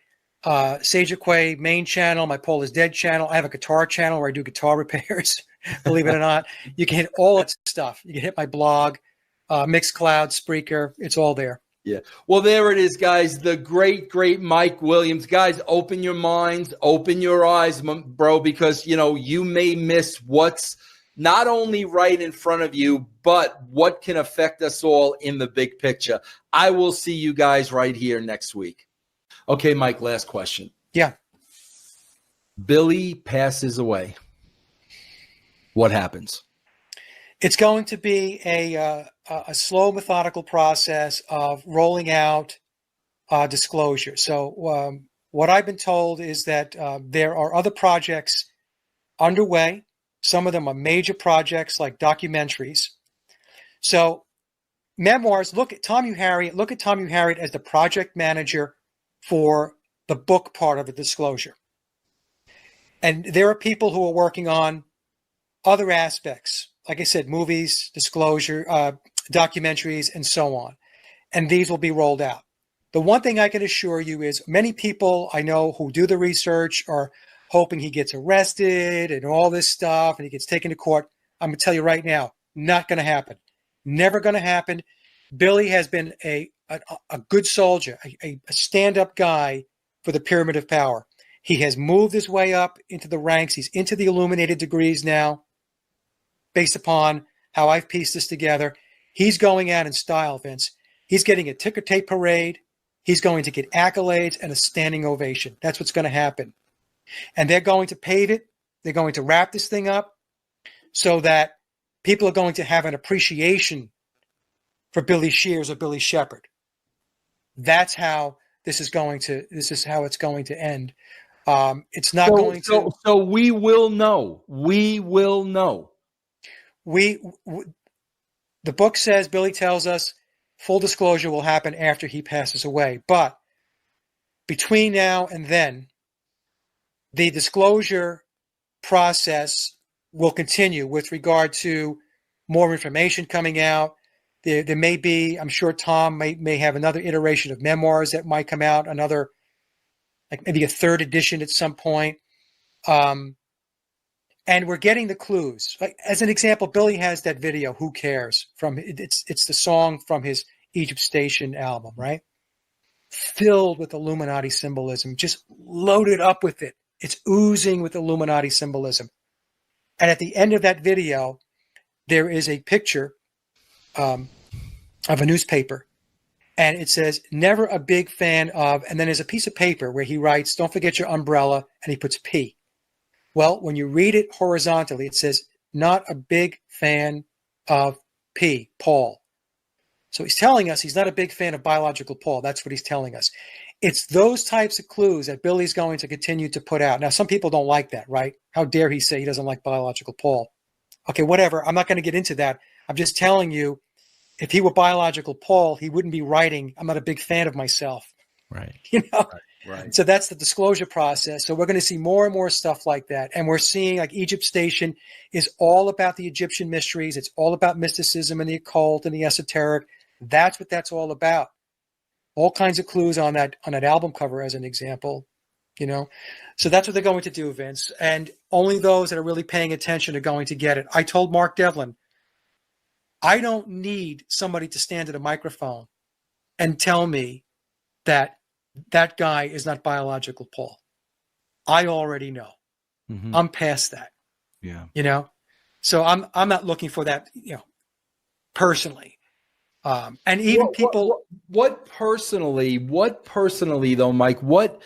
Sage of Quay main channel, my Paul is Dead channel. I have a guitar channel where I do guitar repairs, believe it or not. You can hit all that stuff. You can hit my blog, Mixcloud, Spreaker. It's all there. Yeah. Well, there it is, guys. The great, great Mike Williams. Guys, open your minds, open your eyes, bro, because, you may miss what's not only right in front of you, but what can affect us all in the big picture. I will see you guys right here next week. Okay, Mike, last question. Yeah. Billy passes away. What happens? It's going to be a slow, methodical process of rolling out disclosure. So what I've been told is that there are other projects underway. Some of them are major projects like documentaries. So Memoirs, look at Tom Harriet as the project manager for the book part of the disclosure. And there are people who are working on other aspects, like I said, movies, disclosure, documentaries, and so on. And these will be rolled out. The one thing I can assure you is many people I know who do the research are hoping he gets arrested and all this stuff and he gets taken to court. I'm going to tell you right now, not going to happen. Never going to happen. Billy has been a good soldier, a stand-up guy for the pyramid of power. He has moved his way up into the ranks. He's into the illuminated degrees now, based upon how I've pieced this together. He's going out in style, Vince. He's getting a ticker tape parade. He's going to get accolades and a standing ovation. That's what's going to happen. And they're going to pave it. They're going to wrap this thing up so that people are going to have an appreciation for Billy Shears or Billy Shepherd. That's how this is how it's going to end. It's not going to. So we will know. We will know. The book says, Billy tells us, full disclosure will happen after he passes away. But between now and then, the disclosure process will continue with regard to more information coming out. There may be, I'm sure Tom may have another iteration of Memoirs that might come out, another, like maybe a third edition at some point. And we're getting the clues. Like, as an example, Billy has that video, Who Cares? It's the song from his Egypt Station album, right? Filled with Illuminati symbolism, just loaded up with it. It's oozing with Illuminati symbolism. And at the end of that video, there is a picture of a newspaper. And it says, never a big fan of, and then there's a piece of paper where he writes, don't forget your umbrella, and he puts P. Well, when you read it horizontally, it says, not a big fan of P, Paul. So he's telling us he's not a big fan of biological Paul. That's what he's telling us. It's those types of clues that Billy's going to continue to put out. Now, some people don't like that, right? How dare he say he doesn't like biological Paul? Okay, whatever. I'm not going to get into that. I'm just telling you, if he were biological Paul, he wouldn't be writing, I'm not a big fan of myself. Right. You know? Right. So that's the disclosure process. So we're going to see more and more stuff like that. And we're seeing, like, Egypt Station is all about the Egyptian mysteries. It's all about mysticism and the occult and the esoteric. That's what that's all about. All kinds of clues on that album cover, as an example, you know. So that's what they're going to do, Vince. And only those that are really paying attention are going to get it. I told Mark Devlin, I don't need somebody to stand at a microphone and tell me that that guy is not biological Paul. I already know. Mm-hmm. I'm past that. Yeah. You know? So I'm not looking for that, you know, personally. And even people. What personally though, Mike, what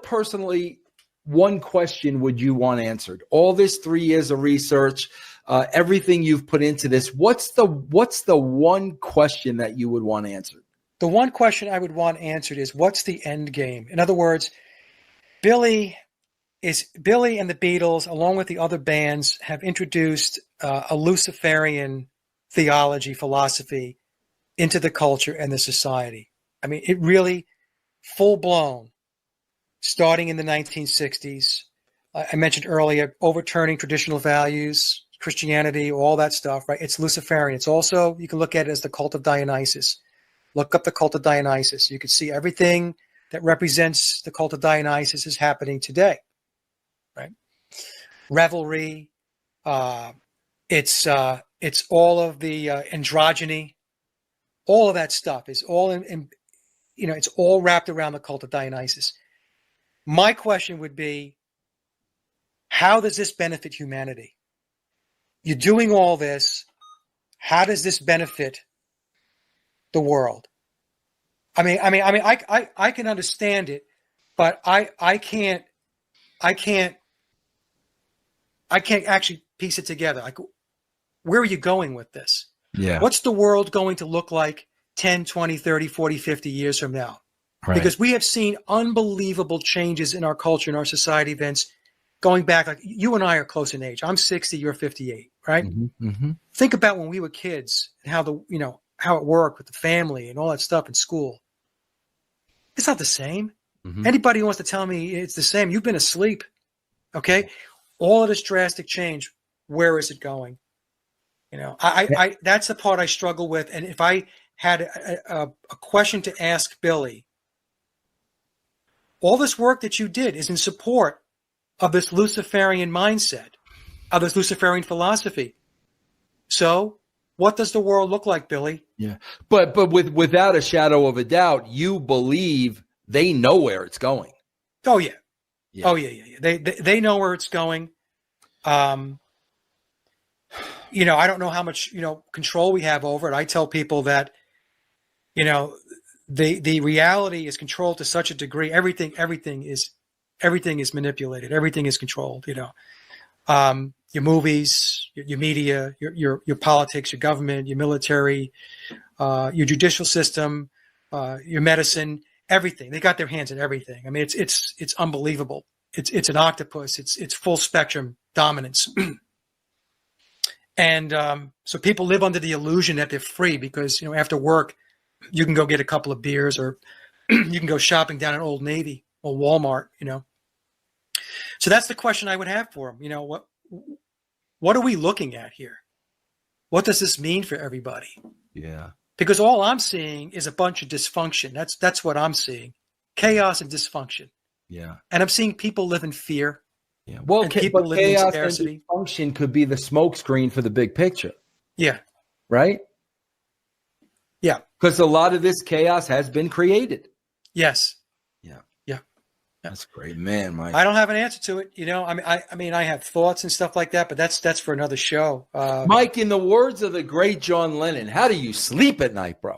personally, one question would you want answered? All this 3 years of research, everything you've put into this, what's the one question that you would want answered? The one question I would want answered is, what's the end game? In other words, Billy and the Beatles, along with the other bands, have introduced a Luciferian theology, philosophy into the culture and the society. I mean, it really full blown, starting in the 1960s. I mentioned earlier, overturning traditional values, Christianity, all that stuff, right? It's Luciferian. It's also, you can look at it as the cult of Dionysus. Look up the cult of Dionysus. You can see everything that represents the cult of Dionysus is happening today, right? Revelry. It's all of the androgyny. All of that stuff is all in, you know, it's all wrapped around the cult of Dionysus. My question would be, how does this benefit humanity? You're doing all this. How does this benefit the world? I mean, I can understand it, but I can't actually piece it together. Like, where are you going with this? Yeah. What's the world going to look like 10, 20, 30, 40, 50 years from now? Right. Because we have seen unbelievable changes in our culture, in our society, Vince, going back. Like you and I are close in age. I'm 60, you're 58, right? Mm-hmm, mm-hmm. Think about when we were kids and how it worked with the family and all that stuff in school. It's not the same. Mm-hmm. Anybody who wants to tell me it's the same, you've been asleep. Okay? All of this drastic change, where is it going? I that's the part I struggle with. And if I had a question to ask Billy, all this work that you did is in support of this Luciferian mindset, of this Luciferian philosophy. So what does the world look like, Billy? Yeah. But without a shadow of a doubt, you believe they know where it's going. Oh, yeah. Yeah. Oh, yeah. They know where it's going. I don't know how much, control we have over it. I tell people that, the reality is controlled to such a degree. Everything is manipulated. Everything is controlled, your movies, your media, your politics, your government, your military, your judicial system, your medicine, everything. They got their hands in everything. I mean, it's unbelievable. It's an octopus. It's full spectrum dominance. And so people live under the illusion that they're free because, after work, you can go get a couple of beers or you can go shopping down at Old Navy or Walmart, So that's the question I would have for them. What are we looking at here? What does this mean for everybody? Yeah. Because all I'm seeing is a bunch of dysfunction. That's what I'm seeing. Chaos and dysfunction. Yeah. And I'm seeing people live in fear. Yeah. Well, people but live in chaos scarcity. and dysfunction could be the smokescreen for the big picture. Yeah. Right? Yeah. Because a lot of this chaos has been created. Yes. Yeah. Yeah. That's great, man, Mike. I don't have an answer to it. I have thoughts and stuff like that, but that's for another show. Mike, in the words of the great John Lennon, how do you sleep at night, bro?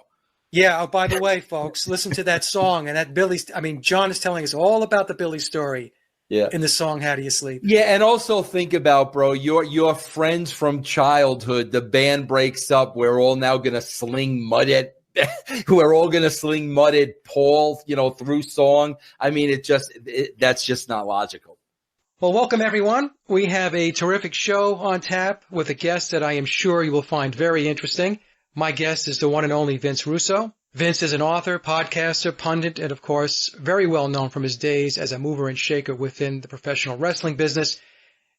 Yeah. Oh, by the way, folks, listen to that song and that John is telling us all about the Billy story. Yeah. In the song, How Do You Sleep? Yeah, and also think about, bro, your friends from childhood, the band breaks up, we're all now going to sling mud at Paul, through song. I mean, that's just not logical. Well, welcome everyone. We have a terrific show on tap with a guest that I am sure you will find very interesting. My guest is the one and only Vince Russo. Vince is an author, podcaster, pundit, and of course, very well known from his days as a mover and shaker within the professional wrestling business.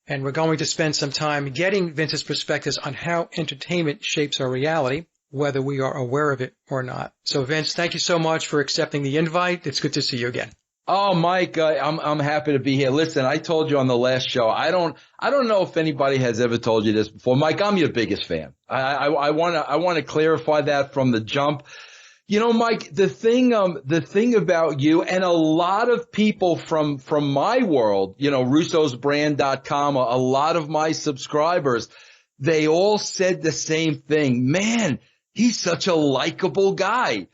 And we're going to spend some time getting Vince's perspectives on how entertainment shapes our reality, whether we are aware of it or not. So Vince, thank you so much for accepting the invite. It's good to see you again. Oh, Mike, I'm happy to be here. Listen, I told you on the last show, I don't know if anybody has ever told you this before. Mike, I'm your biggest fan. I want to clarify that from the jump. Mike, the thing about you and a lot of people from my world, russosbrand.com, a lot of my subscribers, they all said the same thing. Man, he's such a likable guy.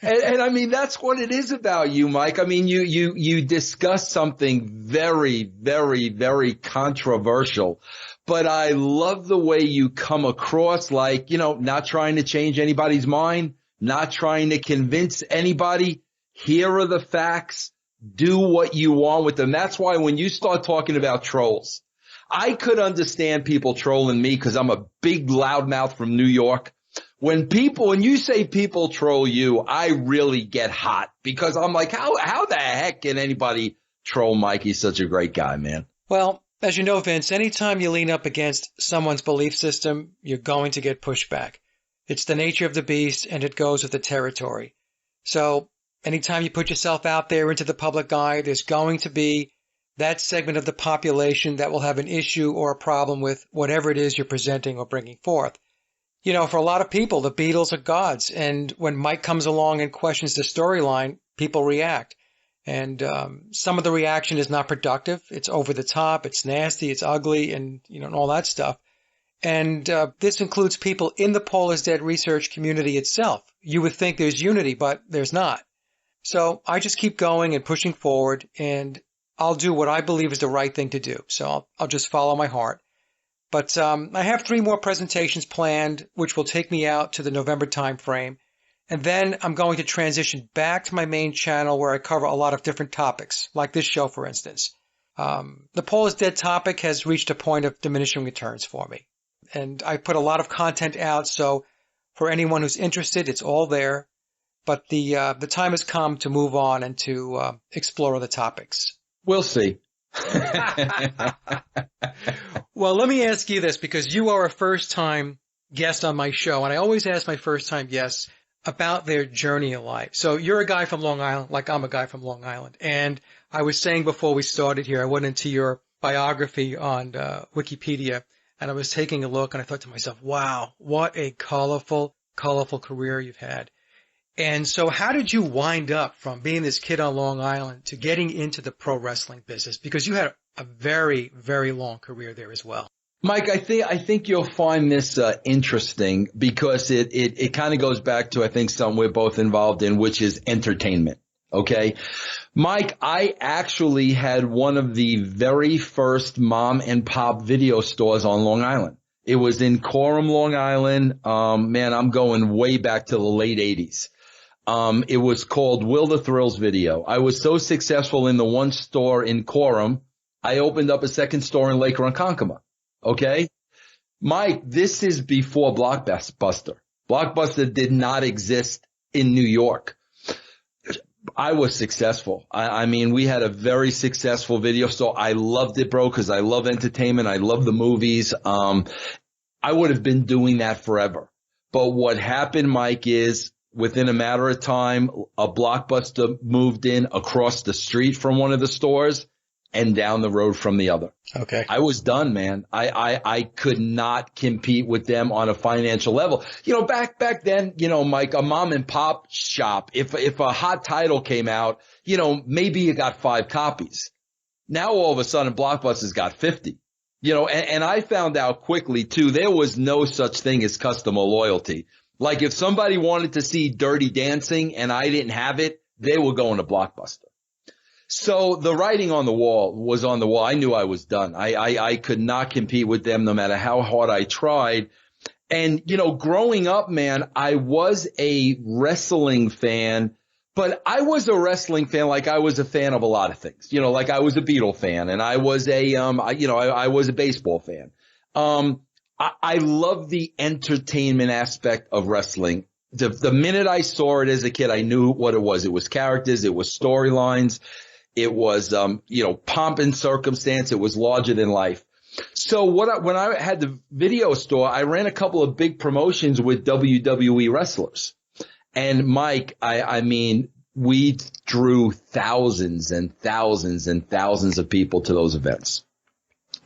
and I mean, that's what it is about you, Mike. I mean, you discuss something very, very, very controversial, but I love the way you come across, like, not trying to change anybody's mind. Not trying to convince anybody. Here are the facts. Do what you want with them. That's why when you start talking about trolls, I could understand people trolling me because I'm a big loudmouth from New York. When you say people troll you, I really get hot because I'm like, how the heck can anybody troll Mike? He's such a great guy, man. Well, as you know, Vince, anytime you lean up against someone's belief system, you're going to get pushback. It's the nature of the beast, and it goes with the territory. So anytime you put yourself out there into the public eye, there's going to be that segment of the population that will have an issue or a problem with whatever it is you're presenting or bringing forth. For a lot of people, the Beatles are gods. And when Mike comes along and questions the storyline, people react. And some of the reaction is not productive. It's over the top. It's nasty. It's ugly and, and all that stuff. And this includes people in the Paul is Dead research community itself. You would think there's unity, but there's not. So I just keep going and pushing forward, and I'll do what I believe is the right thing to do. So I'll just follow my heart. But I have 3 more presentations planned, which will take me out to the November time frame. And then I'm going to transition back to my main channel where I cover a lot of different topics, like this show, for instance. The Paul is Dead topic has reached a point of diminishing returns for me. And I put a lot of content out, so for anyone who's interested, it's all there. But the time has come to move on and to explore other topics. We'll see. Well, let me ask you this, because you are a first-time guest on my show, and I always ask my first-time guests about their journey in life. So you're a guy from Long Island, like I'm a guy from Long Island. And I was saying before we started here, I went into your biography on Wikipedia, and I was taking a look, and I thought to myself, wow, what a colorful career you've had. And so how did you wind up from being this kid on Long Island to getting into the pro wrestling business? Because you had a very, very long career there as well. Mike, I think you'll find this interesting because it kind of goes back to, I think, something we're both involved in, which is entertainment. Okay. Mike, I actually had one of the very first mom and pop video stores on Long Island. It was in Coram, Long Island. Man, I'm going way back to the late 80s. It was called Will the Thrills Video. I was so successful in the one store in Coram, I opened up a second store in Lake Ronkonkoma. Okay? Mike, this is before Blockbuster. Blockbuster did not exist in New York. I was successful. I mean, we had a very successful video store. I loved it, bro, because I love entertainment. I love the movies. I would have been doing that forever. But what happened, Mike, is within a matter of time, a Blockbuster moved in across the street from one of the stores and down the road from the other. Okay. I was done, man. I could not compete with them on a financial level. You know, back then, you know, Mike, a mom and pop shop, if a hot title came out, you know, maybe you got 5 copies. Now all of a sudden Blockbuster's got 50. You know, and I found out quickly too, there was no such thing as customer loyalty. Like if somebody wanted to see Dirty Dancing and I didn't have it, they were going to Blockbuster. So the writing on the wall was on the wall. I knew I was done. I could not compete with them no matter how hard I tried. And, you know, growing up, man, I was a wrestling fan, but I was a wrestling fan like I was a fan of a lot of things. You know, like I was a Beatle fan and I was I was a baseball fan. I love the entertainment aspect of wrestling. The minute I saw it as a kid, I knew what it was. It was characters. It was storylines. It was, pomp and circumstance. It was larger than life. So when I had the video store, I ran a couple of big promotions with WWE wrestlers. And Mike, I mean, we drew thousands and thousands and thousands of people to those events.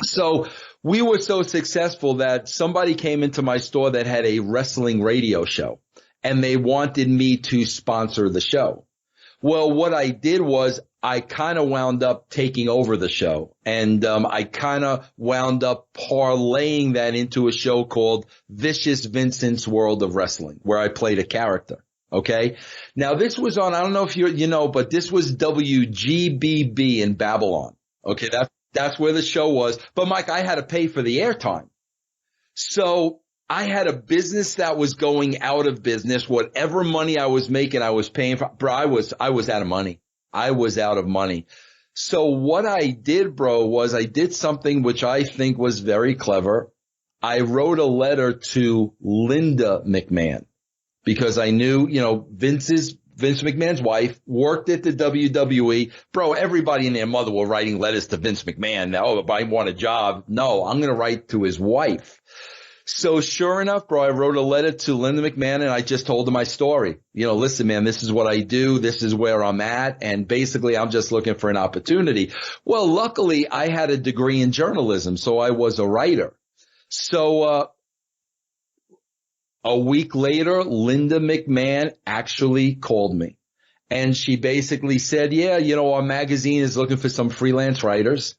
So we were so successful that somebody came into my store that had a wrestling radio show and they wanted me to sponsor the show. Well, what I did was I kind of wound up taking over the show and I kind of wound up parlaying that into a show called Vicious Vincent's World of Wrestling, where I played a character. Okay. Now this was on, I don't know if you know, but this was WGBB in Babylon. Okay. That's where the show was. But Mike, I had to pay for the airtime. So I had a business that was going out of business. Whatever money I was making, I was paying for. Bro, I was out of money. I was out of money. So what I did, bro, was I did something which I think was very clever. I wrote a letter to Linda McMahon because I knew, you know, Vince McMahon's wife worked at the WWE. Bro, everybody and their mother were writing letters to Vince McMahon. Now, if I want a job, no, I'm going to write to his wife. So sure enough, bro, I wrote a letter to Linda McMahon and I just told her my story. You know, listen, man, this is what I do. This is where I'm at. And basically I'm just looking for an opportunity. Well, luckily I had a degree in journalism, so I was a writer. So, a week later, Linda McMahon actually called me and she basically said, yeah, you know, our magazine is looking for some freelance writers.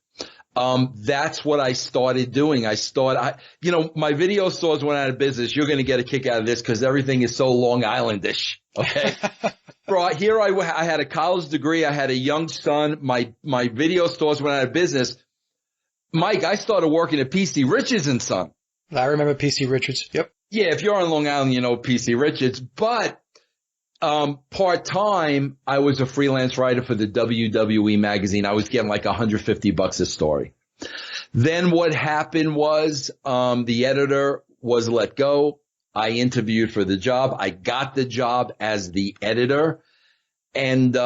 That's what I started doing. My video stores went out of business. You're going to get a kick out of this because everything is so Long Islandish. Okay. Bro, here I had a college degree. I had a young son. My video stores went out of business. Mike, I started working at PC Richards and Son. I remember PC Richards. Yep. Yeah. If you're on Long Island, you know PC Richards, but Part-time, I was a freelance writer for the WWE magazine. I was getting like $150 a story. Then what happened was, the editor was let go. I interviewed for the job. I got the job as the editor, and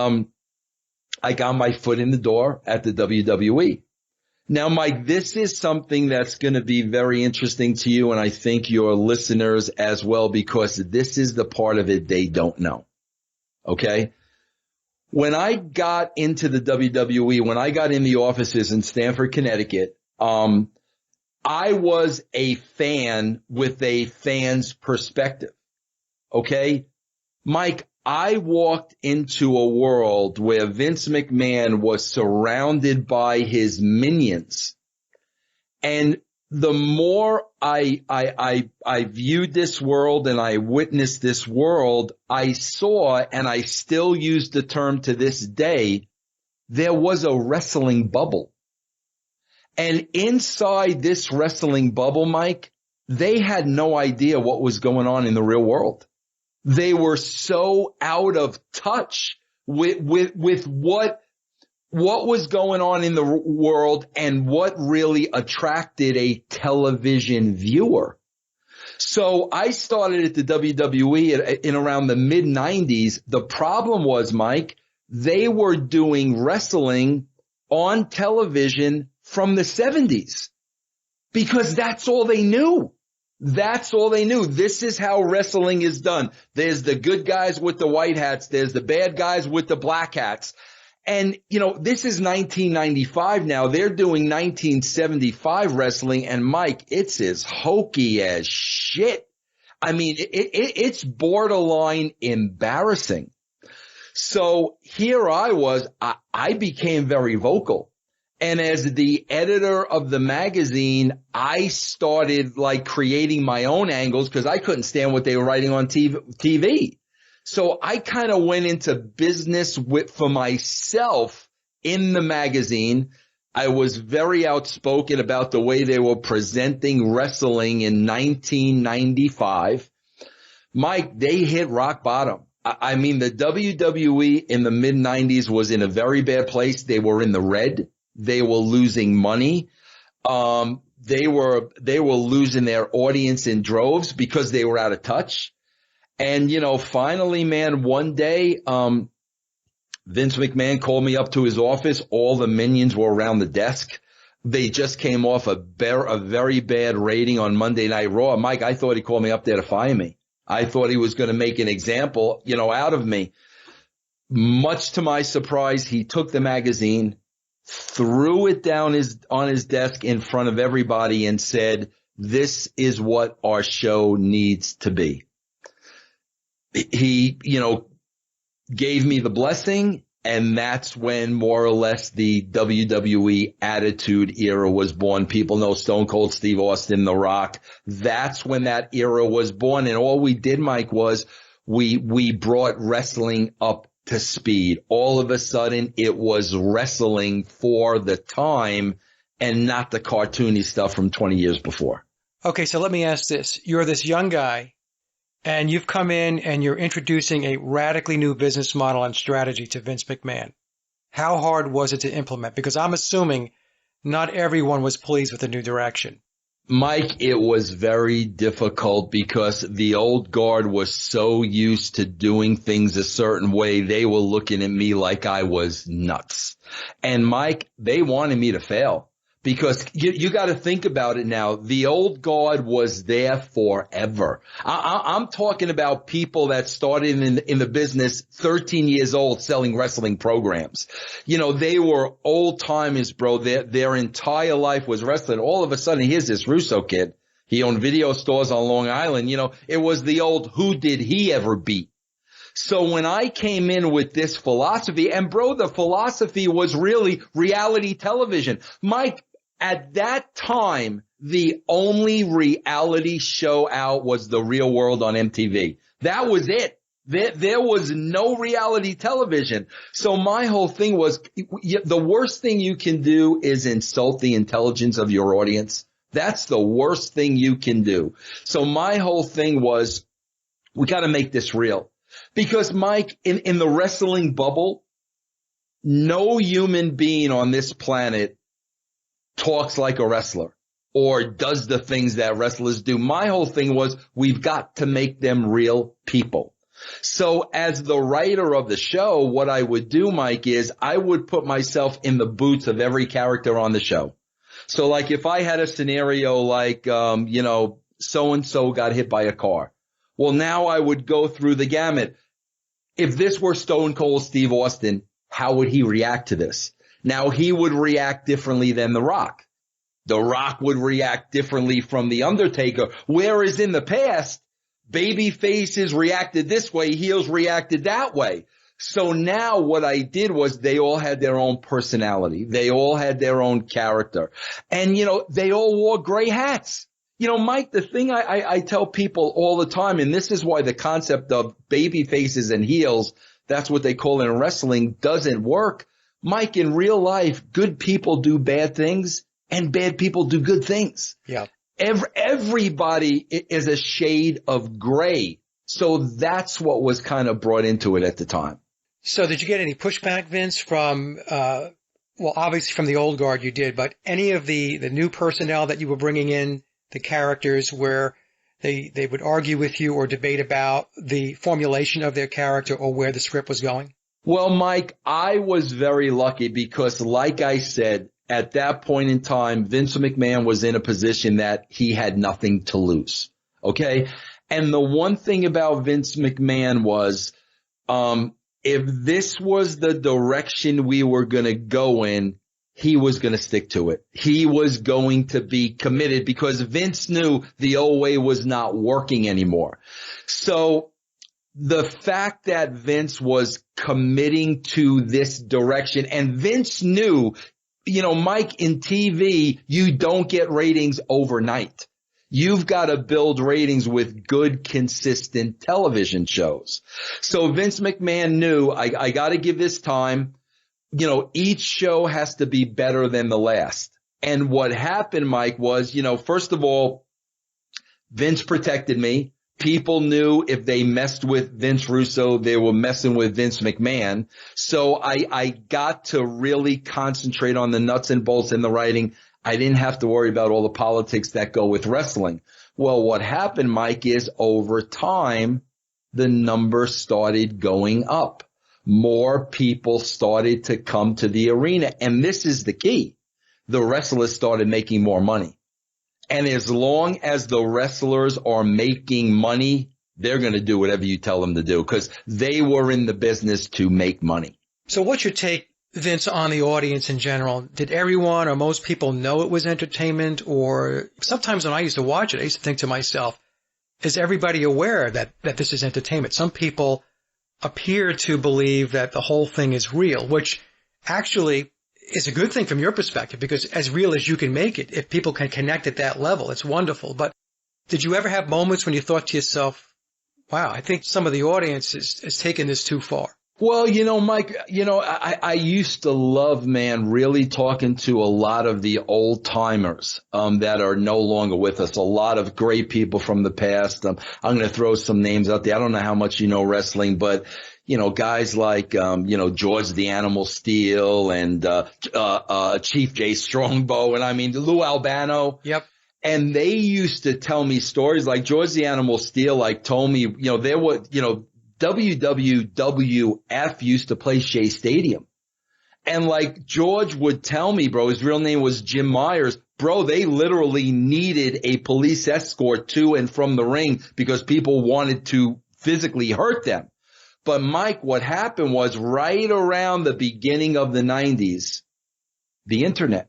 I got my foot in the door at the WWE. Now, Mike, this is something that's going to be very interesting to you, and I think your listeners as well, because this is the part of it they don't know. Okay? When I got into the WWE, when I got in the offices in Stamford, Connecticut, I was a fan with a fan's perspective. Okay? Mike, I walked into a world where Vince McMahon was surrounded by his minions. And the more I viewed this world and I witnessed this world, I saw, and I still use the term to this day, there was a wrestling bubble. And inside this wrestling bubble, Mike, they had no idea what was going on in the real world. They were so out of touch with what was going on in the world and what really attracted a television viewer. So I started at the WWE in around the mid-90s. The problem was, Mike, they were doing wrestling on television from the 70s because that's all they knew. That's all they knew. This is how wrestling is done. There's the good guys with the white hats. There's the bad guys with the black hats. And, you know, this is 1995 now. They're doing 1975 wrestling. And, Mike, it's as hokey as shit. I mean, it's borderline embarrassing. So here I was. I became very vocal. And as the editor of the magazine, I started like creating my own angles because I couldn't stand what they were writing on TV. So I kind of went into business for myself in the magazine. I was very outspoken about the way they were presenting wrestling in 1995. Mike, they hit rock bottom. I mean, the WWE in the mid-90s was in a very bad place. They were in the red. They were losing money. They were losing their audience in droves because they were out of touch. And, you know, finally, man, one day, Vince McMahon called me up to his office. All the minions were around the desk. They just came off a very bad rating on Monday Night Raw. Mike, I thought he called me up there to fire me. I thought he was going to make an example, you know, out of me. Much to my surprise, he took the magazine, threw it down on his desk in front of everybody and said, "This is what our show needs to be." He, you know, gave me the blessing, and that's when more or less the WWE Attitude Era was born. People know Stone Cold Steve Austin, The Rock. That's when that era was born. And all we did, Mike, was we brought wrestling up to speed. All of a sudden, it was wrestling for the time and not the cartoony stuff from 20 years before. Okay, so let me ask this. You're this young guy, and you've come in and you're introducing a radically new business model and strategy to Vince McMahon. How hard was it to implement? Because I'm assuming not everyone was pleased with the new direction. Mike, it was very difficult because the old guard was so used to doing things a certain way. They were looking at me like I was nuts. And Mike, they wanted me to fail because you got to think about it now. The old guard was there forever. I'm talking about people that started in the business 13 years old selling wrestling programs. You know, they were old timers, bro. Their entire life was wrestling. All of a sudden, here's this Russo kid. He owned video stores on Long Island. You know, it was the old who did he ever beat? So when I came in with this philosophy, and bro, the philosophy was really reality television. Mike, at that time, the only reality show out was The Real World on MTV. That was it. There was no reality television. So my whole thing was, the worst thing you can do is insult the intelligence of your audience. That's the worst thing you can do. So my whole thing was, we got to make this real. Because, Mike, in the wrestling bubble, no human being on this planet talks like a wrestler or does the things that wrestlers do. My whole thing was we've got to make them real people. So as the writer of the show, what I would do, Mike, is I would put myself in the boots of every character on the show. So like if I had a scenario like, so-and-so got hit by a car. Well, now I would go through the gamut. If this were Stone Cold Steve Austin, how would he react to this? Now, he would react differently than The Rock. The Rock would react differently from The Undertaker, whereas in the past, baby faces reacted this way, heels reacted that way. So now what I did was they all had their own personality. They all had their own character. And, they all wore gray hats. Mike, the thing I tell people all the time, and this is why the concept of baby faces and heels, that's what they call it in wrestling, doesn't work. Mike, in real life, good people do bad things and bad people do good things. Yeah. Everybody is a shade of gray. So that's what was kind of brought into it at the time. So did you get any pushback, Vince, from, obviously from the old guard you did, but any of the new personnel that you were bringing in, the characters where they would argue with you or debate about the formulation of their character or where the script was going? Well, Mike, I was very lucky because, like I said, at that point in time, Vince McMahon was in a position that he had nothing to lose. Okay. And the one thing about Vince McMahon was, if this was the direction we were going to go in, he was going to stick to it. He was going to be committed because Vince knew the old way was not working anymore. So the fact that Vince was committing to this direction, and Vince knew, Mike, in TV, you don't get ratings overnight. You've got to build ratings with good, consistent television shows. So Vince McMahon knew I got to give this time. Each show has to be better than the last. And what happened, Mike, was, first of all, Vince protected me. People knew if they messed with Vince Russo, they were messing with Vince McMahon. So I got to really concentrate on the nuts and bolts in the writing. I didn't have to worry about all the politics that go with wrestling. Well, what happened, Mike, is over time, the numbers started going up. More people started to come to the arena. And this is the key. The wrestlers started making more money. And as long as the wrestlers are making money, they're going to do whatever you tell them to do because they were in the business to make money. So what's your take, Vince, on the audience in general? Did everyone or most people know it was entertainment? Or sometimes when I used to watch it, I used to think to myself, is everybody aware that this is entertainment? Some people appear to believe that the whole thing is real, which actually is a good thing from your perspective because as real as you can make it, if people can connect at that level, it's wonderful. But did you ever have moments when you thought to yourself, wow, I think some of the audience is taking this too far? Well, Mike, I used to love, man, really talking to a lot of the old timers, that are no longer with us. A lot of great people from the past. I'm going to throw some names out there. I don't know how much you know wrestling, but, guys like, George the Animal Steel and, Chief Jay Strongbow and Lou Albano. Yep. And they used to tell me stories like George the Animal Steel, told me, there were, WWF used to play Shea Stadium. And George would tell me, bro, his real name was Jim Myers. Bro, they literally needed a police escort to and from the ring because people wanted to physically hurt them. But Mike, what happened was right around the beginning of the 90s, the internet.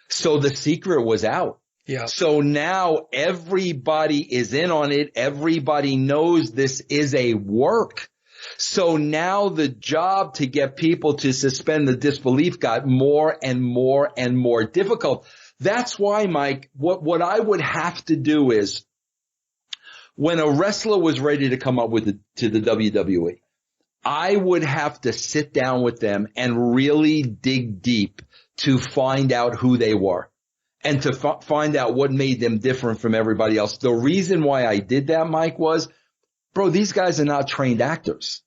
So the secret was out. Yeah. So now everybody is in on it. Everybody knows this is a work. So now the job to get people to suspend the disbelief got more and more and more difficult. That's why, Mike, what I would have to do is when a wrestler was ready to come up to the WWE, I would have to sit down with them and really dig deep to find out who they were. And to find out what made them different from everybody else. The reason why I did that, Mike, was bro, these guys are not trained actors.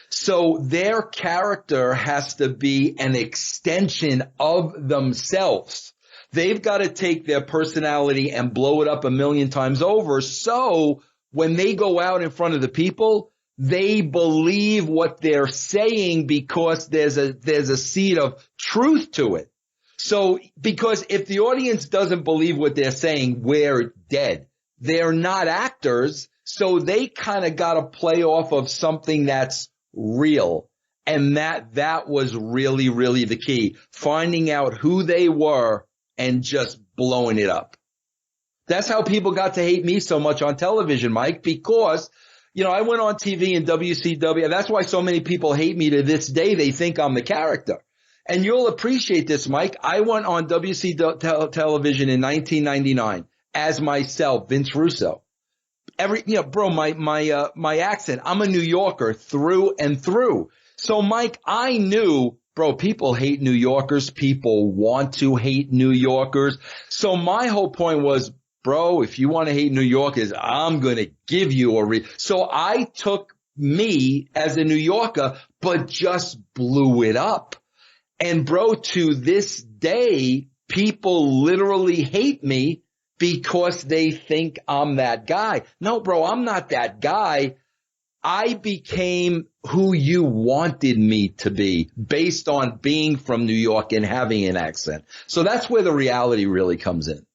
So their character has to be an extension of themselves. They've got to take their personality and blow it up a million times over. So when they go out in front of the people, they believe what they're saying because there's a seed of truth to it. So because if the audience doesn't believe what they're saying, we're dead. They're not actors. So they kind of got to play off of something that's real. And that was really, really the key. Finding out who they were and just blowing it up. That's how people got to hate me so much on television, Mike, because, I went on TV in WCW. And that's why so many people hate me to this day. They think I'm the character. And you'll appreciate this, Mike. I went on WCW television in 1999 as myself, Vince Russo. My accent, I'm a New Yorker through and through. So, Mike, I knew, people hate New Yorkers. People want to hate New Yorkers. So my whole point was, if you want to hate New Yorkers, I'm going to give you So I took me as a New Yorker, but just blew it up. And to this day, people literally hate me because they think I'm that guy. No, I'm not that guy. I became who you wanted me to be based on being from New York and having an accent. So that's where the reality really comes in.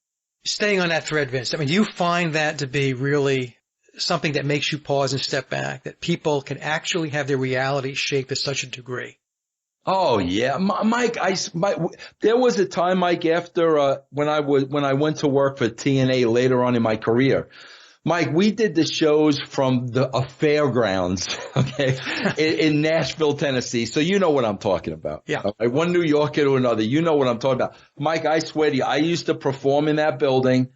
Staying on that thread, Vince, do you find that to be really something that makes you pause and step back, that people can actually have their reality shaped to such a degree? Oh yeah, Mike. There was a time, Mike, after when I went to work for TNA later on in my career. Mike, we did the shows from a fairgrounds, okay, in Nashville, Tennessee. So you know what I'm talking about. Yeah. Okay? One New Yorker to another. You know what I'm talking about. Mike, I swear to you, I used to perform in that building.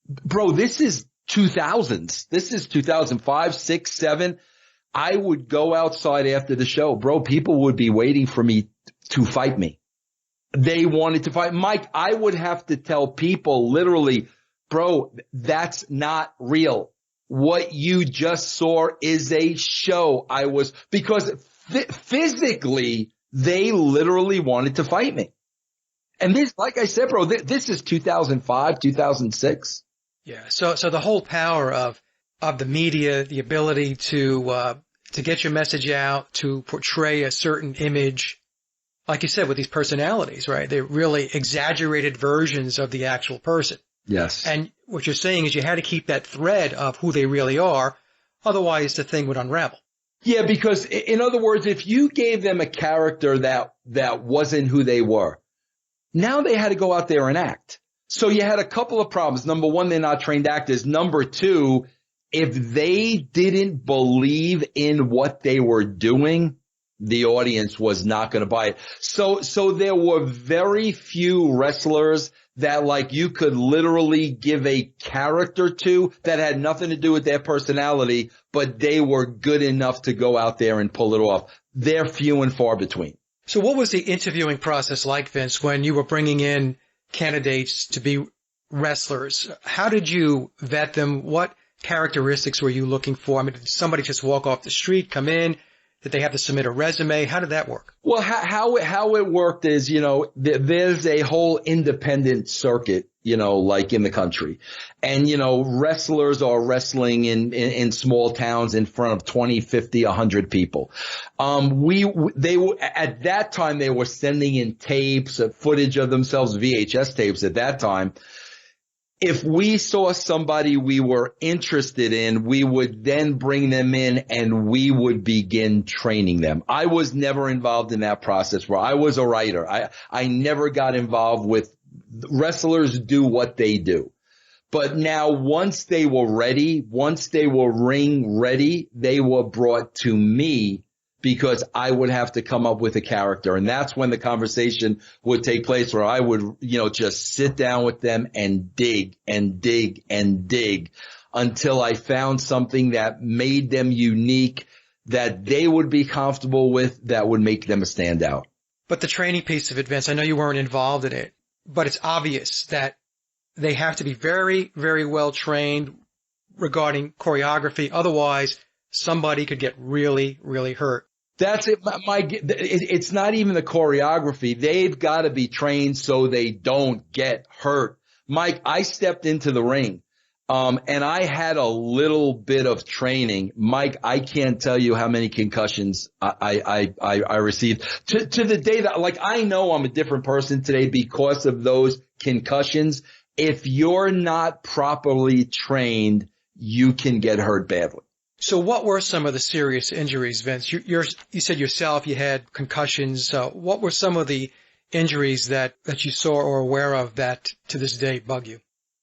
This is 2000s. This is 2005, 6, 7. I would go outside after the show. People would be waiting for me to fight me. They wanted to fight. Mike, I would have to tell people literally, that's not real. What you just saw is a show. Because physically, they literally wanted to fight me. And this, like I said, this is 2005, 2006. Yeah. So the whole power of the media, the ability to get your message out, to portray a certain image, like you said, with these personalities, right? They're really exaggerated versions of the actual person. Yes. And what you're saying is you had to keep that thread of who they really are. Otherwise, the thing would unravel. Yeah, because in other words, if you gave them a character that wasn't who they were, now they had to go out there and act. So you had a couple of problems. Number one, they're not trained actors. Number two, if they didn't believe in what they were doing, the audience was not going to buy it. So there were very few wrestlers that you could literally give a character to that had nothing to do with their personality, but they were good enough to go out there and pull it off. They're few and far between. So what was the interviewing process like, Vince, when you were bringing in candidates to be wrestlers? How did you vet them? What characteristics were you looking for? Did somebody just walk off the street, come in? Did they have to submit a resume? How did that work? Well, how it worked is, there's a whole independent circuit, like in the country. And, wrestlers are wrestling in small towns in front of 20, 50, 100 people. They were, at that time, they were sending in tapes, footage of themselves, VHS tapes at that time. If we saw somebody we were interested in, we would then bring them in and we would begin training them. I was never involved in that process where I was a writer. I never got involved with wrestlers do what they do. But now once they were ready, once they were ring ready, they were brought to me because I would have to come up with a character. And that's when the conversation would take place where I would, just sit down with them and dig and dig and dig until I found something that made them unique, that they would be comfortable with, that would make them a standout. But the training piece of it, Vince, I know you weren't involved in it, but it's obvious that they have to be very, very well trained regarding choreography. Otherwise, somebody could get really, really hurt. That's it, Mike. It's not even the choreography. They've got to be trained so they don't get hurt. Mike, I stepped into the ring, and I had a little bit of training. Mike, I can't tell you how many concussions I received to the day that, like, I know I'm a different person today because of those concussions. If you're not properly trained, you can get hurt badly. So what were some of the serious injuries, Vince? You said yourself you had concussions. What were some of the injuries that you saw or aware of that to this day bug you?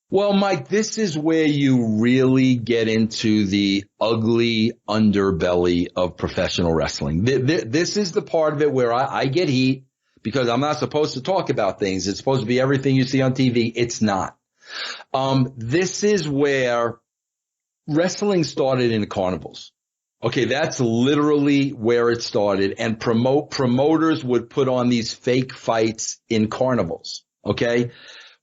Well, Mike, this is where you really get into the ugly underbelly of professional wrestling. This is the part of it where I get heat because I'm not supposed to talk about things. It's supposed to be everything you see on TV. It's not. This is where wrestling started in the carnivals. Okay, that's literally where it started. And promoters would put on these fake fights in carnivals. Okay.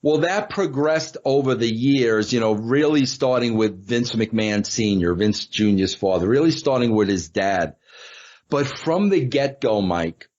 Well, that progressed over the years, really starting with Vince McMahon Sr., Vince Jr.'s father, really starting with his dad. But from the get-go, Mike,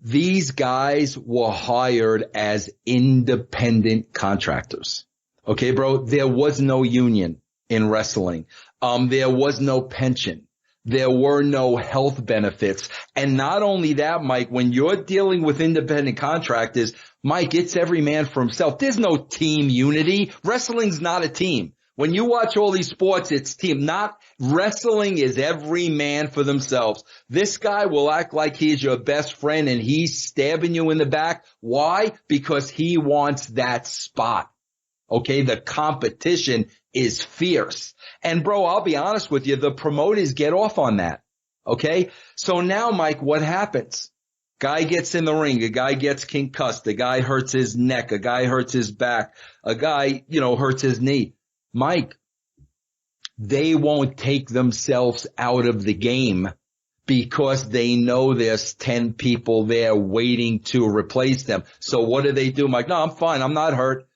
these guys were hired as independent contractors. Okay, bro, there was no union in wrestling. There was no pension. There were no health benefits. And not only that, Mike, when you're dealing with independent contractors, Mike, it's every man for himself. There's no team unity. Wrestling's not a team. When you watch all these sports, it's team. Not wrestling is every man for themselves. This guy will act like he's your best friend and he's stabbing you in the back. Why? Because he wants that spot. Okay, the competition is fierce. And bro, I'll be honest with you, the promoters get off on that. Okay? So now, Mike, what happens? Guy gets in the ring, a guy gets concussed, a guy hurts his neck, a guy hurts his back, a guy, hurts his knee. Mike, they won't take themselves out of the game because they know there's 10 people there waiting to replace them. So what do, Mike? No, I'm fine. I'm not hurt.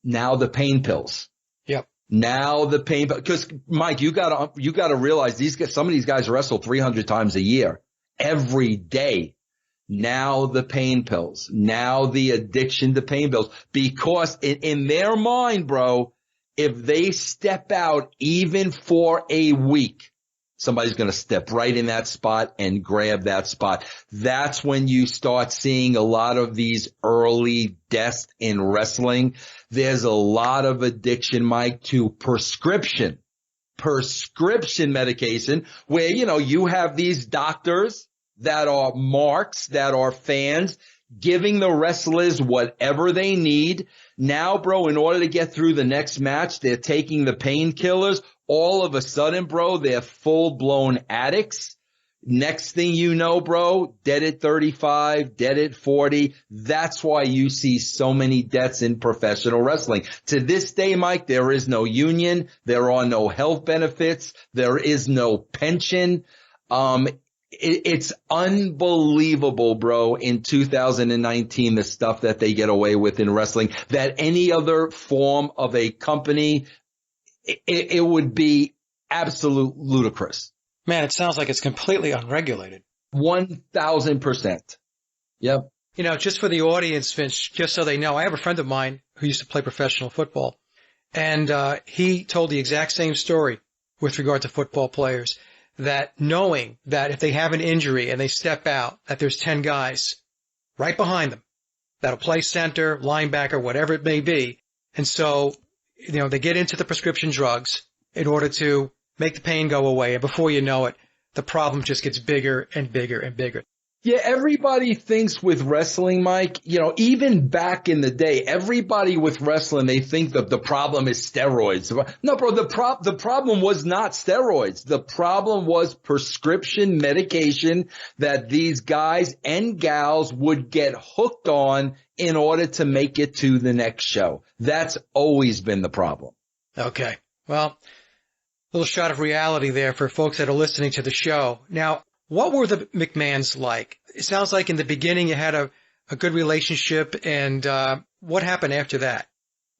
Now the pain pills. Yep. Now the pain, because Mike, you gotta realize some of these guys wrestle 300 times a year, every day. Now the pain pills. Now the addiction to pain pills, because in their mind, bro, if they step out even for a week, somebody's going to step right in that spot and grab that spot. That's when you start seeing a lot of these early deaths in wrestling. There's a lot of addiction, Mike, to prescription medication where, you have these doctors that are marks, that are fans, giving the wrestlers whatever they need. Now, bro, in order to get through the next match, they're taking the painkillers. All of a sudden, bro, they're full-blown addicts. Next thing you know, bro, dead at 35, dead at 40. That's why you see so many deaths in professional wrestling. To this day, Mike, there is no union. There are no health benefits. There is no pension. It's unbelievable, bro, in 2019, the stuff that they get away with in wrestling, that any other form of a company, it would be absolute ludicrous. Man, it sounds like it's completely unregulated. 1,000%. Yep. Just for the audience, Vince, just so they know, I have a friend of mine who used to play professional football, and he told the exact same story with regard to football players, that knowing that if they have an injury and they step out, that there's 10 guys right behind them that'll play center, linebacker, whatever it may be. And so, they get into the prescription drugs in order to make the pain go away. And before you know it, the problem just gets bigger and bigger and bigger. Yeah, everybody thinks with wrestling, Mike, even back in the day, everybody with wrestling, they think that the problem is steroids. No, bro, the problem was not steroids. The problem was prescription medication that these guys and gals would get hooked on in order to make it to the next show. That's always been the problem. Okay. Well, a little shot of reality there for folks that are listening to the show. Now, what were the McMahons like? It sounds like in the beginning you had a good relationship, and what happened after that?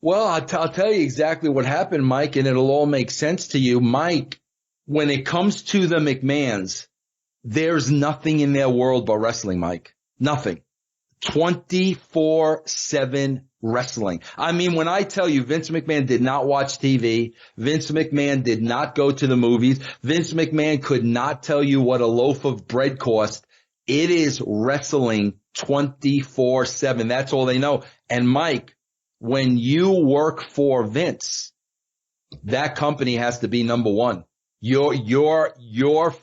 Well, I'll tell you exactly what happened, Mike, and it'll all make sense to you. Mike, when it comes to the McMahons, there's nothing in their world but wrestling, Mike. Nothing. 24/7 wrestling. I mean, when I tell you Vince McMahon did not watch TV, Vince McMahon did not go to the movies, Vince McMahon could not tell you what a loaf of bread cost. It is wrestling 24/7. That's all they know. And Mike, when you work for Vince, that company has to be number one. Your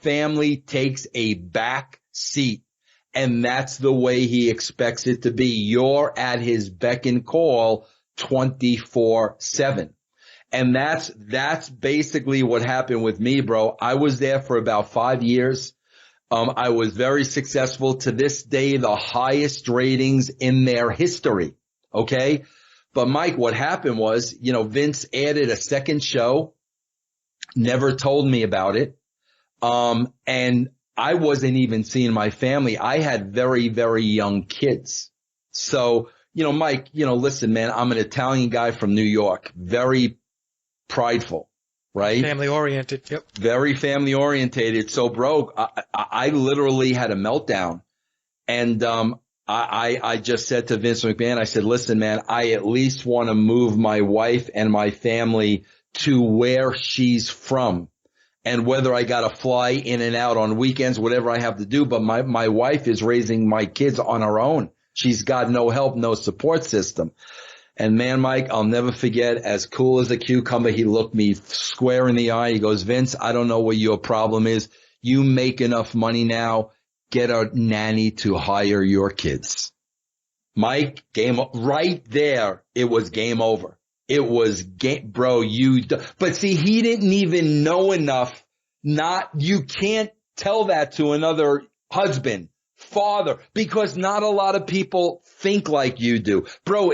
family takes a back seat. And that's the way he expects it to be. You're at his beck and call 24/7. And that's basically what happened with me, bro. I was there for about 5 years. I was very successful. To this day, the highest ratings in their history. Okay. But Mike, what happened was, Vince added a second show, never told me about it. And I wasn't even seeing my family. I had very, very young kids. So, Mike, listen, man, I'm an Italian guy from New York, very prideful, right? Family oriented. Yep. Very family orientated. So, bro, I literally had a meltdown. And, I just said to Vince McMahon, I said, listen, man, I at least want to move my wife and my family to where she's from. And whether I got to fly in and out on weekends, whatever I have to do. But my wife is raising my kids on her own. She's got no help, no support system. And man, Mike, I'll never forget, as cool as a cucumber, he looked me square in the eye. He goes, Vince, I don't know what your problem is. You make enough money now. Get a nanny to hire your kids. Mike, right there, it was game over. It was bro, but see, he didn't even know enough. You can't tell that to another husband, father, because not a lot of people think like you do. Bro,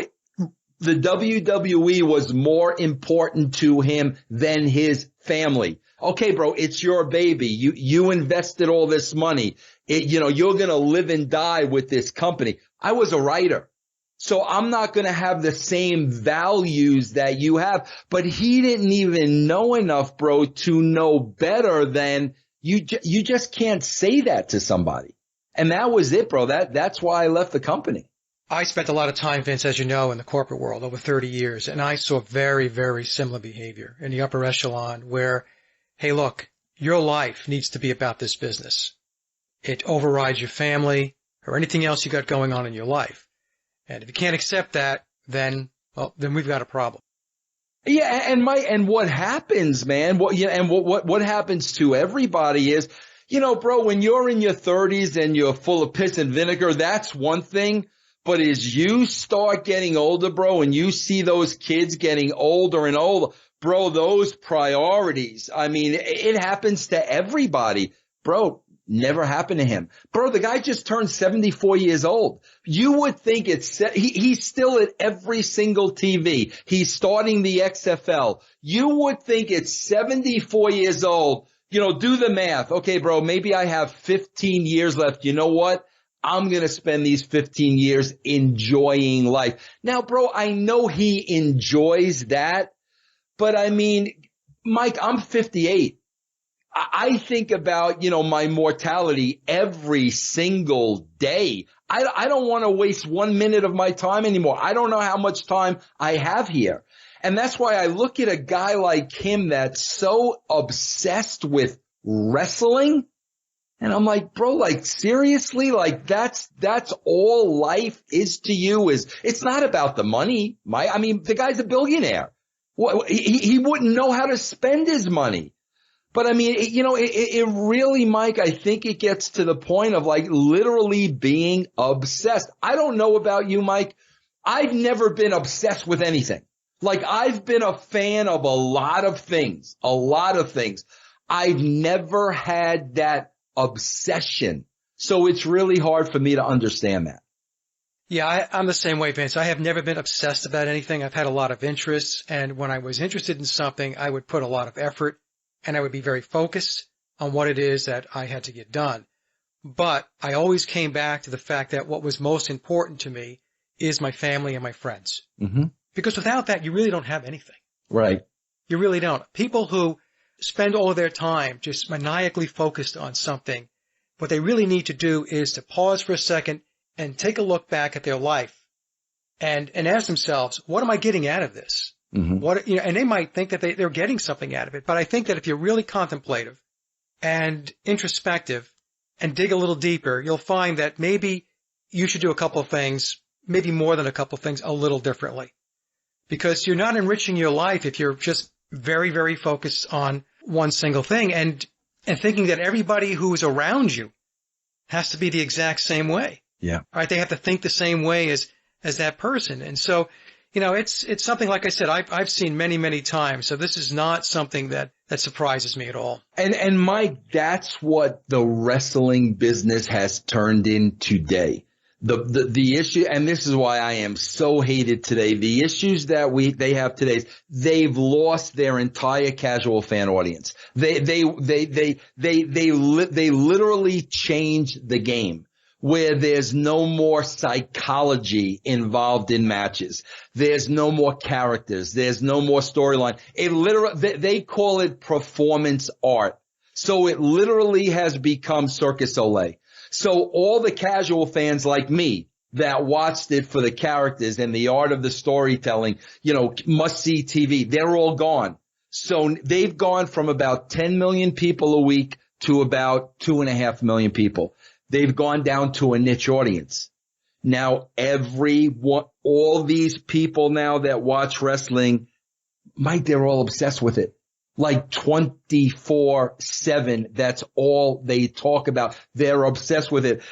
the WWE was more important to him than his family. Okay, bro, it's your baby. You invested all this money. You're going to live and die with this company. I was a writer. So I'm not going to have the same values that you have, but he didn't even know enough, bro, to know better than you just can't say that to somebody. And that was it, bro. That's why I left the company. I spent a lot of time, Vince, as you know, in the corporate world over 30 years, and I saw very, very similar behavior in the upper echelon where, hey, look, your life needs to be about this business. It overrides your family or anything else you got going on in your life. And if you can't accept that, then we've got a problem. Yeah, and what happens, man? What happens to everybody is, bro, when you're in your 30s and you're full of piss and vinegar, that's one thing. But as you start getting older, bro, and you see those kids getting older and older, bro, those priorities. I mean, it happens to everybody, bro. Never happened to him. Bro, the guy just turned 74 years old. You would think he's still at every single TV. He's starting the XFL. You would think it's 74 years old. Do the math. Okay, bro, maybe I have 15 years left. You know what? I'm going to spend these 15 years enjoying life. Now, bro, I know he enjoys that, but I mean, Mike, I'm 58. I think about, my mortality every single day. I don't want to waste 1 minute of my time anymore. I don't know how much time I have here. And that's why I look at a guy like him that's so obsessed with wrestling. And I'm like, bro, like seriously, like that's all life is to you. It's not about the money. The guy's a billionaire. He wouldn't know how to spend his money. But I mean, it really, Mike, I think it gets to the point of like literally being obsessed. I don't know about you, Mike. I've never been obsessed with anything. Like I've been a fan of a lot of things. I've never had that obsession. So it's really hard for me to understand that. Yeah, I'm the same way, Vince. I have never been obsessed about anything. I've had a lot of interests. And when I was interested in something, I would put a lot of effort. And I would be very focused on what it is that I had to get done. But I always came back to the fact that what was most important to me is my family and my friends. Mm-hmm. Because without that, you really don't have anything. Right. You really don't. People who spend all of their time just maniacally focused on something. What they really need to do is to pause for a second and take a look back at their life and ask themselves, what am I getting out of this? Mm-hmm. And they might think that they're getting something out of it. But I think that if you're really contemplative and introspective and dig a little deeper, you'll find that maybe you should do a couple of things, maybe more than a couple of things, a little differently. Because you're not enriching your life if you're just very, very focused on one single thing and thinking that everybody who is around you has to be the exact same way. Yeah. Right? They have to think the same way as that person. And so, it's something, like I said, I've seen many, many times. So this is not something that surprises me at all. And Mike, that's what the wrestling business has turned in today. The issue, and this is why I am so hated today. The issues that they have today, they've lost their entire casual fan audience. They literally changed the game, where there's no more psychology involved in matches. There's no more characters. There's no more storyline. They call it performance art. So it literally has become Cirque du Soleil. So all the casual fans like me that watched it for the characters and the art of the storytelling, must see TV, they're all gone. So they've gone from about 10 million people a week to about 2.5 million people. They've gone down to a niche audience. Now all these people now that watch wrestling, Mike, they're all obsessed with it. Like 24/7. That's all they talk about. They're obsessed with it.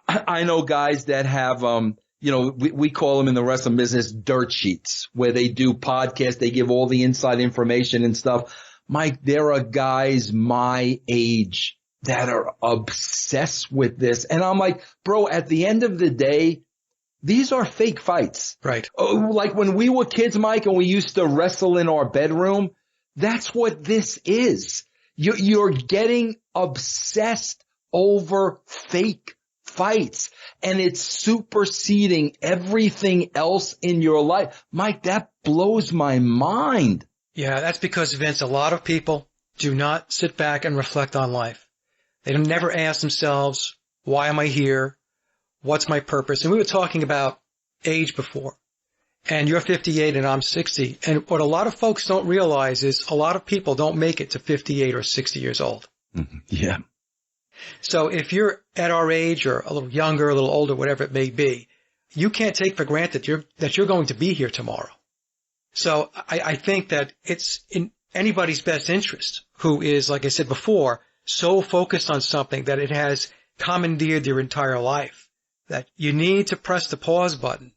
I know guys that have, we call them in the wrestling business dirt sheets, where they do podcasts. They give all the inside information and stuff. Mike, there are guys my age that are obsessed with this. And I'm like, bro, at the end of the day, these are fake fights. Right. Like when we were kids, Mike, and we used to wrestle in our bedroom, that's what this is. You're getting obsessed over fake fights, and it's superseding everything else in your life. Mike, that blows my mind. Yeah, that's because, Vince, a lot of people do not sit back and reflect on life. They never ask themselves, why am I here? What's my purpose? And we were talking about age before. And you're 58 and I'm 60. And what a lot of folks don't realize is a lot of people don't make it to 58 or 60 years old. Mm-hmm. Yeah. So if you're at our age or a little younger, a little older, whatever it may be, you can't take for granted that you're going to be here tomorrow. So I think that it's in anybody's best interest who is, like I said before, so focused on something that it has commandeered their entire life, that you need to press the pause button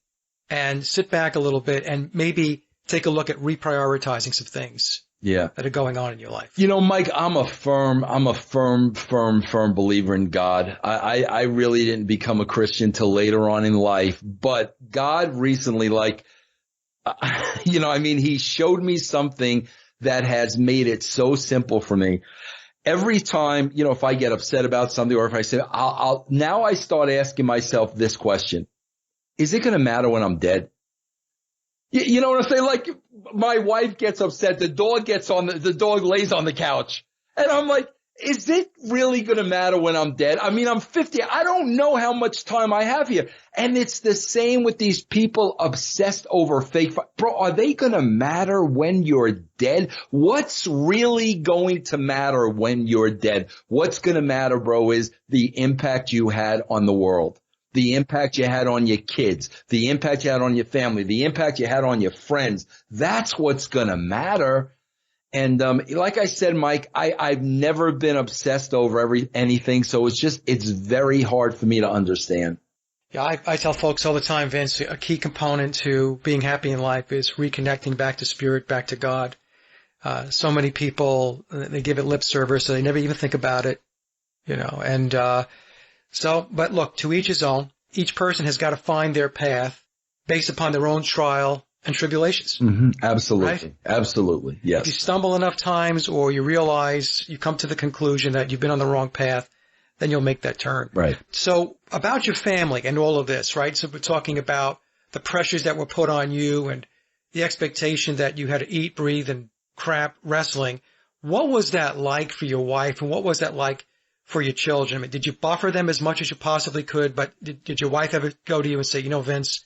and sit back a little bit and maybe take a look at reprioritizing some things that are going on in your life. Mike, I'm a firm believer in God. I really didn't become a Christian till later on in life, but God recently, he showed me something that has made it so simple for me. Every time, if I get upset about something, or if I say, now I start asking myself this question: is it going to matter when I'm dead? You know what I'm saying? Like, my wife gets upset, the dog lays on the couch, and I'm like, is it really going to matter when I'm dead? I mean, I'm 50. I don't know how much time I have here. And it's the same with these people obsessed over fake. Bro, are they going to matter when you're dead? What's really going to matter when you're dead? What's going to matter, bro, is the impact you had on the world, the impact you had on your kids, the impact you had on your family, the impact you had on your friends. That's what's going to matter. And like I said, Mike, I've never been obsessed over anything, so it's very hard for me to understand. Yeah, I tell folks all the time, Vince, a key component to being happy in life is reconnecting back to spirit, back to God. So many people, they give it lip service, so they never even think about it, And but look, to each his own. Each person has got to find their path based upon their own trial and tribulations. Mm-hmm. Absolutely. Right? Absolutely. Yes. If you stumble enough times or you realize you come to the conclusion that you've been on the wrong path, then you'll make that turn. Right. So about your family and all of this, right? So we're talking about the pressures that were put on you and the expectation that you had to eat, breathe, and crap wrestling. What was that like for your wife, and what was that like for your children? I mean, did you buffer them as much as you possibly could, but did your wife ever go to you and say, Vince,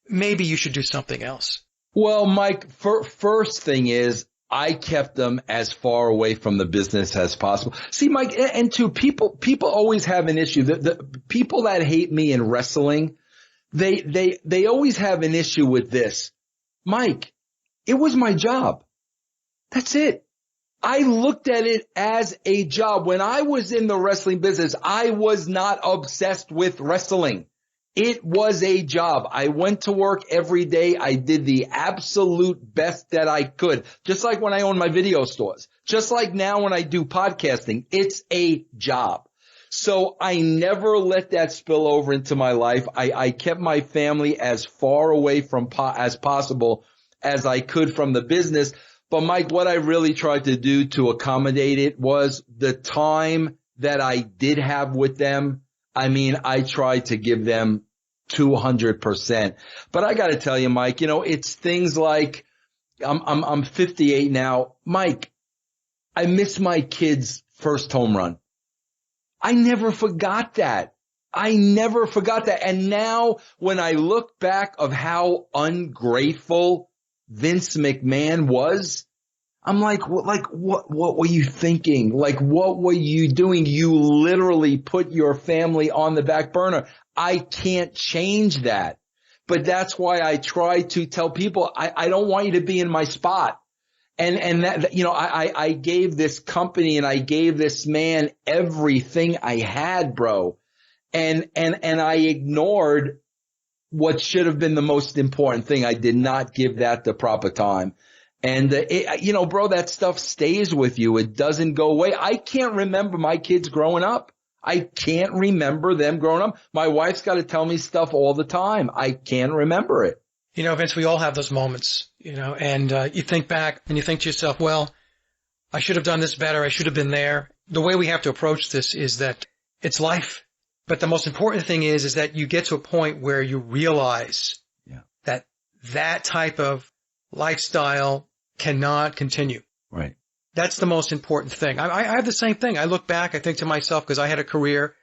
maybe you should do something else? Well, Mike, first thing is I kept them as far away from the business as possible. See, Mike, and two, people always have an issue. The people that hate me in wrestling, they always have an issue with this. Mike, it was my job. That's it. I looked at it as a job. When I was in the wrestling business, I was not obsessed with wrestling. It was a job. I went to work every day. I did the absolute best that I could. Just like when I owned my video stores. Just like now when I do podcasting. It's a job. So I never let that spill over into my life. I kept my family as far away from as possible as I could from the business. But Mike, what I really tried to do to accommodate it was the time that I did have with them. I mean, I tried to give them 200%. But I got to tell you, Mike, it's things like I'm 58 now. Mike, I miss my kid's first home run. I never forgot that. And now when I look back of how ungrateful Vince McMahon was, I'm like, what were you thinking? Like, what were you doing? You literally put your family on the back burner. I can't change that. But that's why I try to tell people, I don't want you to be in my spot. And that, I gave this company and I gave this man everything I had, bro. And I ignored what should have been the most important thing. I did not give that the proper time. And, bro, that stuff stays with you. It doesn't go away. I can't remember my kids growing up. I can't remember them growing up. My wife's got to tell me stuff all the time. I can't remember it. Vince, we all have those moments, and you think back and you think to yourself, well, I should have done this better. I should have been there. The way we have to approach this is that it's life. But the most important thing is that you get to a point where you realize that type of lifestyle cannot continue. Right. That's the most important thing. I have the same thing. I look back, I think to myself, because I had a career.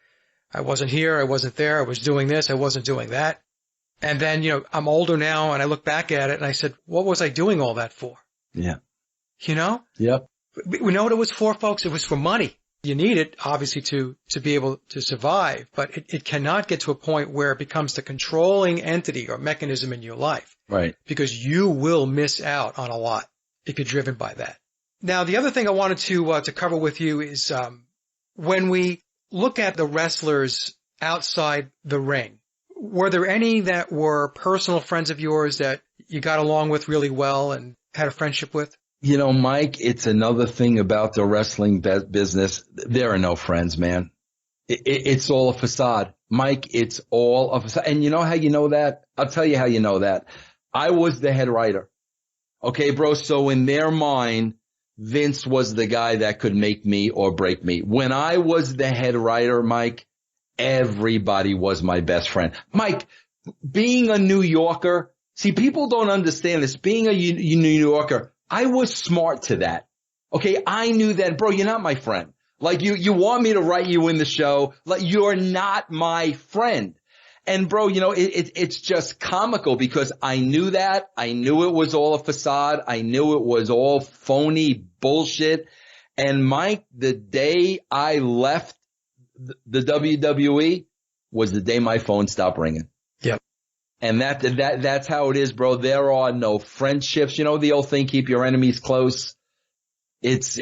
I wasn't here. I wasn't there. I was doing this. I wasn't doing that. And then, I'm older now and I look back at it and I said, what was I doing all that for? Yeah. Yep. We know what it was for, folks. It was for money. You need it, obviously, to be able to survive, but it cannot get to a point where it becomes the controlling entity or mechanism in your life. Right. Because you will miss out on a lot if you're driven by that. Now, the other thing I wanted to cover with you is when we look at the wrestlers outside the ring, were there any that were personal friends of yours that you got along with really well and had a friendship with? Mike, it's another thing about the wrestling business. There are no friends, man. It's all a facade. Mike, it's all a facade. And you know how you know that? I'll tell you how you know that. I was the head writer. Okay, bro. So in their mind, Vince was the guy that could make me or break me. When I was the head writer, Mike, everybody was my best friend. Mike, being a New Yorker, see, people don't understand this. Being a New Yorker, I was smart to that. Okay, I knew that, bro, you're not my friend. Like, you want me to write you in the show. Like, you're not my friend. And bro, it's just comical because I knew that. I knew it was all a facade. I knew it was all phony bullshit. And Mike, the day I left the WWE was the day my phone stopped ringing. Yep. And that's how it is, bro. There are no friendships. The old thing, keep your enemies close. It's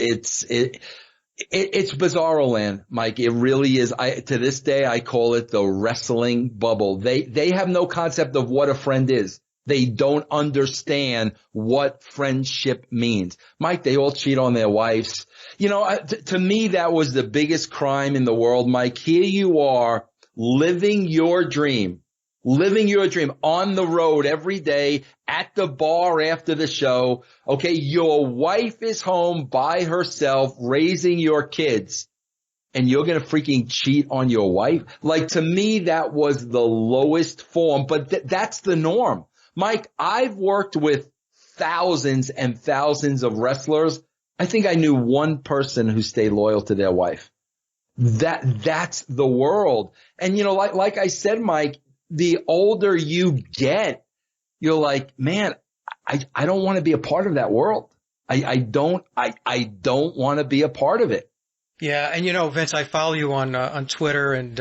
bizarro land, Mike. It really is. To this day, I call it the wrestling bubble. They have no concept of what a friend is. They don't understand what friendship means. Mike, they all cheat on their wives. To me, that was the biggest crime in the world, Mike. Here you are living your dream on the road every day, at the bar after the show. Okay, your wife is home by herself raising your kids, and you're going to freaking cheat on your wife? Like, to me, that was the lowest form, but that's the norm. Mike, I've worked with thousands and thousands of wrestlers. I think I knew one person who stayed loyal to their wife. That's the world. And, like I said, Mike, the older you get, you're like, man, I don't want to be a part of that world. I don't want to be a part of it. Yeah. And, Vince, I follow you on Twitter, and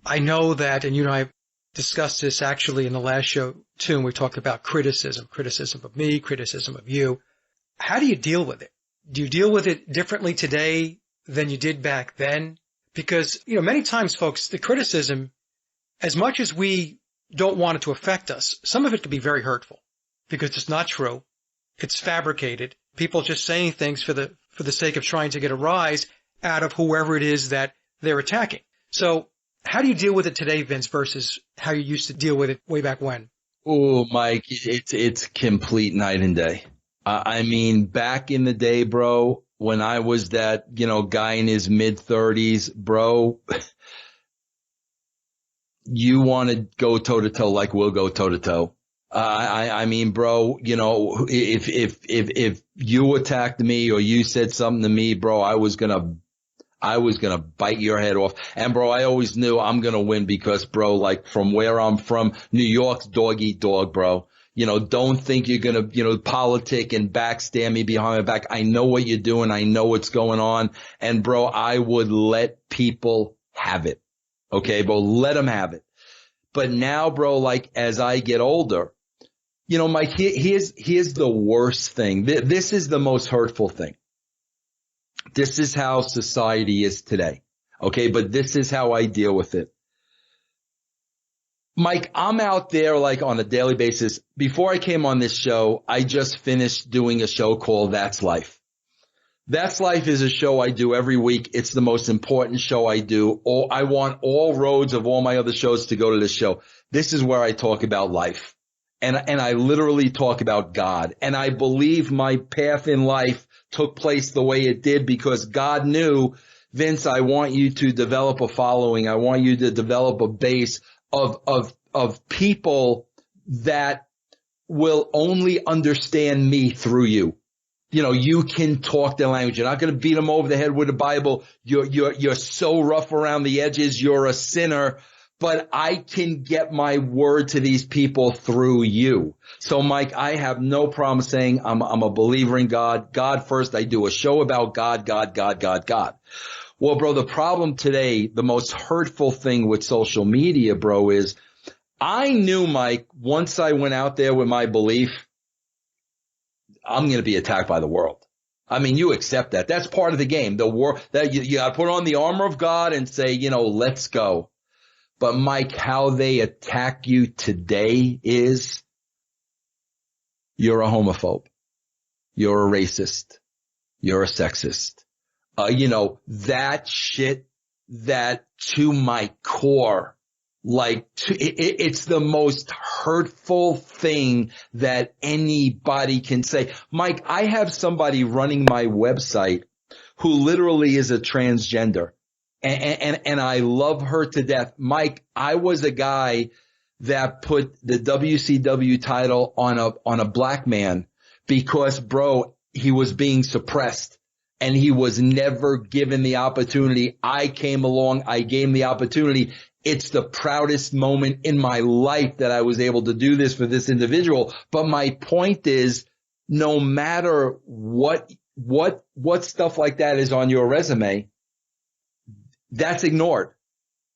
I know that, and I've discussed this actually in the last show too, and we talked about criticism of me, criticism of you. How do you deal with it? Do you deal with it differently today than you did back then? Because, many times, folks, the criticism, as much as we don't want it to affect us, some of it can be very hurtful because it's not true. It's fabricated. People just saying things for the sake of trying to get a rise out of whoever it is that they're attacking. So how do you deal with it today, Vince, versus how you used to deal with it way back when? Oh, Mike, it's complete night and day. I mean, back in the day, bro, when I was that, guy in his mid-30s, bro, you want to go toe-to-toe like we'll go toe-to-toe. I mean, bro, if you attacked me or you said something to me, bro, I was gonna bite your head off. And, bro, I always knew I'm going to win because, bro, like from where I'm from, New York's dog eat dog, bro. Don't think you're going to, politic and backstab me behind my back. I know what you're doing. I know what's going on. And, bro, I would let people have it. Okay, bro, let them have it. But now, bro, like as I get older, Mike, here's the worst thing. This is the most hurtful thing. This is how society is today. Okay, but this is how I deal with it. Mike, I'm out there like on a daily basis. Before I came on this show, I just finished doing a show called That's Life. That's Life is a show I do every week. It's the most important show I do. I want all roads of all my other shows to go to this show. This is where I talk about life. And I literally talk about God. And I believe my path in life took place the way it did because God knew, Vince, I want you to develop a following. I want you to develop a base of people that will only understand me through you. You can talk their language. You're not going to beat them over the head with the Bible. You're so rough around the edges. You're a sinner. But I can get my word to these people through you. So, Mike, I have no problem saying I'm a believer in God. God first. I do a show about God. Well, bro, the problem today, the most hurtful thing with social media, bro, is I knew, Mike, once I went out there with my belief, I'm going to be attacked by the world. I mean, you accept that. That's part of the game. The war that you got to put on the armor of God and say, let's go. But Mike, how they attack you today is you're a homophobe. You're a racist. You're a sexist. That shit that to my core, it's the most hurtful thing that anybody can say. Mike, I have somebody running my website who literally is a transgender. And I love her to death. Mike, I was a guy that put the WCW title on a black man because, bro, he was being suppressed and he was never given the opportunity. I came along. I gave him the opportunity. It's the proudest moment in my life that I was able to do this for this individual. But my point is, no matter what stuff like that is on your resume, that's ignored.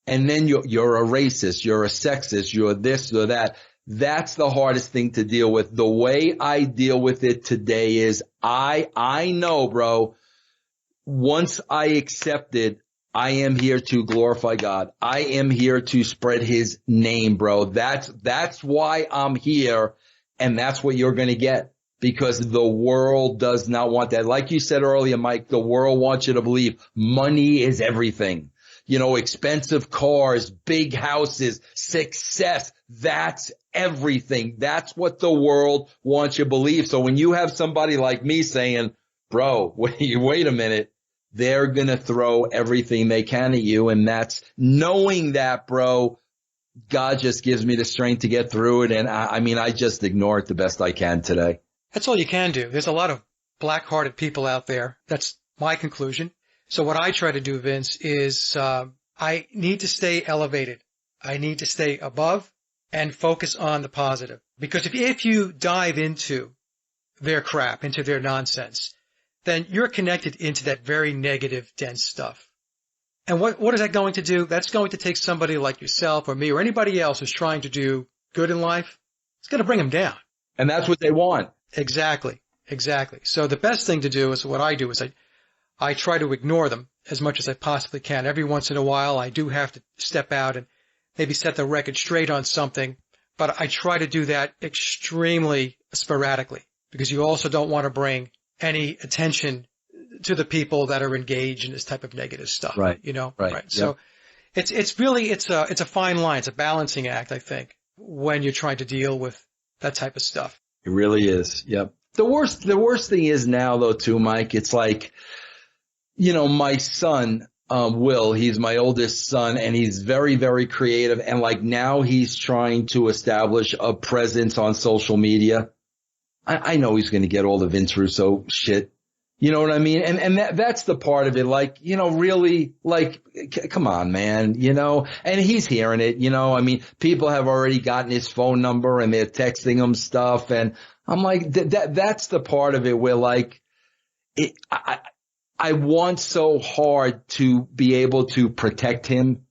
And then you're a racist, you're a sexist, you're this or that. That's the hardest thing to deal with. The way I deal with it today is I know, bro, once I accept it, I am here to glorify God. I am here to spread his name, bro. That's why I'm here. And that's what you're going to get. Because the world does not want that. Like you said earlier, Mike, the world wants you to believe money is everything. Expensive cars, big houses, success. That's everything. That's what the world wants you to believe. So when you have somebody like me saying, bro, wait a minute, they're going to throw everything they can at you. And that's knowing that, bro. God just gives me the strength to get through it. And I just ignore it the best I can today. That's all you can do. There's a lot of black-hearted people out there. That's my conclusion. So what I try to do, Vince, is I need to stay elevated. I need to stay above and focus on the positive. Because if you dive into their crap, into their nonsense, then you're connected into that very negative, dense stuff. And what is that going to do? That's going to take somebody like yourself or me or anybody else who's trying to do good in life. It's going to bring them down. And that's what they want. Exactly. So the best thing to do is what I do is I try to ignore them as much as I possibly can. Every once in a while, I do have to step out and maybe set the record straight on something, but I try to do that extremely sporadically because you also don't want to bring any attention to the people that are engaged in this type of negative stuff. Right. Right. So it's really a fine line. It's a balancing act, I think, when you're trying to deal with that type of stuff. It really is. Yep. The worst thing is now though too, Mike, it's like, my son, Will, he's my oldest son and he's very, very creative. And like now he's trying to establish a presence on social media. I know he's going to get all the Vince Russo shit. You know what I mean? And that's the part of it. Like, really, like, come on, man, and he's hearing it, I mean, people have already gotten his phone number and they're texting him stuff. And I'm like, that's the part of it where like, I want so hard to be able to protect him.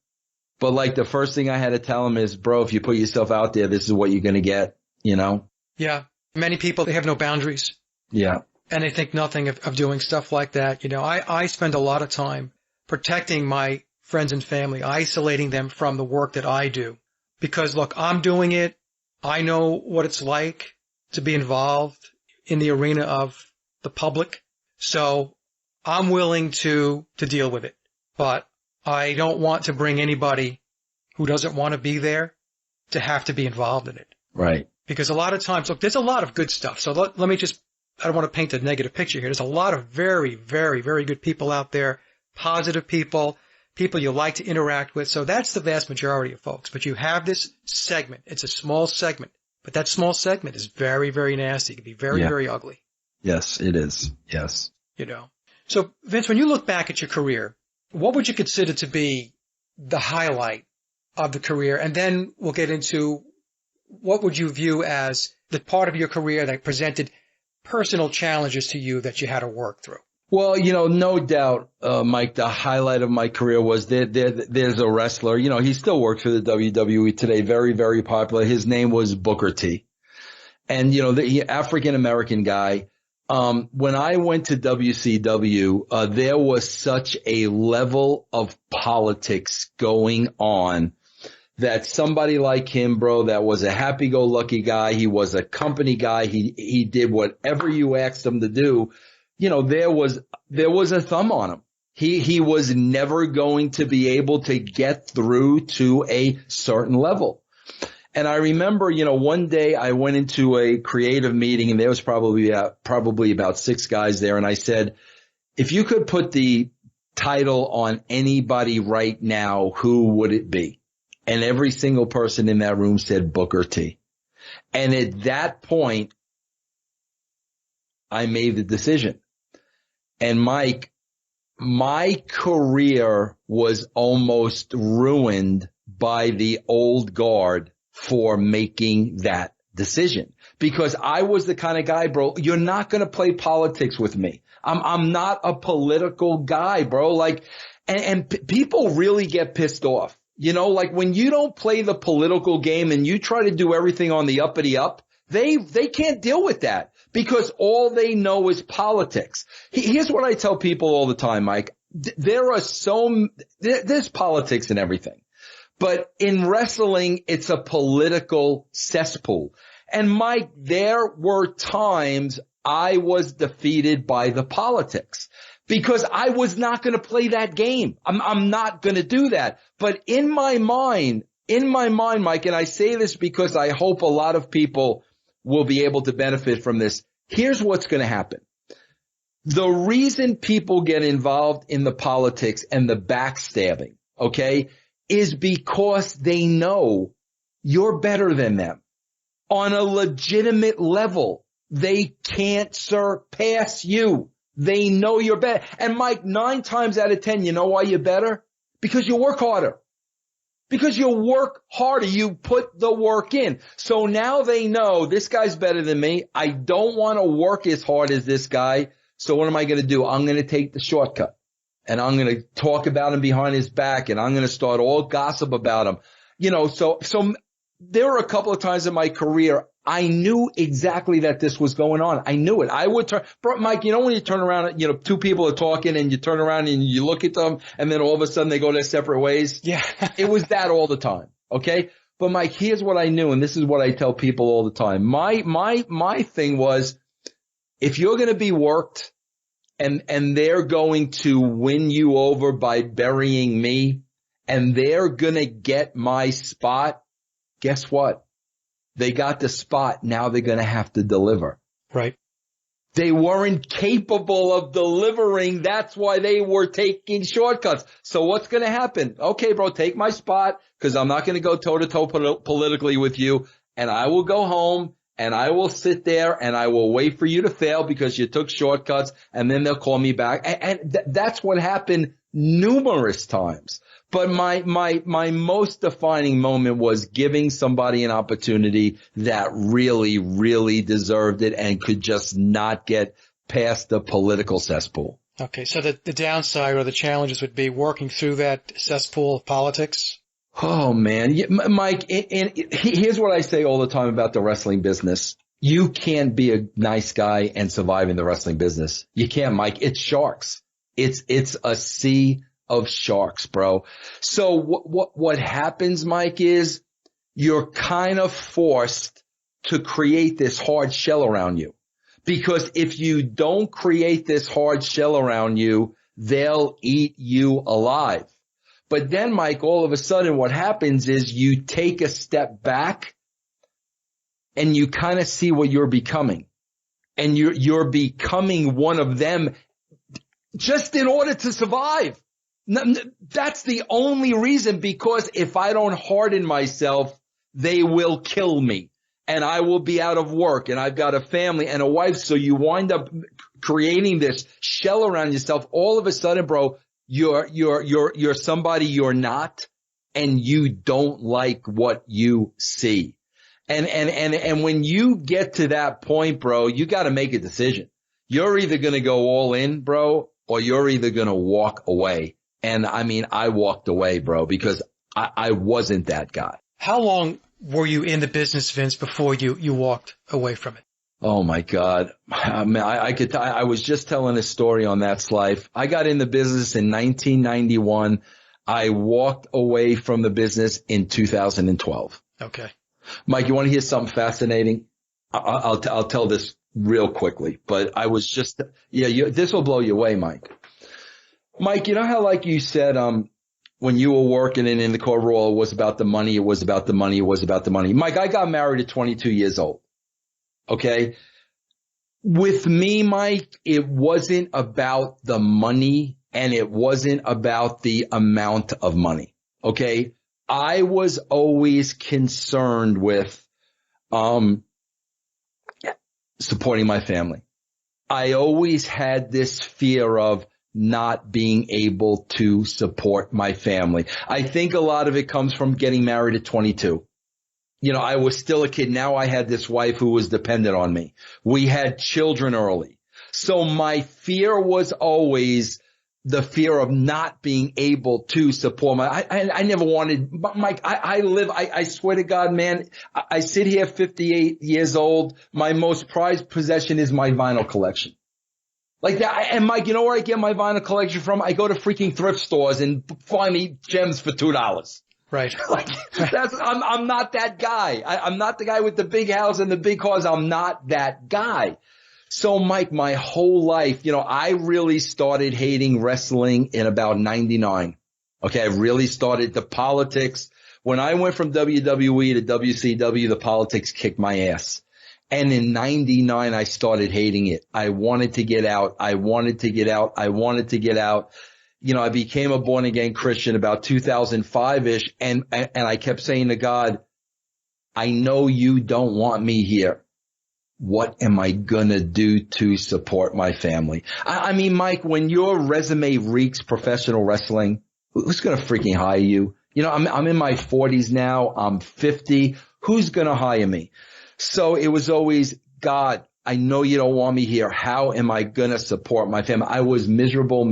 But like the first thing I had to tell him is, bro, if you put yourself out there, this is what you're going to get, Yeah. Many people, they have no boundaries. Yeah. And they think nothing of doing stuff like that. I spend a lot of time protecting my friends and family, isolating them from the work that I do. Because, look, I'm doing it. I know what it's like to be involved in the arena of the public. So I'm willing to deal with it. But I don't want to bring anybody who doesn't want to be there to have to be involved in it. Right. Because a lot of times, look, there's a lot of good stuff. So let me just, I don't want to paint a negative picture here. There's a lot of very, very, very good people out there, positive people you like to interact with. So that's the vast majority of folks. But you have this segment. It's a small segment. But that small segment is very, very nasty. It can be very, very ugly. Yes, it is. Yes. So, Vince, when you look back at your career, what would you consider to be the highlight of the career? And then we'll get into what would you view as the part of your career that presented personal challenges to you that you had to work through? Well, no doubt, Mike, the highlight of my career was there's a wrestler, he still works for the WWE today, very, very popular. His name was Booker T. And, the African-American guy. When I went to WCW, there was such a level of politics going on that somebody like him, bro, that was a happy-go-lucky guy. He was a company guy. He did whatever you asked him to do. There was a thumb on him. He was never going to be able to get through to a certain level. And I remember, one day I went into a creative meeting and there was probably about 6 guys there. And I said, if you could put the title on anybody right now, who would it be? And every single person in that room said Booker T. And at that point, I made the decision. And Mike, my career was almost ruined by the old guard for making that decision. Because I was the kind of guy, bro, you're not going to play politics with me. I'm not a political guy, bro. Like, and people really get pissed off. Like when you don't play the political game and you try to do everything on the uppity up, they can't deal with that because all they know is politics. Here's what I tell people all the time, Mike. There's politics in everything. But in wrestling, it's a political cesspool. And Mike, there were times I was defeated by the politics because I was not going to play that game. I'm not going to do that. But in my mind, Mike, and I say this because I hope a lot of people will be able to benefit from this. Here's what's going to happen. The reason people get involved in the politics and the backstabbing, okay, is because they know you're better than them on a legitimate level. They can't surpass you. They know you're better. And Mike, 9 times out of 10, you know why you're better? Because you work harder. Because you work harder. You put the work in. So now they know this guy's better than me. I don't want to work as hard as this guy. So what am I going to do? I'm going to take the shortcut. And I'm going to talk about him behind his back. And I'm going to start all gossip about him. You know, so there were a couple of times in my career I knew exactly that this was going on. I knew it. I would turn, Mike, you know, when you turn around, you know, 2 people are talking and you turn around and you look at them and then all of a sudden they go their separate ways. Yeah. It was that all the time. Okay. But Mike, here's what I knew. And this is what I tell people all the time. My thing was, if you're going to be worked and they're going to win you over by burying me and they're going to get my spot, guess what? They got the spot. Now they're going to have to deliver. Right. They weren't capable of delivering. That's why they were taking shortcuts. So what's going to happen? Okay, bro, take my spot because I'm not going to go toe to toe politically with you. And I will go home and I will sit there and I will wait for you to fail because you took shortcuts and then they'll call me back. And that's what happened numerous times. But my most defining moment was giving somebody an opportunity that really, really deserved it and could just not get past the political cesspool. Okay. So the downside or the challenges would be working through that cesspool of politics. Oh man. Mike, here's what I say all the time about the wrestling business. You can't be a nice guy and survive in the wrestling business. You can't, Mike. It's sharks. It's a sea of sharks, bro. So what happens, Mike, is you're kind of forced to create this hard shell around you. Because if you don't create this hard shell around you, they'll eat you alive. But then, Mike, all of a sudden what happens is you take a step back and you kind of see what you're becoming. And you're becoming one of them just in order to survive. That's the only reason, because if I don't harden myself, they will kill me and I will be out of work and I've got a family and a wife. So you wind up creating this shell around yourself. All of a sudden, bro, you're somebody you're not and you don't like what you see. And when you get to that point, bro, you got to make a decision. You're either going to go all in, bro, or you're either going to walk away. And I mean, I walked away, bro, because I wasn't that guy. How long were you in the business, Vince, before you walked away from it? Oh my God. I was just telling a story on That's Life. I got in the business in 1991. I walked away from the business in 2012. Okay. Mike, you want to hear something fascinating? I'll tell this real quickly, but I was just, this will blow you away, Mike. Mike, you know how, like you said, when you were working and in the corporate world, it was about the money, it was about the money, it was about the money. Mike, I got married at 22 years old. Okay. With me, Mike, it wasn't about the money and it wasn't about the amount of money. Okay. I was always concerned with, supporting my family. I always had this fear of not being able to support my family. I think a lot of it comes from getting married at 22. You know, I was still a kid. Now I had this wife who was dependent on me. We had children early. So my fear was always the fear of not being able to support I never wanted, Mike, I swear to God, man, I sit here 58 years old. My most prized possession is my vinyl collection. Like that. And Mike, you know where I get my vinyl collection from? I go to freaking thrift stores and find me gems for $2. Right. Like I'm not that guy. I'm not the guy with the big house and the big cars. I'm not that guy. So Mike, my whole life, you know, I really started hating wrestling in about 99. Okay. I really started the politics. When I went from WWE to WCW, the politics kicked my ass. And in 99, I started hating it. I wanted to get out. I wanted to get out. You know, I became a born again Christian about 2005-ish. And I kept saying to God, I know you don't want me here. what am I gonna do to support my family? I mean, Mike, when your resume reeks professional wrestling, who's gonna freaking hire you? You know, I'm in my 40s now. I'm 50. Who's gonna hire me? So it was always, God, I know you don't want me here. How am I gonna support my family? I was miserable.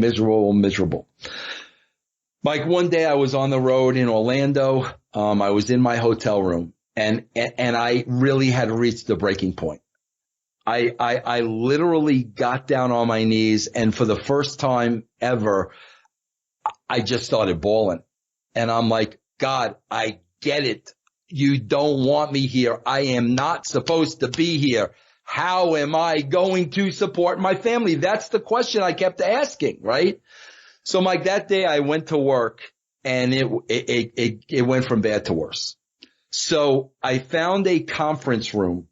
Mike, one day I was on the road in Orlando. I was in my hotel room and I really had reached the breaking point. I literally got down on my knees, and for the first time ever, I just started bawling. And I'm like, God, I get it. You don't want me here. I am not supposed to be here. How am I going to support my family? That's the question I kept asking, right? So Mike, that day I went to work and it went from bad to worse. So I found a conference room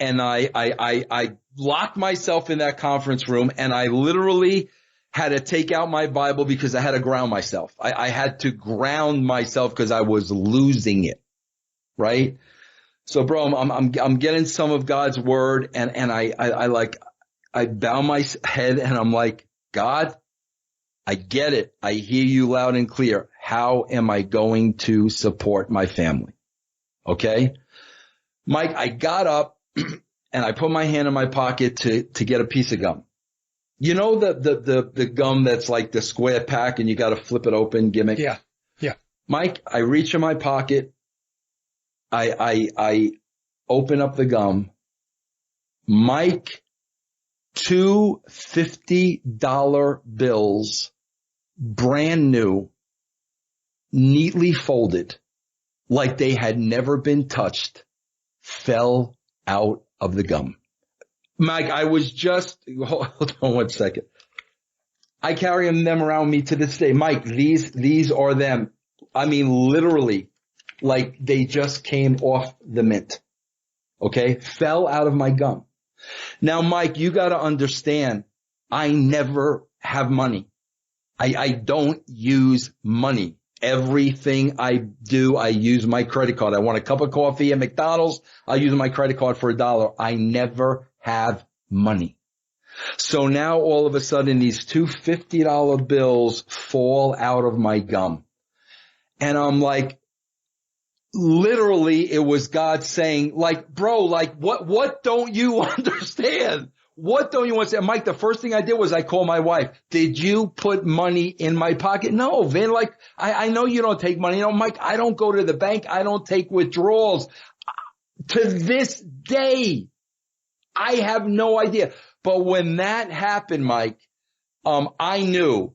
and I locked myself in that conference room, and I literally had to take out my Bible because I had to ground myself. I had to ground myself because I was losing it. Right? So bro, I'm getting some of God's word, and I bow my head and I'm like, God, I get it. I hear you loud and clear. How am I going to support my family? Okay. Mike, I got up and I put my hand in my pocket to get a piece of gum. You know, the gum that's like the square pack and you got to flip it open gimmick. Yeah. Yeah. Mike, I reach in my pocket. I open up the gum. Mike, two $50 bills, brand new, neatly folded, like they had never been touched, fell out of the gum. Mike, I was just, hold on one second. I carry them around me to this day. Mike, these are them. I mean, literally, like they just came off the mint. Okay? Fell out of my gum. Now, Mike, you got to understand, I never have money. I don't use money. Everything I do, I use my credit card. I want a cup of coffee at McDonald's, I'll use my credit card for $1. I never have money. So now all of a sudden these two $50 bills fall out of my gum. And I'm like, literally it was God saying, like, bro, like what don't you understand? What don't you understand? Mike, the first thing I did was I called my wife. Did you put money in my pocket? No, Vin, like, I know you don't take money. You know, Mike, I don't go to the bank. I don't take withdrawals. To this day, I have no idea. But when that happened, Mike, I knew,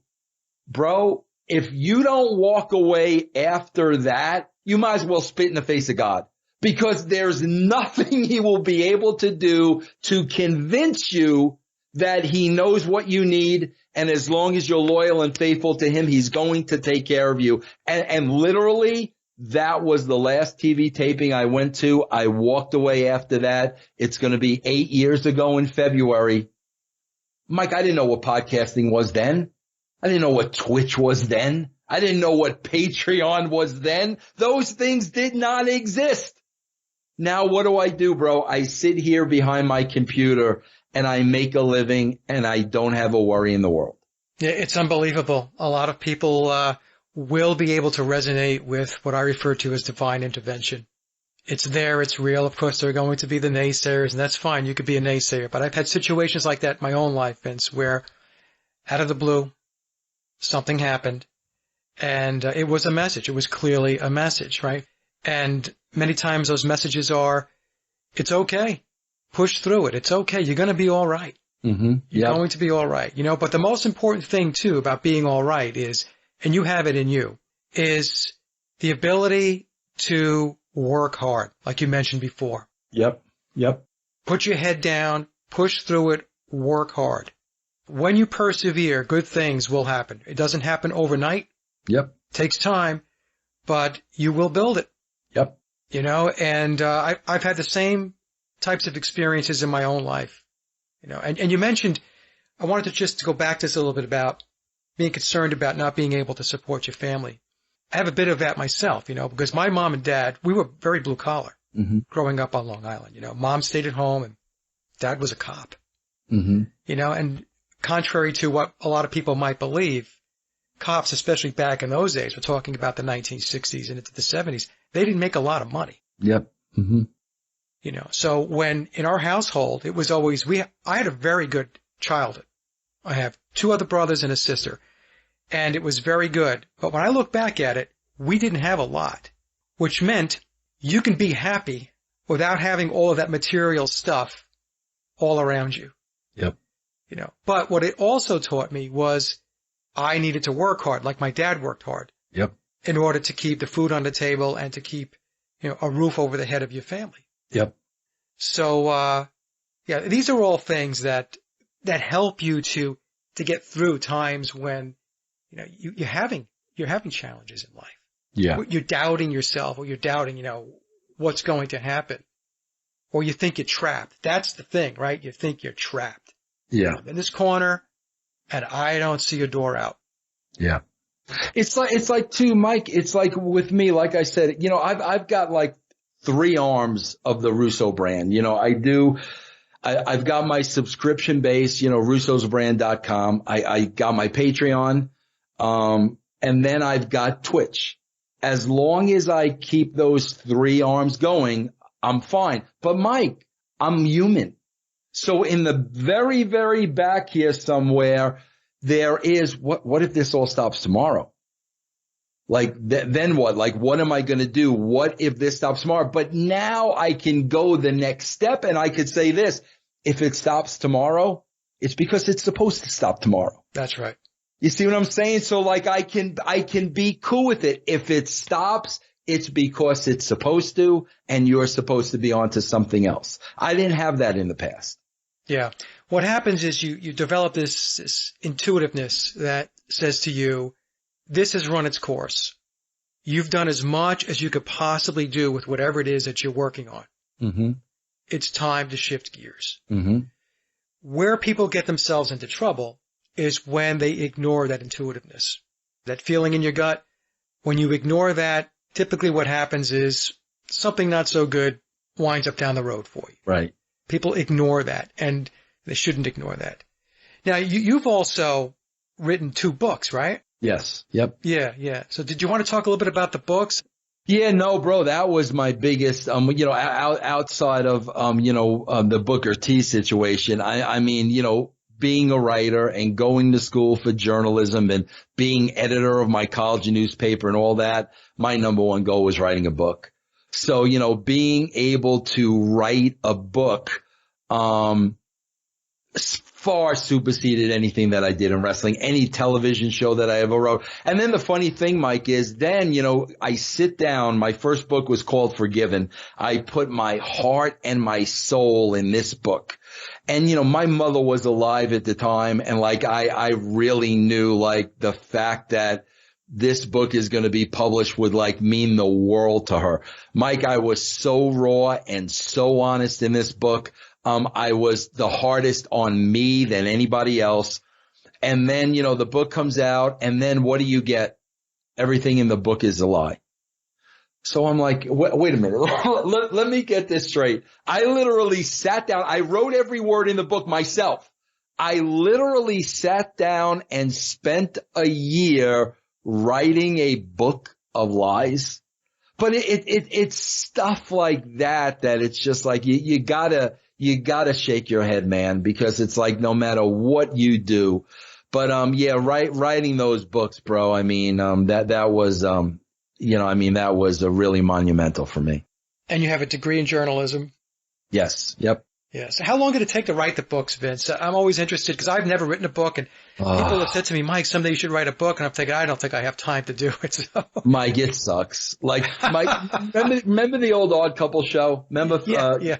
bro, if you don't walk away after that, you might as well spit in the face of God, because there's nothing he will be able to do to convince you that he knows what you need. And as long as you're loyal and faithful to him, he's going to take care of you. And literally, that was the last TV taping I went to. I walked away after that. It's going to be 8 years ago in February. Mike, I didn't know what podcasting was then. I didn't know what Twitch was then. I didn't know what Patreon was then. Those things did not exist. Now what do, bro? I sit here behind my computer and I make a living and I don't have a worry in the world. Yeah, it's unbelievable. A lot of people will be able to resonate with what I refer to as divine intervention. It's there, it's real. Of course, there are going to be the naysayers, and that's fine. You could be a naysayer. But I've had situations like that in my own life, Vince, where out of the blue, something happened, and it was a message. It was clearly a message, right? And many times those messages are, it's okay. Push through it. It's okay. You're going to be all right. Mm-hmm. You're going to be all right. You know, but the most important thing, too, about being all right is, and you have it in you, is the ability to work hard, like you mentioned before. Yep. Put your head down, push through it, work hard. When you persevere, good things will happen. It doesn't happen overnight. Yep. It takes time, but you will build it. Yep. You know, and I've had the same types of experiences in my own life. You know, and you mentioned, I wanted to just go back to this a little bit about being concerned about not being able to support your family. I have a bit of that myself, you know, because my mom and dad, we were very blue collar. growing up on Long Island. You know, mom stayed at home and dad was a cop. Mm-hmm. You know, and contrary to what a lot of people might believe, cops, especially back in those days, we're talking about the 1960s and into the 70s, they didn't make a lot of money. Yep. Mm-hmm. You know, so when in our household, it was always, I had a very good childhood. I have 2 other brothers and a sister, and it was very good. But when I look back at it, we didn't have a lot, which meant you can be happy without having all of that material stuff all around you. Yep. You know, but what it also taught me was I needed to work hard, like my dad worked hard. Yep. In order to keep the food on the table and to keep, you know, a roof over the head of your family. Yep. So, yeah, these are all things that help you to get through times when, you know, you're having challenges in life. Yeah. You're doubting yourself, or you're doubting, you know, what's going to happen, or you think you're trapped. That's the thing, right? You think you're trapped. Yeah. I'm in this corner and I don't see a door out. Yeah. It's like too, Mike, it's like with me, like I said, you know, I've got like 3 arms of the Russo brand. You know, I've got my subscription base, you know, russosbrand.com. I got my Patreon. And then I've got Twitch. As long as I keep those 3 arms going, I'm fine. But Mike, I'm human. So in the very, very back here somewhere, there is, what if this all stops tomorrow? Like, then what? Like, what am I going to do? What if this stops tomorrow? But now I can go the next step and I could say this. If it stops tomorrow, it's because it's supposed to stop tomorrow. That's right. You see what I'm saying? So like I can be cool with it. If it stops, it's because it's supposed to, and you're supposed to be on to something else. I didn't have that in the past. Yeah. What happens is you develop this intuitiveness that says to you, this has run its course. You've done as much as you could possibly do with whatever it is that you're working on. Mm-hmm. It's time to shift gears. Mm-hmm. Where people get themselves into trouble is when they ignore that intuitiveness, that feeling in your gut. When you ignore that, typically what happens is something not so good winds up down the road for you. Right. People ignore that, and they shouldn't ignore that. Now, you've also written 2 books, right? Yes. Yep. Yeah. So did you want to talk a little bit about the books? Yeah, no, bro, that was my biggest, you know, outside of, the Booker T situation. I mean, you know, being a writer and going to school for journalism and being editor of my college newspaper and all that, my number one goal was writing a book. So, you know, being able to write a book, far superseded anything that I did in wrestling, any television show that I ever wrote. And then the funny thing, Mike, is then, you know, I sit down. My first book was called Forgiven. I put my heart and my soul in this book. And, you know, my mother was alive at the time. And like, I really knew like the fact that this book is going to be published would like mean the world to her. Mike, I was so raw and so honest in this book. I was the hardest on me than anybody else. And then, you know, the book comes out and then what do you get? Everything in the book is a lie. So I'm like, wait a minute. Let me get this straight. I literally sat down. I wrote every word in the book myself. I literally sat down and spent a year writing a book of lies. But it's stuff like that it's just like you gotta shake your head, man, because it's like no matter what you do. But writing those books, bro, I mean, that was that was really monumental for me. And you have a degree in journalism. Yes. Yep. Yeah. So how long did it take to write the books, Vince? I'm always interested because I've never written a book, and people have said to me, Mike, someday you should write a book. And I'm thinking, I don't think I have time to do it. So. Mike, it sucks. Like, Mike, remember the old Odd Couple show? Remember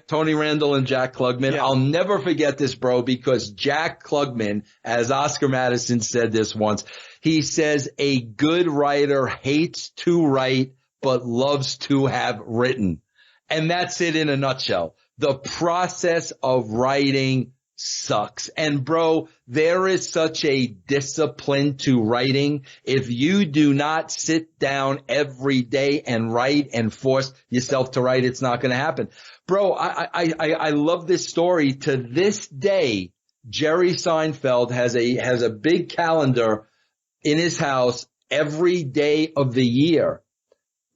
Tony Randall and Jack Klugman? Yeah. I'll never forget this, bro, because Jack Klugman, as Oscar Madison said this once, he says, a good writer hates to write, but loves to have written. And that's it in a nutshell. The process of writing sucks. And bro, there is such a discipline to writing. If you do not sit down every day and write and force yourself to write, it's not going to happen. Bro, I love this story. To this day, Jerry Seinfeld has a big calendar in his house every day of the year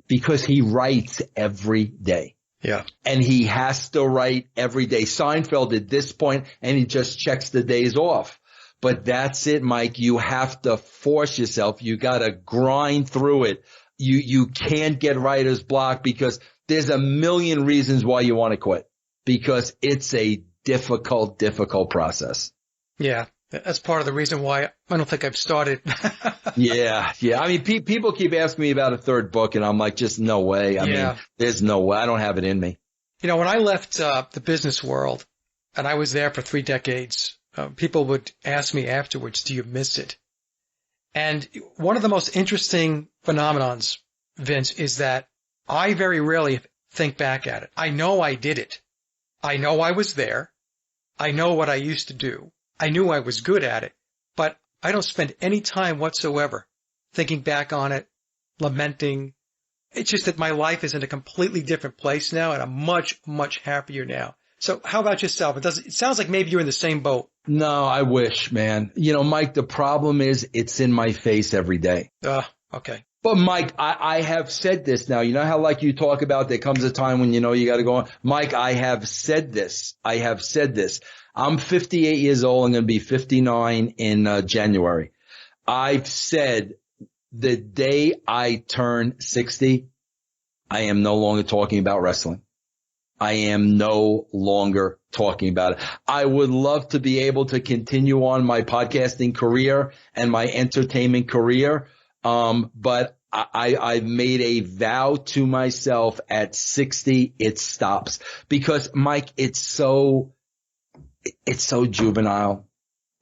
because he writes every day. Yeah. And he has to write every day. Seinfeld at this point, and he just checks the days off. But that's it, Mike. You have to force yourself. You got to grind through it. You can't get writer's block because there's a million reasons why you want to quit, because it's a difficult process. Yeah. That's part of the reason why I don't think I've started. Yeah. I mean, people keep asking me about a third book, and I'm like, just no way. I mean, there's no way. I don't have it in me. You know, when I left the business world, and I was there for 3 decades, people would ask me afterwards, do you miss it? And one of the most interesting phenomenons, Vince, is that I very rarely think back at it. I know I did it. I know I was there. I know what I used to do. I knew I was good at it, but I don't spend any time whatsoever thinking back on it, lamenting. It's just that my life is in a completely different place now, and I'm much, much happier now. So how about yourself? It sounds like maybe you're in the same boat. No, I wish, man. You know, Mike, the problem is it's in my face every day. Okay. But Mike, I have said this now. You know how like you talk about there comes a time when you know you got to go on. Mike, I have said this. I'm 58 years old. I'm going to be 59 in January. I've said the day I turn 60, I am no longer talking about wrestling. I am no longer talking about it. I would love to be able to continue on my podcasting career and my entertainment career. But I've made a vow to myself at 60, it stops, because Mike, it's so juvenile,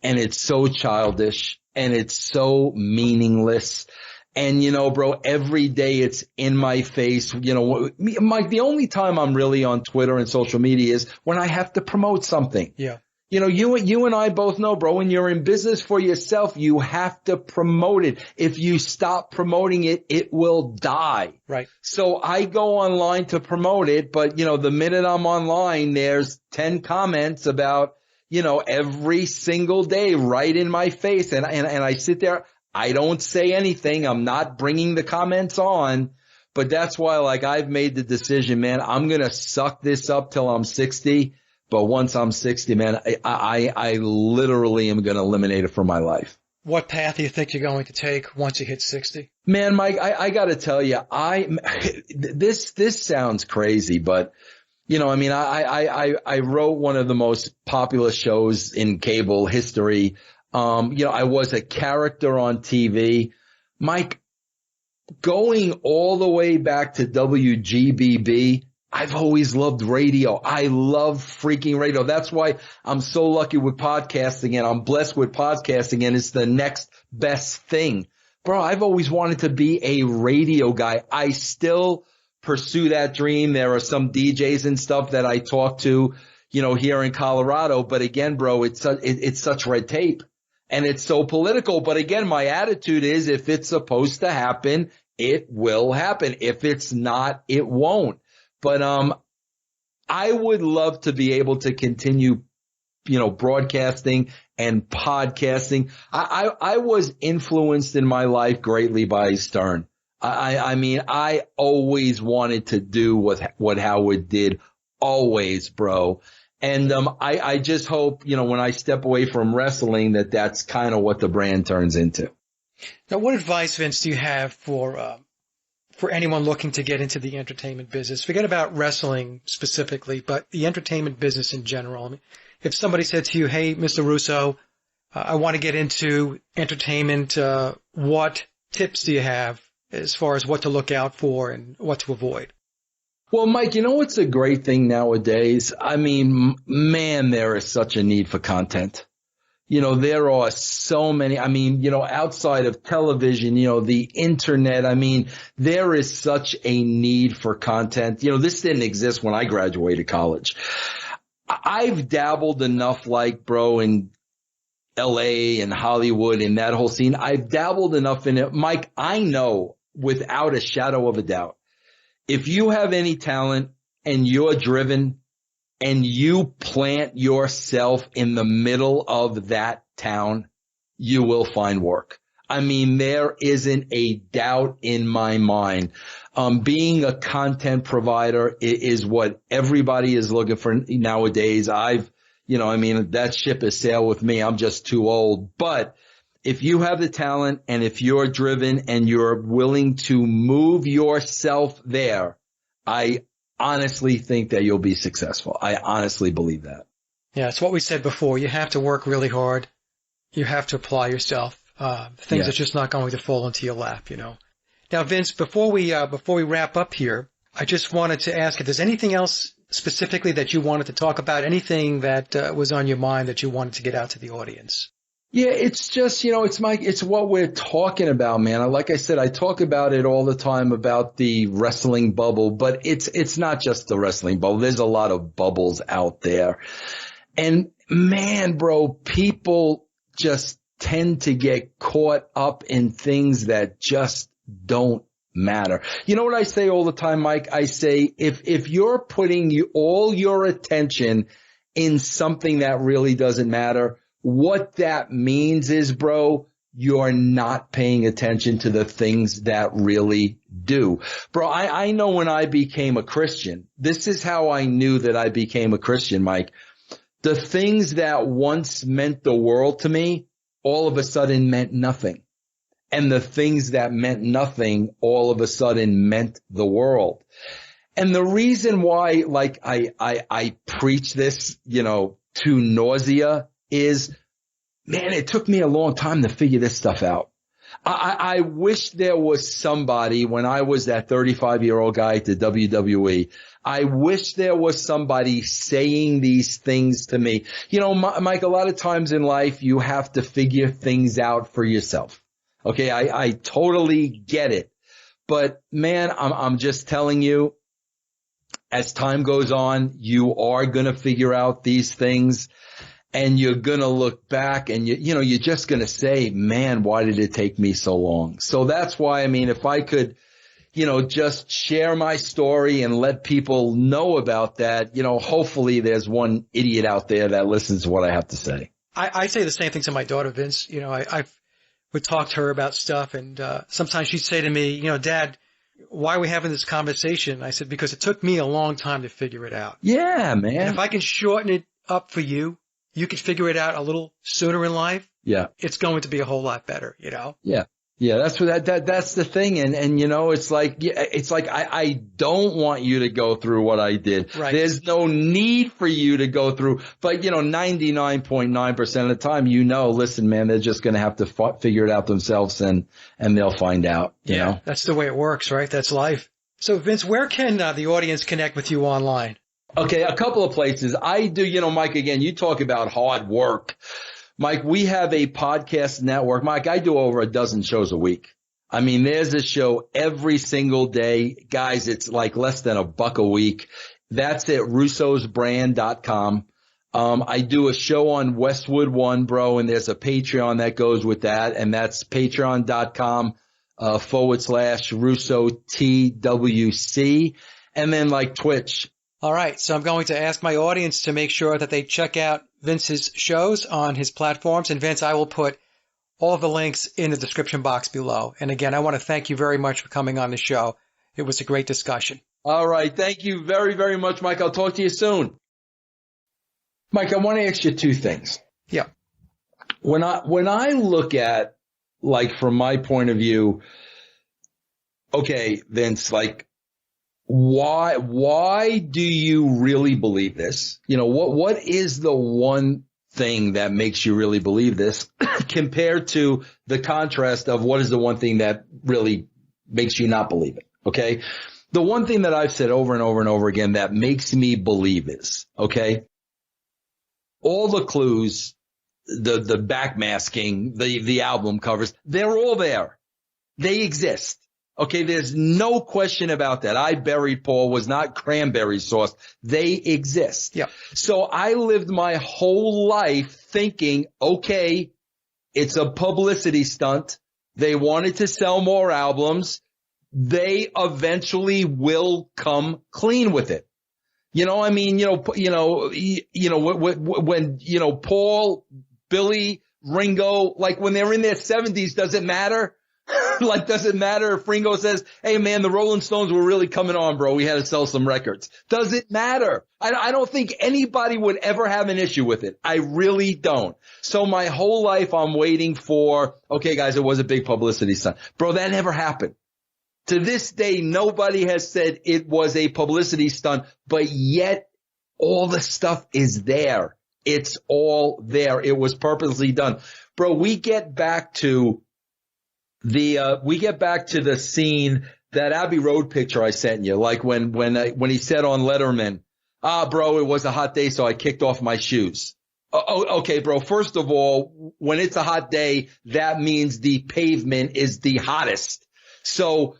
and it's so childish, and it's so meaningless. And, you know, bro, every day it's in my face. You know, Mike, the only time I'm really on Twitter and social media is when I have to promote something. Yeah. You know, you and I both know, bro, when you're in business for yourself, you have to promote it. If you stop promoting it, it will die. Right. So I go online to promote it, but, you know, the minute I'm online, there's 10 comments about, you know, every single day right in my face. And I sit there. I don't say anything. I'm not bringing the comments on. But that's why, like, I've made the decision, man, I'm going to suck this up till I'm 60. But once I'm 60, man, I literally am going to eliminate it from my life. What path do you think you're going to take once you hit 60? Man, Mike, I got to tell you, this sounds crazy, but, you know, I mean, I wrote one of the most popular shows in cable history. You know, I was a character on TV. Mike, going all the way back to WGBB, I've always loved radio. I love freaking radio. That's why I'm so lucky with podcasting, and I'm blessed with podcasting, and it's the next best thing. Bro, I've always wanted to be a radio guy. I still pursue that dream. There are some DJs and stuff that I talk to, you know, here in Colorado. But again, bro, it's such red tape, and it's so political. But again, my attitude is, if it's supposed to happen, it will happen. If it's not, it won't. But I would love to be able to continue, you know, broadcasting and podcasting. I was influenced in my life greatly by Stern. I mean, I always wanted to do what Howard did, always, bro. And I just hope, you know, when I step away from wrestling, that's kind of what the brand turns into. Now, what advice, Vince, do you have for anyone looking to get into the entertainment business? Forget about wrestling specifically, but the entertainment business in general. I mean, if somebody said to you, hey, Mr. Russo, I want to get into entertainment, what tips do you have as far as what to look out for and what to avoid? Well, Mike, you know what's a great thing nowadays? I mean, man, there is such a need for content. You know, there are so many, I mean, you know, outside of television, you know, the internet, I mean, there is such a need for content. You know, this didn't exist when I graduated college. I've dabbled enough, like, bro, in LA and Hollywood and that whole scene. I've dabbled enough in it. Mike, I know without a shadow of a doubt, if you have any talent and you're driven and you plant yourself in the middle of that town, you will find work. I mean, there isn't a doubt in my mind. Being a content provider is what everybody is looking for nowadays. That ship has sailed with me. I'm just too old. But if you have the talent and if you're driven and you're willing to move yourself there, I honestly think that you'll be successful. I honestly believe that. Yeah, it's what we said before. You have to work really hard. You have to apply yourself. Things are just not going to fall into your lap, you know. Now, Vince, before we wrap up here, I just wanted to ask if there's anything else specifically that you wanted to talk about, anything that was on your mind that you wanted to get out to the audience. Yeah, it's just, it's what we're talking about, man. Like I said, I talk about it all the time about the wrestling bubble, but it's not just the wrestling bubble. There's a lot of bubbles out there. And man, bro, people just tend to get caught up in things that just don't matter. You know what I say all the time, Mike? I say, if you're putting all your attention in something that really doesn't matter, what that means is, bro, you're not paying attention to the things that really do. Bro, I know when I became a Christian, this is how I knew that I became a Christian, Mike. The things that once meant the world to me, all of a sudden meant nothing. And the things that meant nothing, all of a sudden meant the world. And the reason why, like, I preach this, to nausea is, man, it took me a long time to figure this stuff out. I wish there was somebody when I was that 35-year-old guy at the WWE. I wish there was somebody saying these things to me. Mike, a lot of times in life, you have to figure things out for yourself. Okay, I totally get it. But man, I'm just telling you, as time goes on, you are going to figure out these things. And you're going to look back and you're just going to say, man, why did it take me so long? So that's why, if I could, just share my story and let people know about that, hopefully there's one idiot out there that listens to what I have to say. I say the same thing to my daughter, Vince. I would talk to her about stuff, and sometimes she'd say to me, Dad, why are we having this conversation? I said, because it took me a long time to figure it out. Yeah, man. And if I can shorten it up for you, you could figure it out a little sooner in life. Yeah. It's going to be a whole lot better, Yeah. Yeah, that's what that's the thing. And it's like I don't want you to go through what I did. Right. There's no need for you to go through. But 99.9% of the time, listen, man, they're just going to have to figure it out themselves and they'll find out, you know. That's the way it works, right? That's life. So Vince, where can the audience connect with you online? Okay, a couple of places. I do, Mike, again, you talk about hard work. Mike, we have a podcast network. Mike, I do over a dozen shows a week. There's a show every single day. Guys, it's like less than $1 a week. That's at russosbrand.com. I do a show on Westwood One, bro, and there's a Patreon that goes with that, and that's patreon.com /Russo TWC, and then like Twitch. All right, so I'm going to ask my audience to make sure that they check out Vince's shows on his platforms. And Vince, I will put all the links in the description box below. And again, I want to thank you very much for coming on the show. It was a great discussion. All right, thank you very, very much, Mike. I'll talk to you soon. Mike, I want to ask you two things. Yeah. When I look at, like, from my point of view, okay, Vince, like, why do you really believe this? What is the one thing that makes you really believe this compared to the contrast of what is the one thing that really makes you not believe it? Okay. The one thing that I've said over and over and over again that makes me believe is, okay, all the clues, the backmasking, the album covers, they're all there. They exist. Okay, there's no question about that. I buried Paul was not cranberry sauce. They exist. Yeah. So I lived my whole life thinking, okay, it's a publicity stunt. They wanted to sell more albums. They eventually will come clean with it. You know, I mean, when Paul, Billy, Ringo, like when they're in their 70s, does it matter? Like, does it matter if Ringo says, hey man, the Rolling Stones were really coming on, bro. We had to sell some records. Does it matter? I don't think anybody would ever have an issue with it. I really don't. So my whole life I'm waiting for, okay guys, it was a big publicity stunt. Bro, that never happened. To this day, nobody has said it was a publicity stunt, but yet all the stuff is there. It's all there. It was purposely done. Bro, we get back to the scene, that Abbey Road picture I sent you, like when he said on Letterman, bro, it was a hot day, so I kicked off my shoes. Okay, bro. First of all, when it's a hot day, that means the pavement is the hottest. So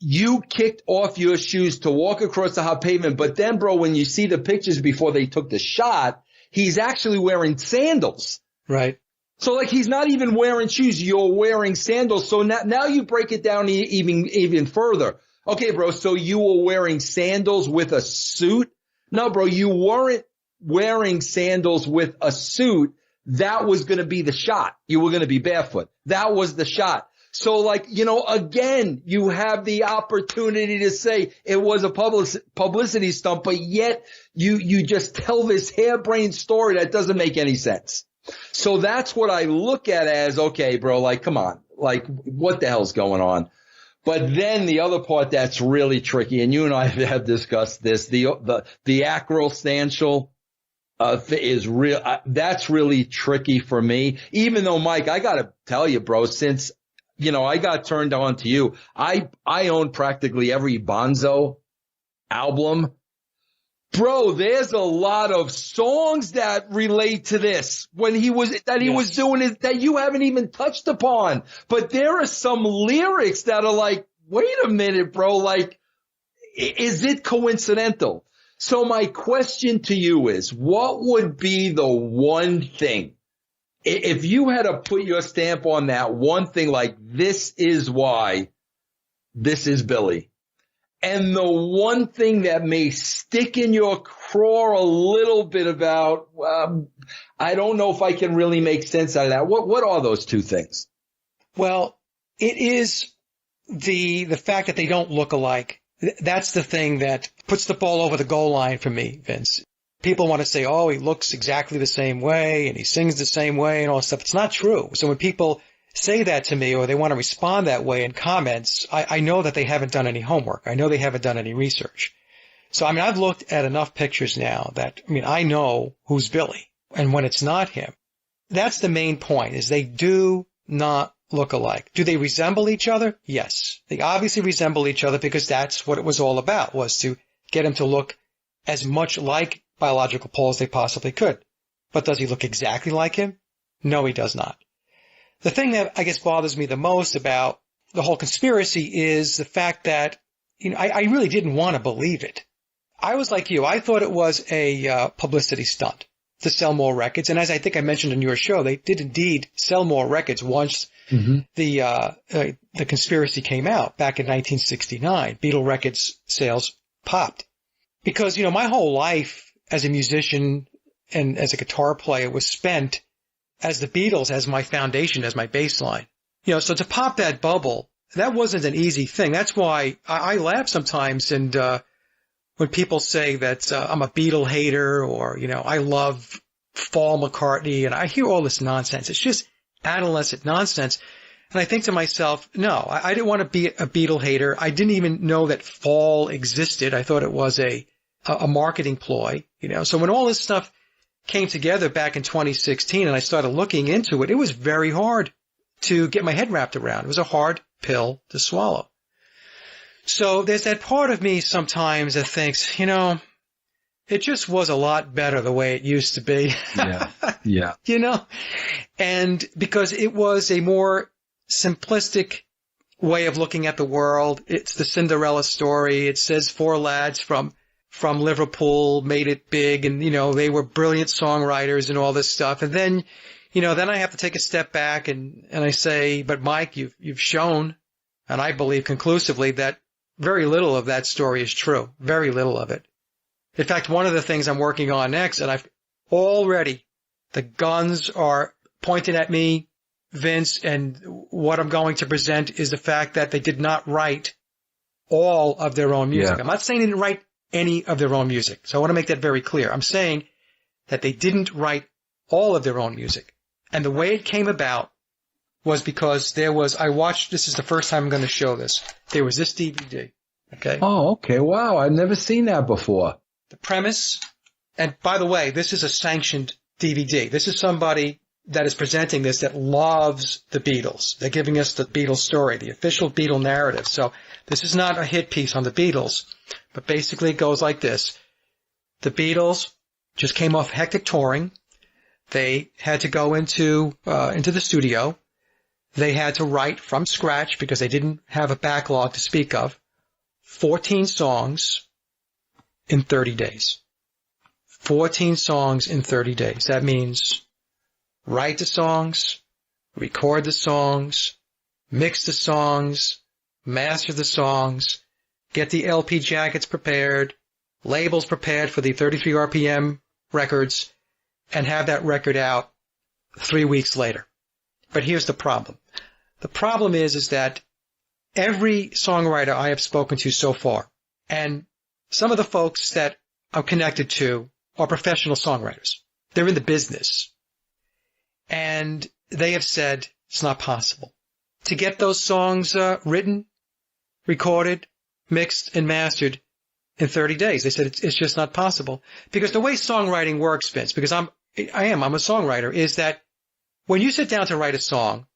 you kicked off your shoes to walk across the hot pavement. But then, bro, when you see the pictures before they took the shot, he's actually wearing sandals. Right. So like he's not even wearing shoes. You're wearing sandals. So now you break it down even further. Okay, bro. So you were wearing sandals with a suit? No, bro, you weren't wearing sandals with a suit. That was going to be the shot. You were going to be barefoot. That was the shot. So like, again, you have the opportunity to say it was a publicity stunt, but yet you just tell this harebrained story that doesn't make any sense. So that's what I look at as, okay, bro, like, come on, like, what the hell's going on? But then the other part that's really tricky, and you and I have discussed this, the acrostantial is real. That's really tricky for me. Even though, Mike, I got to tell you, bro, since I got turned on to you, I own practically every Bonzo album. Bro, there's a lot of songs that relate to this he was doing it that you haven't even touched upon. But there are some lyrics that are like, wait a minute, bro, like, is it coincidental? So my question to you is, what would be the one thing, if you had to put your stamp on that one thing, like, this is why this is Billy? And the one thing that may stick in your craw a little bit about, I don't know if I can really make sense out of that. What are those two things? Well, it is the fact that they don't look alike. That's the thing that puts the ball over the goal line for me, Vince. People want to say, oh, he looks exactly the same way and he sings the same way and all that stuff. It's not true. So when people say that to me or they want to respond that way in comments, I know that they haven't done any homework. I know they haven't done any research. So, I've looked at enough pictures now that, I know who's Billy. And when it's not him, that's the main point, is they do not look alike. Do they resemble each other? Yes. They obviously resemble each other because that's what it was all about, was to get him to look as much like biological Paul as they possibly could. But does he look exactly like him? No, he does not. The thing that I guess bothers me the most about the whole conspiracy is the fact that, I really didn't want to believe it. I was like you. I thought it was a publicity stunt to sell more records. And as I think I mentioned in your show, they did indeed sell more records once the conspiracy came out back in 1969. Beatle records sales popped. Because, my whole life as a musician and as a guitar player was spent as the Beatles, as my foundation, as my baseline. So to pop that bubble, that wasn't an easy thing. That's why I laugh sometimes, and when people say that I'm a Beatle hater, or, I love fall McCartney, and I hear all this nonsense. It's just adolescent nonsense. And I think to myself, no, I didn't want to be a Beatle hater. I didn't even know that fall existed. I thought it was a marketing ploy, So when all this stuff came together back in 2016 and I started looking into it, it was very hard to get my head wrapped around. It was a hard pill to swallow. So there's that part of me sometimes that thinks, it just was a lot better the way it used to be. Yeah. And because it was a more simplistic way of looking at the world. It's the Cinderella story. It says 4 lads from Liverpool made it big, and, they were brilliant songwriters and all this stuff. And then, then I have to take a step back and I say, but Mike, you've shown, and I believe conclusively, that very little of that story is true. Very little of it. In fact, one of the things I'm working on next, and I've already, the guns are pointed at me, Vince, and what I'm going to present is the fact that they did not write all of their own music. Yeah. I'm not saying they didn't write any of their own music. So I want to make that very clear. I'm saying that they didn't write all of their own music. And the way it came about was because this is the first time I'm going to show this. There was this DVD. Okay. Oh, okay. Wow. I've never seen that before. The premise, and by the way, this is a sanctioned DVD. This is somebody that is presenting this that loves the Beatles. They're giving us the Beatles story, the official Beatle narrative. So this is not a hit piece on the Beatles, but basically it goes like this. The Beatles just came off hectic touring. They had to go into the studio. They had to write from scratch because they didn't have a backlog to speak of. 14 songs in 30 days. 14 songs in 30 days. That means write the songs, record the songs, mix the songs, master the songs, get the LP jackets prepared, labels prepared for the 33 RPM records, and have that record out 3 weeks later. But here's the problem. The problem is that every songwriter I have spoken to so far, and some of the folks that I'm connected to are professional songwriters. They're in the business. And they have said it's not possible to get those songs written, recorded, mixed, and mastered in 30 days. They said it's just not possible. Because the way songwriting works, Vince, because I'm a songwriter, is that when you sit down to write a song,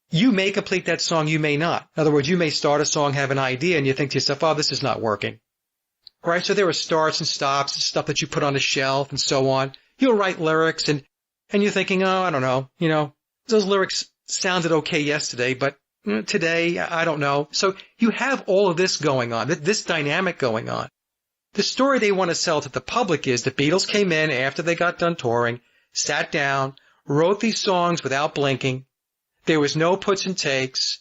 you may complete that song, you may not. In other words, you may start a song, have an idea, and you think to yourself, oh, this is not working. Right? So there are starts and stops and stuff that you put on the shelf and so on. You'll write lyrics and you're thinking, oh, I don't know, those lyrics sounded okay yesterday, but today, I don't know. So you have all of this going on, this dynamic going on. The story they want to sell to the public is the Beatles came in after they got done touring, sat down, wrote these songs without blinking. There was no puts and takes.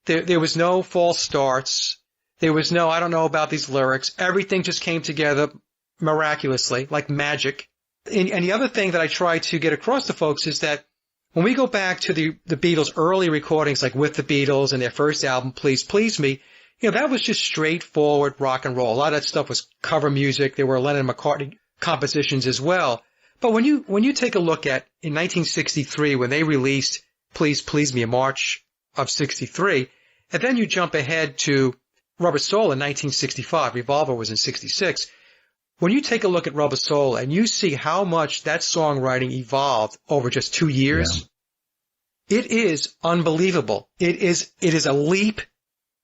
There was no false starts. There was no, I don't know about these lyrics. Everything just came together miraculously, like magic. And the other thing that I try to get across to folks is that when we go back to the Beatles' early recordings, like With the Beatles and their first album, Please Please Me, that was just straightforward rock and roll. A lot of that stuff was cover music. There were Lennon and McCartney compositions as well. But when you take a look at, in 1963, when they released Please Please Me in March of 63, and then you jump ahead to Rubber Soul in 1965, Revolver was in 66, when you take a look at Rubber Soul and you see how much that songwriting evolved over just 2 years, It is unbelievable. It is a leap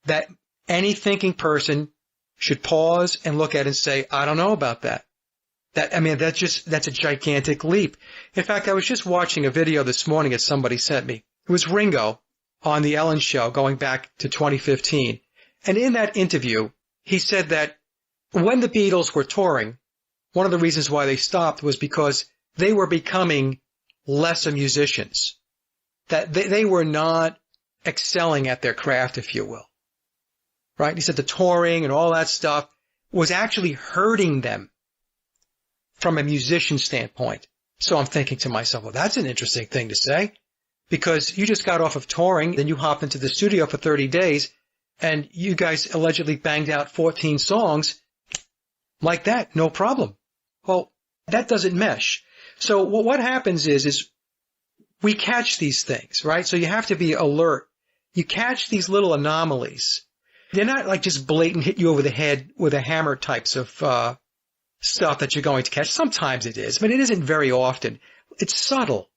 that any thinking person should pause and look at and say, I don't know about that. That's a gigantic leap. In fact, I was just watching a video this morning that somebody sent me. It was Ringo on the Ellen Show going back to 2015. And in that interview, he said that when the Beatles were touring, one of the reasons why they stopped was because they were becoming lesser musicians. That they were not excelling at their craft, if you will. Right? He said the touring and all that stuff was actually hurting them from a musician standpoint. So I'm thinking to myself, well, that's an interesting thing to say, because you just got off of touring, then you hopped into the studio for 30 days, and you guys allegedly banged out 14 songs like that, no problem. Well, that doesn't mesh. So what happens is we catch these things, right? So you have to be alert. You catch these little anomalies. They're not like just blatant hit you over the head with a hammer types of stuff that you're going to catch. Sometimes it is, but it isn't very often. It's subtle.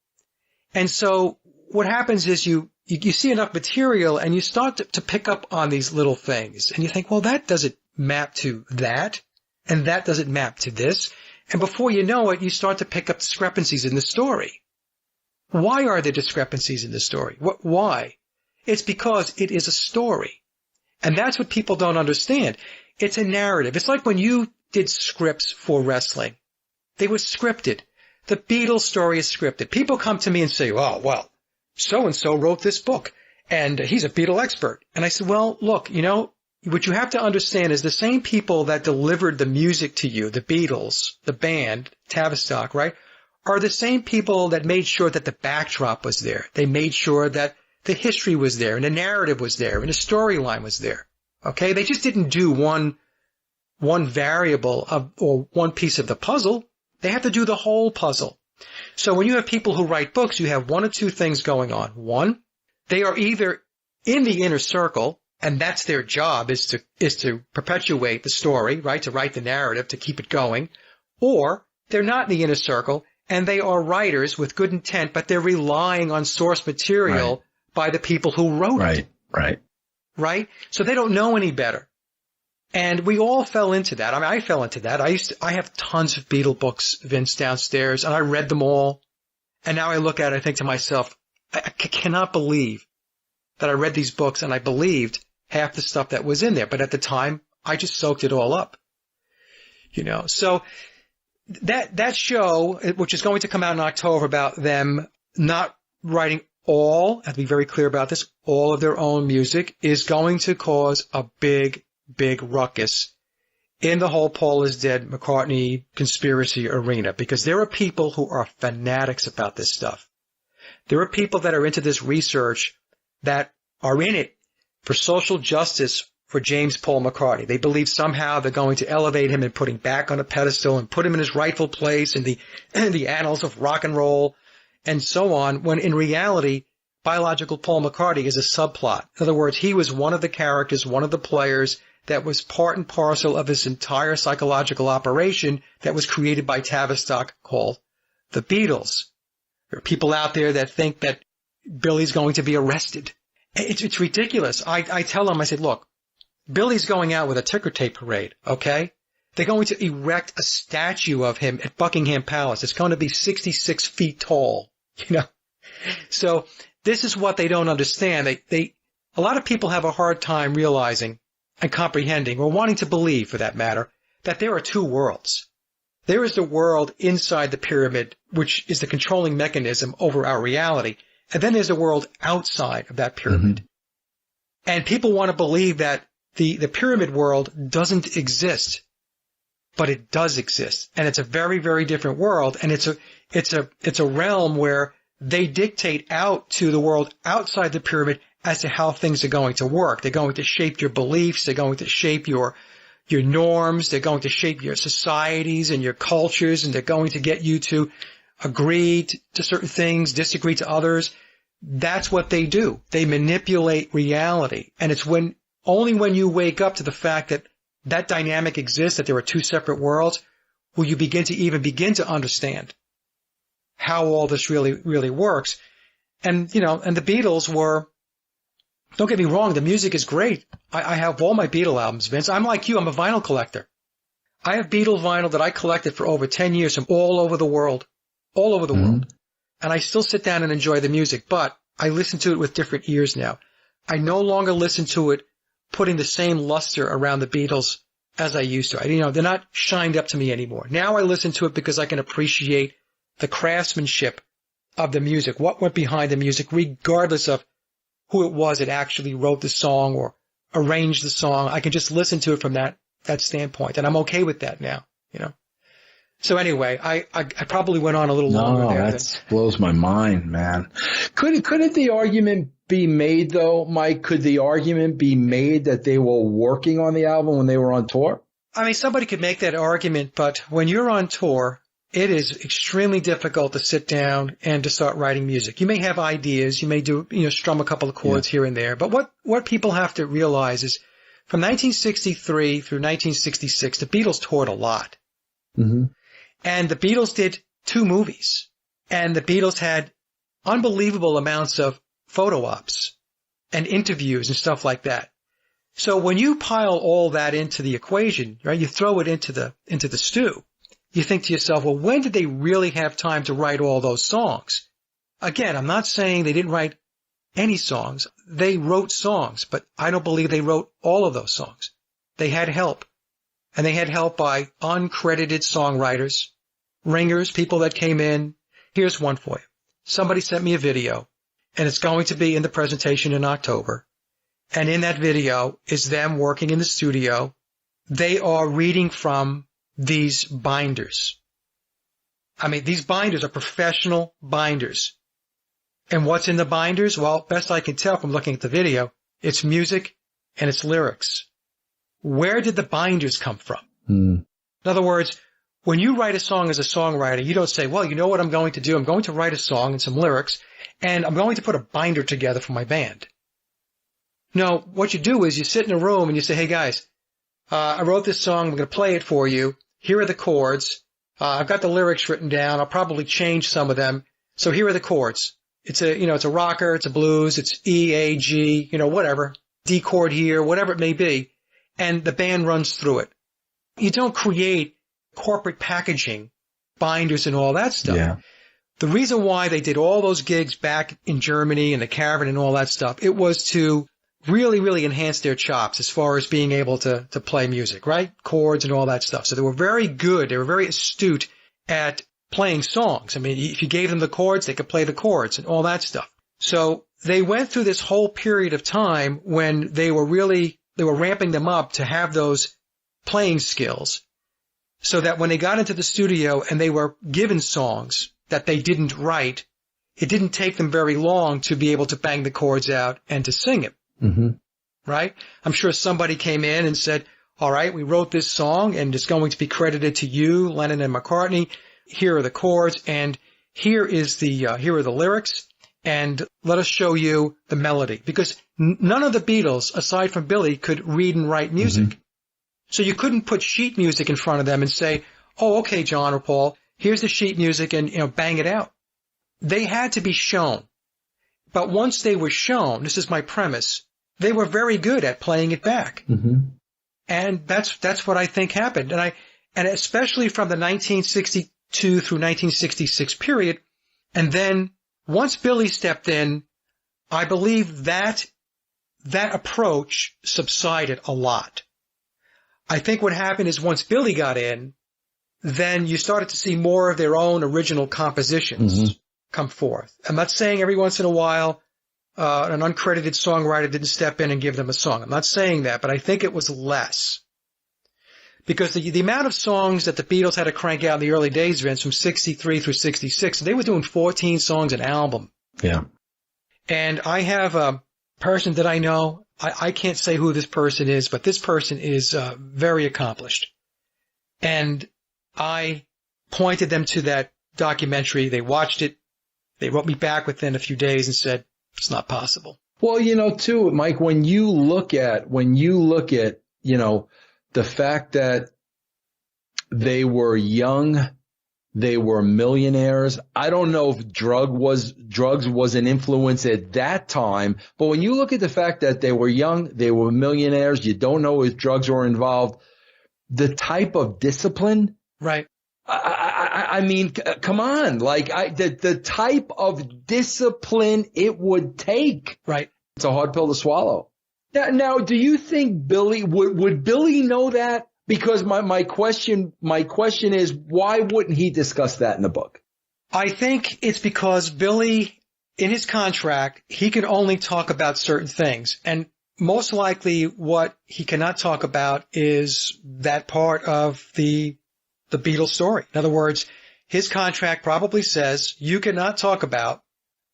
And so what happens is you see enough material and you start to pick up on these little things. And you think, well, that doesn't map to that, and that doesn't map to this. And before you know it, you start to pick up discrepancies in the story. Why are there discrepancies in the story? Why? It's because it is a story. And that's what people don't understand. It's a narrative. It's like when you did scripts for wrestling. They were scripted. The Beatles story is scripted. People come to me and say, oh, well, so-and-so wrote this book, and he's a Beatle expert. And I said, well, look, what you have to understand is the same people that delivered the music to you, the Beatles, the band, Tavistock, right, are the same people that made sure that the backdrop was there. They made sure that the history was there, and the narrative was there, and the storyline was there. Okay? They just didn't do one variable or one piece of the puzzle. They have to do the whole puzzle. So when you have people who write books, you have one of two things going on. One, they are either in the inner circle, and that's their job, is to perpetuate the story, right, to write the narrative, to keep it going, or they're not in the inner circle, and they are writers with good intent, but they're relying on source material by the people who wrote it. Right? So they don't know any better. And we all fell into that. I mean, I fell into that. I have tons of Beatle books, Vince, downstairs, and I read them all. And now I look at it, I think to myself, I cannot believe that I read these books and I believed half the stuff that was in there. But at the time, I just soaked it all up. So that show, which is going to come out in October, about them not writing all, I have to be very clear about this, all of their own music, is going to cause a big ruckus in the whole Paul is dead McCartney conspiracy arena, because there are people who are fanatics about this stuff. There are people that are into this research that are in it for social justice for James Paul McCartney. They believe somehow they're going to elevate him and put him back on a pedestal and put him in his rightful place in the annals of rock and roll and so on, when in reality, biological Paul McCartney is a subplot. In other words, he was one of the characters, one of the players that was part and parcel of this entire psychological operation that was created by Tavistock called the Beatles. There are people out there that think that Billy's going to be arrested. It's ridiculous. I tell them, I said, look, Billy's going out with a ticker tape parade, okay? They're going to erect a statue of him at Buckingham Palace. It's going to be 66 feet tall, So this is what they don't understand. A lot of people have a hard time realizing and comprehending, or wanting to believe for that matter, that there are two worlds. There is the world inside the pyramid, which is the controlling mechanism over our reality. And then there's a world outside of that pyramid. Mm-hmm. And people want to believe that the pyramid world doesn't exist, but it does exist. And it's a very, very different world. And it's a realm where they dictate out to the world outside the pyramid as to how things are going to work. They're going to shape your beliefs. They're going to shape your norms. They're going to shape your societies and your cultures. And they're going to get you to agree to certain things, disagree to others. That's what they do. They manipulate reality. And it's only when you wake up to the fact that dynamic exists, that there are two separate worlds, will you begin to understand how all this really works. And, and the Beatles were, don't get me wrong, the music is great. I have all my Beatle albums, Vince. I'm like you. I'm a vinyl collector. I have Beatle vinyl that I collected for over 10 years from all over the world. And I still sit down and enjoy the music, but I listen to it with different ears now. I no longer listen to it putting the same luster around the Beatles as I used to. They're not shined up to me anymore. Now I listen to it because I can appreciate the craftsmanship of the music, what went behind the music, regardless of who it was that actually wrote the song or arranged the song. I can just listen to it from that standpoint, and I'm okay with that now, So anyway, I probably went on a little longer there. That blows my mind, man. Couldn't the argument be made, though, Mike? Could the argument be made that they were working on the album when they were on tour? I mean, somebody could make that argument, but when you're on tour, it is extremely difficult to sit down and to start writing music. You may have ideas, you may strum a couple of chords here and there, but what people have to realize is from 1963 through 1966, the Beatles toured a lot. Mm-hmm. And the Beatles did 2 movies. And the Beatles had unbelievable amounts of photo ops and interviews and stuff like that. So when you pile all that into the equation, right, you throw it into the stew, you think to yourself, well, when did they really have time to write all those songs? Again, I'm not saying they didn't write any songs. They wrote songs, but I don't believe they wrote all of those songs. They had help. And they had help by uncredited songwriters, ringers, people that came in. Here's one for you. Somebody sent me a video, and it's going to be in the presentation in October. And in that video is them working in the studio. They are reading from these binders. I mean, these binders are professional binders. And what's in the binders? Well, best I can tell from looking at the video, it's music and it's lyrics. Where did the binders come from? In other words, when you write a song as a songwriter, you don't say, well, you know what I'm going to do? I'm going to write a song and some lyrics, and I'm going to put a binder together for my band. No, what you do is you sit in a room and you say, hey, guys, I wrote this song. I'm going to play it for you. Here are the chords. I've got the lyrics written down. I'll probably change some of them. So here are the chords. It's a rocker. It's a blues. It's E, A, G, whatever. D chord here, whatever it may be. And the band runs through it. You don't create corporate packaging, binders and all that stuff. Yeah. The reason why they did all those gigs back in Germany and the Cavern and all that stuff, it was to really, really enhance their chops as far as being able to play music, right? Chords and all that stuff. So they were very good. They were very astute at playing songs. I mean, if you gave them the chords, they could play the chords and all that stuff. So they went through this whole period of time when they were ramping them up to have those playing skills so that when they got into the studio and they were given songs that they didn't write, it didn't take them very long to be able to bang the chords out and to sing it. Mm-hmm. Right? I'm sure somebody came in and said, all right, we wrote this song and it's going to be credited to you, Lennon and McCartney. Here are the chords and here are the lyrics. And let us show you the melody, because none of the Beatles, aside from Billy, could read and write music. Mm-hmm. So you couldn't put sheet music in front of them and say, oh, okay, John or Paul, here's the sheet music and, bang it out. They had to be shown. But once they were shown, this is my premise, they were very good at playing it back. Mm-hmm. And that's what I think happened. And especially from the 1962 through 1966 period, and then once Billy stepped in, I believe that approach subsided a lot. I think what happened is once Billy got in, then you started to see more of their own original compositions come forth. I'm not saying every once in a while an uncredited songwriter didn't step in and give them a song. I'm not saying that, but I think it was less. Because the amount of songs that the Beatles had to crank out in the early days, Vince, from 63 through 66, they were doing 14 songs an album. Yeah. And I have a person that I know, I can't say who this person is, but this person is very accomplished. And I pointed them to that documentary. They watched it. They wrote me back within a few days and said, it's not possible. Well, too, Mike, when you look at, the fact that they were young, they were millionaires. I don't know if drugs was an influence at that time, but when you look at the fact that they were young, they were millionaires, you don't know if drugs were involved, the type of discipline. Right. I mean, come on, the type of discipline it would take. Right. It's a hard pill to swallow. Now, do you think Billy would Billy know that? Because my question is, why wouldn't he discuss that in the book? I think it's because Billy, in his contract, he can only talk about certain things. And most likely what he cannot talk about is that part of the Beatles story. In other words, his contract probably says you cannot talk about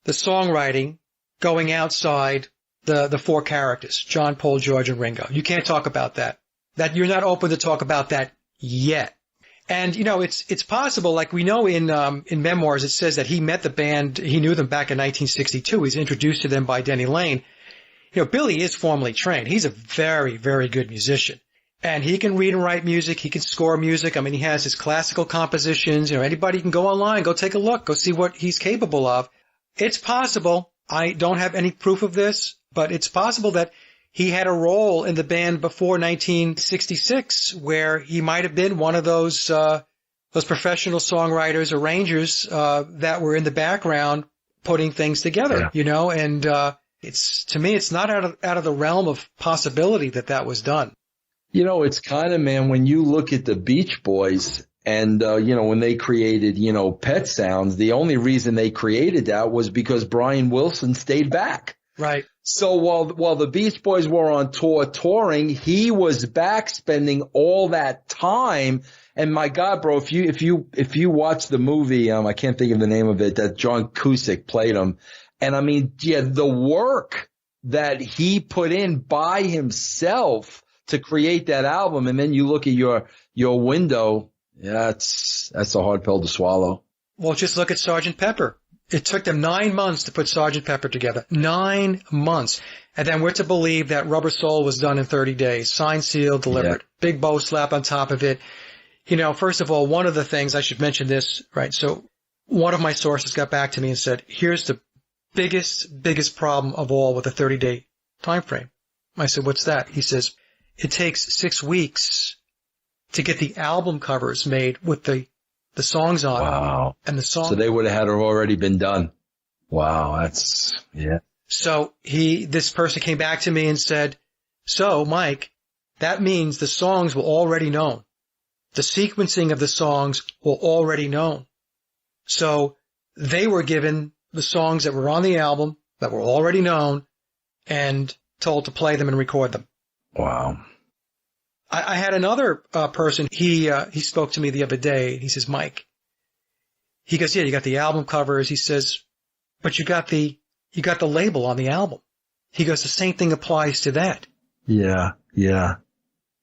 the songwriting going outside the four characters, John, Paul, George, and Ringo. You can't talk about that. That you're not open to talk about that yet. And, it's possible, like we know in Memoirs, it says that he met the band, he knew them back in 1962. He's introduced to them by Denny Lane. Billy is formally trained. He's a very, very good musician. And he can read and write music. He can score music. I mean, he has his classical compositions. Anybody can go online, go take a look, go see what he's capable of. It's possible. I don't have any proof of this, but it's possible that he had a role in the band before 1966 where he might have been one of those professional songwriters, arrangers, that were in the background putting things together, and To me, it's not out of the realm of possibility that was done. You know, it's kind of, man, when you look at the Beach Boys and, when they created, Pet Sounds, the only reason they created that was because Brian Wilson stayed back. Right. So while the Beach Boys were on tour touring, he was back spending all that time. And my God, bro, if you watch the movie, I can't think of the name of it, that John Cusack played him. And I mean, yeah, the work that he put in by himself to create that album. And then you look at your window. Yeah, that's a hard pill to swallow. Well, just look at Sgt. Pepper. It took them 9 months to put Sgt. Pepper together. 9 months. And then we're to believe that Rubber Soul was done in 30 days. Signed, sealed, delivered. Yeah. Big bow slap on top of it. First of all, one of the things, I should mention this, right? So one of my sources got back to me and said, here's the biggest problem of all with a 30-day time frame. I said, what's that? He says, it takes 6 weeks to get the album covers made with the songs on. Wow. And the song. So they would have had it already been done. Wow. Yeah. So this person came back to me and said, so Mike, that means the songs were already known. The sequencing of the songs were already known. So they were given the songs that were on the album that were already known and told to play them and record them. Wow. I had another person, he spoke to me the other day. He says, Mike, he goes, yeah, you got the album covers. He says, but you got the label on the album. He goes, the same thing applies to that. Yeah. Yeah.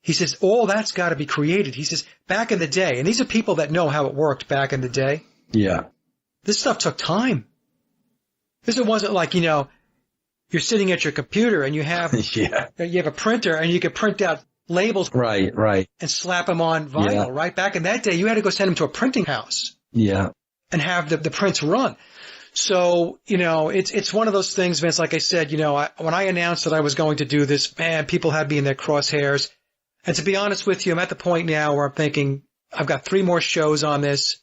He says, all that's got to be created. He says, back in the day, and these are people that know how it worked back in the day. Yeah. This stuff took time. This wasn't like, you're sitting at your computer and you have, yeah. You have a printer and you can print out labels. Right. And slap them on vinyl, right? Back in that day, you had to go send them to a printing house. Yeah. And have the prints run. So, it's one of those things, Vince, like I said, when I announced that I was going to do this, man, people had me in their crosshairs. And to be honest with you, I'm at the point now where I'm thinking, I've got 3 more shows on this.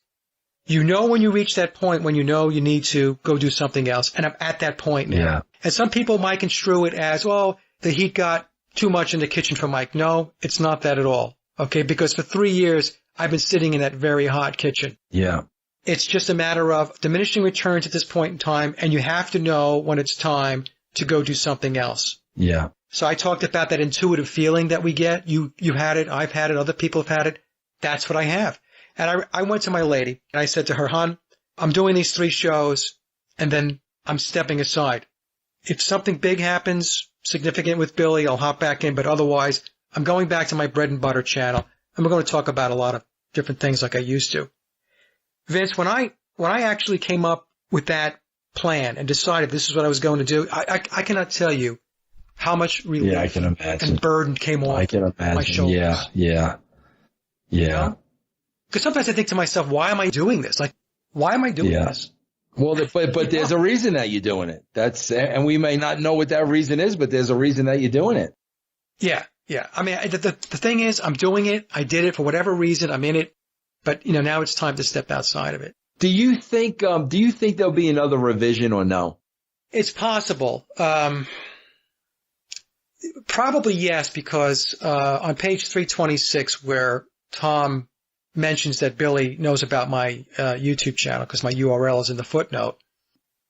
When you reach that point when you need to go do something else. And I'm at that point now. Yeah. And some people might construe it as, well, the heat got too much in the kitchen for Mike. No, it's not that at all. Okay. Because for 3 years, I've been sitting in that very hot kitchen. Yeah. It's just a matter of diminishing returns at this point in time. And you have to know when it's time to go do something else. Yeah. So I talked about that intuitive feeling that we get. You had it. I've had it. Other people have had it. That's what I have. And I went to my lady and I said to her, hon, I'm doing these 3 shows and then I'm stepping aside. If something big happens, significant with Billy, I'll hop back in. But otherwise, I'm going back to my bread and butter channel. And we're going to talk about a lot of different things like I used to. Vince, when I actually came up with that plan and decided this is what I was going to do, I cannot tell you how much relief I can imagine. And burden came off my shoulders. Yeah. Because sometimes I think to myself, why am I doing this? Like, why am I doing this? Well, but there's a reason that you're doing it. And we may not know what that reason is, but there's a reason that you're doing it. Yeah. I mean, the thing is, I'm doing it. I did it for whatever reason. I'm in it. But, now it's time to step outside of it. Do you think there'll be another revision or no? It's possible. Probably yes, because on page 326, where Tom mentions that Billy knows about my YouTube channel because my URL is in the footnote,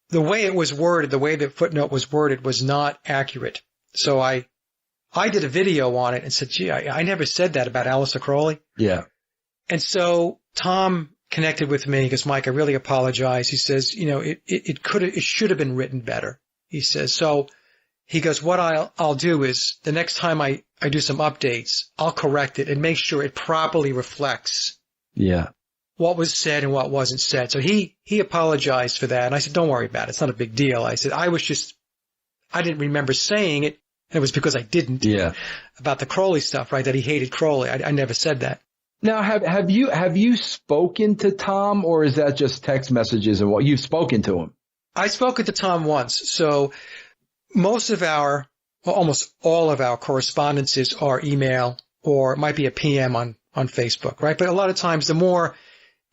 the way it was worded, the way the footnote was worded was not accurate. So I did a video on it and said, gee, I never said that about Aleister Crowley. Yeah. And so Tom connected with me. He goes, Mike, I really apologize. He says, it should have been written better. He says, so he goes, what I'll do is the next time I do some updates, I'll correct it and make sure it properly reflects what was said and what wasn't said. So he apologized for that. And I said, don't worry about it. It's not a big deal. I said, I didn't remember saying it. And it was because I didn't. Yeah. About the Crowley stuff, right? That he hated Crowley. I never said that. Now, have you spoken to Tom, or is that just text messages and what you've spoken to him? I spoke to Tom once. So almost all of our correspondences are email, or it might be a PM on Facebook, right? But a lot of times the more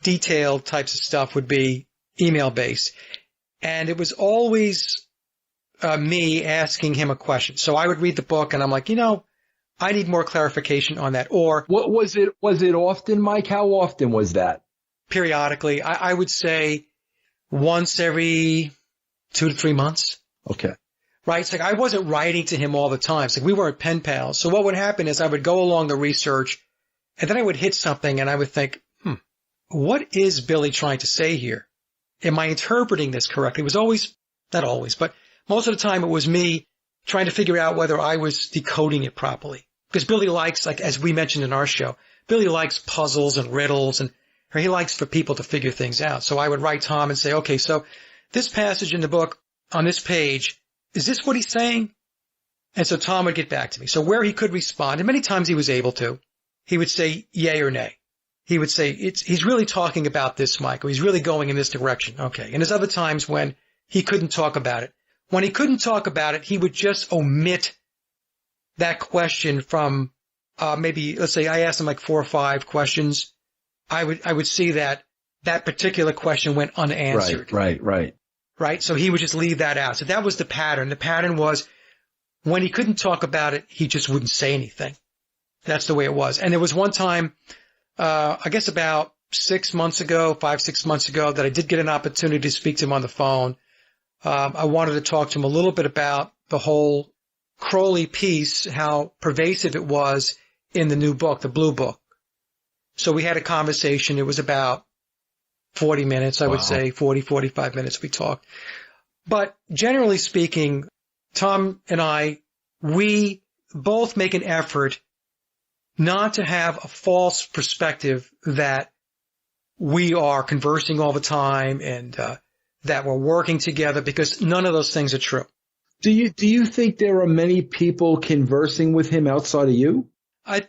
detailed types of stuff would be email based. And it was always me asking him a question. So I would read the book and I'm like, I need more clarification on that. Or what was it? Was it often, Mike? How often was that? Periodically. I would say once every 2 to 3 months. Okay. Right? It's like I wasn't writing to him all the time. It's like we weren't pen pals. So what would happen is I would go along the research and then I would hit something and I would think, what is Billy trying to say here? Am I interpreting this correctly? It was always, not always, but most of the time it was me trying to figure out whether I was decoding it properly. Because Billy likes, like as we mentioned in our show, Billy likes puzzles and riddles and he likes for people to figure things out. So I would write Tom and say, okay, so this passage in the book on this page, is this what he's saying? And so Tom would get back to me. So where he could respond, and many times he was able to, he would say yay or nay. He would say, he's really talking about this, Mike, or he's really going in this direction. Okay. And there's other times when he couldn't talk about it. When he couldn't talk about it, he would just omit that question from, maybe, let's say I asked him like 4 or 5 questions. I would see that particular question went unanswered. Right. So he would just leave that out. So that was the pattern. The pattern was when he couldn't talk about it, he just wouldn't say anything. That's the way it was. And there was one time, I guess about 5-6 months ago, that I did get an opportunity to speak to him on the phone. I wanted to talk to him a little bit about the whole Crowley piece, how pervasive it was in the new book, the Blue Book. So we had a conversation. It was about 40 minutes, I would say, 45 minutes we talked. But generally speaking, Tom and I, we both make an effort not to have a false perspective that we are conversing all the time and that we're working together, because none of those things are true. Do you think there are many people conversing with him outside of you?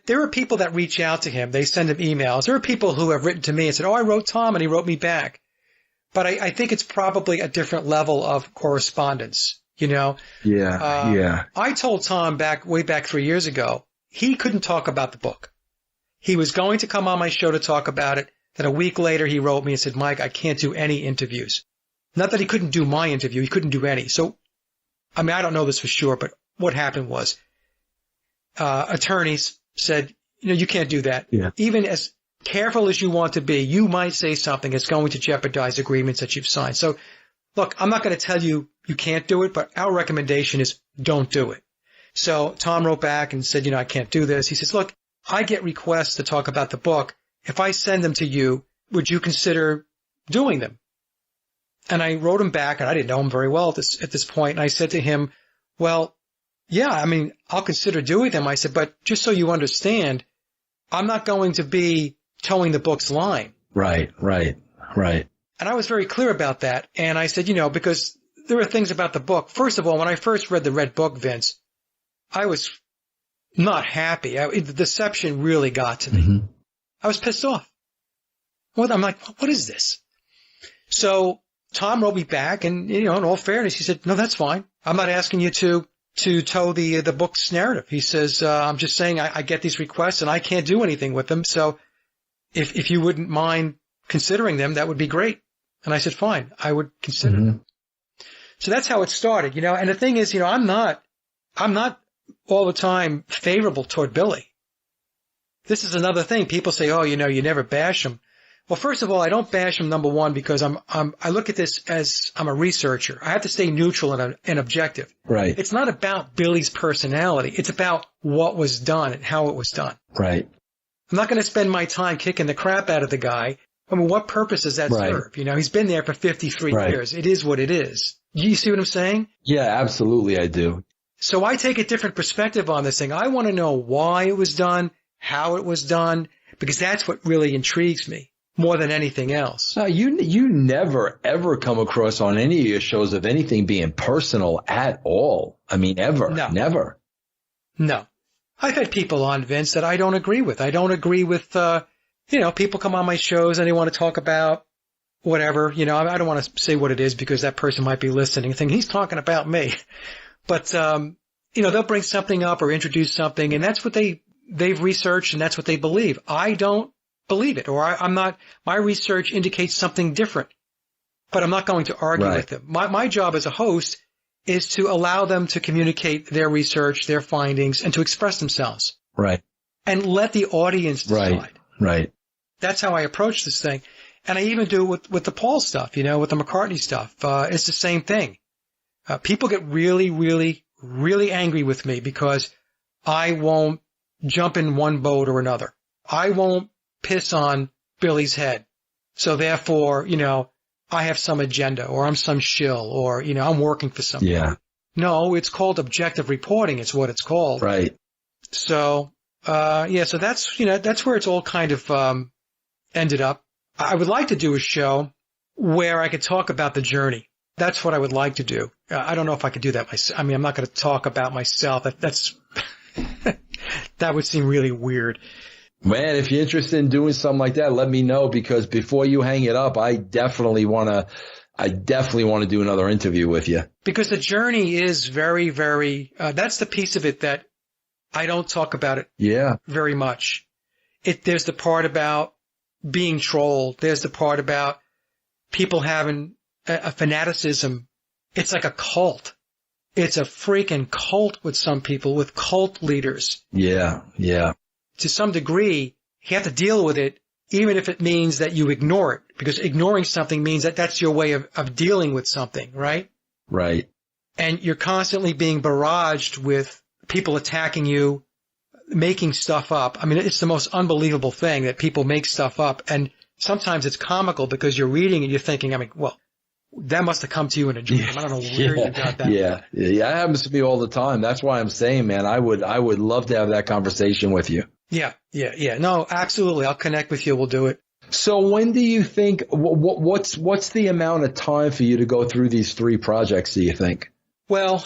There are people that reach out to him. They send him emails. There are people who have written to me and said, I wrote Tom and he wrote me back. But I think it's probably a different level of correspondence, Yeah. I told Tom way back 3 years ago, he couldn't talk about the book. He was going to come on my show to talk about it. Then a week later, he wrote me and said, Mike, I can't do any interviews. Not that he couldn't do my interview. He couldn't do any. So, I don't know this for sure, but what happened was, attorneys said, you can't do that. Yeah. Even as careful as you want to be, you might say something that's going to jeopardize agreements that you've signed. So, look, I'm not going to tell you you can't do it, but our recommendation is don't do it. So Tom wrote back and said, I can't do this. He says, look, I get requests to talk about the book. If I send them to you, would you consider doing them? And I wrote him back, and I didn't know him very well at this point. And I said to him, well, yeah, I'll consider doing them. I said, but just so you understand, I'm not going to be towing the book's line. Right. And I was very clear about that. And I said, because there are things about the book. First of all, when I first read the Red Book, Vince, I was not happy. The deception really got to me. Mm-hmm. I was pissed off. I'm like, what is this? So Tom wrote me back, and, in all fairness, he said, no, that's fine. I'm not asking you to tow the book's narrative. He says, I'm just saying I get these requests and I can't do anything with them. So if you wouldn't mind considering them, that would be great. And I said, fine, I would consider them. So that's how it started, and the thing is, I'm not all the time favorable toward Billy. This is another thing. People say, oh, you never bash him. Well, first of all, I don't bash him, number one, because I look at this as I'm a researcher. I have to stay neutral and objective. Right. It's not about Billy's personality. It's about what was done and how it was done. Right. I'm not going to spend my time kicking the crap out of the guy. What purpose does that serve? He's been there for 53 years. It is what it is. You see what I'm saying? Yeah, absolutely, I do. So I take a different perspective on this thing. I want to know why it was done, how it was done, because that's what really intrigues me more than anything else. No, you never, ever come across on any of your shows of anything being personal at all. Ever. No. Never. No. I've had people on, Vince, that I don't agree with. I don't agree with, people come on my shows and they want to talk about whatever. I don't want to say what it is because that person might be listening and think he's talking about me. But, they'll bring something up or introduce something, and that's what they've researched, and that's what they believe. I don't believe it, or I'm not. My research indicates something different, but I'm not going to argue with them. My job as a host is to allow them to communicate their research, their findings, and to express themselves. Right. And let the audience decide. Right. That's how I approach this thing. And I even do with the Paul stuff, with the McCartney stuff. It's the same thing. People get really, really, really angry with me because I won't jump in one boat or another. I won't piss on Billy's head. So therefore, I have some agenda, or I'm some shill, or, I'm working for something. Yeah. No, it's called objective reporting. It's what it's called. Right. So, so that's where it's all kind of, ended up. I would like to do a show where I could talk about the journey. That's what I would like to do. I don't know if I could do that myself. I mean, I'm not going to talk about myself. That's that would seem really weird. Man, if you're interested in doing something like that, let me know, because before you hang it up, I definitely want to do another interview with you. Because the journey is very, very, that's the piece of it that I don't talk about it very much. There's the part about being trolled. There's the part about people having a fanaticism. It's like a cult. It's a freaking cult with some people, with cult leaders. Yeah. To some degree, you have to deal with it, even if it means that you ignore it, because ignoring something means that that's your way of dealing with something, right? Right. And you're constantly being barraged with people attacking you, making stuff up. I mean, it's the most unbelievable thing that people make stuff up. And sometimes it's comical because you're reading and you're thinking, well, that must have come to you in a dream. I don't know where you got that. Yeah. It happens to me all the time. That's why I'm saying, man, I would love to have that conversation with you. Yeah. No, absolutely. I'll connect with you. We'll do it. So when do you think, what's the amount of time for you to go through these 3 projects, do you think? Well,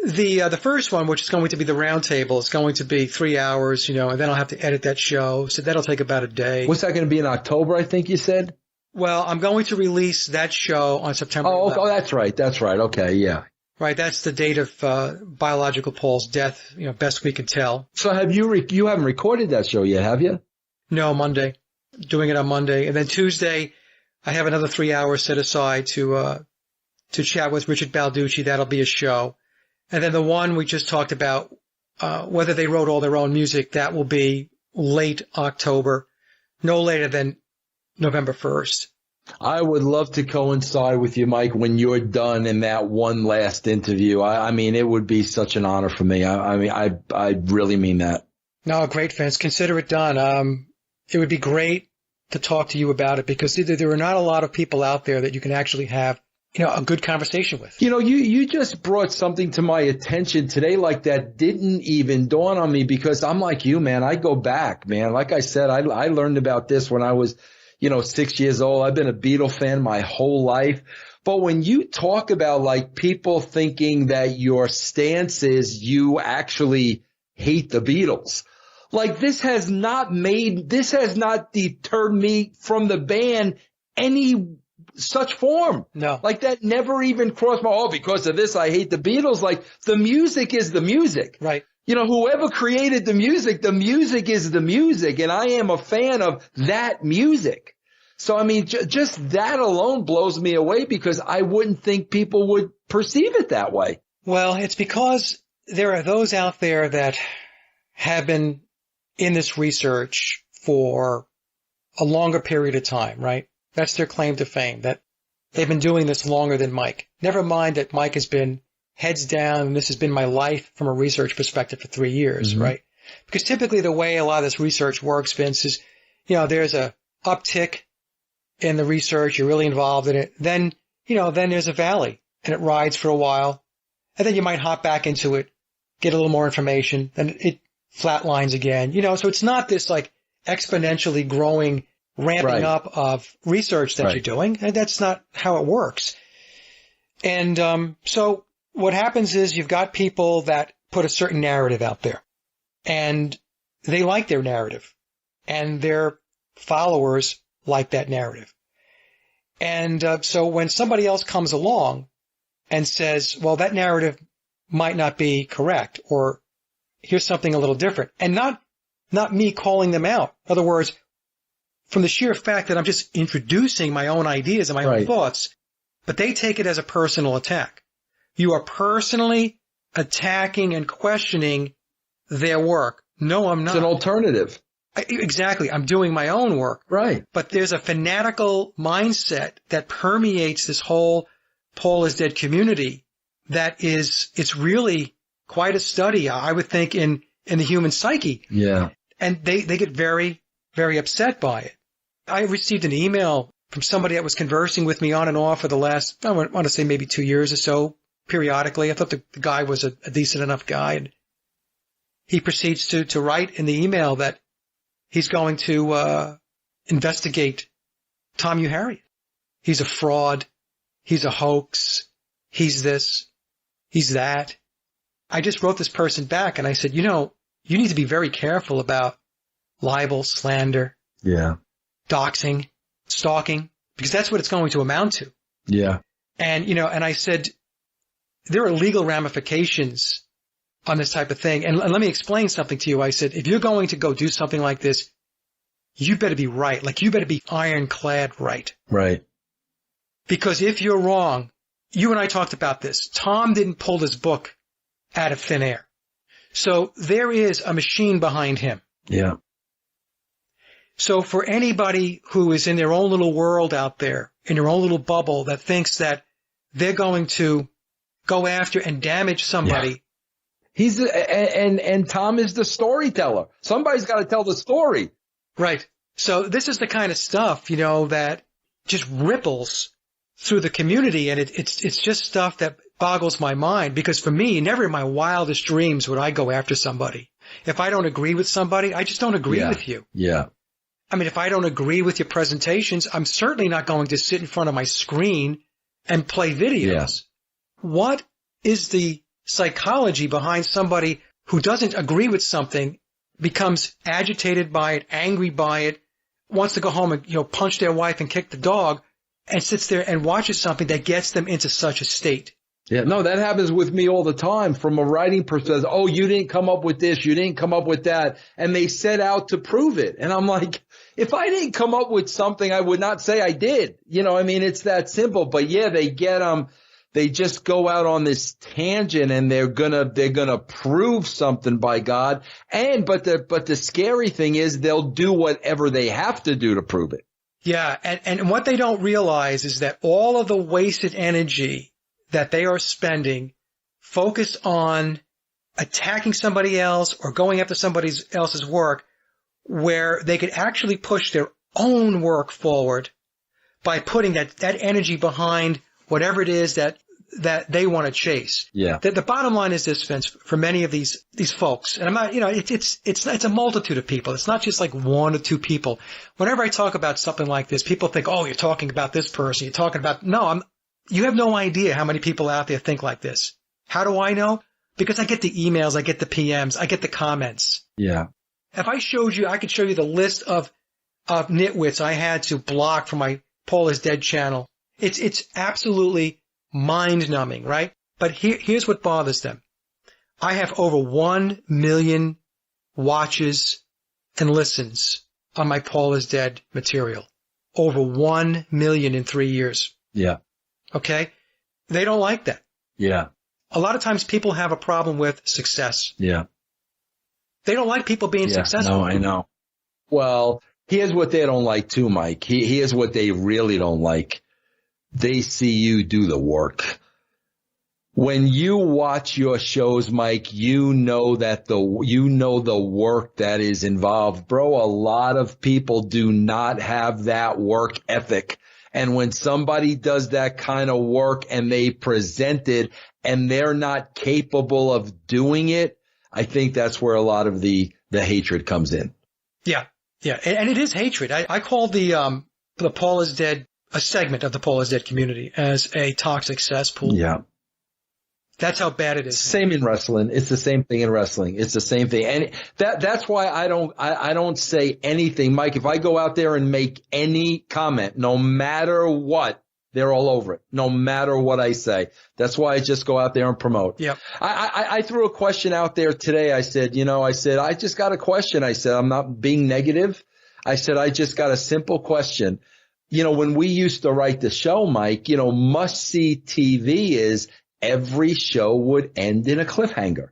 the first one, which is going to be the roundtable, is going to be 3 hours, and then I'll have to edit that show. So that'll take about a day. What's that going to be in October, I think you said? Well, I'm going to release that show on September 11th. Oh, that's right. Okay. Yeah. Right. That's the date of, biological Paul's death, best we can tell. So you haven't recorded that show yet, have you? No, Monday. Doing it on Monday. And then Tuesday, I have another 3 hours set aside to chat with Richard Balducci. That'll be a show. And then the one we just talked about, whether they wrote all their own music, that will be late October, no later than November 1st. I would love to coincide with you, Mike, when you're done in that one last interview. I mean, it would be such an honor for me. I really mean that. No, great, Vince. Consider it done. It would be great to talk to you about it, because there are not a lot of people out there that you can actually have, a good conversation with. You just brought something to my attention today like that didn't even dawn on me, because I'm like you, man. I go back, man. Like I said, I learned about this when I was 6 years old. I've been a Beatle fan my whole life. But when you talk about like people thinking that your stance is you actually hate the Beatles, like this has not deterred me from the band any such form. No. Like that never even crossed my, because of this I hate the Beatles. Like the music is the music. Right. Whoever created the music is the music, and I am a fan of that music. So, I mean, just that alone blows me away, because I wouldn't think people would perceive it that way. Well, it's because there are those out there that have been in this research for a longer period of time, right? That's their claim to fame, that they've been doing this longer than Mike. Never mind that Mike has been heads down, and this has been my life from a research perspective for 3 years, mm-hmm. right? Because typically the way a lot of this research works, Vince, is, there's a uptick in the research, you're really involved in it. Then there's a valley, and it rides for a while, and then you might hop back into it, get a little more information, then it flatlines again, so it's not this like exponentially growing, ramping up of research that you're doing, and that's not how it works. And, so what happens is you've got people that put a certain narrative out there, and they like their narrative, and their followers like that narrative. And so when somebody else comes along and says, well, that narrative might not be correct, or here's something a little different, and not me calling them out. In other words, from the sheer fact that I'm just introducing my own ideas and my own thoughts, but they take it as a personal attack. You are personally attacking and questioning their work. No, I'm not. It's an alternative. Exactly. I'm doing my own work. Right. But there's a fanatical mindset that permeates this whole Paul is Dead community it's really quite a study, I would think, in the human psyche. Yeah. And they get very, very upset by it. I received an email from somebody that was conversing with me on and off for the last, I want to say maybe 2 years or so, periodically. I thought the guy was a decent enough guy. And he proceeds to write in the email that he's going to investigate Tom Harriet. He's a fraud. He's a hoax. He's this. He's that. I just wrote this person back and I said, you need to be very careful about libel, slander, doxing, stalking, because that's what it's going to amount to. Yeah. And, and I said, there are legal ramifications on this type of thing. And let me explain something to you. I said, if you're going to go do something like this, you better be right. Like, you better be ironclad right. Right. Because if you're wrong, you and I talked about this. Tom didn't pull his book out of thin air. So there is a machine behind him. Yeah. So for anybody who is in their own little world out there, in their own little bubble, that thinks that they're going to go after and damage somebody. Yeah. And Tom is the storyteller. Somebody's got to tell the story. Right. So this is the kind of stuff, that just ripples through the community. And it's just stuff that boggles my mind, because for me, never in my wildest dreams would I go after somebody. If I don't agree with somebody, I just don't agree with you. Yeah. I mean, if I don't agree with your presentations, I'm certainly not going to sit in front of my screen and play videos. Yeah. What is the psychology behind somebody who doesn't agree with something, becomes agitated by it, angry by it, wants to go home and, punch their wife and kick the dog, and sits there and watches something that gets them into such a state? Yeah, no, that happens with me all the time from a writing perspective. Oh, you didn't come up with this. You didn't come up with that. And they set out to prove it. And I'm like, if I didn't come up with something, I would not say I did. It's that simple. But yeah, they just go out on this tangent and they're gonna prove something, by God. But the scary thing is they'll do whatever they have to do to prove it. Yeah. And what they don't realize is that all of the wasted energy that they are spending focused on attacking somebody else or going after somebody else's work, where they could actually push their own work forward by putting that energy behind whatever it is that they want to chase. Yeah. The bottom line is this, Vince, for many of these folks, and I'm not, it's a multitude of people. It's not just like one or two people. Whenever I talk about something like this, people think, oh, you're talking about this person. You're talking about, no, you have no idea how many people out there think like this. How do I know? Because I get the emails, I get the PMs, I get the comments. Yeah. If I showed you, I could show you the list of nitwits I had to block from my Paul is Dead channel. It's absolutely mind-numbing, right? But here's what bothers them. I have over 1 million watches and listens on my Paul is Dead material. Over 1 million in 3 years. Yeah. Okay? They don't like that. Yeah. A lot of times people have a problem with success. Yeah. They don't like people being successful. No, I know. Well, here's what they don't like too, Mike. Here's what they really don't like. They see you do the work. When you watch your shows, Mike, you know the work that is involved. Bro, a lot of people do not have that work ethic. And when somebody does that kind of work and they present it and they're not capable of doing it, I think that's where a lot of the hatred comes in. Yeah. Yeah. And it is hatred. I call the Paul is Dead, a segment of the Paul is Dead community, as a toxic cesspool. Yeah. That's how bad it is. Same in wrestling. It's the same thing in wrestling. It's the same thing. And that's why I don't say anything. Mike, if I go out there and make any comment, no matter what, they're all over it. No matter what I say. That's why I just go out there and promote. Yeah. I threw a question out there today. I said, I just got a question. I said, I'm not being negative. I said, I just got a simple question. When we used to write the show, Mike, must see TV is every show would end in a cliffhanger.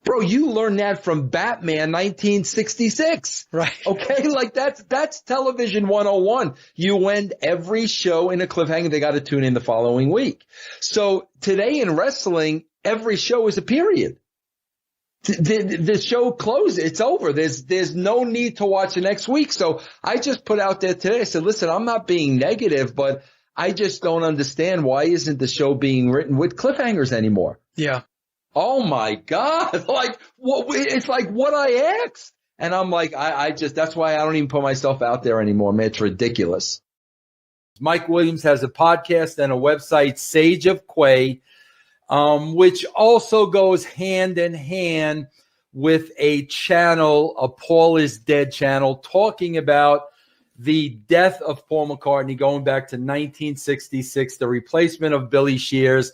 Bro, you learned that from Batman 1966. Right. Okay. Like that's television 101. You end every show in a cliffhanger. They got to tune in the following week. So today in wrestling, every show is a period. The show closes. It's over. There's no need to watch the next week. So I just put out there today. I said, listen, I'm not being negative, but I just don't understand why isn't the show being written with cliffhangers anymore? Yeah. Oh my God. Like what, it's like what I asked. And I'm like, I just, that's why I don't even put myself out there anymore, man. It's ridiculous. Mike Williams has a podcast and a website, Sage of Quay, which also goes hand in hand with a channel, a Paul is Dead channel, talking about the death of Paul McCartney going back to 1966, the replacement of Billy Shears.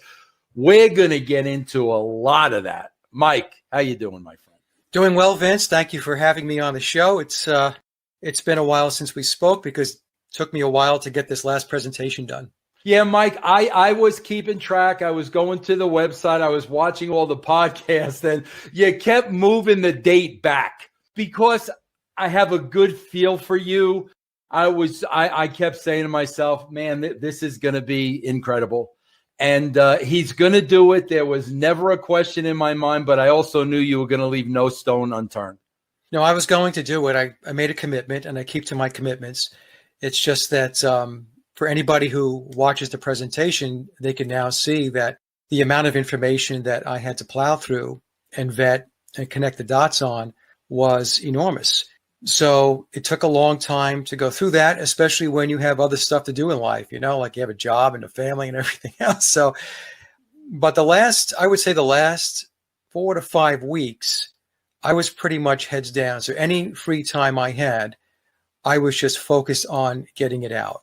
We're going to get into a lot of that. Mike, how you doing, my friend? Doing well, Vince. Thank you for having me on the show. It's been a while since we spoke because it took me a while to get this last presentation done. Yeah, Mike, I was keeping track. I was going to the website. I was watching all the podcasts, and you kept moving the date back because I have a good feel for you. I kept saying to myself, man, this is going to be incredible. And he's going to do it. There was never a question in my mind, but I also knew you were going to leave no stone unturned. No, I was going to do it. I made a commitment, and I keep to my commitments. It's just that for anybody who watches the presentation, they can now see that the amount of information that I had to plow through and vet and connect the dots on was enormous. So it took a long time to go through that, especially when you have other stuff to do in life, like you have a job and a family and everything else. So, but I would say the last 4 to 5 weeks, I was pretty much heads down. So any free time I had, I was just focused on getting it out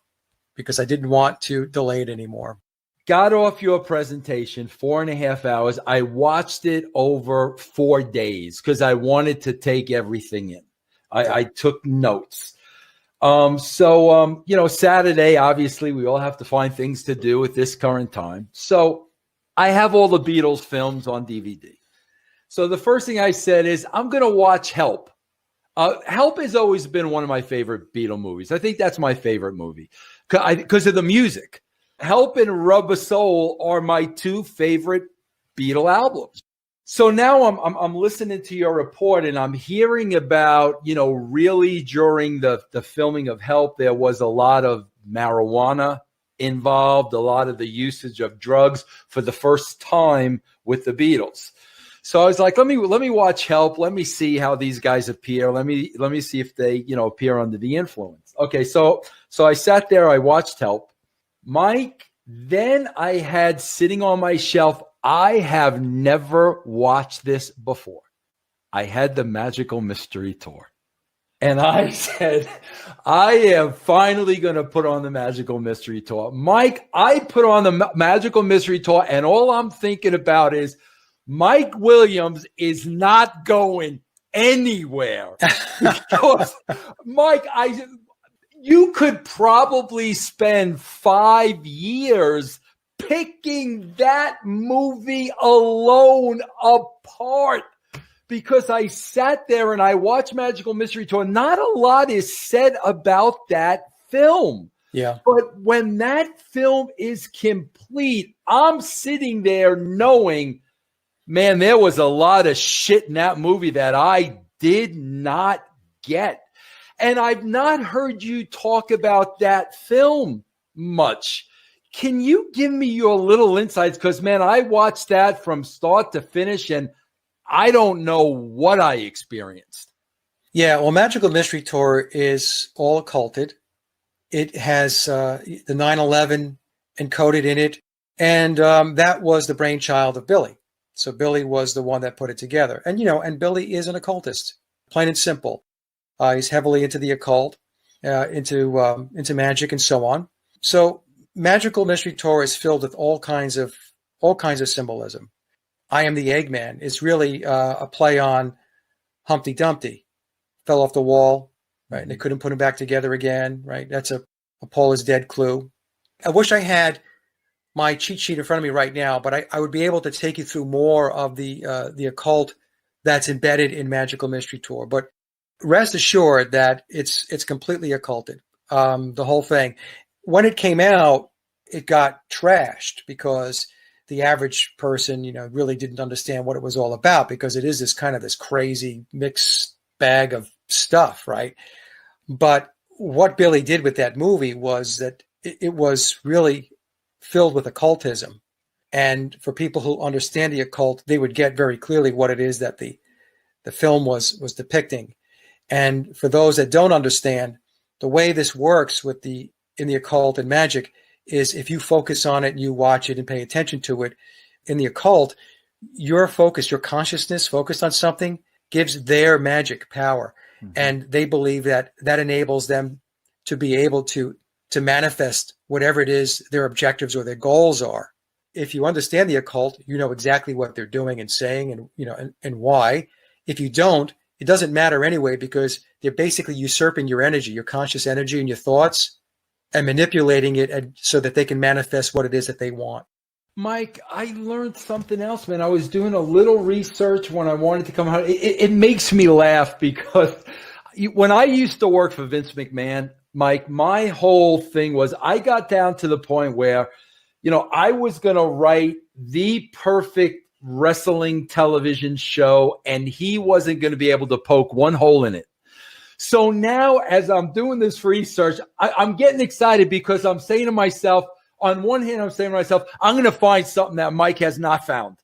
because I didn't want to delay it anymore. Got off your presentation, 4.5 hours. I watched it over 4 days because I wanted to take everything in. I took notes. Saturday, obviously, we all have to find things to do at this current time. So I have all the Beatles films on DVD. So the first thing I said is, I'm going to watch Help. Help has always been one of my favorite Beatle movies. I think that's my favorite movie because of the music. Help and Rubber Soul are my 2 favorite Beatle albums. So now I'm listening to your report and I'm hearing about, really during the filming of Help, there was a lot of marijuana involved, a lot of the usage of drugs for the first time with the Beatles. So I was like, let me watch Help. Let me see how these guys appear. Let me see if they, appear under the influence. Okay. So I sat there, I watched Help. Mike, then I had sitting on my shelf, I have never watched this before. I had the Magical Mystery Tour. And I said, I am finally going to put on the Magical Mystery Tour. Mike, I put on the Magical Mystery Tour, and all I'm thinking about is Mike Williams is not going anywhere. Because, Mike, you could probably spend 5 years picking that movie alone apart because I sat there and I watched Magical Mystery Tour. Not a lot is said about that film. Yeah. But when that film is complete, I'm sitting there knowing, man, there was a lot of shit in that movie that I did not get. And I've not heard you talk about that film much. Can you give me your little insights? Because, man, I watched that from start to finish, and I don't know what I experienced. Yeah, well, Magical Mystery Tour is all occulted. It has the 9/11 encoded in it, and that was the brainchild of Billy. So Billy was the one that put it together. And, and Billy is an occultist, plain and simple. He's heavily into the occult, into magic and so on. So Magical Mystery Tour is filled with all kinds of symbolism. I Am the Eggman is really a play on Humpty Dumpty. Fell off the wall, right? And they couldn't put him back together again, right? That's a Paul is Dead clue. I wish I had my cheat sheet in front of me right now, but I would be able to take you through more of the occult that's embedded in Magical Mystery Tour. But rest assured that it's completely occulted, the whole thing. When it came out, it got trashed because the average person, really didn't understand what it was all about, because it is this crazy mixed bag of stuff, right? But what Billy did with that movie was that it was really filled with occultism. And for people who understand the occult, they would get very clearly what it is that the film was depicting. And for those that don't understand, the way this works in the occult and magic is if you focus on it and you watch it and pay attention to it, in the occult, your focus, your consciousness focused on something gives their magic power. Mm-hmm. And they believe that enables them to be able to manifest whatever it is their objectives or their goals are. If you understand the occult, you know exactly what they're doing and saying and why. If you don't, it doesn't matter anyway, because they're basically usurping your energy, your conscious energy and your thoughts, and manipulating it so that they can manifest what it is that they want. Mike, I learned something else, man. I was doing a little research when I wanted to come out. It makes me laugh because when I used to work for Vince McMahon, Mike, my whole thing was I got down to the point where, I was going to write the perfect wrestling television show, and he wasn't going to be able to poke one hole in it. So now as I'm doing this research, I'm getting excited because I'm saying to myself, on one hand, I'm saying to myself, I'm going to find something that Mike has not found.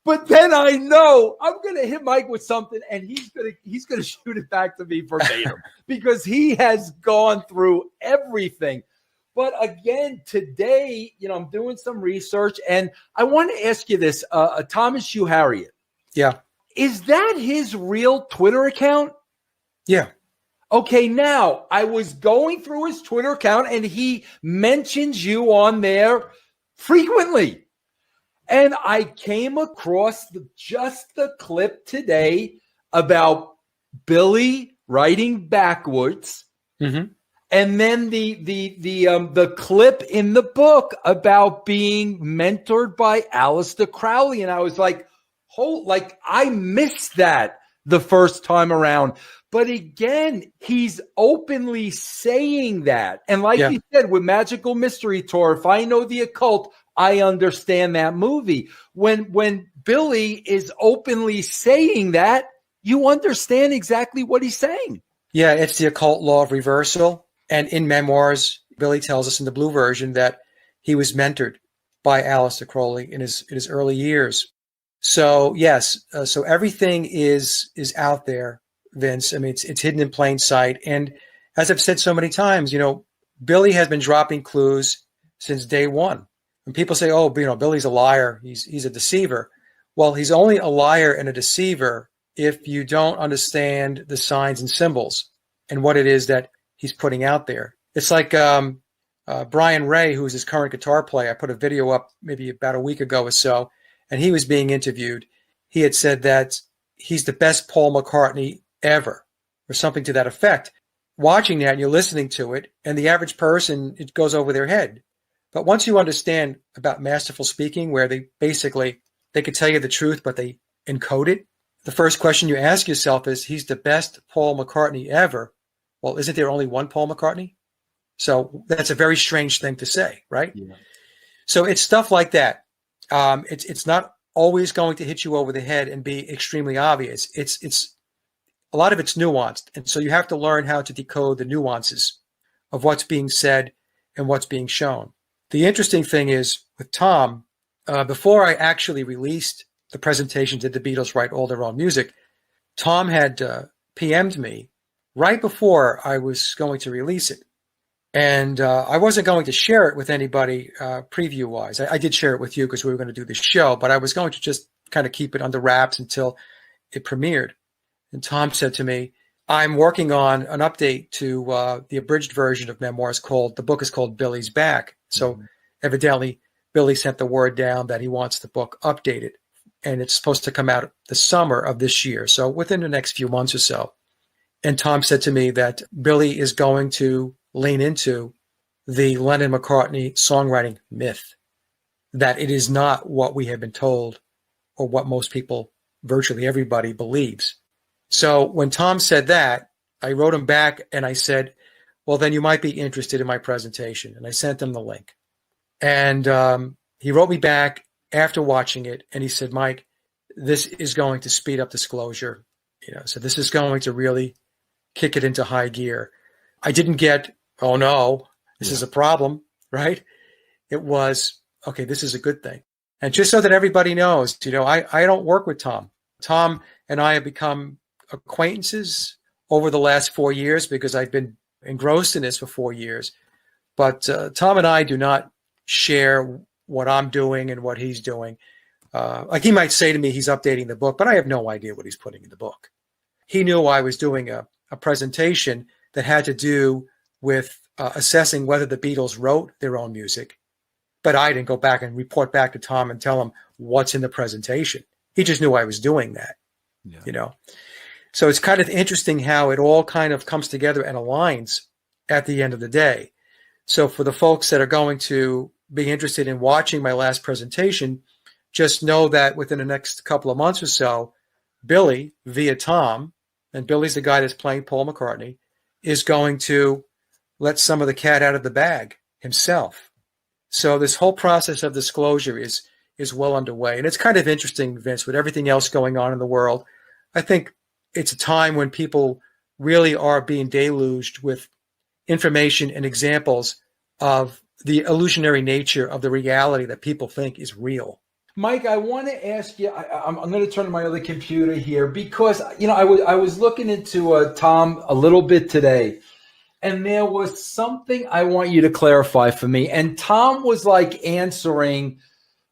But then I know I'm going to hit Mike with something, and he's going to shoot it back to me verbatim because he has gone through everything. But again, today, I'm doing some research, and I want to ask you this, Thomas Hugh Harriet. Yeah. Is that his real Twitter account? Yeah. Okay, now, I was going through his Twitter account, and he mentions you on there frequently. And I came across just the clip today about Billy writing backwards, mm-hmm. and then the clip in the book about being mentored by Aleister Crowley, and I was like, I missed that the first time around. But again, he's openly saying that, and like you said, with Magical Mystery Tour, if I know the occult, I understand that movie. When Billy is openly saying that, you understand exactly what he's saying. Yeah, it's the occult law of reversal. And in Memoirs, Billy tells us in the blue version that he was mentored by Aleister Crowley in his early years. So yes, so everything is out there, Vince. I mean, it's hidden in plain sight. And as I've said so many times, Billy has been dropping clues since day one. When people say, "Oh, Billy's a liar, he's a deceiver," well, he's only a liar and a deceiver if you don't understand the signs and symbols and what it is that he's putting out there. It's like Brian Ray, who's his current guitar player. I put a video up maybe about a week ago or so, and he was being interviewed. He had said that he's the best Paul McCartney ever, or something to that effect. Watching that, and you're listening to it, and the average person, it goes over their head. But once you understand about Masterful Speaking, where they could tell you the truth, but they encode it, the first question you ask yourself is, he's the best Paul McCartney ever. Well, isn't there only one Paul McCartney? So that's a very strange thing to say, right? Yeah. So it's stuff like that. It's not always going to hit you over the head and be extremely obvious. It's a lot of it's nuanced. And so you have to learn how to decode the nuances of what's being said and what's being shown. The interesting thing is with Tom, before I actually released the presentation, Did the Beatles Write All Their Own Music, Tom had PM'd me right before I was going to release it. And I wasn't going to share it with anybody preview-wise. I did share it with you because we were going to do this show, but I was going to just kind of keep it under wraps until it premiered. And Tom said to me, I'm working on an update to the abridged version of Memoirs the book is called Billy's Back. So evidently Billy sent the word down that he wants the book updated, and it's supposed to come out the summer of this year. So within the next few months or so. And Tom said to me that Billy is going to lean into the Lennon-McCartney songwriting myth. that it is not what we have been told or what most people, virtually everybody, believes. So when Tom said that, I wrote him back and I said, well, then you might be interested in my presentation. And I sent him the link. And he wrote me back after watching it, and he said, Mike, this is going to speed up disclosure. So this is going to really kick it into high gear. I didn't get, oh no, this is a problem, right? It was, okay, this is a good thing. And just so that everybody knows, I don't work with Tom. Tom and I have become acquaintances over the last 4 years because I've been engrossed in this for 4 years. But Tom and I do not share what I'm doing and what he's doing. Like he might say to me he's updating the book, but I have no idea what he's putting in the book. He knew I was doing a presentation that had to do with assessing whether the Beatles wrote their own music. But I didn't go back and report back to Tom and tell him what's in the presentation. He just knew I was doing that, So it's kind of interesting how it all kind of comes together and aligns at the end of the day. So for the folks that are going to be interested in watching my last presentation, just know that within the next couple of months or so, Billy, via Tom, and Billy's the guy that's playing Paul McCartney, is going to let some of the cat out of the bag himself. So this whole process of disclosure is well underway. And it's kind of interesting, Vince, with everything else going on in the world. I think it's a time when people really are being deluged with information and examples of the illusionary nature of the reality that people think is real. Mike, I want to ask you, I'm going to turn to my other computer here because, I was looking into Tom a little bit today, and there was something I want you to clarify for me. And Tom was like answering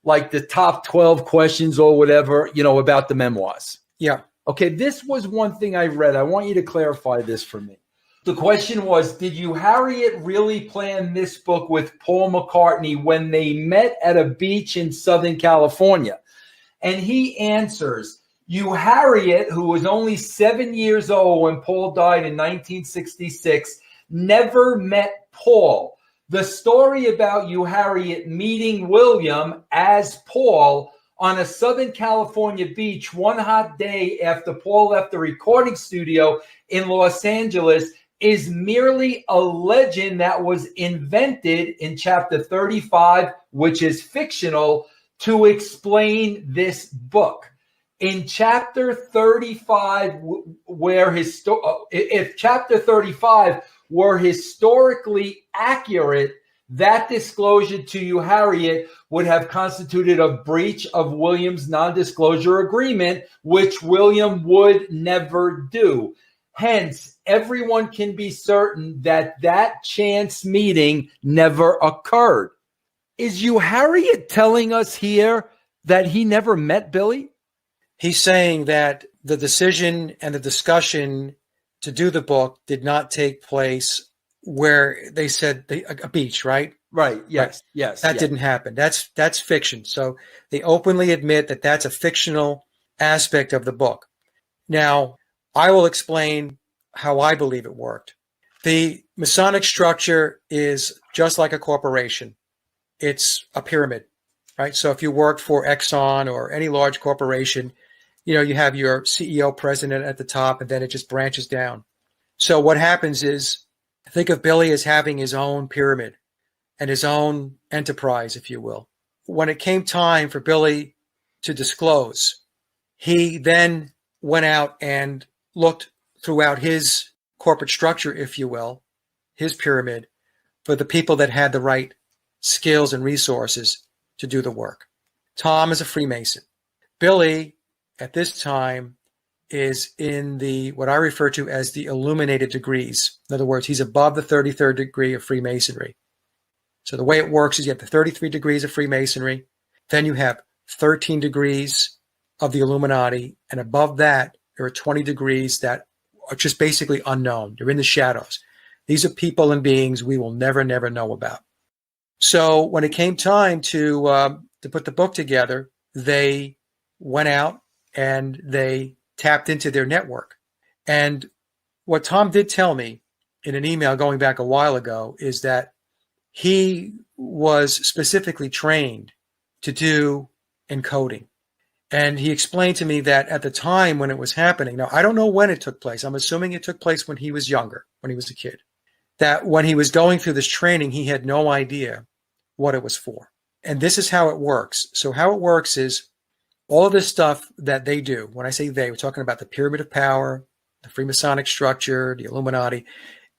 like the top 12 questions or whatever, about the memoirs. Yeah. Okay, this was one thing I read. I want you to clarify this for me. The question was, did you, Harriet, really plan this book with Paul McCartney when they met at a beach in Southern California? And he answers, you, Harriet, who was only 7 years old when Paul died in 1966, never met Paul. The story about you, Harriet, meeting William as Paul on a Southern California beach one hot day after Paul left the recording studio in Los Angeles is merely a legend that was invented in chapter 35, which is fictional, to explain this book. In chapter 35, if chapter 35 were historically accurate, that disclosure to you, Harriet, would have constituted a breach of William's non-disclosure agreement, which William would never do. Hence, everyone can be certain that that chance meeting never occurred. Is you, Harriet, telling us here that he never met Billy? He's saying that the decision and the discussion to do the book did not take place where they said a beach, right? Right. Yes. Right. Yes. That didn't happen. That's fiction. So they openly admit that that's a fictional aspect of the book. Now, I will explain how I believe it worked. The Masonic structure is just like a corporation. It's a pyramid, right? So if you work for Exxon or any large corporation, you have your CEO, president at the top, and then it just branches down. So what happens is, think of Billy as having his own pyramid and his own enterprise, if you will. When it came time for Billy to disclose, he then went out and looked throughout his corporate structure, if you will, his pyramid, for the people that had the right skills and resources to do the work. Tom is a Freemason. Billy, at this time, is in what I refer to as the illuminated degrees. In other words, he's above the 33rd degree of Freemasonry. So the way it works is you have the 33 degrees of Freemasonry, then you have 13 degrees of the Illuminati, and above that, there are 20 degrees that are just basically unknown. They're in the shadows. These are people and beings we will never know about. So when it came time to put the book together, they went out and they tapped into their network. And what Tom did tell me in an email going back a while ago is that he was specifically trained to do encoding. And he explained to me that at the time when it was happening, now I don't know when it took place. I'm assuming it took place when he was younger, when he was a kid, that when he was going through this training, he had no idea what it was for. And this is how it works. So how it works is all of this stuff that they do, when I say they, we're talking about the pyramid of power, the Freemasonic structure, the Illuminati,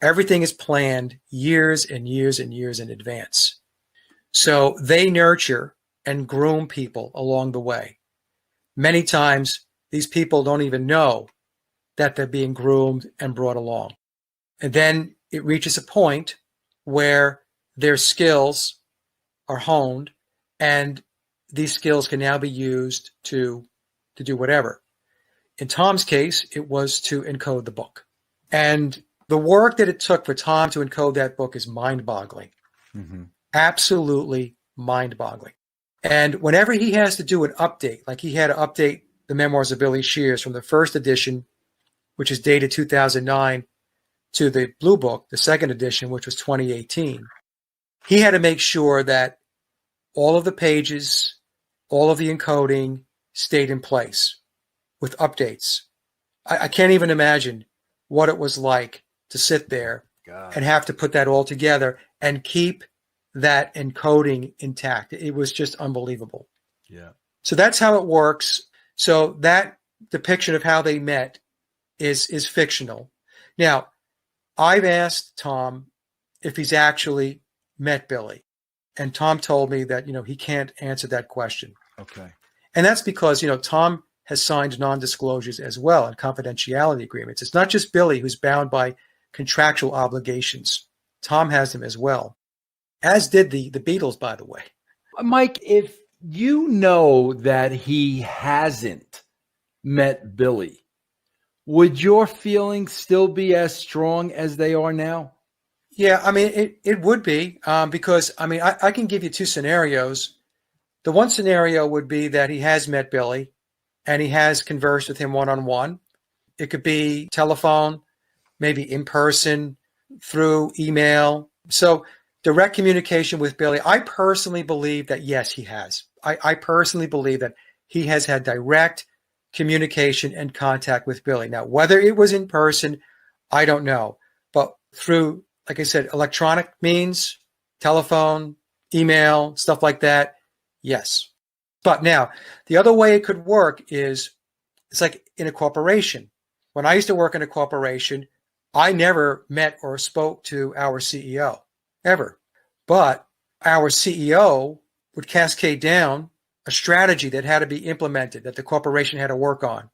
everything is planned years and years and years in advance. So they nurture and groom people along the way. Many times, these people don't even know that they're being groomed and brought along. And then it reaches a point where their skills are honed, and these skills can now be used to do whatever. In Tom's case, it was to encode the book. And the work that it took for Tom to encode that book is mind-boggling. Mm-hmm. Absolutely mind-boggling. And whenever he has to do an update, like he had to update the Memoirs of Billy Shears from the first edition, which is dated 2009, to the Blue Book, the second edition, which was 2018, he had to make sure that all of the pages, all of the encoding stayed in place with updates. I can't even imagine what it was like to sit there and have to put that all together and keep that encoding intact. It was just unbelievable. Yeah. So that's how it works. So that depiction of how they met is fictional. Now, I've asked Tom if he's actually met Billy, and Tom told me that, he can't answer that question. Okay. And that's because, Tom has signed non-disclosures as well and confidentiality agreements. It's not just Billy who's bound by contractual obligations. Tom has them as well, as did the Beatles, by the way. Mike, if you know that he hasn't met Billy, would your feelings still be as strong as they are now? Yeah, I mean, it would be because, I can give you two scenarios. The one scenario would be that he has met Billy and he has conversed with him one-on-one. It could be telephone, maybe in person, through email. So direct communication with Billy. I personally believe that, yes, he has. I personally believe that he has had direct communication and contact with Billy. Now, whether it was in person, I don't know. But through, like I said, electronic means, telephone, email, stuff like that, yes. But now, the other way it could work is, it's like in a corporation. When I used to work in a corporation, I never met or spoke to our CEO, ever. But our CEO would cascade down a strategy that had to be implemented, that the corporation had to work on.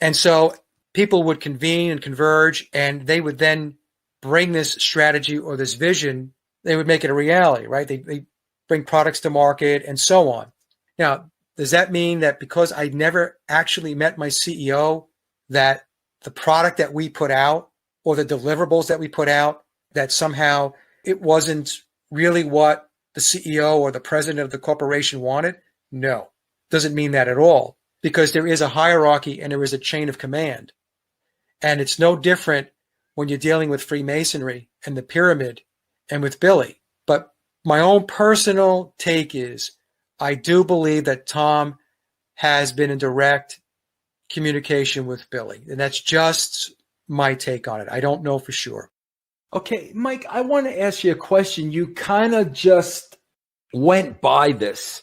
And so people would convene and converge, and they would then bring this strategy or this vision, they would make it a reality, right? They bring products to market and so on. Now, does that mean that because I never actually met my CEO, that the product that we put out or the deliverables that we put out, that somehow it wasn't really what the CEO or the president of the corporation wanted? No, doesn't mean that at all, because there is a hierarchy and there is a chain of command. And it's no different when you're dealing with Freemasonry and the pyramid and with Billy. But my own personal take is, I do believe that Tom has been in direct communication with Billy. And that's just my take on it. I don't know for sure. Okay, Mike, I want to ask you a question. You kind of just went by this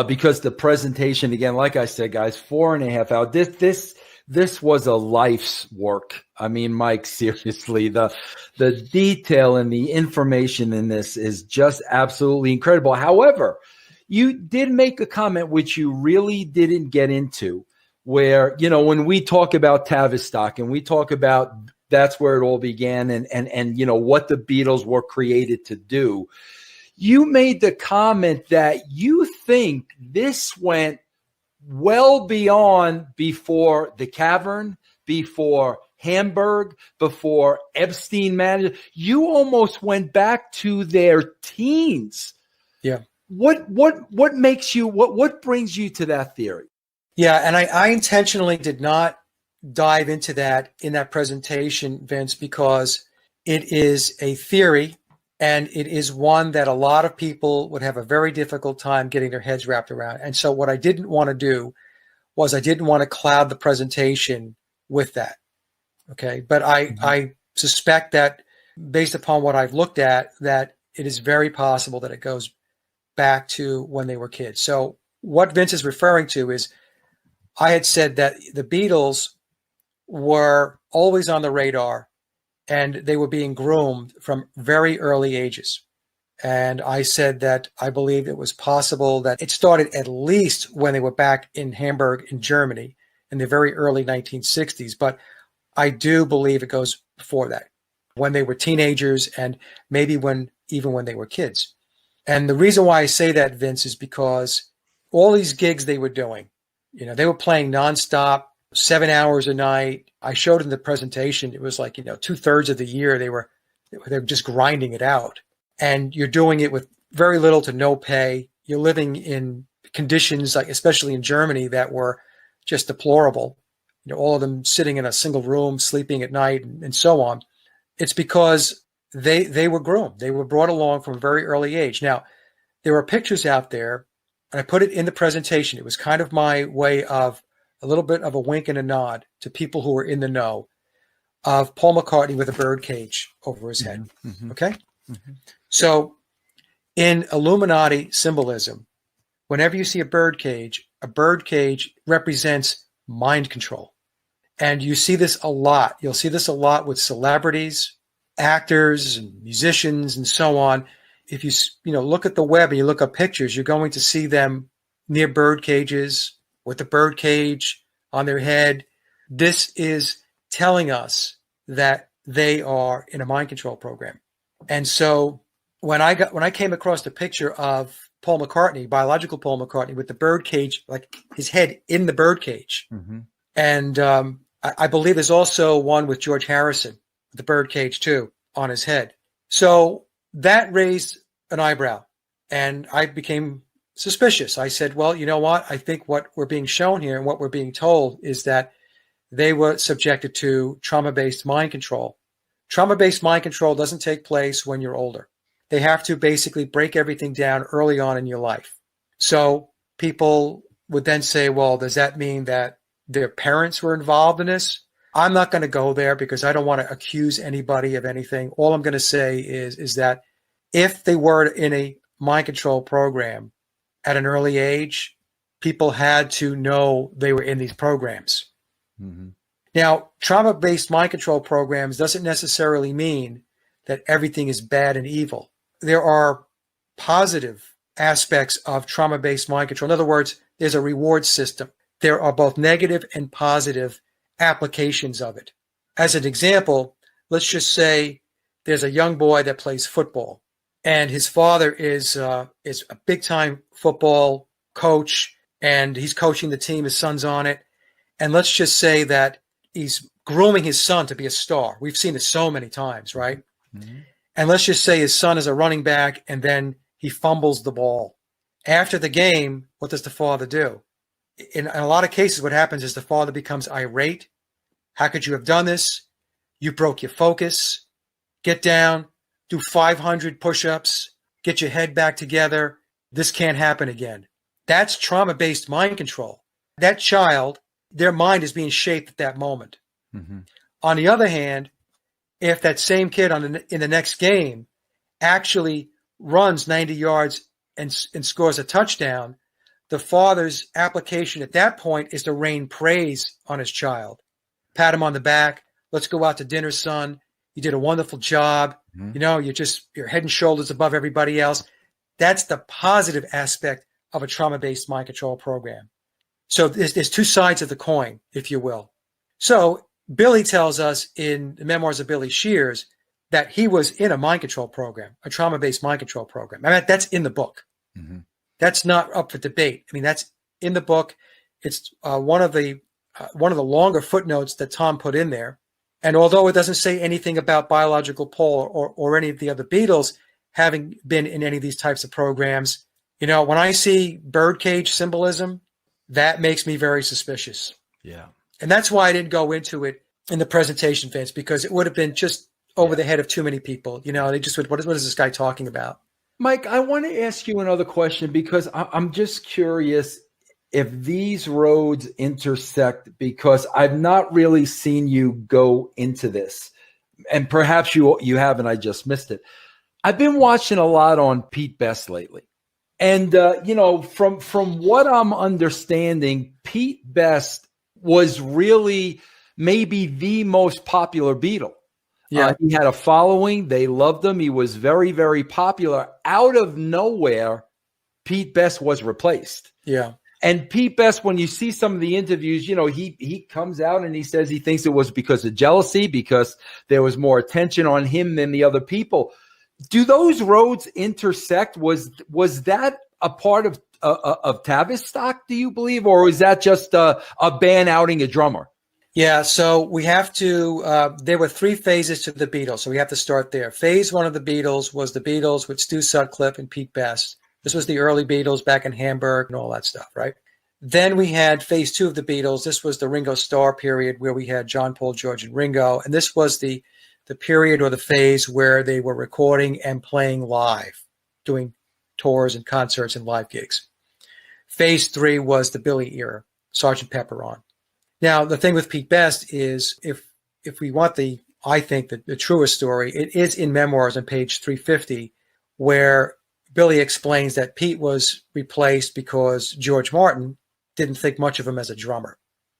because the presentation, again, like I said, guys, 4.5 hours. This was a life's work. I mean, Mike, seriously, the detail and the information in this is just absolutely incredible. However, you did make a comment which you really didn't get into, where, when we talk about Tavistock and we talk about that's where it all began and what the Beatles were created to do, you made the comment that you think this went well beyond before the Cavern, before Hamburg, before Epstein managed. You almost went back to their teens. Yeah. What brings you to that theory? Yeah, and I intentionally did not dive into that in that presentation, Vince, because it is a theory And it is one that a lot of people would have a very difficult time getting their heads wrapped around. And so what I didn't want to do was I didn't want to cloud the presentation with that. Okay. But I suspect that based upon what I've looked at, that it is very possible that it goes back to when they were kids. So what Vince is referring to is I had said that the Beatles were always on the radar and they were being groomed from very early ages. And I said that I believed it was possible that it started at least when they were back in Hamburg in Germany in the very early 1960s. But I do believe it goes before that, when they were teenagers and maybe even when they were kids. And the reason why I say that, Vince, is because all these gigs they were doing, they were playing nonstop, 7 hours a night. I showed in the presentation, it was like, 2/3 of the year they were just grinding it out. And you're doing it with very little to no pay. You're living in conditions, like especially in Germany, that were just deplorable. All of them sitting in a single room, sleeping at night, and so on. It's because they were groomed. They were brought along from a very early age. Now, there are pictures out there, and I put it in the presentation. It was kind of my way of a little bit of a wink and a nod to people who were in the know, of Paul McCartney with a bird cage over his head. Mm-hmm. Okay? Mm-hmm. So in Illuminati symbolism, whenever you see a bird cage represents mind control. And you see this a lot. You'll see this a lot with celebrities, actors, and musicians, and so on. If you look at the web and you look up pictures, you're going to see them near bird cages with the bird cage on their head. This is telling us that they are in a mind control program. And so when I came across the picture of Paul McCartney, biological Paul McCartney, with the bird cage, like his head in the bird cage, and I believe there's also one with George Harrison, the bird cage too, on his head. So that raised an eyebrow, and I became suspicious. I said, well, you know what? I think what we're being shown here and what we're being told is that they were subjected to trauma-based mind control. Trauma-based mind control doesn't take place when you're older. They have to basically break everything down early on in your life. So people would then say, well, does that mean that their parents were involved in this? I'm not going to go there because I don't want to accuse anybody of anything. All I'm going to say is that if they were in a mind control program at an early age, people had to know they were in these programs. Mm-hmm. Now, trauma-based mind control programs doesn't necessarily mean that everything is bad and evil. There are positive aspects of trauma-based mind control. In other words, there's a reward system. There are both negative and positive applications of it. As an example, let's just say there's a young boy that plays football, and his father is a big-time football coach, and he's coaching the team. His son's on it. And let's just say that he's grooming his son to be a star. We've seen this so many times, right? Mm-hmm. And let's just say his son is a running back, and then he fumbles the ball. After the game, what does the father do? In a lot of cases, what happens is the father becomes irate. How could you have done this? You broke your focus. Get down, do 500 push-ups, get your head back together. This can't happen again. That's trauma-based mind control. That child, their mind is being shaped at that moment. Mm-hmm. On the other hand, if that same kid in the next game actually runs 90 yards and scores a touchdown, the father's application at that point is to rain praise on his child. Pat him on the back. Let's go out to dinner, son. You did a wonderful job. Mm-hmm. You're head and shoulders above everybody else. That's the positive aspect of a trauma-based mind control program. So there's two sides of the coin, if you will. So Billy tells us in the Memoirs of Billy Shears that he was in a mind control program, a trauma-based mind control program. I mean, that's in the book. Mm-hmm. That's not up for debate. I mean, that's in the book. It's one of the longer footnotes that Tom put in there. And although it doesn't say anything about biological Paul or any of the other Beatles having been in any of these types of programs, when I see birdcage symbolism, that makes me very suspicious. Yeah. And that's why I didn't go into it in the presentation, Vince, because it would have been just over the head of too many people. They just would, what is this guy talking about? Mike, I want to ask you another question because I'm just curious if these roads intersect, because I've not really seen you go into this, and perhaps you have, and I just missed it. I've been watching a lot on Pete Best lately. And, from what I'm understanding, Pete Best was really maybe the most popular Beatle. Yeah. He had a following. They loved him. He was very, very popular. Out of nowhere, Pete Best was replaced. Yeah. And Pete Best, when you see some of the interviews, he comes out and he says he thinks it was because of jealousy, because there was more attention on him than the other people. Do those roads intersect? Was that a part of Tavistock, do you believe, or was that just a band outing a drummer? Yeah, so we have to, there were 3 phases to the Beatles, so we have to start there. Phase 1 of the Beatles was the Beatles with Stu Sutcliffe and Pete Best. This was the early Beatles back in Hamburg and all that stuff, right? Then we had phase 2 of the Beatles. This was the Ringo Starr period where we had John, Paul, George, and Ringo. And this was the period or the phase where they were recording and playing live, doing tours and concerts and live gigs. Phase 3 was the Billy era, Sgt. Pepper on. Now, the thing with Pete Best is if we want the truest story, it is in Memoirs on page 350, where Billy explains that Pete was replaced because George Martin didn't think much of him as a drummer.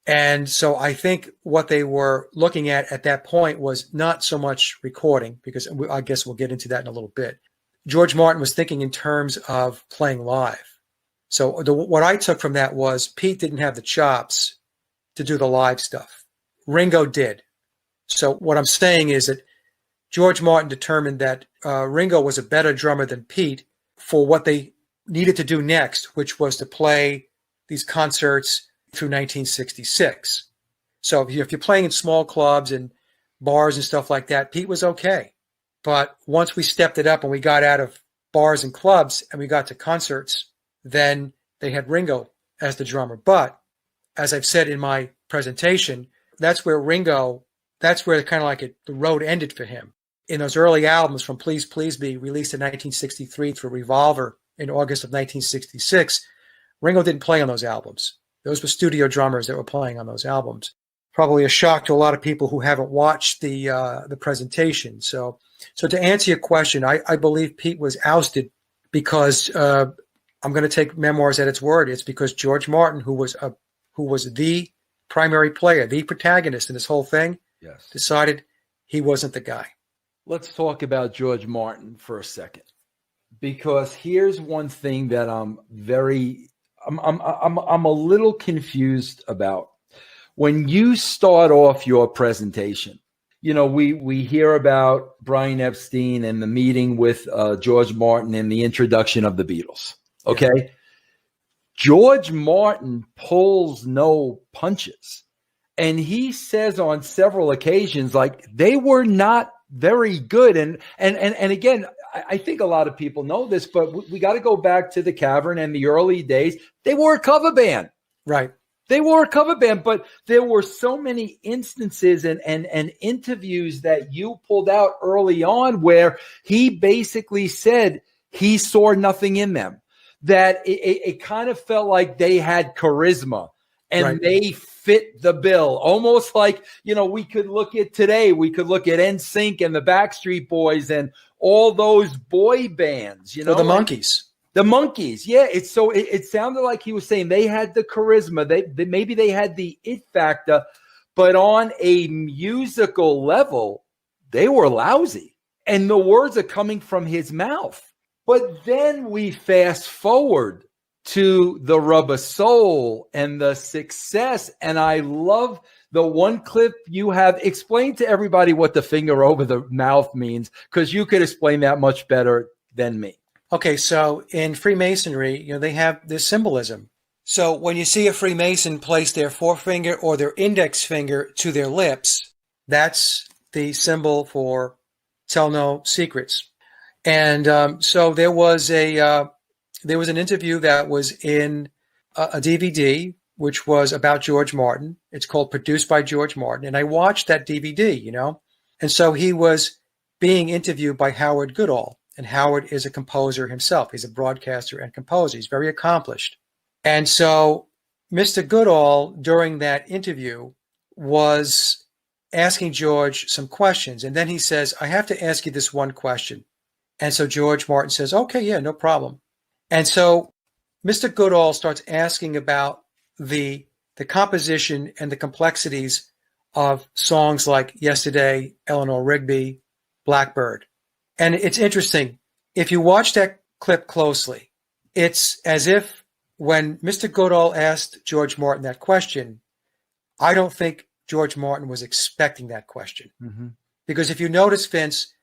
And so I think what they were looking at that point was not so much recording, because I guess we'll get into that in a little bit. George Martin was thinking in terms of playing live. So what I took from that was Pete didn't have the chops to do the live stuff. Ringo did. So what I'm saying is that George Martin determined that Ringo was a better drummer than Pete for what they needed to do next, which was to play these concerts through 1966. So if you're playing in small clubs and bars and stuff like that, Pete was okay. But once we stepped it up and we got out of bars and clubs and we got to concerts, then they had Ringo as the drummer. But as I've said in my presentation, that's where kind of like the road ended for him. In those early albums from Please Please Me, released in 1963 through Revolver in August of 1966, Ringo didn't play on those albums. Those were studio drummers that were playing on those albums. Probably a shock to a lot of people who haven't watched the presentation. So to answer your question, I believe Pete was ousted because I'm going to take Memoirs at its word. It's because George Martin, who was the primary player, the protagonist in this whole thing, yes, decided he wasn't the guy. Let's talk about George Martin for a second, because here's one thing that I'm a little confused about. When you start off your presentation, we hear about Brian Epstein and the meeting with George Martin and the introduction of the Beatles. Okay. Yeah. George Martin pulls no punches. And he says on several occasions, like, they were not very good. And again, I think a lot of people know this, but we got to go back to the Cavern and the early days. They were a cover band. Right. They were a cover band, but there were so many instances and interviews that you pulled out early on where he basically said he saw nothing in them, that it kind of felt like they had charisma and right, they fit the bill. Almost like, we could look at today, we could look at NSYNC and the Backstreet Boys and all those boy bands, or the Monkees. The Monkees, yeah. It sounded like he was saying they had the charisma. Maybe they had the it factor, but on a musical level, they were lousy. And the words are coming from his mouth. But then we fast forward to the Rubber Soul and the success. And I love the one clip you have. Explain to everybody what the finger over the mouth means, because you could explain that much better than me. Okay, so in Freemasonry, they have this symbolism. So when you see a Freemason place their forefinger or their index finger to their lips, that's the symbol for tell no secrets. And so there was an interview that was in a DVD, which was about George Martin. It's called Produced by George Martin. And I watched that DVD, and so he was being interviewed by Howard Goodall. And Howard is a composer himself. He's a broadcaster and composer. He's very accomplished. And so Mr. Goodall, during that interview, was asking George some questions. And then he says, I have to ask you this one question. And so George Martin says, okay, yeah, no problem. And so Mr. Goodall starts asking about the composition and the complexities of songs like Yesterday, Eleanor Rigby, Blackbird. And it's interesting. If you watch that clip closely, it's as if when Mr. Goodall asked George Martin that question, I don't think George Martin was expecting that question. Mm-hmm. Because if you notice, Vince,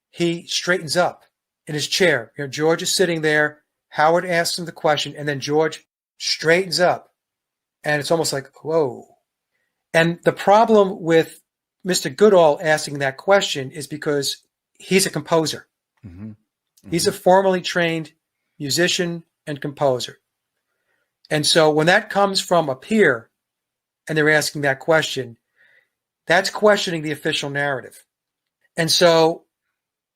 he straightens up in his chair. You know, George is sitting there. Howard asks him the question, and then George straightens up. And it's almost like, whoa. And the problem with Mr. Goodall asking that question is because he's a composer. Mm-hmm. Mm-hmm. He's a formally trained musician and composer. And so when that comes from a peer and they're asking that question, that's questioning the official narrative. And so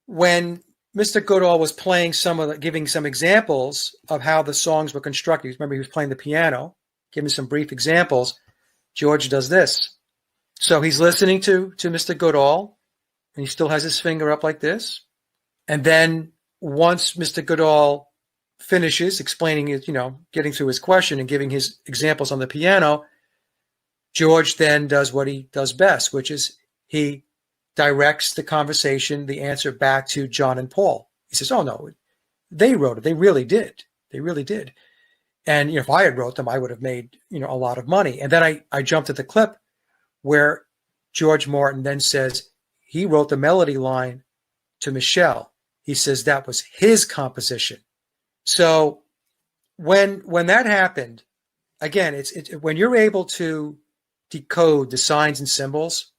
when Mr. Goodall was playing giving some examples of how the songs were constructed, remember he was playing the piano, giving some brief examples, George does this. So he's listening to Mr. Goodall, and he still has his finger up like this. And then once Mr. Goodall finishes explaining it, getting through his question and giving his examples on the piano, George then does what he does best, which is he directs the conversation, the answer back to John and Paul. He says, oh, no, they wrote it. They really did. They really did. And if I had wrote them, I would have made, a lot of money. And then I jumped at the clip where George Martin then says he wrote the melody line to Michelle. He says that was his composition. So when that happened, again, it's when you're able to decode the signs and symbols,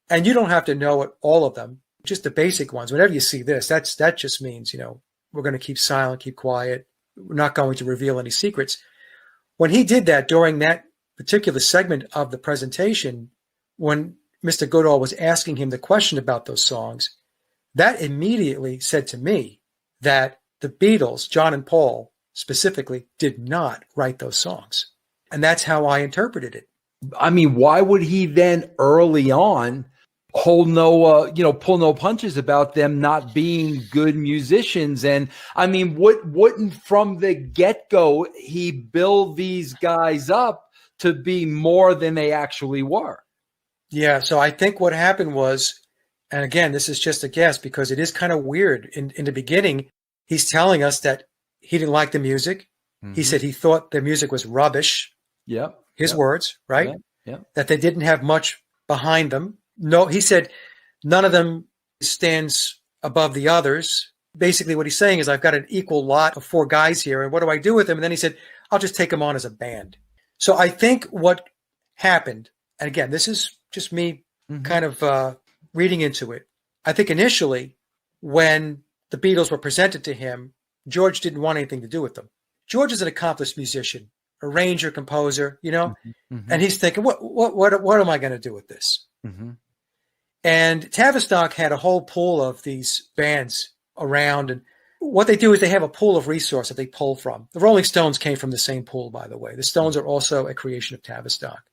and you don't have to know all of them, just the basic ones. Whenever you see this, that just means, we're going to keep silent, keep quiet. We're not going to reveal any secrets. When he did that during that particular segment of the presentation, when Mr. Goodall was asking him the question about those songs, that immediately said to me that the Beatles, John and Paul specifically, did not write those songs. And that's how I interpreted it. I mean, why would he then early on pull no punches about them not being good musicians? And I mean, wouldn't from the get-go he build these guys up to be more than they actually were? Yeah, so I think what happened was, and again, this is just a guess because it is kind of weird. In the beginning, he's telling us that he didn't like the music. Mm-hmm. He said he thought the music was rubbish. Yeah. His words, right? Yeah. That they didn't have much behind them. No, he said none of them stands above the others. Basically what he's saying is I've got an equal lot of 4 guys here, and what do I do with them? And then he said, I'll just take them on as a band. So I think what happened, and again, this is just me kind of reading into it. I think initially when the Beatles were presented to him, George didn't want anything to do with them. George is an accomplished musician, arranger, composer, and he's thinking, what am I going to do with this? Mm-hmm. And Tavistock had a whole pool of these bands around, and what they do is they have a pool of resource that they pull from. The Rolling Stones came from the same pool, by the way. The Stones are also a creation of Tavistock,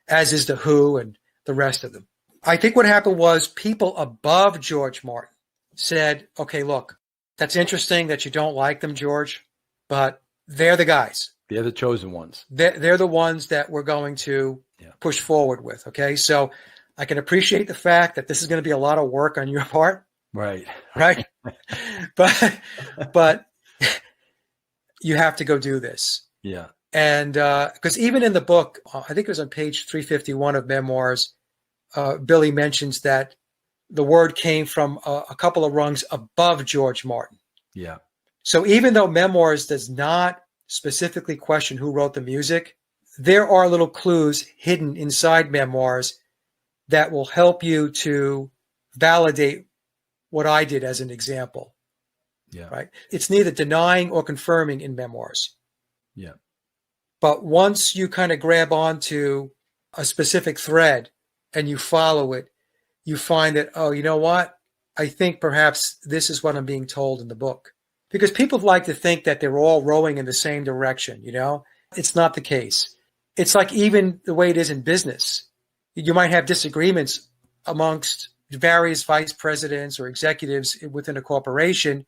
as is the Who and the rest of them. I think what happened was people above George Martin said, okay, look, that's interesting that you don't like them, George, but they're the guys. They're the chosen ones. They're the ones that we're going to push forward with, okay? So I can appreciate the fact that this is going to be a lot of work on your part. Right. But you have to go do this. Yeah. And because even in the book, I think it was on page 351 of Memoirs, Billy mentions that the word came from a couple of rungs above George Martin. Yeah. So even though Memoirs does not specifically question who wrote the music, there are little clues hidden inside Memoirs that will help you to validate what I did as an example. Yeah. Right. It's neither denying or confirming in Memoirs. Yeah. But once you kind of grab onto a specific thread and you follow it, you find that, oh, you know what? I think perhaps this is what I'm being told in the book. Because people like to think that they're all rowing in the same direction, you know? It's not the case. It's like even the way it is in business. You might have disagreements amongst various vice presidents or executives within a corporation,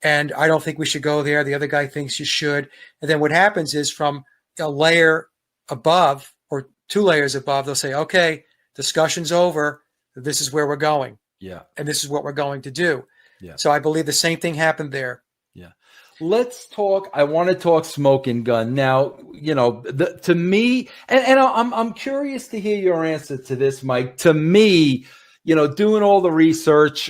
and I don't think we should go there. The other guy thinks you should. And then what happens is from a layer above or 2 layers above, they'll say, okay, discussion's over. This is where we're going. Yeah. And this is what we're going to do. Yeah. So I believe the same thing happened there. Yeah. Let's talk. I want to talk Smoking Gun. Now, you know, to me, and I'm curious to hear your answer to this, Mike. To me, you know, doing all the research,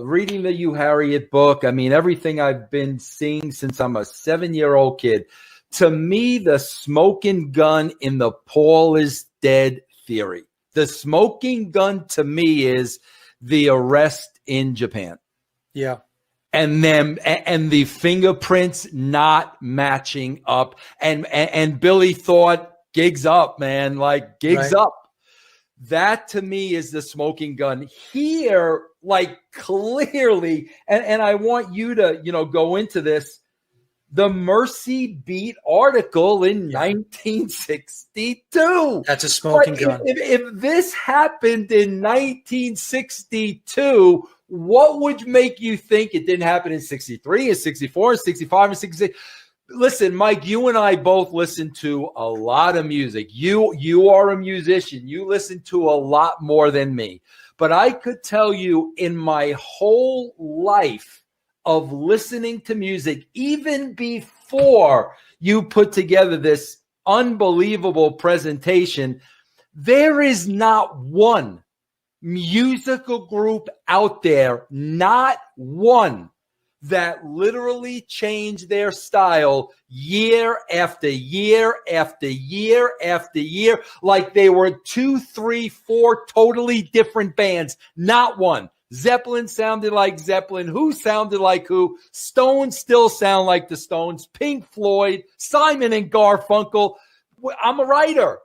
reading the You Harriet book, I mean, everything I've been seeing since I'm a 7-year-old kid, to me, the smoking gun in the Paul is dead theory. The smoking gun to me is the arrest in Japan. Yeah. And then, and the fingerprints not matching up. And Billy thought, gigs up, man, like gigs up. That to me is the smoking gun here, like clearly. And I want you to, you know, go into this. The Mercy Beat article in 1962. That's a smoking gun. If this happened in 1962, what would make you think it didn't happen in 63, in 64, in 65, in 66? Listen, Mike, you and I both listen to a lot of music. You are a musician. You listen to a lot more than me. But I could tell you in my whole life of listening to music, even before you put together this unbelievable presentation, there is not one musical group out there, not one, that literally changed their style year after year after year after year, like they were 2, 3, 4 totally different bands. Not one. Zeppelin sounded like Zeppelin. Who sounded like who? Stones still sound like the Stones. Pink Floyd, Simon and Garfunkel. I'm a writer.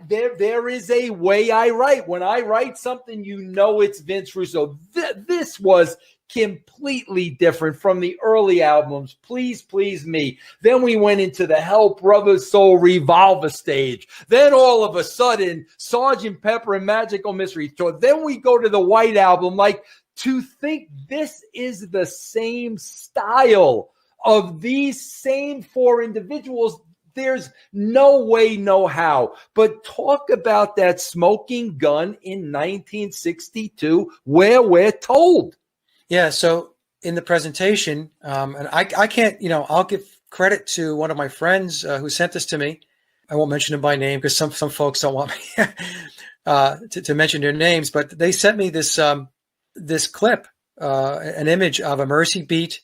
There is a way I write. When I write something, you know it's Vince Russo. This was completely different from the early albums. Please, Please Me. Then we went into the Help Brothers Soul Revolver stage. Then all of a sudden, Sgt. Pepper and Magical Mystery Tour. Then we go to the White Album. Like, to think this is the same style of these same 4 individuals, there's no way, no how. But talk about that smoking gun in 1962 where we're told. Yeah, so in the presentation, and I can't, you know, I'll give credit to one of my friends who sent this to me. I won't mention him by name because some folks don't want me to mention their names, but they sent me this this clip, an image of a Mercy Beat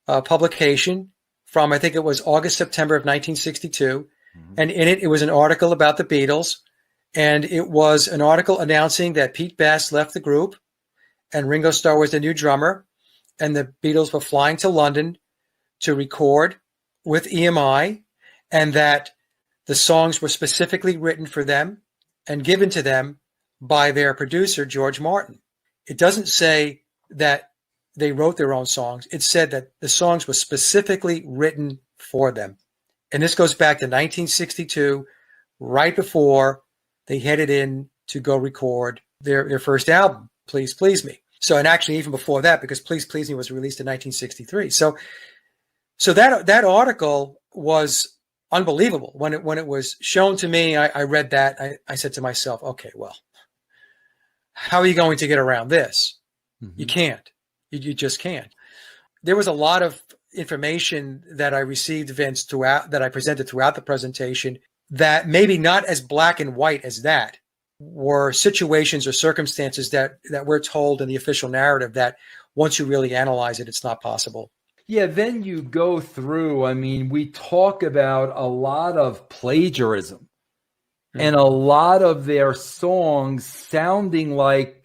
publication from, I think it was August, September of 1962. Mm-hmm. And in it was an article about the Beatles. And it was an article announcing that Pete Best left the group and Ringo Starr was the new drummer, and the Beatles were flying to London to record with EMI, and that the songs were specifically written for them and given to them by their producer, George Martin. It doesn't say that they wrote their own songs. It said that the songs were specifically written for them. And this goes back to 1962, right before they headed in to go record their first album, Please Please Me. So, and actually even before that, because Please Please Me was released in 1963. So that article was unbelievable. When it was shown to me, I read that. I said to myself, okay, well, how are you going to get around this? Mm-hmm. You can't. You just can't. There was a lot of information that I received, Vince, that I presented throughout the presentation that maybe not as black and white as that, were situations or circumstances that we're told in the official narrative that once you really analyze it, it's not possible. Yeah, then you go through, I mean, we talk about a lot of plagiarism and a lot of their songs sounding like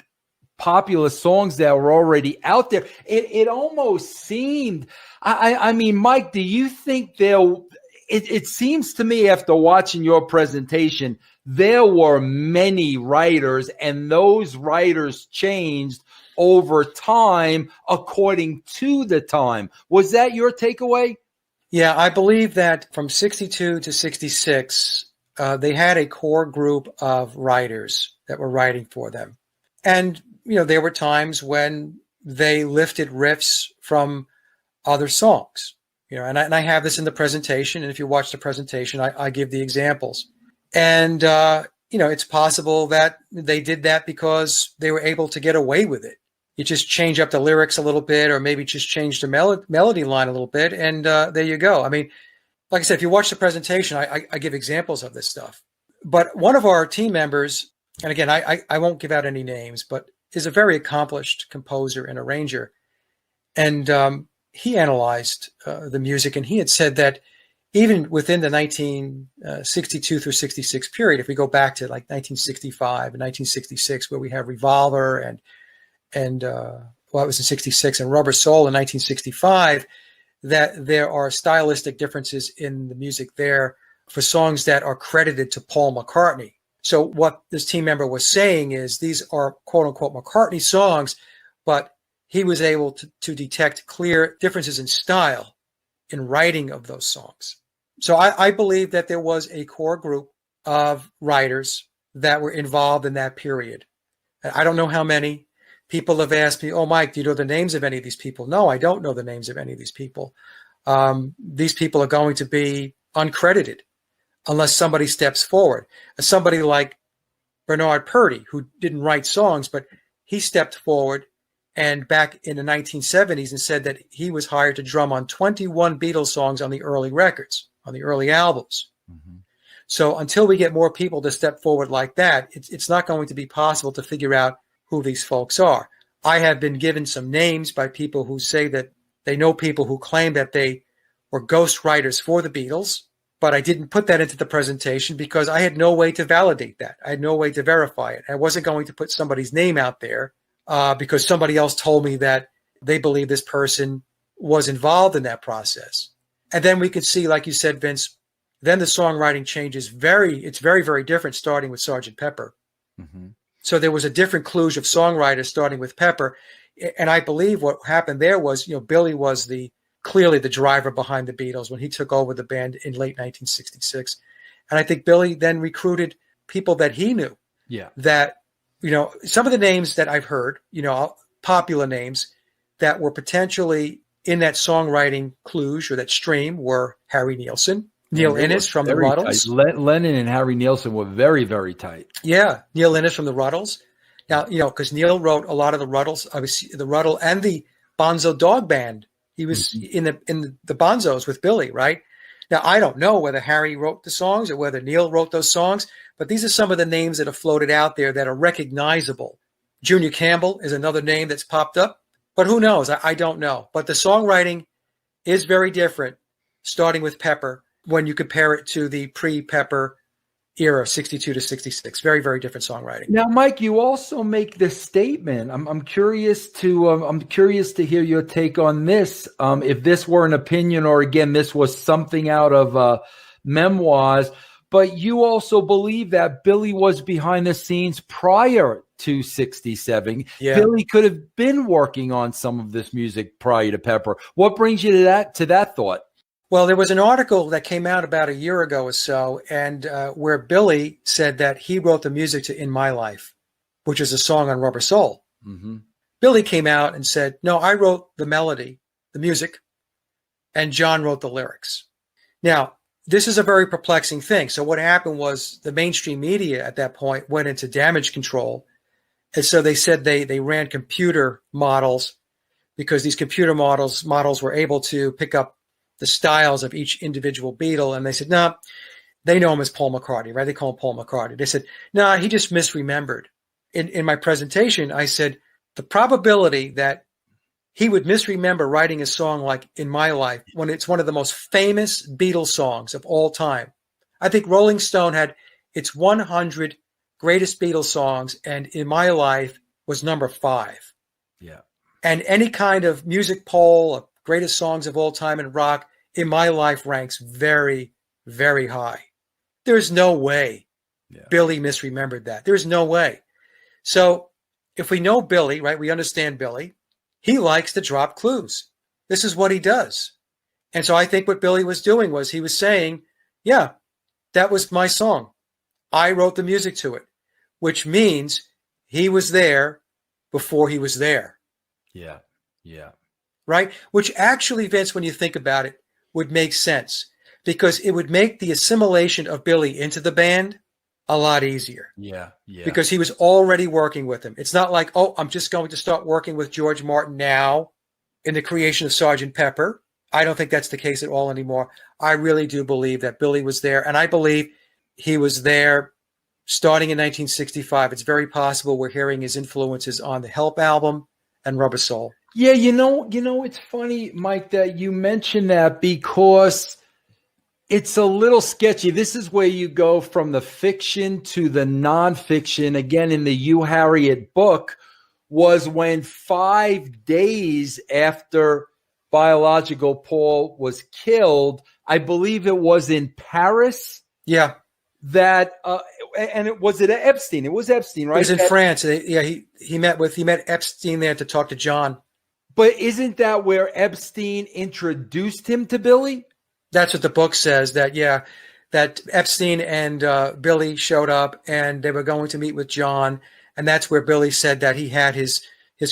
popular songs that were already out there. It almost seemed, I mean, Mike, do you think it seems to me after watching your presentation, there were many writers, and those writers changed over time according to the time. Was that your takeaway? Yeah, I believe that from 62 to 66, they had a core group of writers that were writing for them. And, there were times when they lifted riffs from other songs, and I have this in the presentation. And if you watch the presentation, I give the examples. And, it's possible that they did that because they were able to get away with it. You just change up the lyrics a little bit, or maybe just change the melody line a little bit. And there you go. I mean, like I said, if you watch the presentation, I give examples of this stuff. But one of our team members, and again, I won't give out any names, but is a very accomplished composer and arranger. And he analyzed the music, and he had said that even within the 1962 through 66 period, if we go back to like 1965 and 1966, where we have Revolver and it was in 66, and Rubber Soul in 1965, that there are stylistic differences in the music there for songs that are credited to Paul McCartney. So what this team member was saying is these are quote unquote McCartney songs, but he was able to detect clear differences in style in writing of those songs. So I believe that there was a core group of writers that were involved in that period. I don't know how many. People have asked me, "Oh, Mike, do you know the names of any of these people?" No, I don't know the names of any of these people. These people are going to be uncredited unless somebody steps forward. Somebody like Bernard Purdy, who didn't write songs, but he stepped forward and back in the 1970s and said that he was hired to drum on 21 Beatles songs on the early records, on the early albums. Mm-hmm. So until we get more people to step forward like that, it's not going to be possible to figure out who these folks are. I have been given some names by people who say that they know people who claim that they were ghost writers for the Beatles, but I didn't put that into the presentation because I had no way to validate that. I had no way to verify it. I wasn't going to put somebody's name out there because somebody else told me that they believe this person was involved in that process. And then we could see, like you said, Vince, then the songwriting changes it's very, very different starting with Sgt. Pepper. Mm-hmm. So there was a different kludge of songwriters starting with Pepper. And I believe what happened there was, Billy was clearly the driver behind the Beatles when he took over the band in late 1966. And I think Billy then recruited people that he knew. Yeah. That, some of the names that I've heard, popular names that were potentially in that songwriting kludge or that stream were Harry Nilsson, Neil Innes from the Ruddles. Lennon and Harry Nilsson were very, very tight. Yeah, Neil Innes from the Ruddles. Now, because Neil wrote a lot of the Ruddles, obviously the Ruddle and the Bonzo Dog Band. He was in the Bonzos with Billy, right? Now, I don't know whether Harry wrote the songs or whether Neil wrote those songs, but these are some of the names that have floated out there that are recognizable. Junior Campbell is another name that's popped up, but who knows? I don't know. But the songwriting is very different, starting with Pepper, when you compare it to the pre-Pepper era, 62 to 66. Very, very different songwriting. Now, Mike, you also make this statement. I'm curious to hear your take on this. If this were an opinion, or again, this was something out of Memoirs, but you also believe that Billy was behind the scenes prior to 67. Yeah. Billy could have been working on some of this music prior to Pepper. What brings you to that thought? Well, there was an article that came out about a year ago or so, and where Billy said that he wrote the music to In My Life, which is a song on Rubber Soul. Mm-hmm. Billy came out and said, no, I wrote the melody, the music, and John wrote the lyrics. Now, this is a very perplexing thing. So what happened was the mainstream media at that point went into damage control. And so they said they ran computer models because these computer models were able to pick up the styles of each individual Beatle. And they said, no, they know him as Paul McCartney, right? They call him Paul McCartney. They said, no, he just misremembered. In my presentation, I said, the probability that he would misremember writing a song like In My Life when it's one of the most famous Beatles songs of all time. I think Rolling Stone had its 100 greatest Beatles songs, and In My Life was number 5. Yeah. And any kind of music poll of greatest songs of all time in rock, In My Life ranks very, very high. There's no way Yeah. Billy misremembered that. There's no way. So if we know Billy, right, we understand Billy, he likes to drop clues. This is what he does. And so I think what Billy was doing was he was saying, yeah, that was my song. I wrote the music to it, which means he was there before he was there. Yeah. Yeah. Right? Which actually, Vince, when you think about it, would make sense because it would make the assimilation of Billy into the band a lot easier. Yeah. Yeah. Because he was already working with him. It's not like, oh, I'm just going to start working with George Martin now in the creation of Sgt. Pepper. I don't think that's the case at all anymore. I really do believe that Billy was there, and I believe he was there starting in 1965. It's very possible we're hearing his influences on the Help album and Rubber Soul. Yeah, it's funny, Mike, that you mentioned that because it's a little sketchy. This is where you go from the fiction to the nonfiction. Again, in the You Harriet book was when 5 days after biological Paul was killed, I believe it was in Paris. Yeah. That and it was Epstein. It was Epstein, right? It was in France. Yeah, he met Epstein there to talk to John. But isn't that where Epstein introduced him to Billy? That's what the book says, that Epstein and Billy showed up and they were going to meet with John. And that's where Billy said that he had his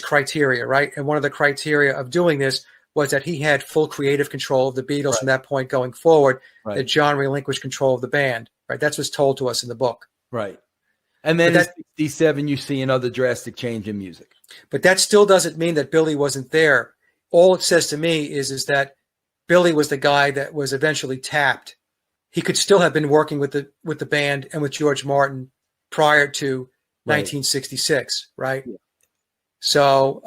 criteria, right? And one of the criteria of doing this was that he had full creative control of the Beatles from that point going forward, that John relinquished control of the band, right? That's what's told to us in the book. Right. And then in 67, you see another drastic change in music. But that still doesn't mean that Billy wasn't there. All it says to me is that Billy was the guy that was eventually tapped. He could still have been working with the band and with George Martin prior to 1966, right? Yeah. So,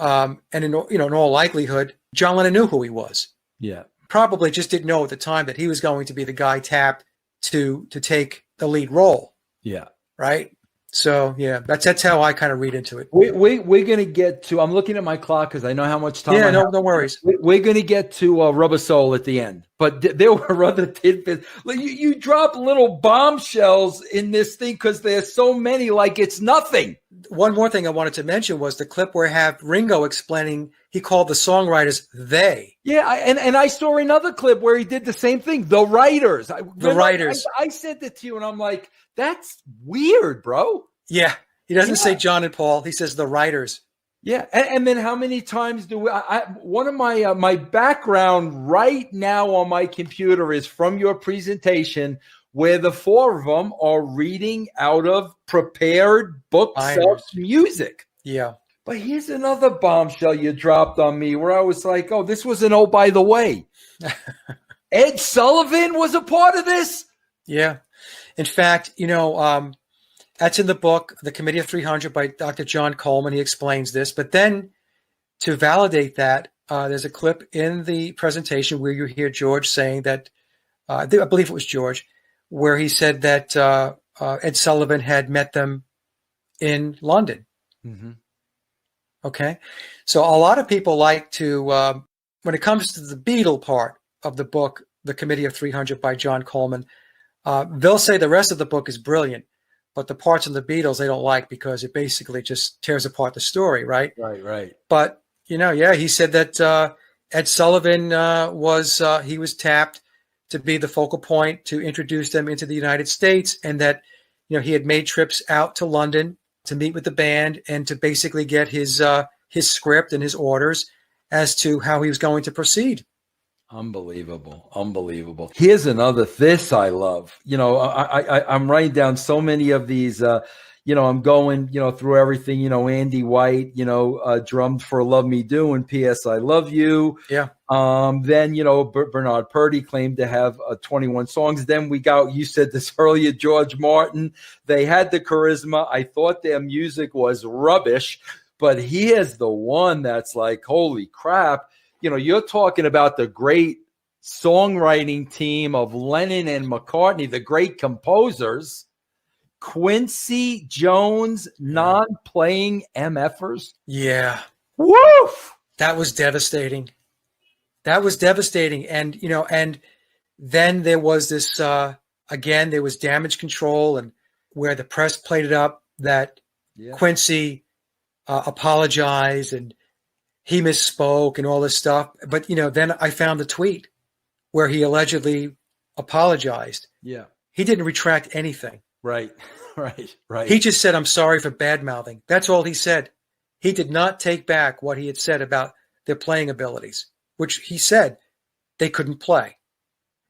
and in all likelihood, John Lennon knew who he was. Yeah. Probably just didn't know at the time that he was going to be the guy tapped to take the lead role. Yeah. Right. So yeah, that's how I kind of read into it. We're going to get to. I'm looking at my clock because I know how much time. Yeah, no worries. We're going to get to Rubber Soul at the end, but there were other tidbits. You drop little bombshells in this thing because there's so many. Like it's nothing. One more thing I wanted to mention was the clip where I have Ringo explaining. He called the songwriters they. Yeah, and I saw another clip where he did the same thing. The writers. I sent it to you, and I'm like, that's weird, bro. Yeah, he doesn't say John and Paul. He says the writers. Yeah, and then how many times do we? One of my my background right now on my computer is from your presentation, where the four of them are reading out of prepared books of music. Yeah. But here's another bombshell you dropped on me where I was like, oh, this was oh, by the way. Ed Sullivan was a part of this? Yeah. In fact, that's in the book, The Committee of 300 by Dr. John Coleman. He explains this. But then to validate that, there's a clip in the presentation where you hear George saying that, I believe it was George, where he said that Ed Sullivan had met them in London. Mm-hmm. Okay. So a lot of people like to, when it comes to the Beatle part of the book, The Committee of 300 by John Coleman, they'll say the rest of the book is brilliant, but the parts on the Beatles they don't like because it basically just tears apart the story, right? Right. But, he said that Ed Sullivan he was tapped to be the focal point to introduce them into the United States, and that, he had made trips out to London to meet with the band and to basically get his script and his orders as to how he was going to proceed. Unbelievable. Here's another. This I love. I'm writing down so many of these. I'm going, through everything. Andy White, drummed for "Love Me Do" and "P.S. I Love You." Yeah. Then Bernard Purdie claimed to have 21 songs. Then we got. You said this earlier, George Martin. They had the charisma. I thought their music was rubbish, but here's the one that's like, holy crap. You're talking about the great songwriting team of Lennon and McCartney, the great composers, Quincy Jones, non-playing MFers. Yeah. Woof! That was devastating. And, Then there was this, again, there was damage control, and where the press played it up that Quincy apologized and he misspoke and all this stuff. But, then I found the tweet where he allegedly apologized. Yeah. He didn't retract anything. Right. Right. He just said, I'm sorry for bad mouthing. That's all he said. He did not take back what he had said about their playing abilities, which he said they couldn't play.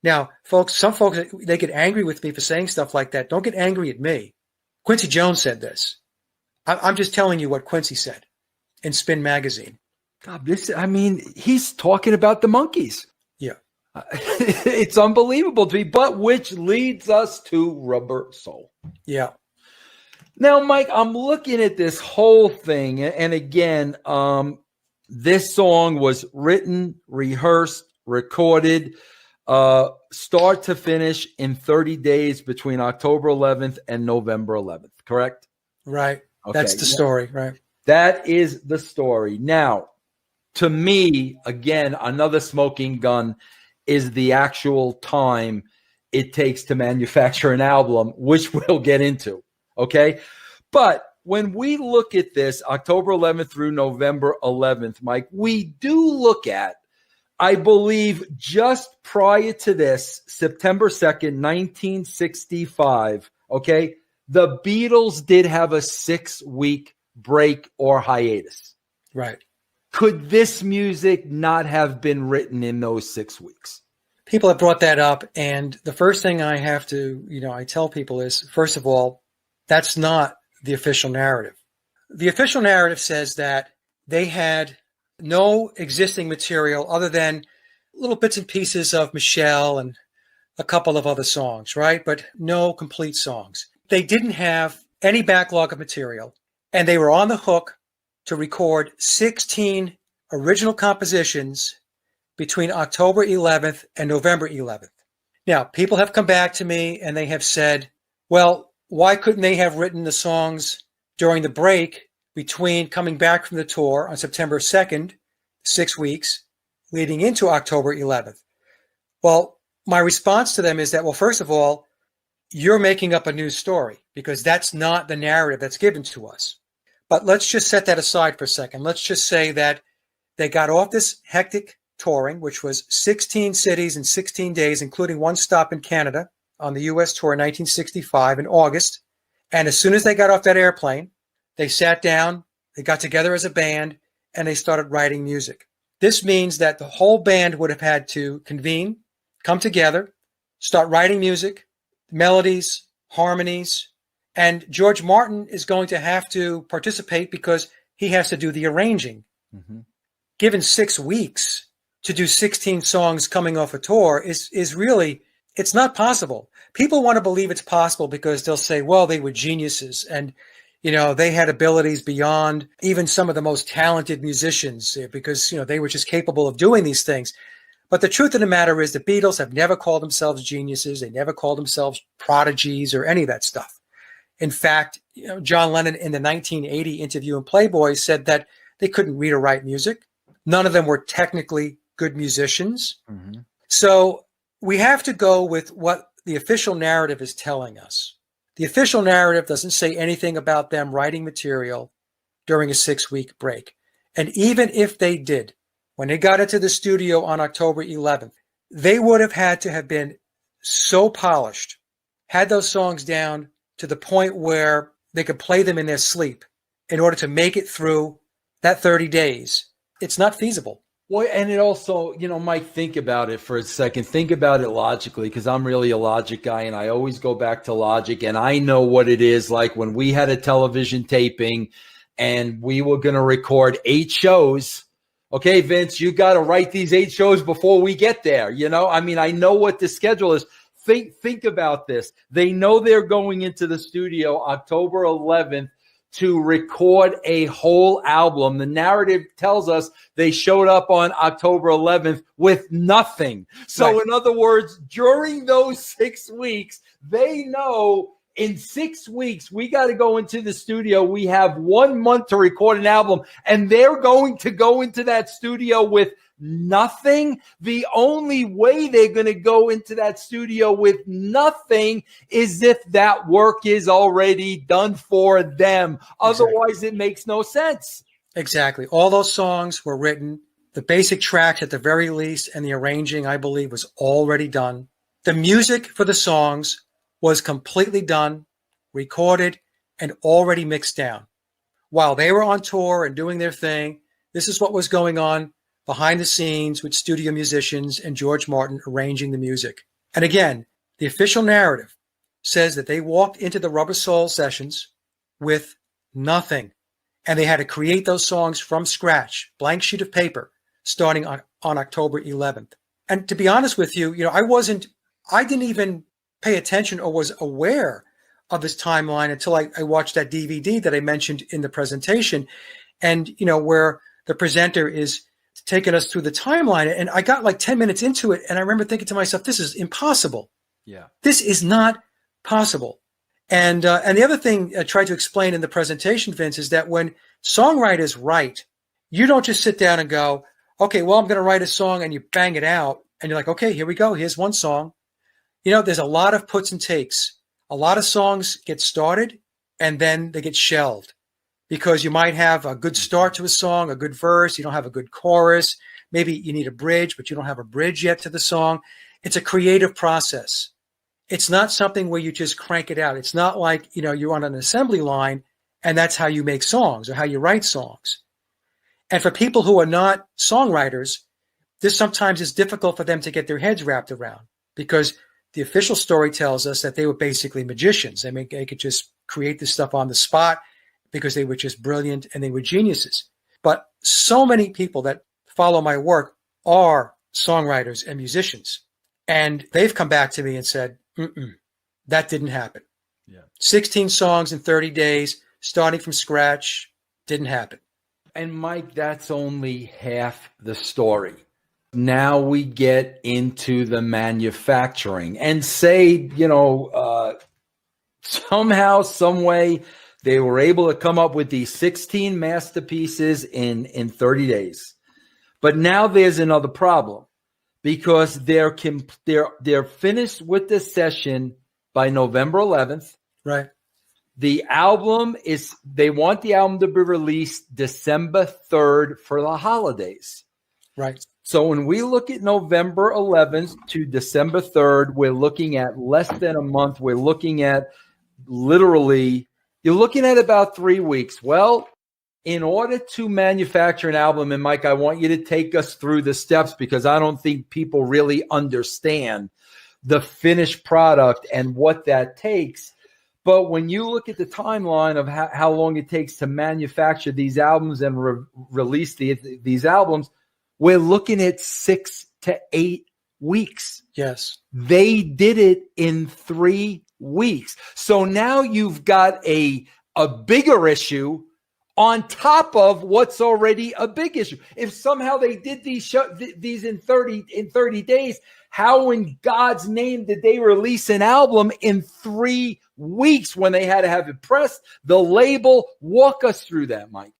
Now, some folks, they get angry with me for saying stuff like that. Don't get angry at me. Quincy Jones said this. I'm just telling you what Quincy said in Spin Magazine. God, he's talking about the Monkees. Yeah. It's unbelievable to me, but which leads us to Rubber Soul. Yeah. Now, Mike, I'm looking at this whole thing, and again, this song was written, rehearsed, recorded, start to finish in 30 days between October 11th and November 11th, correct? Right. Okay. That's the story, right? That is the story. Now, to me, again, another smoking gun is the actual time it takes to manufacture an album, which we'll get into, okay? But when we look at this, October 11th through November 11th, Mike, we do look at, I believe, just prior to this, September 2nd, 1965, okay, the Beatles did have a 6-week break or hiatus. Right. Could this music not have been written in those 6 weeks? People have brought that up, and the first thing I have to, I tell people is, first of all, that's not the official narrative. The official narrative says that they had no existing material other than little bits and pieces of Michelle and a couple of other songs, right? But no complete songs. They didn't have any backlog of material, and they were on the hook to record 16 original compositions between October 11th and November 11th. Now, people have come back to me and they have said, well, why couldn't they have written the songs during the break between coming back from the tour on September 2nd, 6 weeks, leading into October 11th? Well, my response to them is that, well, first of all, you're making up a new story because that's not the narrative that's given to us. But let's just set that aside for a second. Let's just say that they got off this hectic touring, which was 16 cities in 16 days, including one stop in Canada on the U.S. tour in 1965 in August. And as soon as they got off that airplane, they sat down, they got together as a band, and they started writing music. This means that the whole band would have had to convene, come together, start writing music, melodies, harmonies, and George Martin is going to have to participate because he has to do the arranging. Mm-hmm. Given 6 weeks to do 16 songs coming off a tour is really, it's not possible. People want to believe it's possible because they'll say, well, they were geniuses and, they had abilities beyond even some of the most talented musicians because, they were just capable of doing these things. But the truth of the matter is the Beatles have never called themselves geniuses. They never called themselves prodigies or any of that stuff. In fact, John Lennon in the 1980 interview in Playboy said that they couldn't read or write music. None of them were technically good musicians. Mm-hmm. So we have to go with what the official narrative is telling us. The official narrative doesn't say anything about them writing material during a 6-week break. And even if they did, when they got into the studio on October 11th, they would have had to have been so polished, had those songs down to the point where they could play them in their sleep in order to make it through that 30 days. It's not feasible. Well, and it also, Mike, think about it for a second. Think about it logically, because I'm really a logic guy, and I always go back to logic, and I know what it is like when we had a television taping and we were going to record 8 shows. Okay, Vince, you got to write these 8 shows before we get there. I know what the schedule is. Think about this. They know they're going into the studio October 11th to record a whole album. The narrative tells us they showed up on October 11th with nothing. So right. In other words, during those 6 weeks, they know in 6 weeks, we got to go into the studio. We have 1 month to record an album, and they're going to go into that studio with nothing. The only way they're going to go into that studio with nothing is if that work is already done for them. Otherwise, it makes no sense. Exactly. All those songs were written. The basic tracks at the very least and the arranging, I believe, was already done. The music for the songs was completely done, recorded, and already mixed down. While they were on tour and doing their thing, this is what was going on behind the scenes with studio musicians and George Martin arranging the music. And again, the official narrative says that they walked into the Rubber Soul sessions with nothing. And they had to create those songs from scratch, blank sheet of paper, starting on October 11th. And to be honest with you, I didn't even pay attention or was aware of this timeline until I watched that DVD that I mentioned in the presentation. And, where the presenter is taking us through the timeline. And I got like 10 minutes into it. And I remember thinking to myself, this is impossible. Yeah. This is not possible. And the other thing I tried to explain in the presentation, Vince, is that when songwriters write, you don't just sit down and go, okay, well, I'm going to write a song, and you bang it out. And you're like, okay, here we go. Here's one song. There's a lot of puts and takes. A lot of songs get started and then they get shelved because you might have a good start to a song, a good verse. You don't have a good chorus. Maybe you need a bridge, but you don't have a bridge yet to the song. It's a creative process. It's not something where you just crank it out. It's not like, you're on an assembly line and that's how you make songs or how you write songs. And for people who are not songwriters, this sometimes is difficult for them to get their heads wrapped around because the official story tells us that they were basically magicians. I mean, they could just create this stuff on the spot because they were just brilliant and they were geniuses. But so many people that follow my work are songwriters and musicians. And they've come back to me and said, that didn't happen. Yeah. 16 songs in 30 days, starting from scratch, didn't happen. And Mike, that's only half the story. Now we get into the manufacturing and say, somehow, some way, they were able to come up with these 16 masterpieces in 30 days. But now there's another problem because they're finished with the session by November 11th. Right. The album they want the album to be released December 3rd for the holidays. Right. So when we look at November 11th to December 3rd, we're looking at less than a month. We're looking at literally, you're looking at about 3 weeks. Well, in order to manufacture an album, and Mike, I want you to take us through the steps because I don't think people really understand the finished product and what that takes. But when you look at the timeline of how long it takes to manufacture these albums and release these albums, we're looking at 6 to 8 weeks. Yes. They did it in 3 weeks. So now you've got a bigger issue on top of what's already a big issue. If somehow they did these in 30 days, how in God's name did they release an album in 3 weeks when they had to have it pressed, the label? Walk us through that, Mike.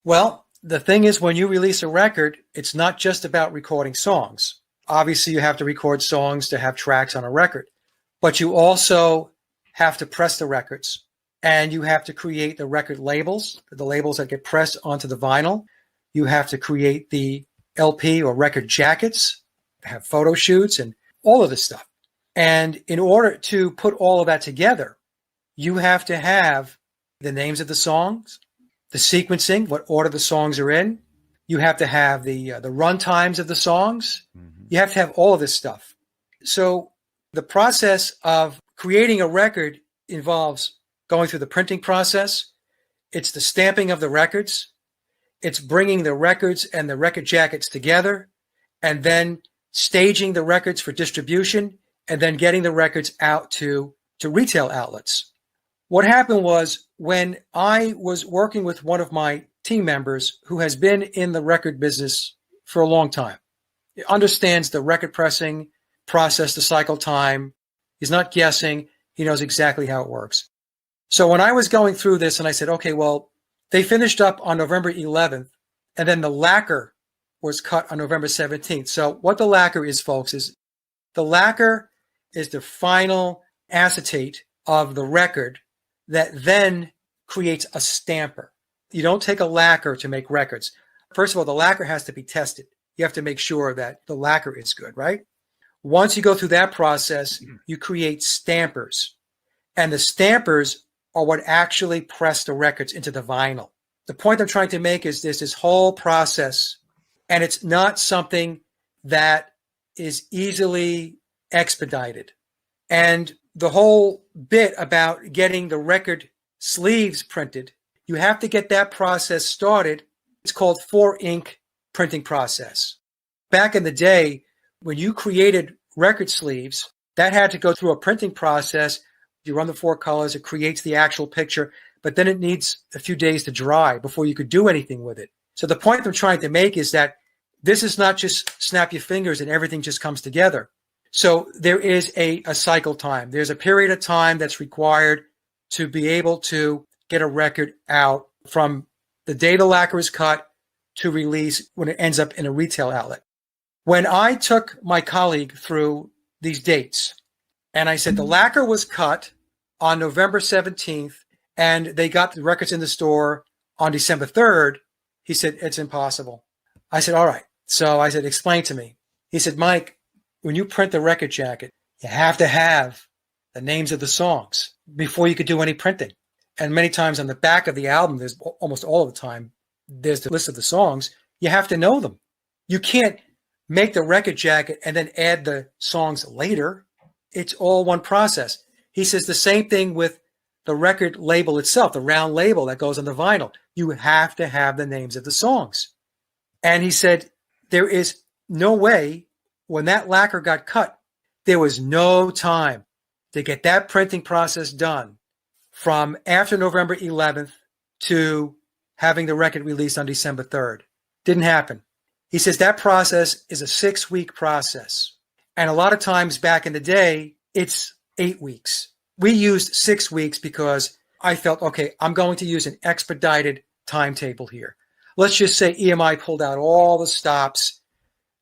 Well, the thing is, when you release a record, it's not just about recording songs. Obviously, you have to record songs to have tracks on a record, but you also have to press the records and you have to create the record labels, the labels that get pressed onto the vinyl. You have to create the LP or record jackets, have photo shoots and all of this stuff. And in order to put all of that together, you have to have the names of the songs, the sequencing, what order the songs are in. You have to have the run times of the songs. Mm-hmm. You have to have all of this stuff. So the process of creating a record involves going through the printing process. It's the stamping of the records. It's bringing the records and the record jackets together and then staging the records for distribution and then getting the records out to retail outlets. What happened was when I was working with one of my team members who has been in the record business for a long time, he understands the record pressing process, the cycle time. He's not guessing. He knows exactly how it works. So when I was going through this and I said, okay, well, they finished up on November 11th and then the lacquer was cut on November 17th. So what the lacquer is, folks, is the lacquer is the final acetate of the record that then creates a stamper. You don't take a lacquer to make records. First of all, the lacquer has to be tested. You have to make sure that the lacquer is good, right? Once you go through that process, you create stampers. And the stampers are what actually press the records into the vinyl. The point I'm trying to make is this whole process, and it's not something that is easily expedited. And the whole bit about getting the record sleeves printed, you have to get that process started. It's called 4-ink printing process. Back in the day, when you created record sleeves, that had to go through a printing process. You run the 4 colors, it creates the actual picture, but then it needs a few days to dry before you could do anything with it. So the point I'm trying to make is that this is not just snap your fingers and everything just comes together. So there is a cycle time. There's a period of time that's required to be able to get a record out from the day the lacquer is cut to release when it ends up in a retail outlet. When I took my colleague through these dates, and I said the lacquer was cut on November 17th, and they got the records in the store on December 3rd, he said, it's impossible. I said, all right. So I said, explain to me. He said, Mike, when you print the record jacket, you have to have the names of the songs before you could do any printing. And many times on the back of the album, there's almost all of the time, there's the list of the songs. You have to know them. You can't make the record jacket and then add the songs later. It's all one process. He says the same thing with the record label itself, the round label that goes on the vinyl. You have to have the names of the songs. And he said, there is no way when that lacquer got cut, there was no time to get that printing process done from after November 11th to having the record released on December 3rd. Didn't happen. He says that process is a 6-week process. And a lot of times back in the day, it's 8 weeks. We used 6 weeks because I felt, okay, I'm going to use an expedited timetable here. Let's just say EMI pulled out all the stops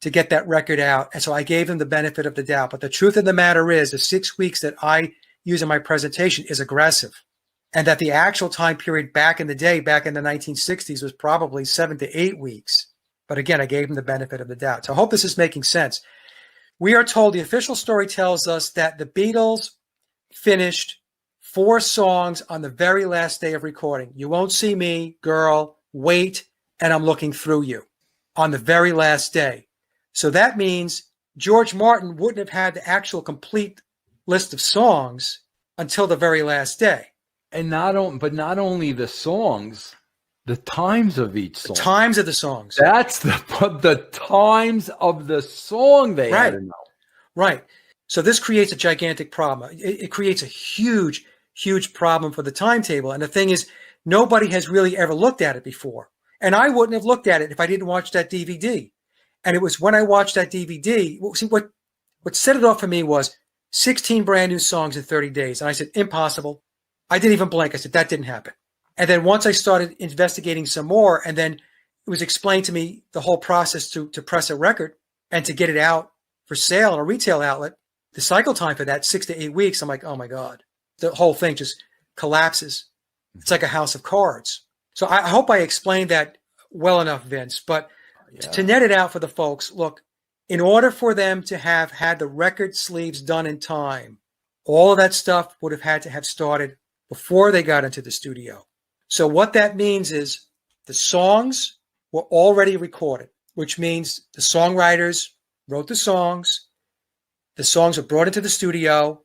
to get that record out. And so I gave him the benefit of the doubt. But the truth of the matter is the 6 weeks that I use in my presentation is aggressive. And that the actual time period back in the day, back in the 1960s, was probably 7 to 8 weeks. But again, I gave him the benefit of the doubt. So I hope this is making sense. We are told, the official story tells us that the Beatles finished 4 songs on the very last day of recording. You Won't See Me, Girl, Wait, and I'm Looking Through You on the very last day. So that means George Martin wouldn't have had the actual complete list of songs until the very last day. And not only the songs, the times of each song. The times of the songs. That's the times of the song they had to know. Right. So this creates a gigantic problem. It creates a huge, huge problem for the timetable. And the thing is, nobody has really ever looked at it before. And I wouldn't have looked at it if I didn't watch that DVD. And it was when I watched that DVD, what set it off for me was 16 brand new songs in 30 days. And I said, impossible. I didn't even blink. I said, that didn't happen. And then once I started investigating some more, and then it was explained to me the whole process to press a record and to get it out for sale in a retail outlet, the cycle time for that, 6 to 8 weeks, I'm like, oh my God, the whole thing just collapses. It's like a house of cards. So I hope I explained that well enough, Vince, but to net it out for the folks, look, in order for them to have had the record sleeves done in time, all of that stuff would have had to have started before they got into the studio. So what that means is the songs were already recorded, which means the songwriters wrote the songs. The songs were brought into the studio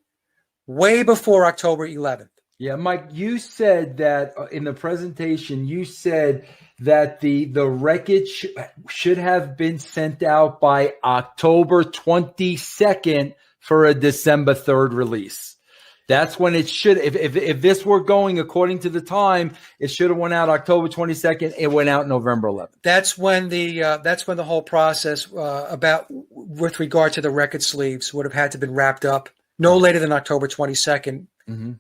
way before October 11th. Yeah, Mike, you said that in the presentation, you said that the record should have been sent out by October 22nd for a December 3rd release. That's when it should. If this were going according to the time, it should have went out October 22nd. It went out November 11th. That's when the whole process with regard to the record sleeves would have had to been wrapped up no later than October 22nd. Mm-hmm.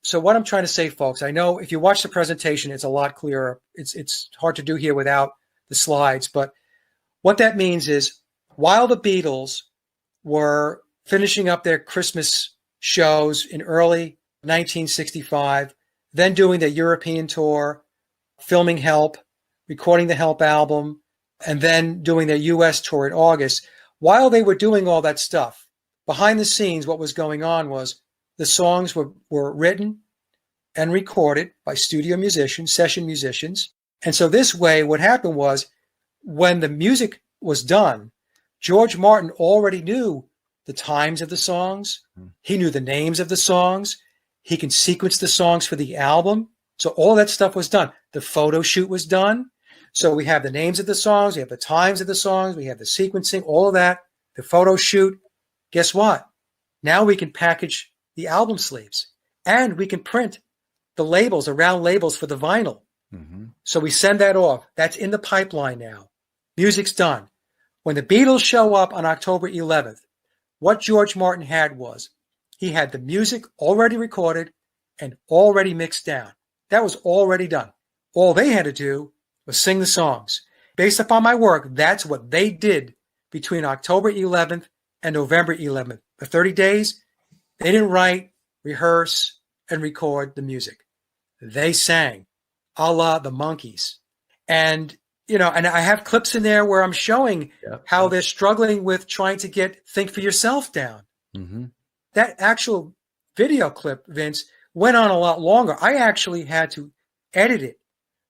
So what I'm trying to say, folks, I know if you watch the presentation, it's a lot clearer. It's hard to do here without the slides, but What that means is while the Beatles were finishing up their Christmas shows in early 1965, then doing their European tour, filming Help, recording the Help album, and then doing their US tour in August, while they were doing all that stuff, behind the scenes, what was going on was the songs were written and recorded by studio musicians, session musicians. And so this way, what happened was when the music was done, George Martin already knew the times of the songs. He knew the names of the songs. He can sequence the songs for the album. So all that stuff was done. The photo shoot was done. So we have the names of the songs. We have the times of the songs. We have the sequencing, all of that, the photo shoot. Guess what? Now we can package the album sleeves and we can print the labels, around labels for the vinyl. Mm-hmm. So we send that off. That's in the pipeline now. Music's done. When the Beatles show up on October 11th, what George Martin had was he had the music already recorded and already mixed down. That was already done. All they had to do was sing the songs. Based upon my work, that's what they did between October 11th and November 11th. The 30 days, they didn't write, rehearse, and record the music. They sang, a la the Monkees. And, and I have clips in there where I'm showing how they're struggling with trying to get Think for Yourself down. Mm-hmm. That actual video clip, Vince, went on a lot longer. I actually had to edit it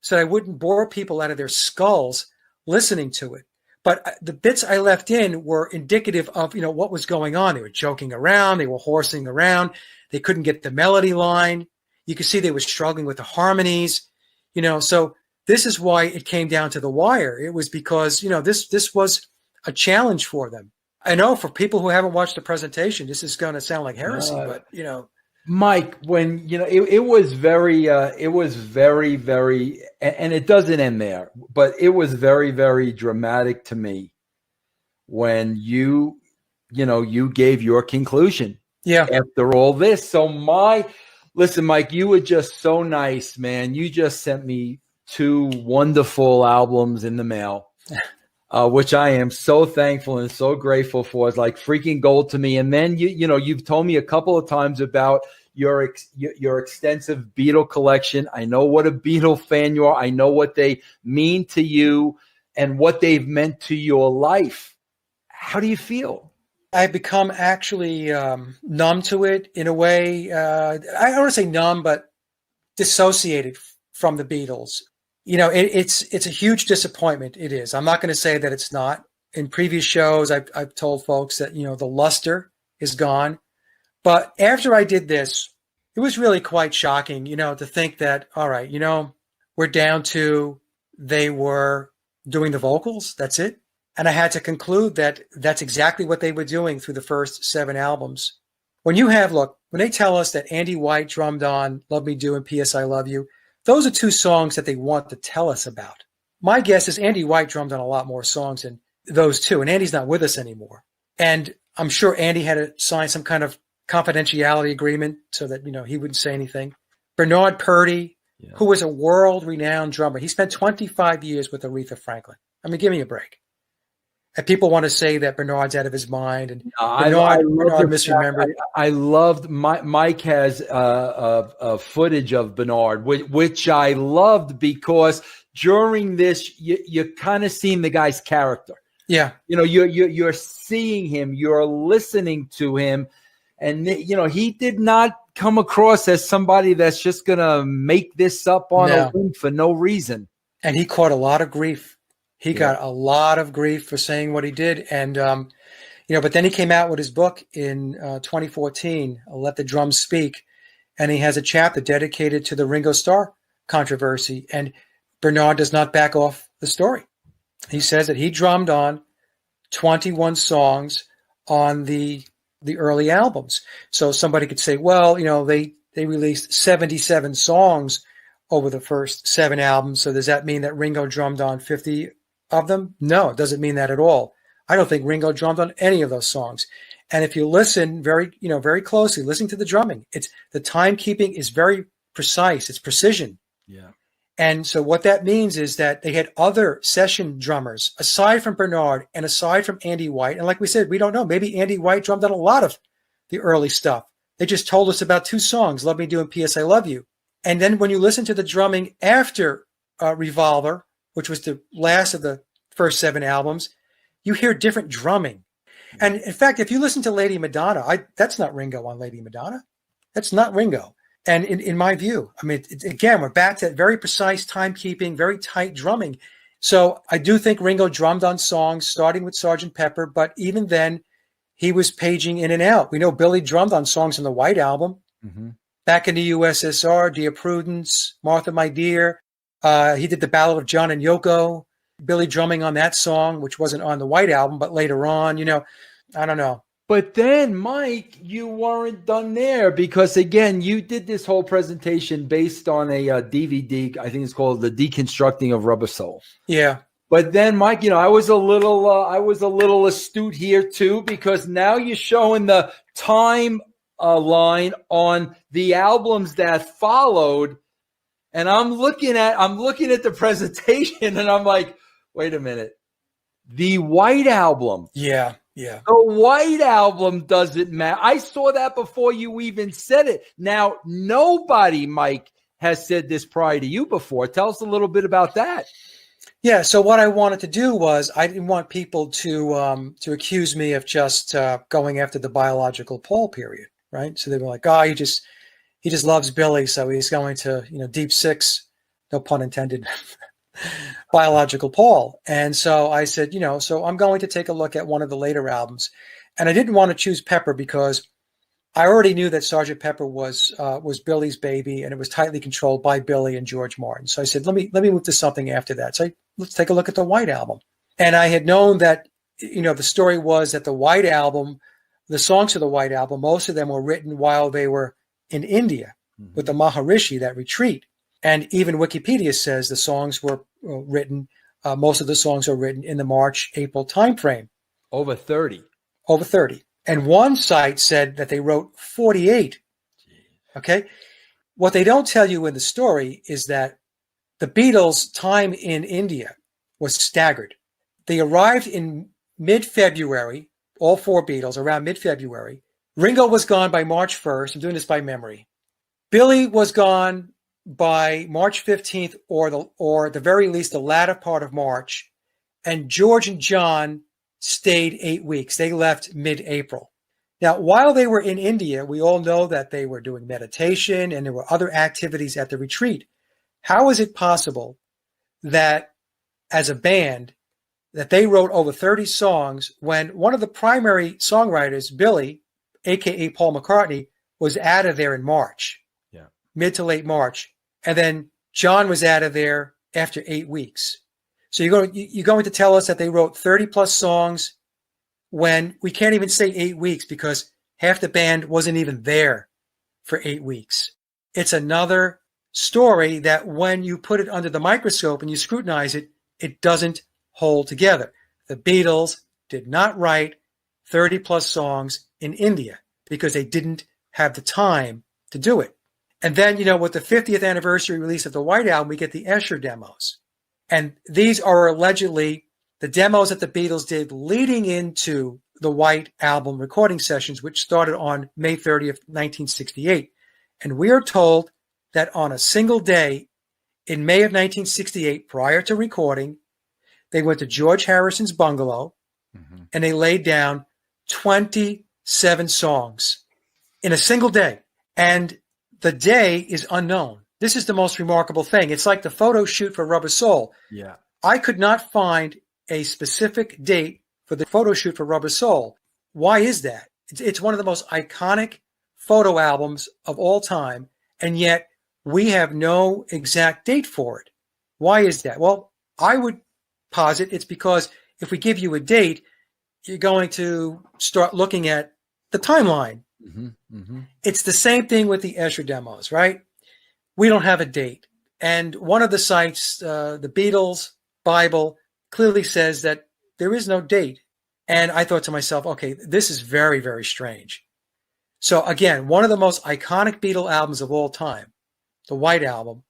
so I wouldn't bore people out of their skulls listening to it. But the bits I left in were indicative of, what was going on. They were joking around. They were horsing around. They couldn't get the melody line. You could see they were struggling with the harmonies, so this is why it came down to the wire. It was because, this was a challenge for them. I know for people who haven't watched the presentation, this is going to sound like heresy, but, Mike, when, it was very, very, and it doesn't end there, but it was very, very dramatic to me when you gave your conclusion after all this. So listen, Mike, you were just so nice, man. You just sent me 2 wonderful albums in the mail, which I am so thankful and so grateful for. It's like freaking gold to me. And then, you've told me a couple of times about your extensive Beatle collection. I know what a Beatle fan you are. I know what they mean to you and what they've meant to your life. How do you feel? I've become actually numb to it in a way. I don't want to say numb, but dissociated from the Beatles. It's a huge disappointment. It is. I'm not going to say that it's not. In previous shows, I've told folks that, the luster is gone. But after I did this, it was really quite shocking, to think that, all right, we're down to they were doing the vocals. That's it. And I had to conclude that that's exactly what they were doing through the first 7 albums. When they tell us that Andy White drummed on Love Me Do and P.S. I Love You, those are 2 songs that they want to tell us about. My guess is Andy White drummed on a lot more songs than those 2, and Andy's not with us anymore. And I'm sure Andy had to sign some kind of confidentiality agreement so that, he wouldn't say anything. Bernard Purdie, who was a world-renowned drummer. He spent 25 years with Aretha Franklin. I mean, give me a break. And people want to say that Bernard's out of his mind and Bernard misremembered. I loved Mike has a footage of Bernard, which I loved because during this you kind of seen the guy's character. Yeah, you're seeing him, you're listening to him, and he did not come across as somebody that's just gonna make this up on a whim for no reason. And he caught a lot of grief. He got a lot of grief for saying what he did. And, but then he came out with his book in 2014, Let the Drums Speak. And he has a chapter dedicated to the Ringo Starr controversy. And Bernard does not back off the story. He says that he drummed on 21 songs on the early albums. So somebody could say, well, they released 77 songs over the first 7 albums. So does that mean that Ringo drummed on 50 of them? No, it doesn't mean that at all. I don't think Ringo drummed on any of those songs. And if you listen very closely, listen to the drumming. The timekeeping is very precise. It's precision. Yeah. And so what that means is that they had other session drummers aside from Bernard and aside from Andy White. And like we said, we don't know. Maybe Andy White drummed on a lot of the early stuff. They just told us about 2 songs, Love Me Do and P.S. I Love You. And then when you listen to the drumming after Revolver, which was the last of the first 7 albums, you hear different drumming. And in fact, if you listen to Lady Madonna, that's not Ringo on Lady Madonna. That's not Ringo. And in my view, I mean, again, we're back to that very precise timekeeping, very tight drumming. So I do think Ringo drummed on songs, starting with Sgt. Pepper, but even then, he was paging in and out. We know Billy drummed on songs on the White Album, Back in the USSR, Dear Prudence, Martha, My Dear. He did the Ballad of John and Yoko, Billy drumming on that song, which wasn't on the White Album, but later on, I don't know. But then, Mike, you weren't done there because, again, you did this whole presentation based on a DVD. I think it's called The Deconstructing of Rubber Soul. Yeah. But then, Mike, I was a little astute here too, because now you're showing the time line on the albums that followed, and I'm looking at the presentation, and I'm like, wait a minute, the White Album. Yeah. Yeah. The White Album doesn't matter. I saw that before you even said it. Now, nobody, Mike, has said this prior to you before. Tell us a little bit about that. Yeah. So what I wanted to do was I didn't want people to accuse me of just going after the biological Paul period, right? So they were like, oh, he just loves Billy, so he's going to deep six, no pun intended, biological Paul. And so I said, so I'm going to take a look at one of the later albums. And I didn't want to choose Pepper because I already knew that Sgt. Pepper was Billy's baby, and it was tightly controlled by Billy and George Martin. So I said, let me move to something after that. So let's take a look at the White Album. And I had known that, the story was that the White Album, the songs of the White Album, most of them were written while they were in India with the Maharishi, that retreat. And even Wikipedia says the songs were written, most of the songs are written in the March-April timeframe. Over 30. Over 30. And one site said that they wrote 48. Okay? What they don't tell you in the story is that the Beatles' time in India was staggered. They arrived in mid-February, all 4 Beatles, around mid-February. Ringo was gone by March 1st. I'm doing this by memory. Billy was gone by March 15th or the very least the latter part of March. And George and John stayed 8 weeks. They left mid-April. Now, while they were in India, we all know that they were doing meditation and there were other activities at the retreat. How is it possible that as a band that they wrote over 30 songs when one of the primary songwriters, Billy, aka Paul McCartney, was out of there in March, mid to late March, and then John was out of there after 8 weeks. So you're going to tell us that they wrote 30 plus songs when we can't even say 8 weeks because half the band wasn't even there for 8 weeks. It's another story that when you put it under the microscope and you scrutinize it, it doesn't hold together. The Beatles did not write 30 plus songs in India because they didn't have the time to do it. And then, with the 50th anniversary release of the White Album, we get the Escher demos. And these are allegedly the demos that the Beatles did leading into the White Album recording sessions, which started on May 30th, 1968. And we are told that on a single day in May of 1968, prior to recording, they went to George Harrison's bungalow and they laid down 27 songs in a single day. And the day is unknown. This is the most remarkable thing. It's like the photo shoot for Rubber Soul. Yeah. I could not find a specific date for the photo shoot for Rubber Soul. Why is that? It's one of the most iconic photo albums of all time, and yet we have no exact date for it. Why is that? Well, I would posit it's because if we give you a date, you're going to start looking at the timeline. It's the same thing with the Escher demos, right? We don't have a date. And one of the sites, the Beatles Bible, clearly says that there is no date. And I thought to myself, okay, this is very, very strange. So again, one of the most iconic Beatle albums of all time, the White Album,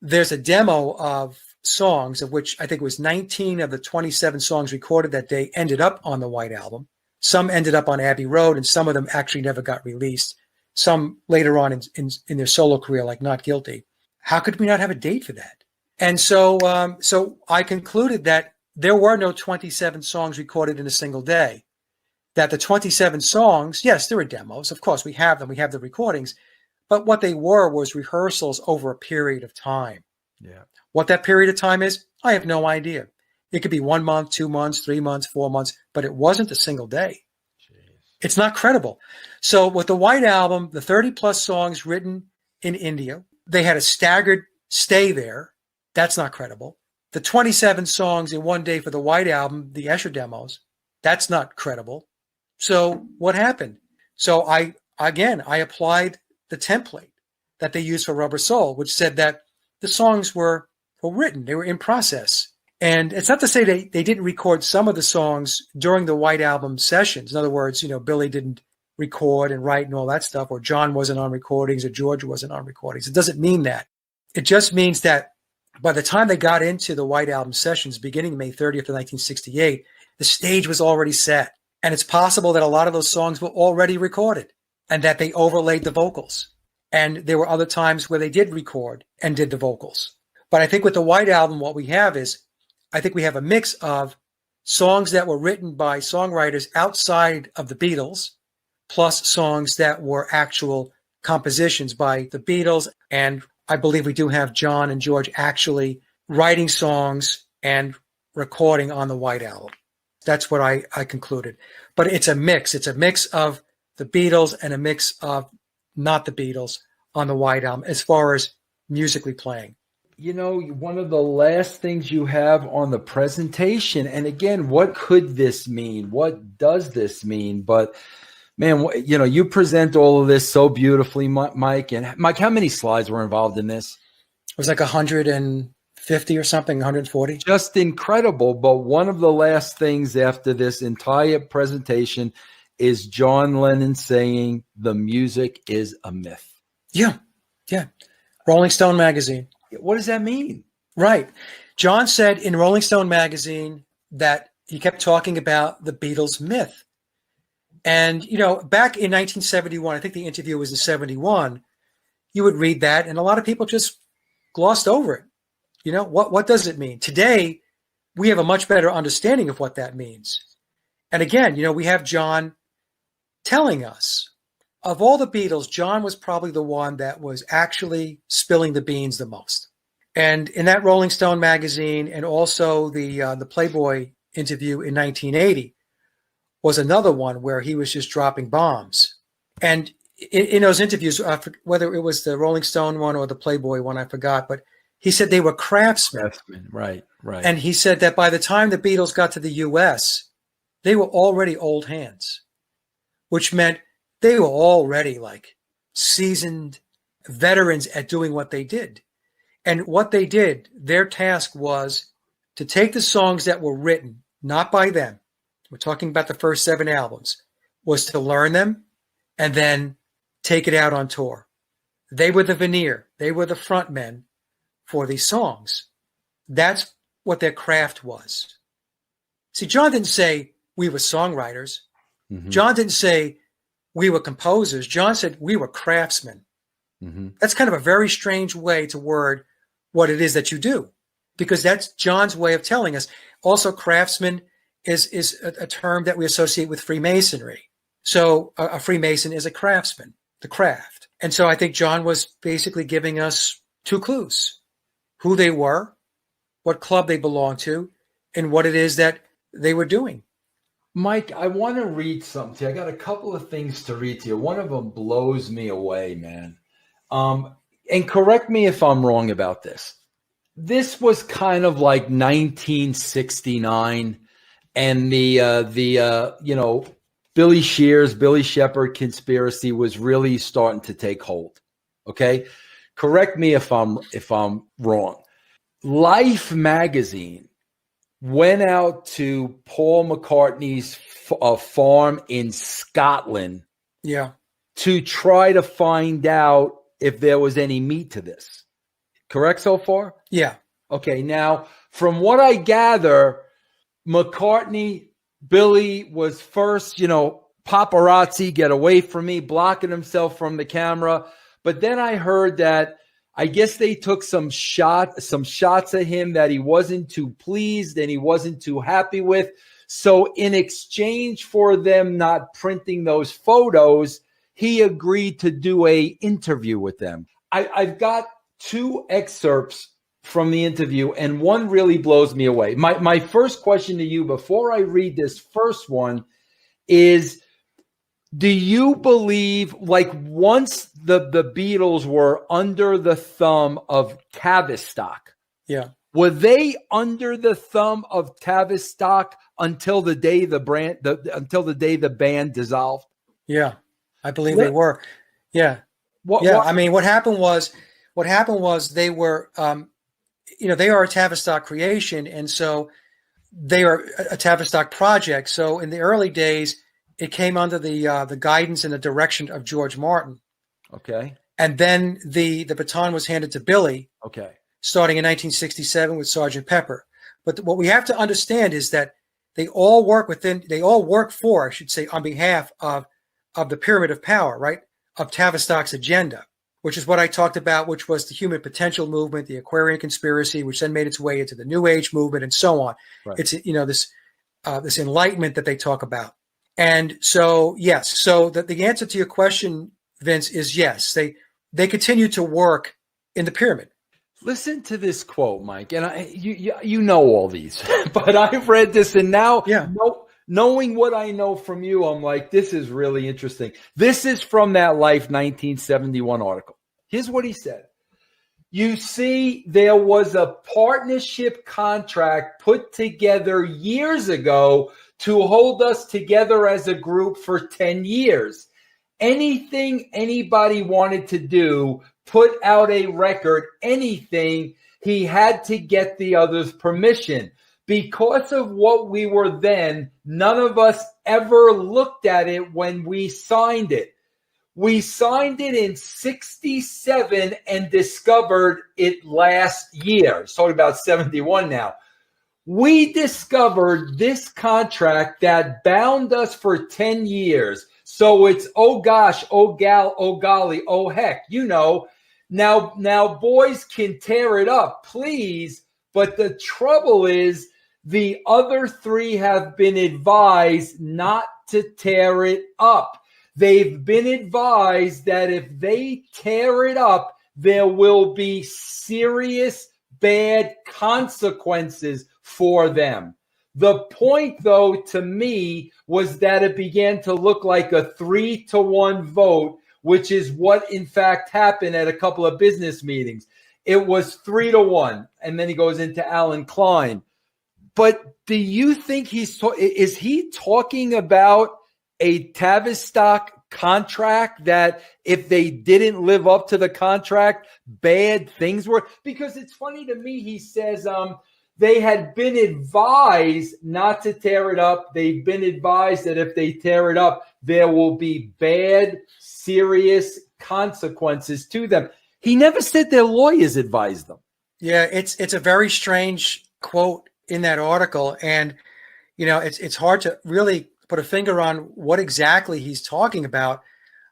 there's a demo of songs, of which I think it was 19 of the 27 songs recorded that day ended up on the White Album. Some ended up on Abbey Road, and some of them actually never got released. Some later on in their solo career, like Not Guilty. How could we not have a date for that? And so I concluded that there were no 27 songs recorded in a single day. That the 27 songs, yes, there were demos. Of course, we have them. We have the recordings. But what they were was rehearsals over a period of time. Yeah. What that period of time is, I have no idea. It could be 1 month, 2 months, 3 months, 4 months, but it wasn't a single day. Jeez. It's not credible. So with the White Album, the 30 plus songs written in India, they had a staggered stay there. That's not credible. The 27 songs in one day for the White Album, the Escher demos, that's not credible. So what happened? So I applied the template that they used for Rubber Soul, which said that the songs were written, they were in process. And it's not to say they didn't record some of the songs during the White Album sessions. In other words, Billy didn't record and write and all that stuff, or John wasn't on recordings, or George wasn't on recordings. It doesn't mean that. It just means that by the time they got into the White Album sessions, beginning May 30th of 1968, the stage was already set. And it's possible that a lot of those songs were already recorded and that they overlaid the vocals. And there were other times where they did record and did the vocals. But I think with the White Album, what we have is, I think we have a mix of songs that were written by songwriters outside of the Beatles, plus songs that were actual compositions by the Beatles. And I believe we do have John and George actually writing songs and recording on the White Album. That's what I concluded. But it's a mix. It's a mix of the Beatles and a mix of not the Beatles on the White Album as far as musically playing. One of the last things you have on the presentation, and again, what could this mean? What does this mean? But man, you present all of this so beautifully, Mike. And Mike, how many slides were involved in this? It was like 150 or something, 140. Just incredible. But one of the last things after this entire presentation is John Lennon saying the music is a myth. Yeah. Rolling Stone magazine. What does that mean? Right. John said in Rolling Stone magazine that he kept talking about the Beatles myth. And, back in 1971, I think the interview was in 71, you would read that and a lot of people just glossed over it. What does it mean? Today, we have a much better understanding of what that means. And again, we have John telling us, of all the Beatles, John was probably the one that was actually spilling the beans the most. And in that Rolling Stone magazine and also the Playboy interview in 1980 was another one where he was just dropping bombs. And in those interviews, whether it was the Rolling Stone one or the Playboy one, I forgot, but he said they were craftsmen. Right. And he said that by the time the Beatles got to the U.S., they were already old hands, which meant they were already like seasoned veterans at doing what they did. And what they did, their task was to take the songs that were written, not by them, we're talking about the first 7 albums, was to learn them and then take it out on tour. They were the veneer. They were the front men for these songs. That's what their craft was. See, John didn't say we were songwriters. Mm-hmm. John didn't say we were composers. John said we were craftsmen. Mm-hmm. That's kind of a very strange way to word what it is that you do, because that's John's way of telling us. Also, craftsman is a term that we associate with Freemasonry. So a Freemason is a craftsman, the craft. And so I think John was basically giving us 2 clues: who they were, what club they belonged to, and what it is that they were doing. Mike, I want to read something. I got a couple of things to read to you. One of them blows me away, man. And correct me if I'm wrong about this. This was kind of like 1969, and the Billy Shears, Billy Shepherd conspiracy was really starting to take hold. Okay, correct me if I'm wrong. Life magazine went out to Paul McCartney's farm in Scotland, to try to find out if there was any meat to this. Correct so far? Yeah. Okay. Now, from what I gather, McCartney, Billy was first, paparazzi, get away from me, blocking himself from the camera. But then I heard that I guess they took some shots of him that he wasn't too pleased and he wasn't too happy with. So in exchange for them not printing those photos, he agreed to do a interview with them. I've got 2 excerpts from the interview, and one really blows me away. My first question to you before I read this first one is, do you believe, like, once the Beatles were under the thumb of Tavistock, Yeah. were they under the thumb of Tavistock until the day the band dissolved? Yeah. I believe they were. Yeah. I mean, what happened was they were, they are a Tavistock creation. And so they are a Tavistock project. So in the early days, it came under the guidance and the direction of George Martin. Okay. And then the baton was handed to Billy. Okay. Starting in 1967 with Sgt. Pepper. But what we have to understand is that they all work for, I should say, on behalf of the pyramid of power, right? Of Tavistock's agenda, which is what I talked about, which was the human potential movement, the Aquarian conspiracy, which then made its way into the New Age movement and so on. Right. It's, this enlightenment that they talk about. And so, yes. So the answer to your question, Vince, is yes. They continue to work in the pyramid. Listen to this quote, Mike, and you know all these, but I've read this, and now knowing what I know from you, I'm like, this is really interesting. This is from that Life 1971 article. Here's what he said. You see, there was a partnership contract put together years ago to hold us together as a group for 10 years. Anything anybody wanted to do, put out a record, anything, he had to get the other's permission. Because of what we were then, none of us ever looked at it when we signed it. We signed it in 67 and discovered it last year. It's talking about 71 now. We discovered this contract that bound us for 10 years. So it's, oh gosh, oh gal, oh golly, oh heck, Now boys can tear it up, please. But the trouble is the other 3 have been advised not to tear it up. They've been advised that if they tear it up, there will be serious bad consequences for them. The point, though, to me, was that it began to look like a 3-1 vote, which is what, in fact, happened at a couple of business meetings. It was 3-1, and then he goes into Alan Klein. But do you think is he talking about a Tavistock contract that if they didn't live up to the contract, bad things were? Because it's funny to me, he says they had been advised not to tear it up. They've been advised that if they tear it up, there will be bad, serious consequences to them. He never said their lawyers advised them. Yeah, it's a very strange quote in that article. And, it's hard to really put a finger on what exactly he's talking about.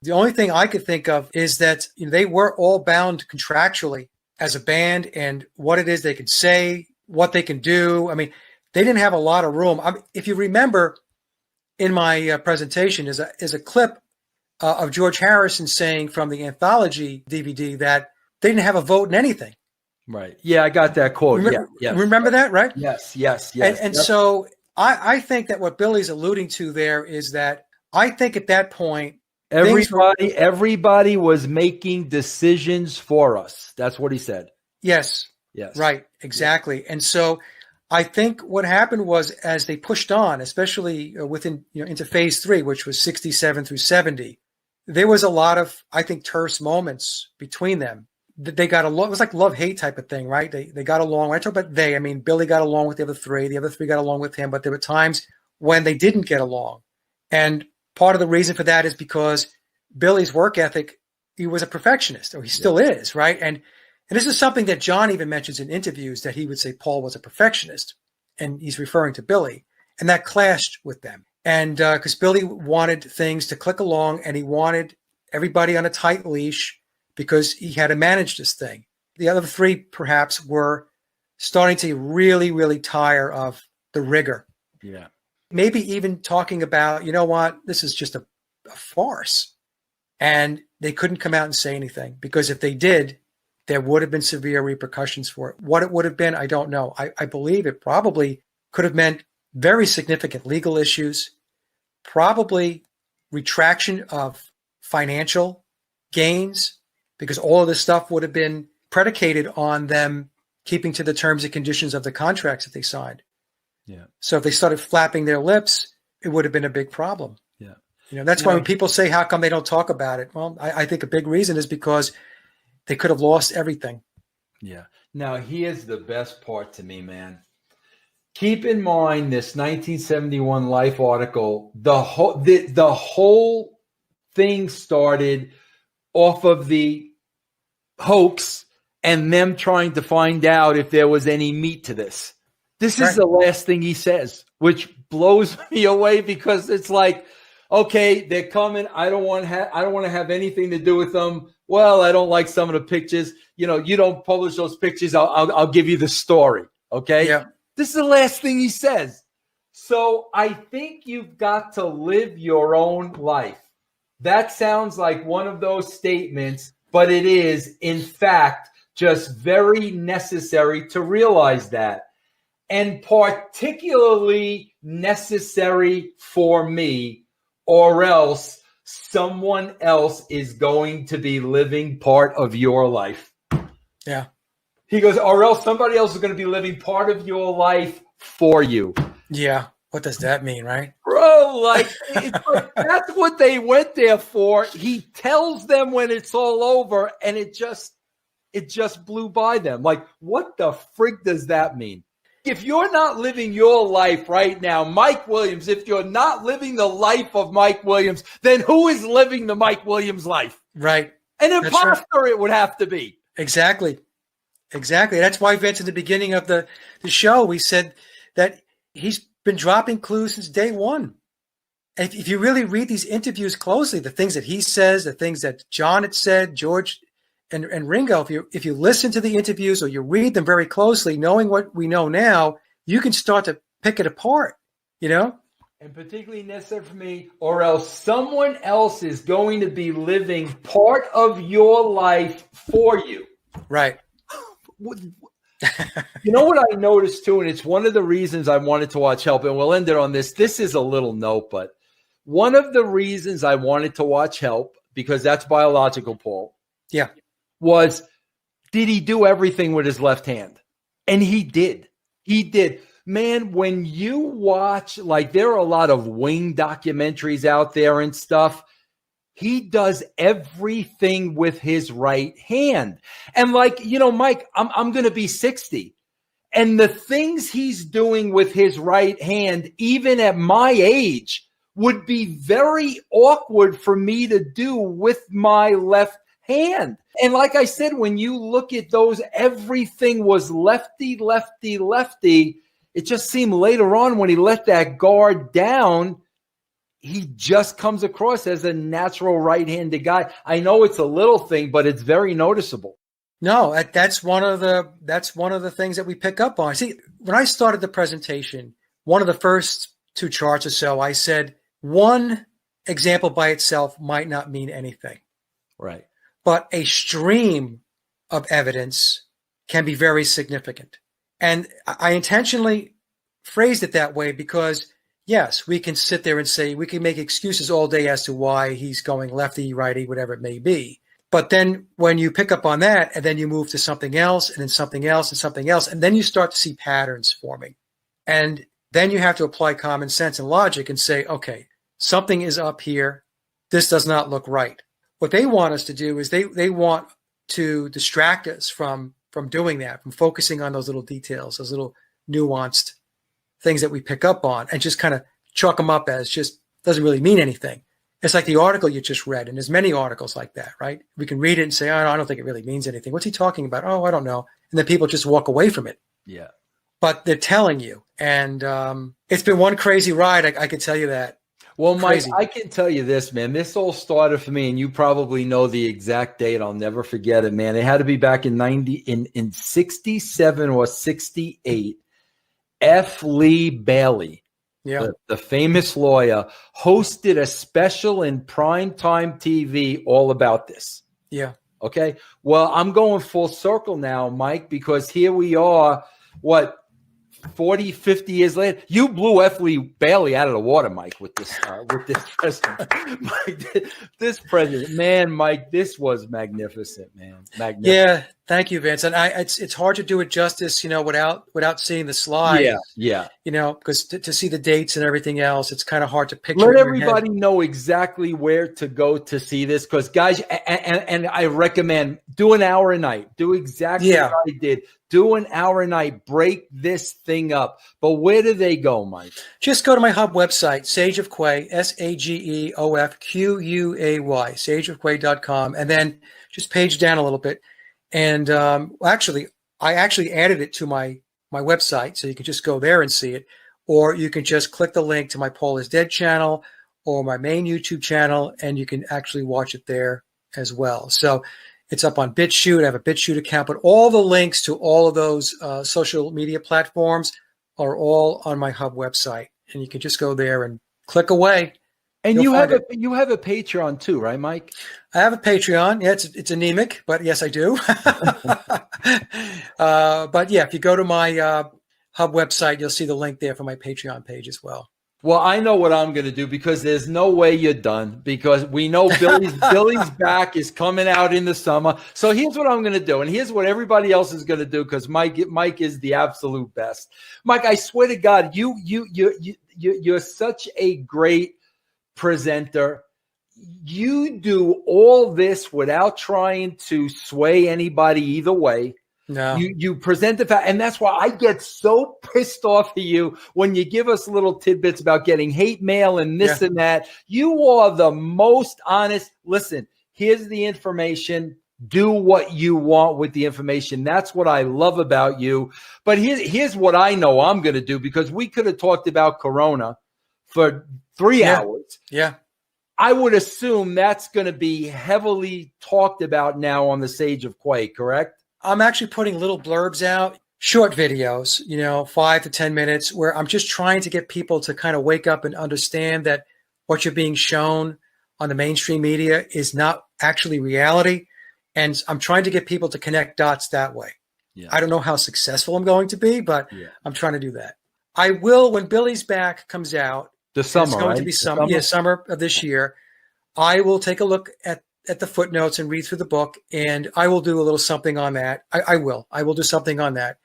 The only thing I could think of is that they were all bound contractually as a band and what it is they could say, what they can do. I mean, they didn't have a lot of room. If you remember in my presentation is a clip of George Harrison saying from the anthology DVD that they didn't have a vote in anything. Right. Yeah, I got that quote. Remember that, right? Yes. And so I think that what Billy's alluding to there is that I think at that point, everybody was making decisions for us. That's what he said. Yes. Right. Exactly. Yeah. And so I think what happened was as they pushed on, especially within, into phase 3, which was 67 through 70, there was a lot of, I think, terse moments between them. They got along. It was like love-hate type of thing, right? They got along. When I talk about they, I mean, Billy got along with the other 3. The other 3 got along with him, but there were times when they didn't get along. And part of the reason for that is because Billy's work ethic, he was a perfectionist, or he still is, right? And And this is something that John even mentions in interviews, that he would say Paul was a perfectionist, and he's referring to Billy, and that clashed with them. And because Billy wanted things to click along, and he wanted everybody on a tight leash because he had to manage this thing. The other three perhaps were starting to really, really tire of the rigor. Yeah. Maybe even talking about, you know what, this is just a farce. And they couldn't come out and say anything, because if they did, there would have been severe repercussions for it. What it would have been, I don't know. I believe it probably could have meant very significant legal issues, probably retraction of financial gains, because all of this stuff would have been predicated on them keeping to the terms and conditions of the contracts that they signed. Yeah. So if they started flapping their lips, it would have been a big problem. Yeah. That's why when people say, how come they don't talk about it? Well, I think a big reason is because they could have lost everything. Yeah. Now, here's the best part to me, man. Keep in mind this 1971 Life article, the whole thing started off of the hoax and them trying to find out if there was any meat to this. This is the last thing he says, which blows me away, because it's like, okay, they're coming. I don't want to have anything to do with them. Well, I don't like some of the pictures. You don't publish those pictures. I'll give you the story. Okay. Yeah. This is the last thing he says. So I think you've got to live your own life. That sounds like one of those statements, but it is, in fact, just very necessary to realize that. And particularly necessary for me, or else someone else is going to be living part of your life. Yeah. He goes, or else somebody else is going to be living part of your life for you. Yeah. What does that mean, right? Bro, it's like that's what they went there for. He tells them when it's all over, and it just blew by them. Like, what the frig does that mean? If you're not living your life right now, Mike Williams, if you're not living the life of Mike Williams, then who is living the Mike Williams life? Right. An imposter, it would have to be. Exactly. That's why, Vince, in the beginning of the show, we said that he's been dropping clues since day one. And if you really read these interviews closely, the things that he says, the things that John had said, George and Ringo, if you listen to the interviews or you read them very closely, knowing what we know now, you can start to pick it apart, And particularly necessary for me, or else someone else is going to be living part of your life for you. Right. You know what I noticed too, and it's one of the reasons I wanted to watch Help, and we'll end it on this. This is a little note, but one of the reasons I wanted to watch Help, because that's biological, Paul. Yeah. Was, did he do everything with his left hand? And he did. He did. Man, when you watch, there are a lot of Wing documentaries out there and stuff. He does everything with his right hand. And Mike, I'm going to be 60. And the things he's doing with his right hand, even at my age, would be very awkward for me to do with my left hand. And like I said, when you look at those, everything was lefty, lefty, lefty. It just seemed later on when he let that guard down, he just comes across as a natural right-handed guy. I know it's a little thing, but it's very noticeable. No, that's one of the things that we pick up on. See, when I started the presentation, one of the first two charts or so, I said one example by itself might not mean anything. Right. But a stream of evidence can be very significant. And I intentionally phrased it that way because, yes, we can sit there and say, we can make excuses all day as to why he's going lefty, righty, whatever it may be. But then when you pick up on that and then you move to something else and then something else and something else, and then you start to see patterns forming. And then you have to apply common sense and logic and say, okay, something is up here. This does not look right. What they want us to do is they want to distract us from doing that, from focusing on those little details, those little nuanced things that we pick up on, and just kind of chalk them up as just doesn't really mean anything. It's like the article you just read, and there's many articles like that, right? We can read it and say, oh, I don't think it really means anything. What's he talking about? Oh, I don't know. And then people just walk away from it. Yeah. But they're telling you. And it's been one crazy ride, I can tell you that. Well, Mike, Crazy. I can tell you this, man. This all started for me, and you probably know the exact date. I'll never forget it, man. It had to be back in 67 or 68. F. Lee Bailey, the famous lawyer, hosted a special in primetime TV all about this. Yeah. Okay. Well, I'm going full circle now, Mike, because here we are, 40, 50 years later. You blew F. Lee Bailey out of the water, Mike, with this president. Mike, this president, man, Mike, this was magnificent, man. Magnificent. Yeah. Thank you, Vince. And it's hard to do it justice, without seeing the slide. Yeah. Because to see the dates and everything else, it's kind of hard to picture. Let everybody know exactly where to go to see this, because guys, and I recommend do an hour a night. Do exactly what I did. Do an hour a night. Break this thing up. But where do they go, Mike? Just go to my hub website, Sage of Quay, SageofQuay, sageofquay.com, and then just page down a little bit. And I actually added it to my website, so you can just go there and see it, or you can just click the link to my Paul is Dead channel or my main YouTube channel, and you can actually watch it there as well. So it's up on BitChute. I have a BitChute account, but all the links to all of those social media platforms are all on my hub website, and you can just go there and click away. And you have a Patreon too, right, Mike? I have a Patreon. Yeah, it's anemic, but yes, I do. But yeah, if you go to my hub website, you'll see the link there for my Patreon page as well. Well, I know what I'm going to do, because there's no way you're done, because we know Billy's back is coming out in the summer. So here's what I'm going to do, and here's what everybody else is going to do, because Mike is the absolute best. Mike, I swear to God, you're such a great presenter. You do all this without trying to sway anybody either way. No. You present the fact, and that's why I get so pissed off at you when you give us little tidbits about getting hate mail and this and that. You are the most honest. Listen, here's the information. Do what you want with the information. That's what I love about you. But here's what I know I'm going to do, because we could have talked about Corona for 3 hours. Yeah. I would assume that's going to be heavily talked about now on the Sage of Quay, correct? I'm actually putting little blurbs out, short videos, 5 to 10 minutes, where I'm just trying to get people to kind of wake up and understand that what you're being shown on the mainstream media is not actually reality. And I'm trying to get people to connect dots that way. Yeah. I don't know how successful I'm going to be, but I'm trying to do that. I will, when Billy's Back comes out, the summer, it's going to be summer of this year, I will take a look at the footnotes and read through the book, and I will do a little something on that. I will do something on that.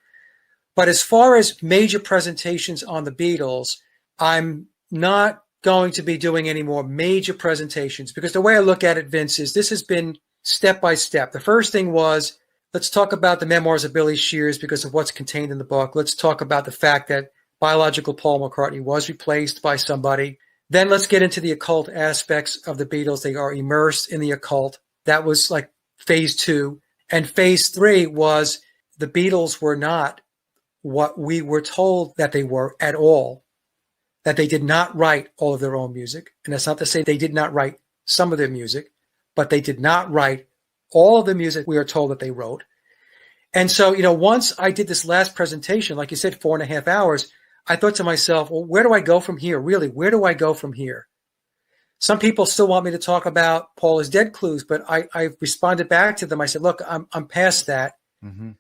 But as far as major presentations on the Beatles, I'm not going to be doing any more major presentations, because the way I look at it, Vince, is this has been step by step. The first thing was, let's talk about the memoirs of Billy Shears because of what's contained in the book. Let's talk about the fact that biological Paul McCartney was replaced by somebody. Then let's get into the occult aspects of the Beatles. They are immersed in the occult. That was like phase 2. And phase 3 was the Beatles were not what we were told that they were at all, that they did not write all of their own music. And that's not to say they did not write some of their music, but they did not write all of the music we are told that they wrote. And so, once I did this last presentation, like you said, 4.5 hours, I thought to myself, well, where do I go from here? Really, where do I go from here? Some people still want me to talk about Paul is Dead clues, but I responded back to them. I said, look, I'm past that. Mm-hmm.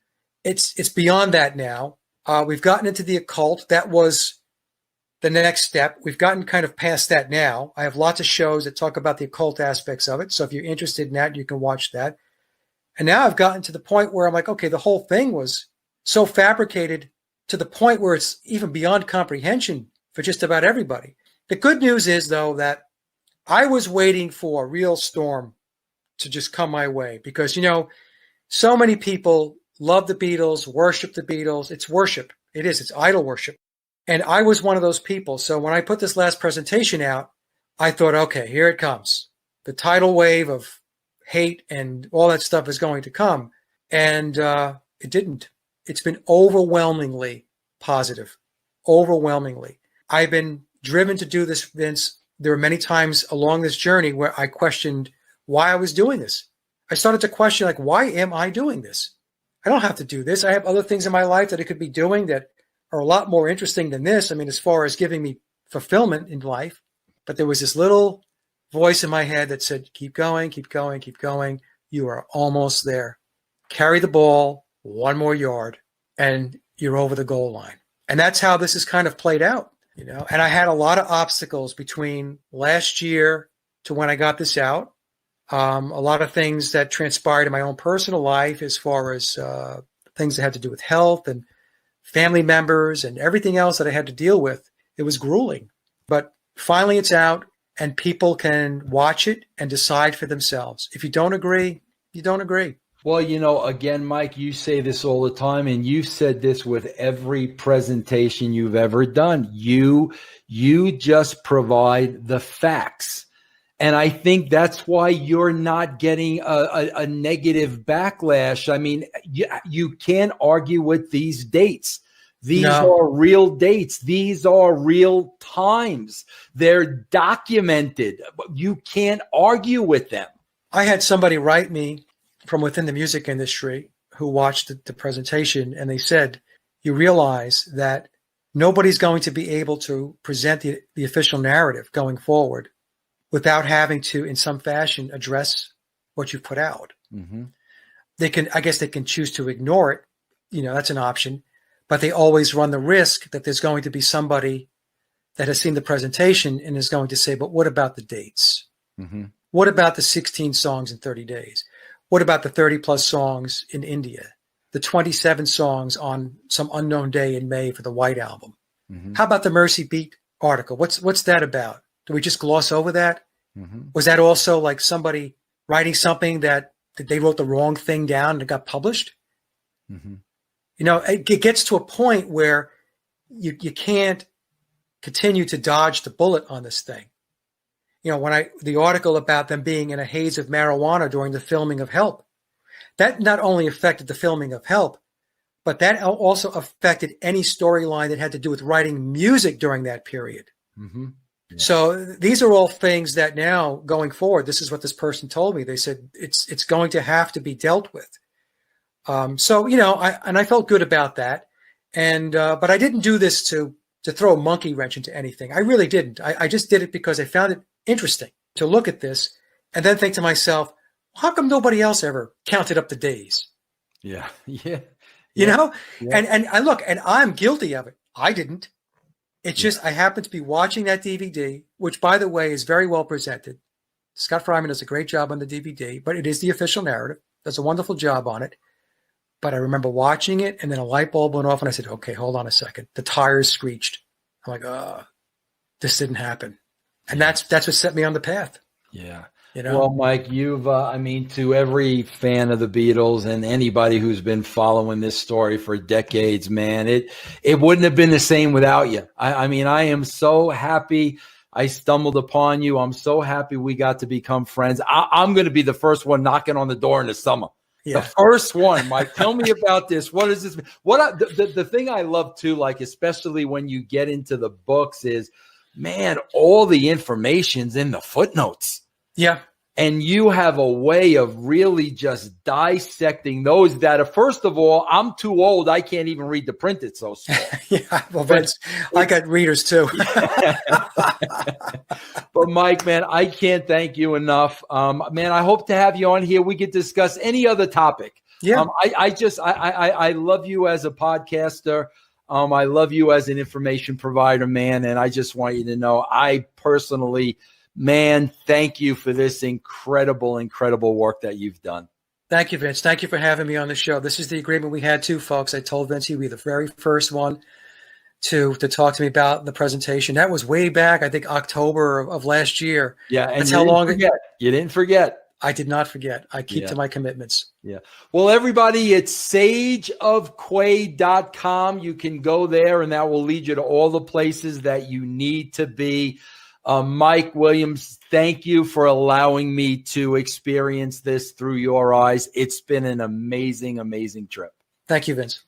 It's beyond that now. We've gotten into the occult. That was the next step. We've gotten kind of past that now. I have lots of shows that talk about the occult aspects of it. So if you're interested in that, you can watch that. And now I've gotten to the point where I'm like, okay, the whole thing was so fabricated to the point where it's even beyond comprehension for just about everybody. The good news is, though, that I was waiting for a real storm to just come my way because, so many people love the Beatles, worship the Beatles. It's worship. It is. It's idol worship. And I was one of those people. So when I put this last presentation out, I thought, okay, here it comes. The tidal wave of hate and all that stuff is going to come. And it didn't. It's been overwhelmingly positive. Overwhelmingly. I've been driven to do this, Vince. There were many times along this journey where I questioned why I was doing this. I started to question, like, why am I doing this? I don't have to do this. I have other things in my life that I could be doing that are a lot more interesting than this. I mean, as far as giving me fulfillment in life. But there was this little voice in my head that said, keep going, keep going, keep going. You are almost there. Carry the ball one more yard and you're over the goal line. And that's how this has kind of played out, you know. And I had a lot of obstacles between last year to when I got this out. A lot of things that transpired in my own personal life as far as things that had to do with health and family members and everything else that I had to deal with. It was grueling. But finally it's out and people can watch it and decide for themselves. If you don't agree, you don't agree. Well, you know, again, Mike, you say this all the time, and you've said this with every presentation you've ever done. You just provide the facts. And I think that's why you're not getting a negative backlash. I mean, you can't argue with these dates. These are real dates. These are real times. They're documented. You can't argue with them. I had somebody write me from within the music industry who watched the presentation, and they said, you realize that nobody's going to be able to present the official narrative going forward without having to, in some fashion, address what you put out. Mm-hmm. I guess they can choose to ignore it. You know, that's an option, but they always run the risk that there's going to be somebody that has seen the presentation and is going to say, but what about the dates? Mm-hmm. What about the 16 songs in 30 days? What about the 30 plus songs in India? The 27 songs on some unknown day in May for the White Album? Mm-hmm. How about the Mercy Beat article? What's that about? Do we just gloss over that? Mm-hmm. Was that also like somebody writing something that they wrote the wrong thing down and it got published? Mm-hmm. You know, it gets to a point where you can't continue to dodge the bullet on this thing. You know, the article about them being in a haze of marijuana during the filming of Help, that not only affected the filming of Help, but that also affected any storyline that had to do with writing music during that period. Mm-hmm. Yeah. So these are all things that now going forward, this is what this person told me. They said it's going to have to be dealt with. So, you know, I felt good about that. And, but I didn't do this to throw a monkey wrench into anything. I really didn't. I just did it because I found it interesting to look at this and then think to myself, how come nobody else ever counted up the days? Yeah. Yeah. You know, yeah. And I look, and I'm guilty of it. I didn't. It's just, I happened to be watching that DVD, which by the way, is very well presented. Scott Fryman does a great job on the DVD, but it is the official narrative. Does a wonderful job on it. But I remember watching it and then a light bulb went off and I said, okay, hold on a second. The tires screeched. I'm like, this didn't happen. And that's what set me on the path. Yeah. You know? Well, Mike, you've, I mean, to every fan of the Beatles and anybody who's been following this story for decades, man, it wouldn't have been the same without you. I mean, I am so happy I stumbled upon you. I'm so happy we got to become friends. I'm going to be the first one knocking on the door in the summer. Yeah. The first one, Mike. Tell me about this. What is this? The thing I love too, like especially when you get into the books, is, man, all the information's in the footnotes. Yeah. And you have a way of really just dissecting those that are, first of all, I'm too old. I can't even read the printed so small. Yeah, well, Vince, I got readers too. But Mike, man, I can't thank you enough. Man, I hope to have you on here. We could discuss any other topic. Yeah. I love you as a podcaster. I love you as an information provider, man. And I just want you to know, I personally, man, thank you for this incredible, incredible work that you've done. Thank you, Vince. Thank you for having me on the show. This is the agreement we had too, folks. I told Vince he'd be the very first one to talk to me about the presentation. That was way back, I think, October of last year. Yeah, and you didn't forget. I did not forget. I keep to my commitments. Yeah. Well, everybody, it's sageofquay.com. You can go there, and that will lead you to all the places that you need to be. Mike Williams, thank you for allowing me to experience this through your eyes. It's been an amazing, amazing trip. Thank you, Vince.